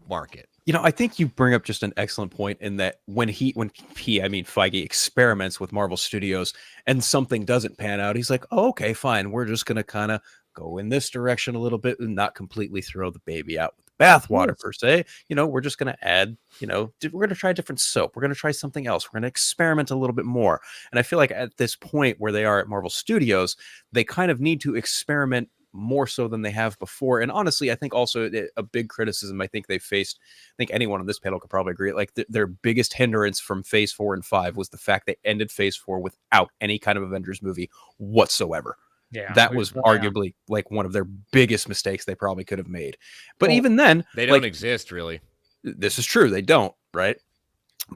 market. I think you bring up just an excellent point in that when Feige experiments with Marvel Studios and something doesn't pan out, he's like, oh, okay, fine. We're just going to kind of go in this direction a little bit and not completely throw the baby out with the bathwater per se. We're just going to add, we're going to try a different soap. We're going to try something else. We're going to experiment a little bit more. And I feel like at this point where they are at Marvel Studios, they kind of need to experiment more so than they have before. And honestly, I think also a big criticism I think they faced, I think anyone on this panel could probably agree, like their biggest hindrance from phase 4 and 5 was the fact they ended phase 4 without any kind of Avengers movie whatsoever. Yeah, that was arguably like one of their biggest mistakes they probably could have made. But even then, they don't exist really. This is true. They don't, right?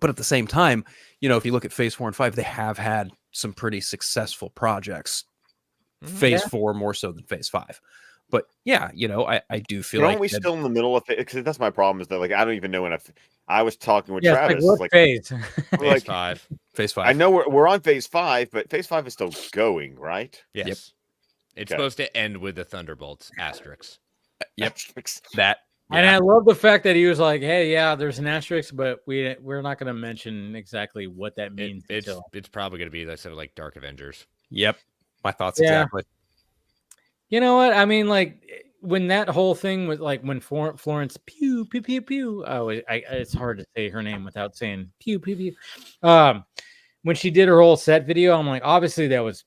But at the same time, if you look at phase 4 and 5, they have had some pretty successful projects. Phase 4 more so than phase 5. But I do feel aren't we still in the middle of it? Because that's my problem is that I don't even know when I was talking with Travis. Like what phase? Phase 5. Phase 5. I know we're on phase 5, but phase 5 is still going, right? Yes. Yep. It's supposed to end with the Thunderbolts asterisk. Yep. That. Yeah. And I love the fact that he was like, "Hey, there's an asterisk, but we're not going to mention exactly what that means." It's probably going to be like Dark Avengers. Yep. My thoughts exactly. You know what? I mean, like when that whole thing was like when Florence pew pew pew pew. Oh, it's hard to say her name without saying pew pew pew. When she did her whole set video, I'm like, obviously that was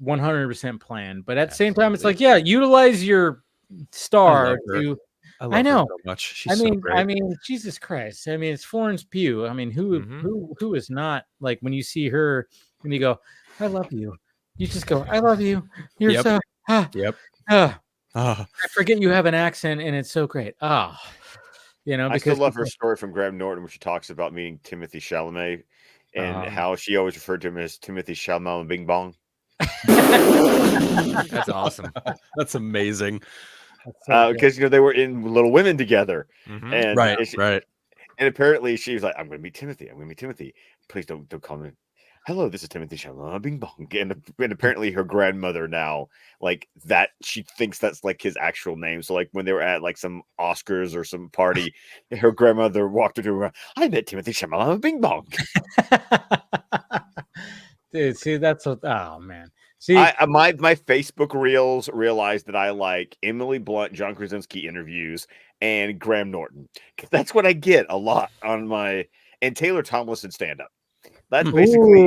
100% planned. But at the same time, it's like, utilize your star to. I know. So much. She's so great. I mean, Jesus Christ. I mean, it's Florence Pugh. I mean, who is not like when you see her and you go, I love you. You just go, I love you. You're so. I forget you have an accent and it's so great. Because I still love her story from Graham Norton, where she talks about meeting Timothy Chalamet and how she always referred to him as Timothy Chalamet Bing Bong. That's awesome. That's amazing. Because they were in Little Women together, and right. And apparently she was like, "I'm going to meet Timothy. I'm going to meet Timothy. Please don't call me. Hello, this is Timothy Chalamet, Bing Bong." And apparently her grandmother now, like that, she thinks that's like his actual name. So like when they were at like some Oscars or some party, her grandmother walked into her. I met Timothy Chalamet, Bing Bong. Dude, see, that's what. Oh man. See, my Facebook reels realized that I like Emily Blunt, John Krasinski interviews, and Graham Norton. That's what I get a lot on my and Taylor Tomlinson stand up. That's basically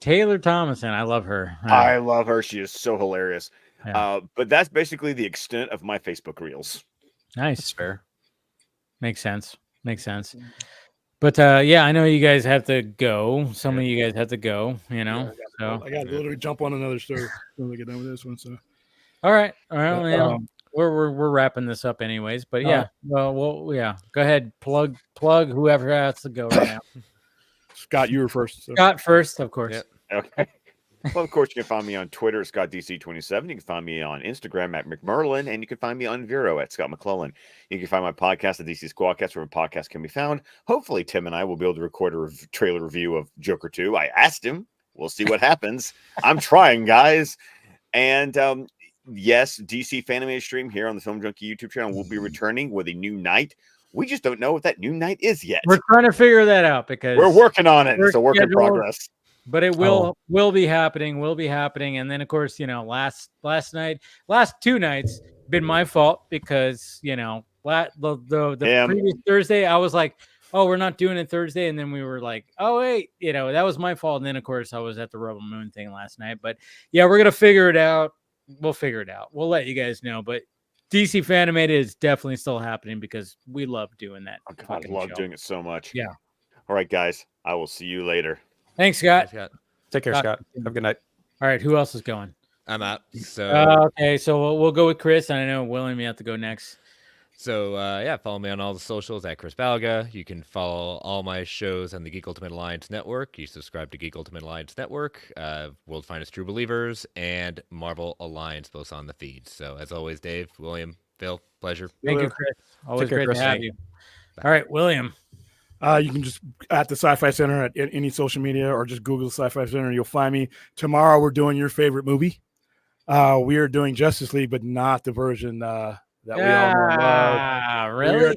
Taylor Tomlinson. I love her. I love her. She is so hilarious. Yeah. But that's basically the extent of my Facebook reels. Nice. That's fair. Makes sense. But I know you guys have to go. Some of you guys have to go, I got to literally jump on another story when we get done with this one. So, all right. We're wrapping this up anyways. But go ahead, plug whoever has to go right now. Scott, you were first. So. Scott first, of course. Yep. Okay. Well, of course, you can find me on Twitter, ScottDC27. You can find me on Instagram at McMerlin, and you can find me on Vero at Scott McClellan. You can find my podcast at DC Squadcast, where a podcast can be found. Hopefully, Tim and I will be able to record a trailer review of Joker 2. I asked him. We'll see what happens. I'm trying, guys. And yes, DC Fanimated stream here on the Film Junkie YouTube channel will be returning with a new night. We just don't know what that new night is yet. We're trying to figure that out because we're working on it. It's a work in progress. But it will be happening. And then, of course, last two nights been my fault because, the previous Thursday, I was like, oh, we're not doing it Thursday. And then we were like, oh, wait, that was my fault. And then, of course, I was at the Rebel Moon thing last night. But yeah, we're going to figure it out. We'll figure it out. We'll let you guys know. But DC Fanimated is definitely still happening because we love doing that. I love doing it so much. Yeah. All right, guys. I will see you later. Thanks, Scott. Take care, Scott. Have a good night. All right. Who else is going? I'm out. So okay. So we'll go with Chris. And I know William, you have to go next. So, follow me on all the socials at Chris Balga. You can follow all my shows on the Geek Ultimate Alliance Network. You subscribe to Geek Ultimate Alliance Network, World's Finest True Believers, and Marvel Alliance, both on the feed. So, as always, Dave, William, Phil, pleasure. Thank you, Chris. Always great to have you. All right, William. You can just at the Sci-Fi Center at any social media or just Google the Sci-Fi Center. You'll find me. Tomorrow we're doing your favorite movie. We are doing Justice League, but not the version that we all know. Really?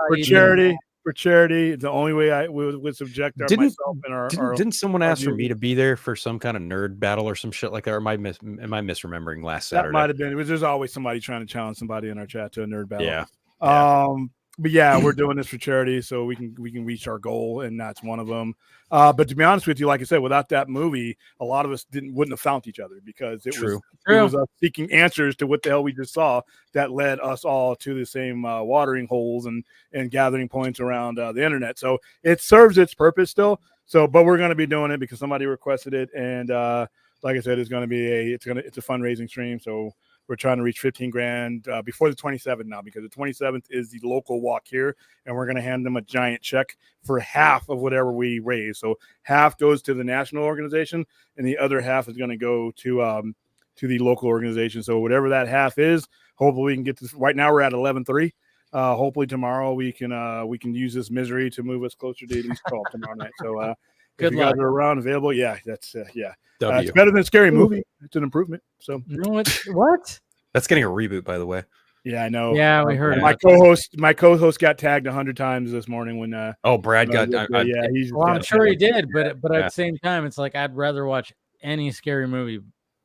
For charity. For charity. The only way I would subject myself and our didn't someone ask for me to be there for some kind of nerd battle or some shit like that? Or am I misremembering last Saturday? That might have been. There's always somebody trying to challenge somebody in our chat to a nerd battle. Yeah. But yeah, we're doing this for charity, so we can reach our goal, and that's one of them. But to be honest with you, like I said, without that movie, a lot of us wouldn't have found each other because it was us seeking answers to what the hell we just saw that led us all to the same watering holes and gathering points around the internet. So it serves its purpose still. So, but we're going to be doing it because somebody requested it, and like I said, it's going to be it's a fundraising stream. So we're trying to reach 15 grand before the 27th now, because the 27th is the local walk here, and we're going to hand them a giant check for half of whatever we raise. So half goes to the national organization, and the other half is going to go to the local organization. So whatever that half is, hopefully we can get this. Right now we're at 11.3. Hopefully tomorrow we can use this misery to move us closer to at least 12 tomorrow night. So if you guys are around available, that's it's better than a Scary Movie. It's an improvement. So what? That's getting a reboot, by the way. Yeah, I know. Yeah, we heard. My co-host got tagged 100 times this morning when. Brad got. I'm sure he did, but at the same time, it's like I'd rather watch any scary movie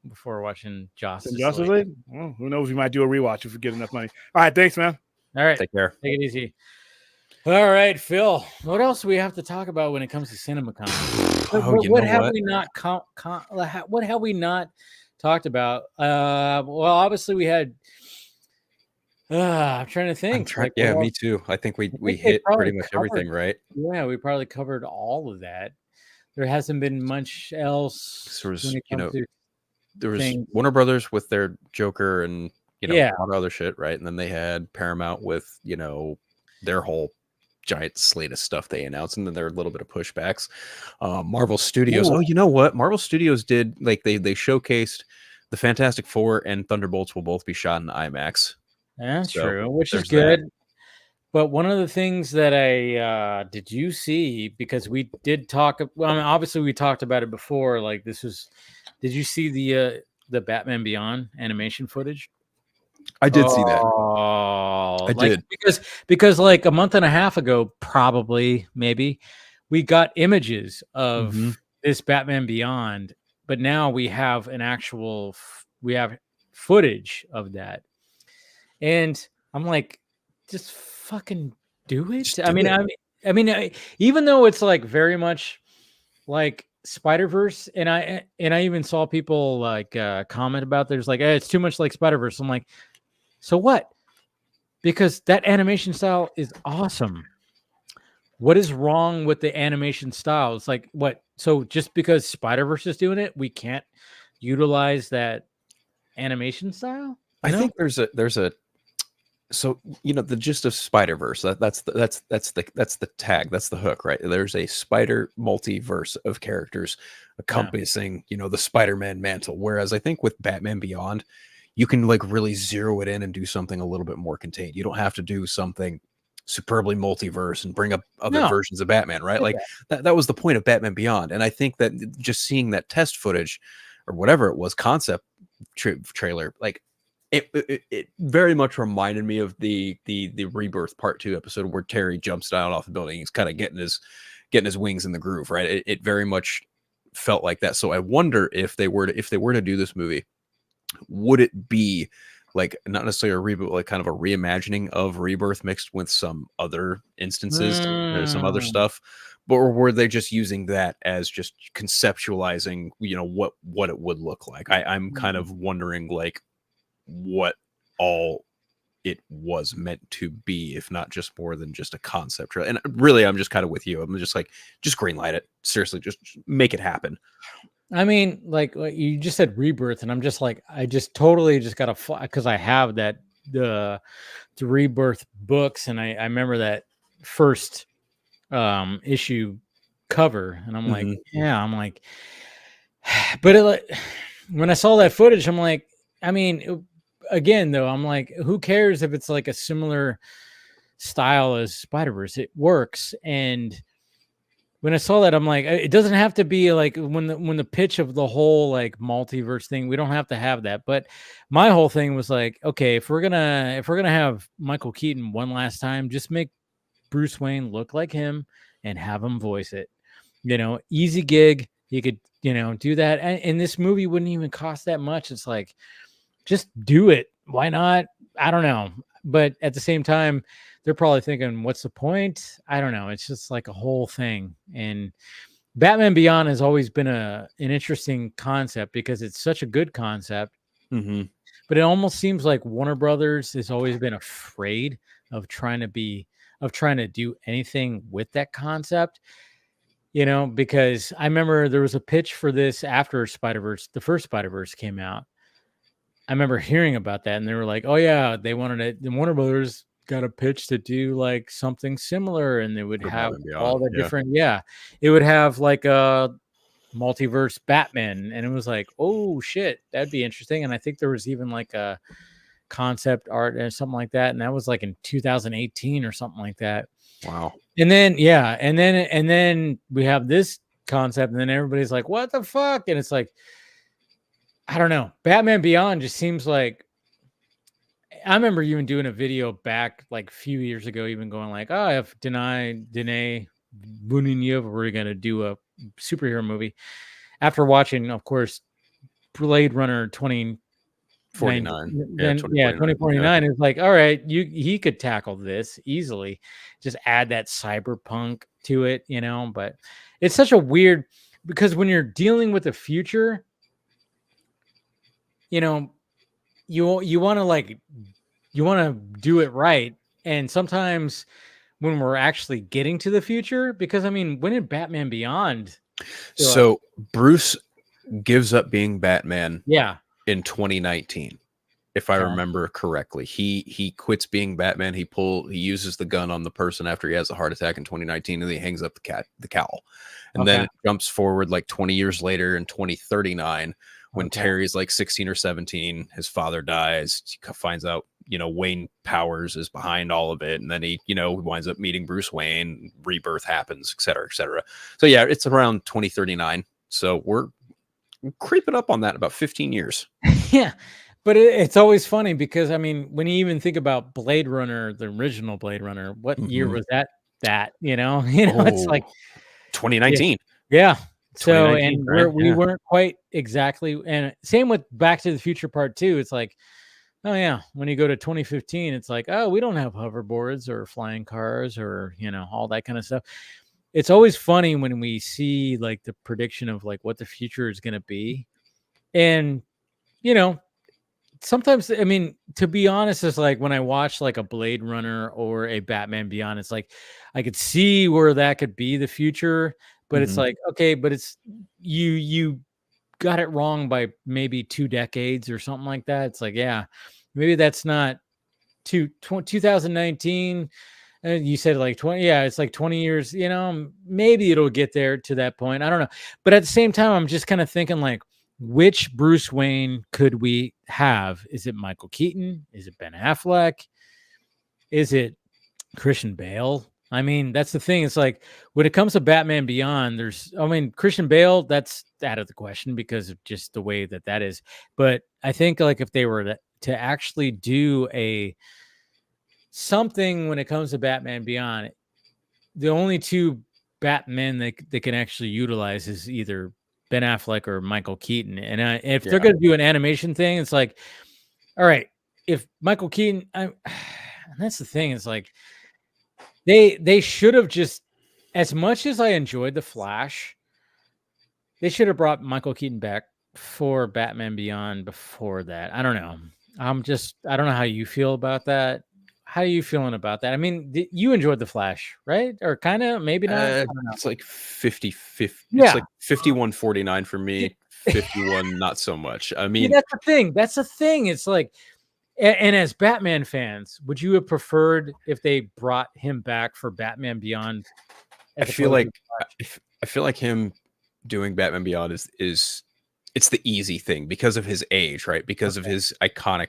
before watching Justice League. Well, who knows? We might do a rewatch if we get enough money. All right, thanks, man. All right, take care. Take it easy. All right, Phil. What else do we have to talk about when it comes to CinemaCon? What have we not talked about? Well, obviously we had. I'm trying to think. Me too. I think we hit pretty much everything, right? Yeah, we probably covered all of that. There hasn't been much else. There was Warner Brothers with their Joker and a lot of other shit, right? And then they had Paramount with their whole giant slate of stuff they announced, and then there are a little bit of pushbacks. Marvel Studios. Oh, you know what? Marvel Studios did they showcased the Fantastic Four and Thunderbolts will both be shot in IMAX. That's true, which is good. That. But one of the things that I did you see, because we did talk. Well, I mean, obviously we talked about it before. Like this was. Did you see the Batman Beyond animation footage? I did see that. I did because like a month and a half ago, probably maybe we got images of this Batman Beyond, but now we have footage of that, and I'm like, just fucking do it. I mean, even though it's like very much like Spider-Verse, and I even saw people like comment about there's like, hey, it's too much like Spider-Verse. I'm like, so what? Because that animation style is awesome. What is wrong with the animation style? It's like, what? So just because Spider-Verse is doing it, we can't utilize that animation style? I think there's a so the gist of Spider-Verse, that's the tag, that's the hook, right? There's a spider multiverse of characters encompassing the Spider-Man mantle. Whereas I think with Batman Beyond, you can like really zero it in and do something a little bit more contained. You don't have to do something superbly multiverse and bring up other versions of Batman, right? Like that was the point of Batman Beyond. And I think that just seeing that test footage or whatever it was, concept trailer, like it very much reminded me of the Rebirth Part 2 episode where Terry jumps down off the building. He's kind of getting his wings in the groove, right? It very much felt like that. So I wonder if they were to do this movie, would it be like not necessarily a reboot, like kind of a reimagining of Rebirth mixed with some other instances, some other stuff. But were they just using that as just conceptualizing, what it would look like? I'm kind of wondering like what all it was meant to be, if not just more than just a concept. And really, I'm just kind of with you. I'm just like, just greenlight it. Seriously, just make it happen. I mean, like you just said Rebirth, and I'm just like, I just totally just got to, because I have that the Rebirth books, and I remember that first issue cover, and I'm like, yeah, I'm like, but when I saw that footage, I'm like, I mean, again though, I'm like, who cares if it's like a similar style as Spider-Verse? It works. And when I saw that, I'm like, it doesn't have to be like when the pitch of the whole like multiverse thing, we don't have to have that. But my whole thing was like, okay, if we're gonna have Michael Keaton one last time, just make Bruce Wayne look like him and have him voice it. Easy gig. You could, do that. And this movie wouldn't even cost that much. It's like, just do it. Why not? I don't know. But at the same time, they're probably thinking, what's the point? I don't know. It's just like a whole thing. And Batman Beyond has always been an interesting concept because it's such a good concept. But it almost seems like Warner Brothers has always been afraid of trying to do anything with that concept. Because I remember there was a pitch for this after Spider-Verse, the first Spider-Verse came out. I remember hearing about that, and they were like, oh yeah, they wanted it. The Warner Brothers got a pitch to do like something similar, and they would have all the different, it would have like a multiverse Batman. And it was like, oh shit, that'd be interesting. And I think there was even like a concept art or something like that. And that was like in 2018 or something like that. Wow. And then, and then we have this concept, and then everybody's like, what the fuck? And it's like, I don't know. Batman Beyond just seems like, I remember even doing a video back like a few years ago, even going like, oh, if Denis Villeneuve were going to do a superhero movie, after watching, of course, Blade Runner 2049. 2049 is like, all right, he could tackle this easily. Just add that cyberpunk to it, but it's such a weird, because when you're dealing with the future, you want to do it right. And sometimes when we're actually getting to the future, because I mean, when did Batman Beyond? So Bruce gives up being Batman. Yeah. In 2019, if I remember correctly, he quits being Batman. He uses the gun on the person after he has a heart attack in 2019, and he hangs up the cowl. And then it jumps forward like 20 years later in 2039. When Terry's like 16 or 17, his father dies. He finds out, Wayne Powers is behind all of it. And then he, winds up meeting Bruce Wayne. Rebirth happens, et cetera, et cetera. So yeah, it's around 2039. So we're creeping up on that about 15 years. Yeah. But it's always funny because, I mean, when you even think about Blade Runner, the original Blade Runner, what year was that? It's like 2019. Yeah. So, and we weren't quite exactly, and same with Back to the Future Part 2. It's like, oh yeah, when you go to 2015, it's like, oh, we don't have hoverboards or flying cars or, all that kind of stuff. It's always funny when we see like the prediction of like what the future is going to be. And, sometimes, I mean, to be honest, it's like when I watch like a Blade Runner or a Batman Beyond, it's like, I could see where that could be the future. But it's like, okay, but it's you got it wrong by maybe 2 decades or something like that. It's like, yeah, maybe that's not 2019. You said like 20. Yeah, it's like 20 years, maybe it'll get there to that point. I don't know. But at the same time, I'm just kind of thinking like, which Bruce Wayne could we have? Is it Michael Keaton? Is it Ben Affleck? Is it Christian Bale? I mean, that's the thing. It's like when it comes to Batman Beyond, Christian Bale, that's out of the question because of just the way that is. But I think like if they were to actually do something when it comes to Batman Beyond, the only 2 Batmen they can actually utilize is either Ben Affleck or Michael Keaton. And if they're going to do an animation thing, it's like, all right, if Michael Keaton, and that's the thing, is like they should have just, as much as I enjoyed The Flash, they should have brought Michael Keaton back for Batman Beyond before that. I don't know. I don't know how you feel about that. How are you feeling about that? I mean, you enjoyed The Flash, right? Or kind of, maybe not? I don't know. It's like 50-50. Yeah. It's like 51-49 for me, 51 not so much. I mean, that's the thing. That's the thing. It's like, and as Batman fans, would you have preferred if they brought him back for Batman Beyond? I feel like him doing Batman Beyond is it's the easy thing because of his age, right? Because of his iconic,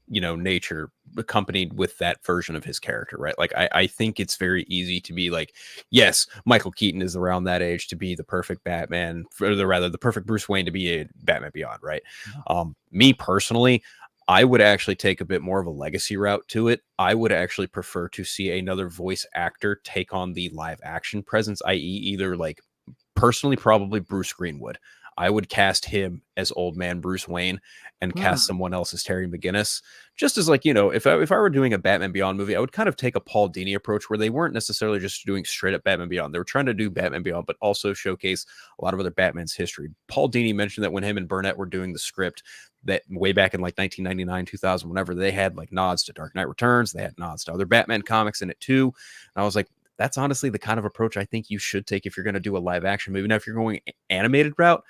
nature accompanied with that version of his character, right? Like I think it's very easy to be like, yes, Michael Keaton is around that age to be the perfect Batman, or the perfect Bruce Wayne to be a Batman Beyond, right? Me personally, I would actually take a bit more of a legacy route to it. I would actually prefer to see another voice actor take on the live action presence, i.e. either like personally, probably Bruce Greenwood. I would cast him as old man Bruce Wayne and cast someone else as Terry McGinnis. Just as like, if I were doing a Batman Beyond movie, I would kind of take a Paul Dini approach where they weren't necessarily just doing straight up Batman Beyond. They were trying to do Batman Beyond, but also showcase a lot of other Batman's history. Paul Dini mentioned that when him and Burnett were doing the script, that way back in like 1999, 2000, whenever, they had like nods to Dark Knight Returns, they had nods to other Batman comics in it too. And I was like, that's honestly the kind of approach I think you should take if you're going to do a live action movie. Now, if you're going animated route,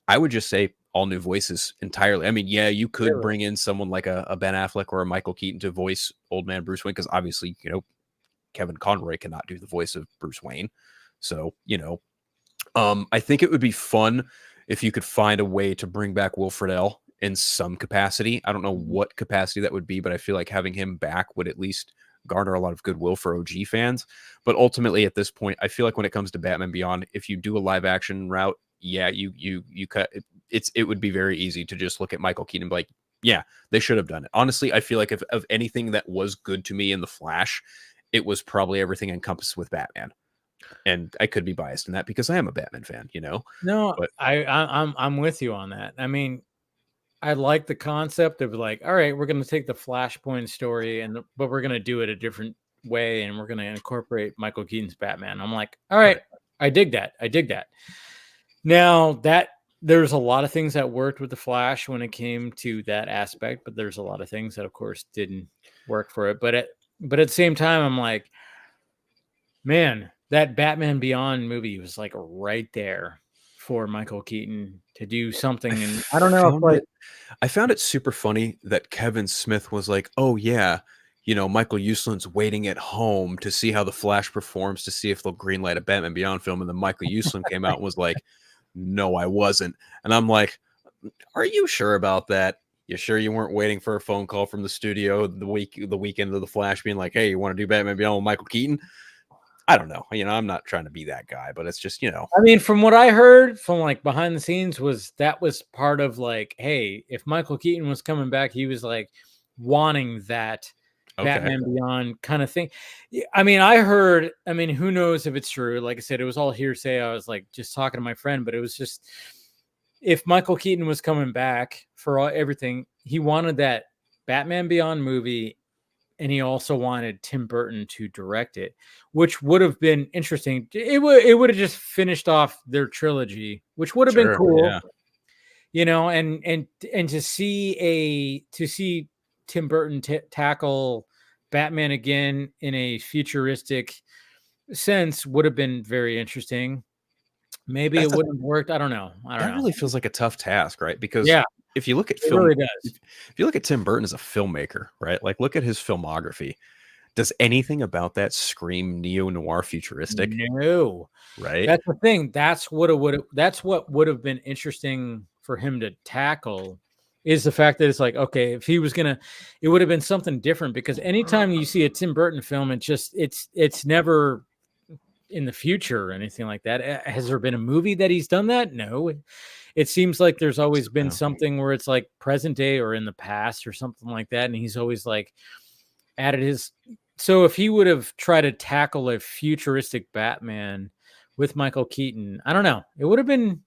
I would just say all new voices entirely. I mean, yeah, you could bring in someone like a Ben Affleck or a Michael Keaton to voice old man Bruce Wayne, because obviously, Kevin Conroy cannot do the voice of Bruce Wayne. So, I think it would be fun if you could find a way to bring back Will Friedle in some capacity. I don't know what capacity that would be, but I feel like having him back would at least garner a lot of goodwill for OG fans. But ultimately, at this point, I feel like when it comes to Batman Beyond, if you do a live action route, yeah, you cut it would be very easy to just look at Michael Keaton and be like, yeah, they should have done it. Honestly, I feel like if of anything that was good to me in The Flash, it was probably everything encompassed with Batman. And I could be biased in that because I am a Batman fan, No, but I'm with you on that. I mean, I like the concept of like, all right, we're going to take the Flashpoint story but we're going to do it a different way, and we're going to incorporate Michael Keaton's Batman. I'm like, all right, I dig that. Now that there's a lot of things that worked with the Flash when it came to that aspect, but there's a lot of things that, of course, didn't work for it. But at the same time, I'm like, man, that Batman Beyond movie was like right there for Michael Keaton to do something. And I don't know. I found it super funny that Kevin Smith was like, oh yeah, Michael Uslan's waiting at home to see how the Flash performs, to see if they'll greenlight a Batman Beyond film. And then Michael Uslan came out and was like, no, I wasn't. And I'm like, are you sure about that? You sure you weren't waiting for a phone call from the studio the weekend of the Flash being like, hey, you want to do Batman Beyond with Michael Keaton? I don't know. I'm not trying to be that guy, but it's just, I mean, from what I heard from like behind the scenes was part of like, hey, if Michael Keaton was coming back, he was like wanting that Batman Beyond kind of thing. I mean, who knows if it's true? Like I said, it was all hearsay. I was like just talking to my friend, but it was just, if Michael Keaton was coming back for everything, he wanted that Batman Beyond movie, and he also wanted Tim Burton to direct it, which would have been interesting. It would have just finished off their trilogy, which would have been cool. Yeah. And to see Tim Burton tackle Batman again in a futuristic sense would have been very interesting. Maybe it wouldn't have worked. I don't know. That really feels like a tough task, right? Because if you look at if you look at Tim Burton as a filmmaker, right? Like look at his filmography. Does anything about that scream neo-noir futuristic? No. Right? That's the thing. That's what would have been interesting for him to tackle, is the fact that it's like, okay, if he was it would have been something different, because anytime you see a Tim Burton film, it's never in the future or anything like that. Has there been a movie that he's done that? No. It seems like there's always been something where it's like present day or in the past or something like that. And he's always like added his. So if he would have tried to tackle a futuristic Batman with Michael Keaton, I don't know. It would have been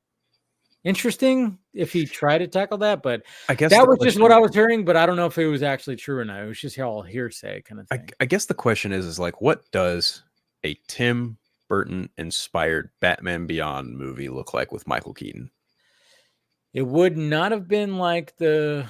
interesting if he tried to tackle that, but I guess that was just what I was hearing, but I don't know if it was actually true or not. It was just all hearsay kind of thing. I guess the question is like, what does a Tim Burton inspired Batman Beyond movie look like with Michael Keaton? It would not have been like the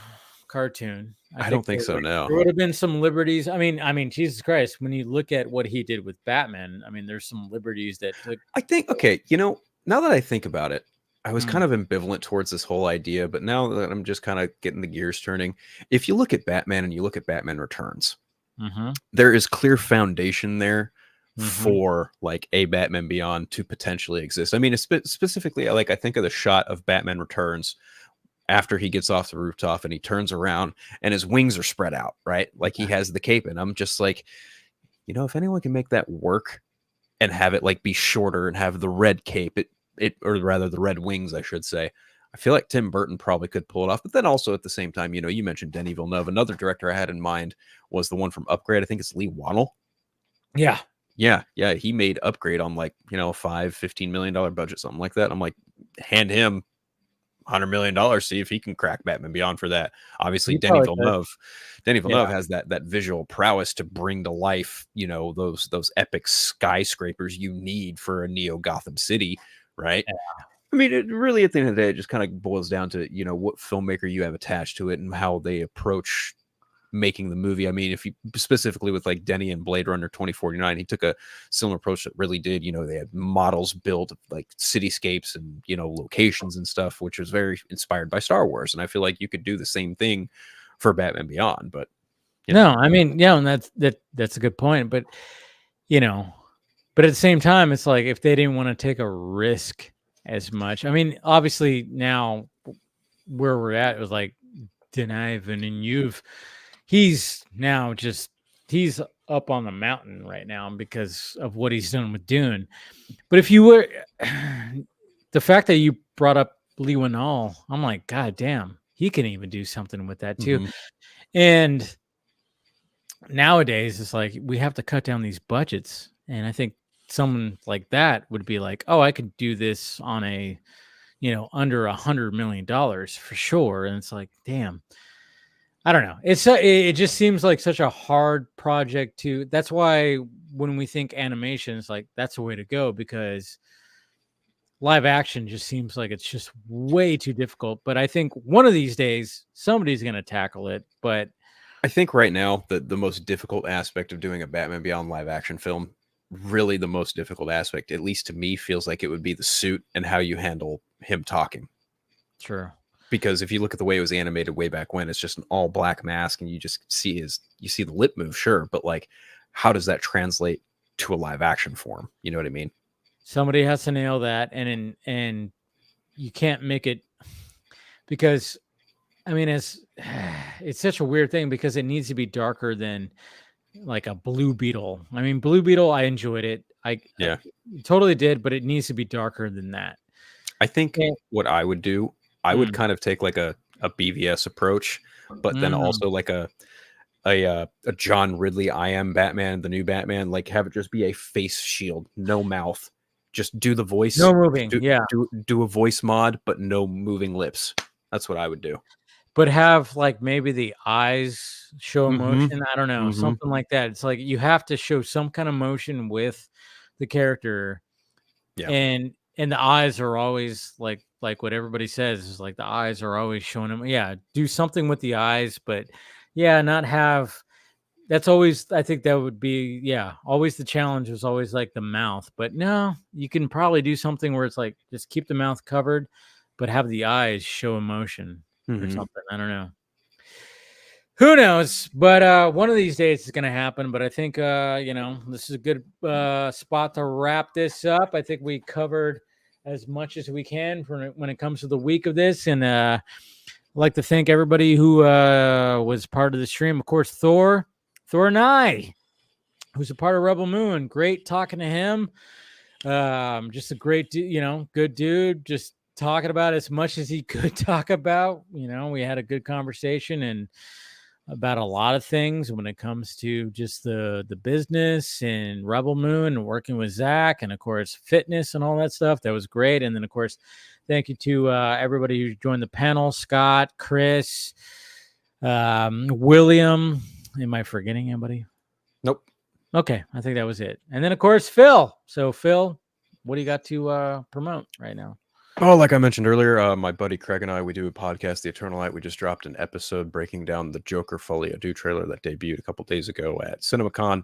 cartoon. I don't think so. No, there would have been some liberties. I mean, Jesus Christ! When you look at what he did with Batman, I mean, there's some liberties that took. I think okay. Now that I think about it, I was kind of ambivalent towards this whole idea, but now that I'm just kind of getting the gears turning, if you look at Batman and you look at Batman Returns, there is clear foundation there for like a Batman Beyond to potentially exist. I mean, specifically, like I think of the shot of Batman Returns after he gets off the rooftop and he turns around and his wings are spread out, right? Like he has the cape, and I'm just like, if anyone can make that work and have it like be shorter and have the red cape, or rather the red wings, I should say, I feel like Tim Burton probably could pull it off. But then also at the same time, you mentioned Denis Villeneuve. Another director I had in mind was the one from Upgrade. I think it's Lee Wannell. Yeah. He made Upgrade on like, $15 million budget, something like that. I'm like, hand him $100 million, see if he can crack Batman Beyond for that. Obviously, Denis Villeneuve has that visual prowess to bring to life, those epic skyscrapers you need for a Neo Gotham City, right? Yeah. I mean, it really, at the end of the day, it just kind of boils down to, what filmmaker you have attached to it and how they approach making the movie. I mean, if you specifically with like Denny and Blade Runner 2049, he took a similar approach that really did, they had models built like cityscapes and, locations and stuff, which was very inspired by Star Wars. And I feel like you could do the same thing for Batman Beyond, but no, I mean, yeah, and that's a good point. But, but at the same time, it's like if they didn't want to take a risk as much, I mean, obviously now where we're at, it was like Denis Villeneuve. He's up on the mountain right now because of what he's done with Dune. But if you were, the fact that you brought up Lee Wannell, I'm like, God damn, he can even do something with that too. And nowadays it's like we have to cut down these budgets. And I think someone like that would be like, oh, I could do this on a, under $100 million for sure. And it's like, damn. I don't know. It just seems like such a hard project to. That's why when we think animation, it's like that's the way to go, because live action just seems like it's just way too difficult. But I think one of these days somebody's going to tackle it. But I think right now the most difficult aspect of doing a Batman Beyond live action film, really the most difficult aspect, at least to me, feels like it would be the suit and how you handle him talking. True. Because if you look at the way it was animated way back when, it's just an all black mask and you just see the lip move, sure. But like, how does that translate to a live action form? You know what I mean? Somebody has to nail that. And you can't make it, because I mean, it's such a weird thing because it needs to be darker than like a Blue Beetle. I mean, Blue Beetle, I enjoyed it. I totally did, but it needs to be darker than that. I think what I would do, I would kind of take like a BVS approach, but then also like a John Ridley, I Am Batman, the new Batman, like have it just be a face shield, no mouth, just do the voice, no moving, do a voice mod, but no moving lips. That's what I would do. But have like maybe the eyes show emotion. I don't know, something like that. It's like you have to show some kind of motion with the character, and the eyes are always like what everybody says is like the eyes are always showing them. Yeah, do something with the eyes, but not have. That's always, I think that would be, always the challenge is always like the mouth. But no, you can probably do something where it's like just keep the mouth covered, but have the eyes show emotion or something. I don't know. Who knows? But one of these days it's going to happen. But I think, this is a good spot to wrap this up. I think we covered as much as we can when it comes to the week of this. And I'd like to thank everybody who was part of the stream. Of course, Thor Knai, who's a part of Rebel Moon. Great talking to him. Just a great, good dude. Just talking about as much as he could talk about. We had a good conversation, and about a lot of things when it comes to just the business and Rebel Moon and working with Zach, and of course fitness and all that stuff. That was great. And then of course, thank you to everybody who joined the panel: Scott, Chris, William. Am I forgetting anybody? Nope. Okay, I think that was it. And then of course Phil. So Phil, what do you got to promote right now? Oh, like I mentioned earlier, my buddy Craig and I, we do a podcast, The Eternal Light. We just dropped an episode breaking down the Joker Folie à Deux trailer that debuted a couple days ago at CinemaCon.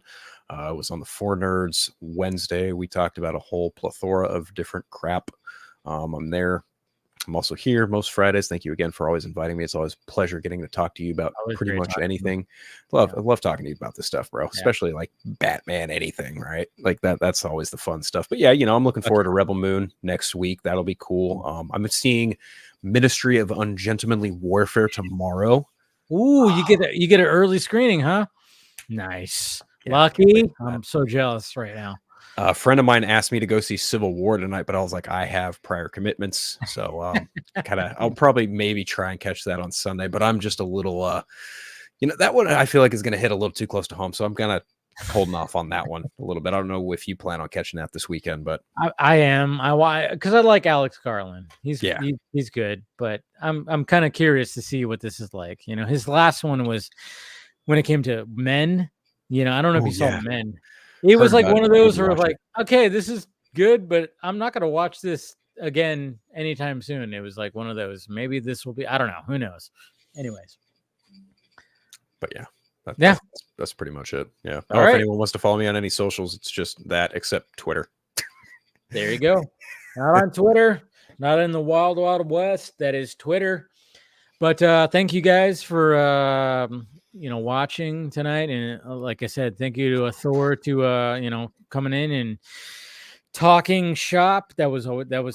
It was on the Four Nerds Wednesday. We talked about a whole plethora of different crap. I'm there. I'm also here most Fridays. Thank you again for always inviting me. It's always a pleasure getting to talk to you about pretty much anything. I love talking to you about this stuff, bro. Especially like Batman, anything, right? Like that's always the fun stuff. But yeah, I'm looking forward to Rebel Moon next week. That'll be cool. I'm seeing Ministry of Ungentlemanly Warfare tomorrow. Ooh, you get an early screening, huh? Nice. Lucky. I'm so jealous right now. A friend of mine asked me to go see Civil War tonight, but I was like, I have prior commitments. So I'll probably maybe try and catch that on Sunday, but I'm just a little, that one I feel like is going to hit a little too close to home. So I'm kind of holding off on that one a little bit. I don't know if you plan on catching that this weekend, but I am. Because I like Alex Garland. He's good, but I'm kind of curious to see what this is like. His last one was when it came to Men. I don't know if you saw Men. It was like one of those where like, okay, this is good, but I'm not going to watch this again anytime soon. It was like one of those. Maybe this will be. I don't know. Who knows? Anyways. But that's pretty much it. Yeah. All right. If anyone wants to follow me on any socials, it's just that, except Twitter. There you go. Not on Twitter. Not in the wild, wild west. That is Twitter. But thank you guys for watching tonight, and like I said, thank you to Thor to coming in and talking shop. That was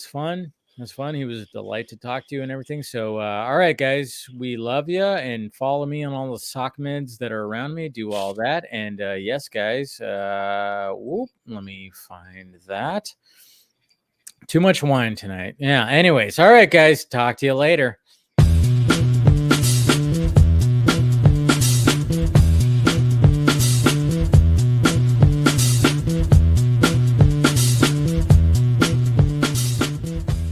fun. It was fun. He was a delight to talk to and everything. So all right, guys, we love you, and follow me on all the sock meds that are around me. Do all that, and yes, guys. Let me find that. Too much wine tonight. Yeah. Anyways, all right, guys. Talk to you later.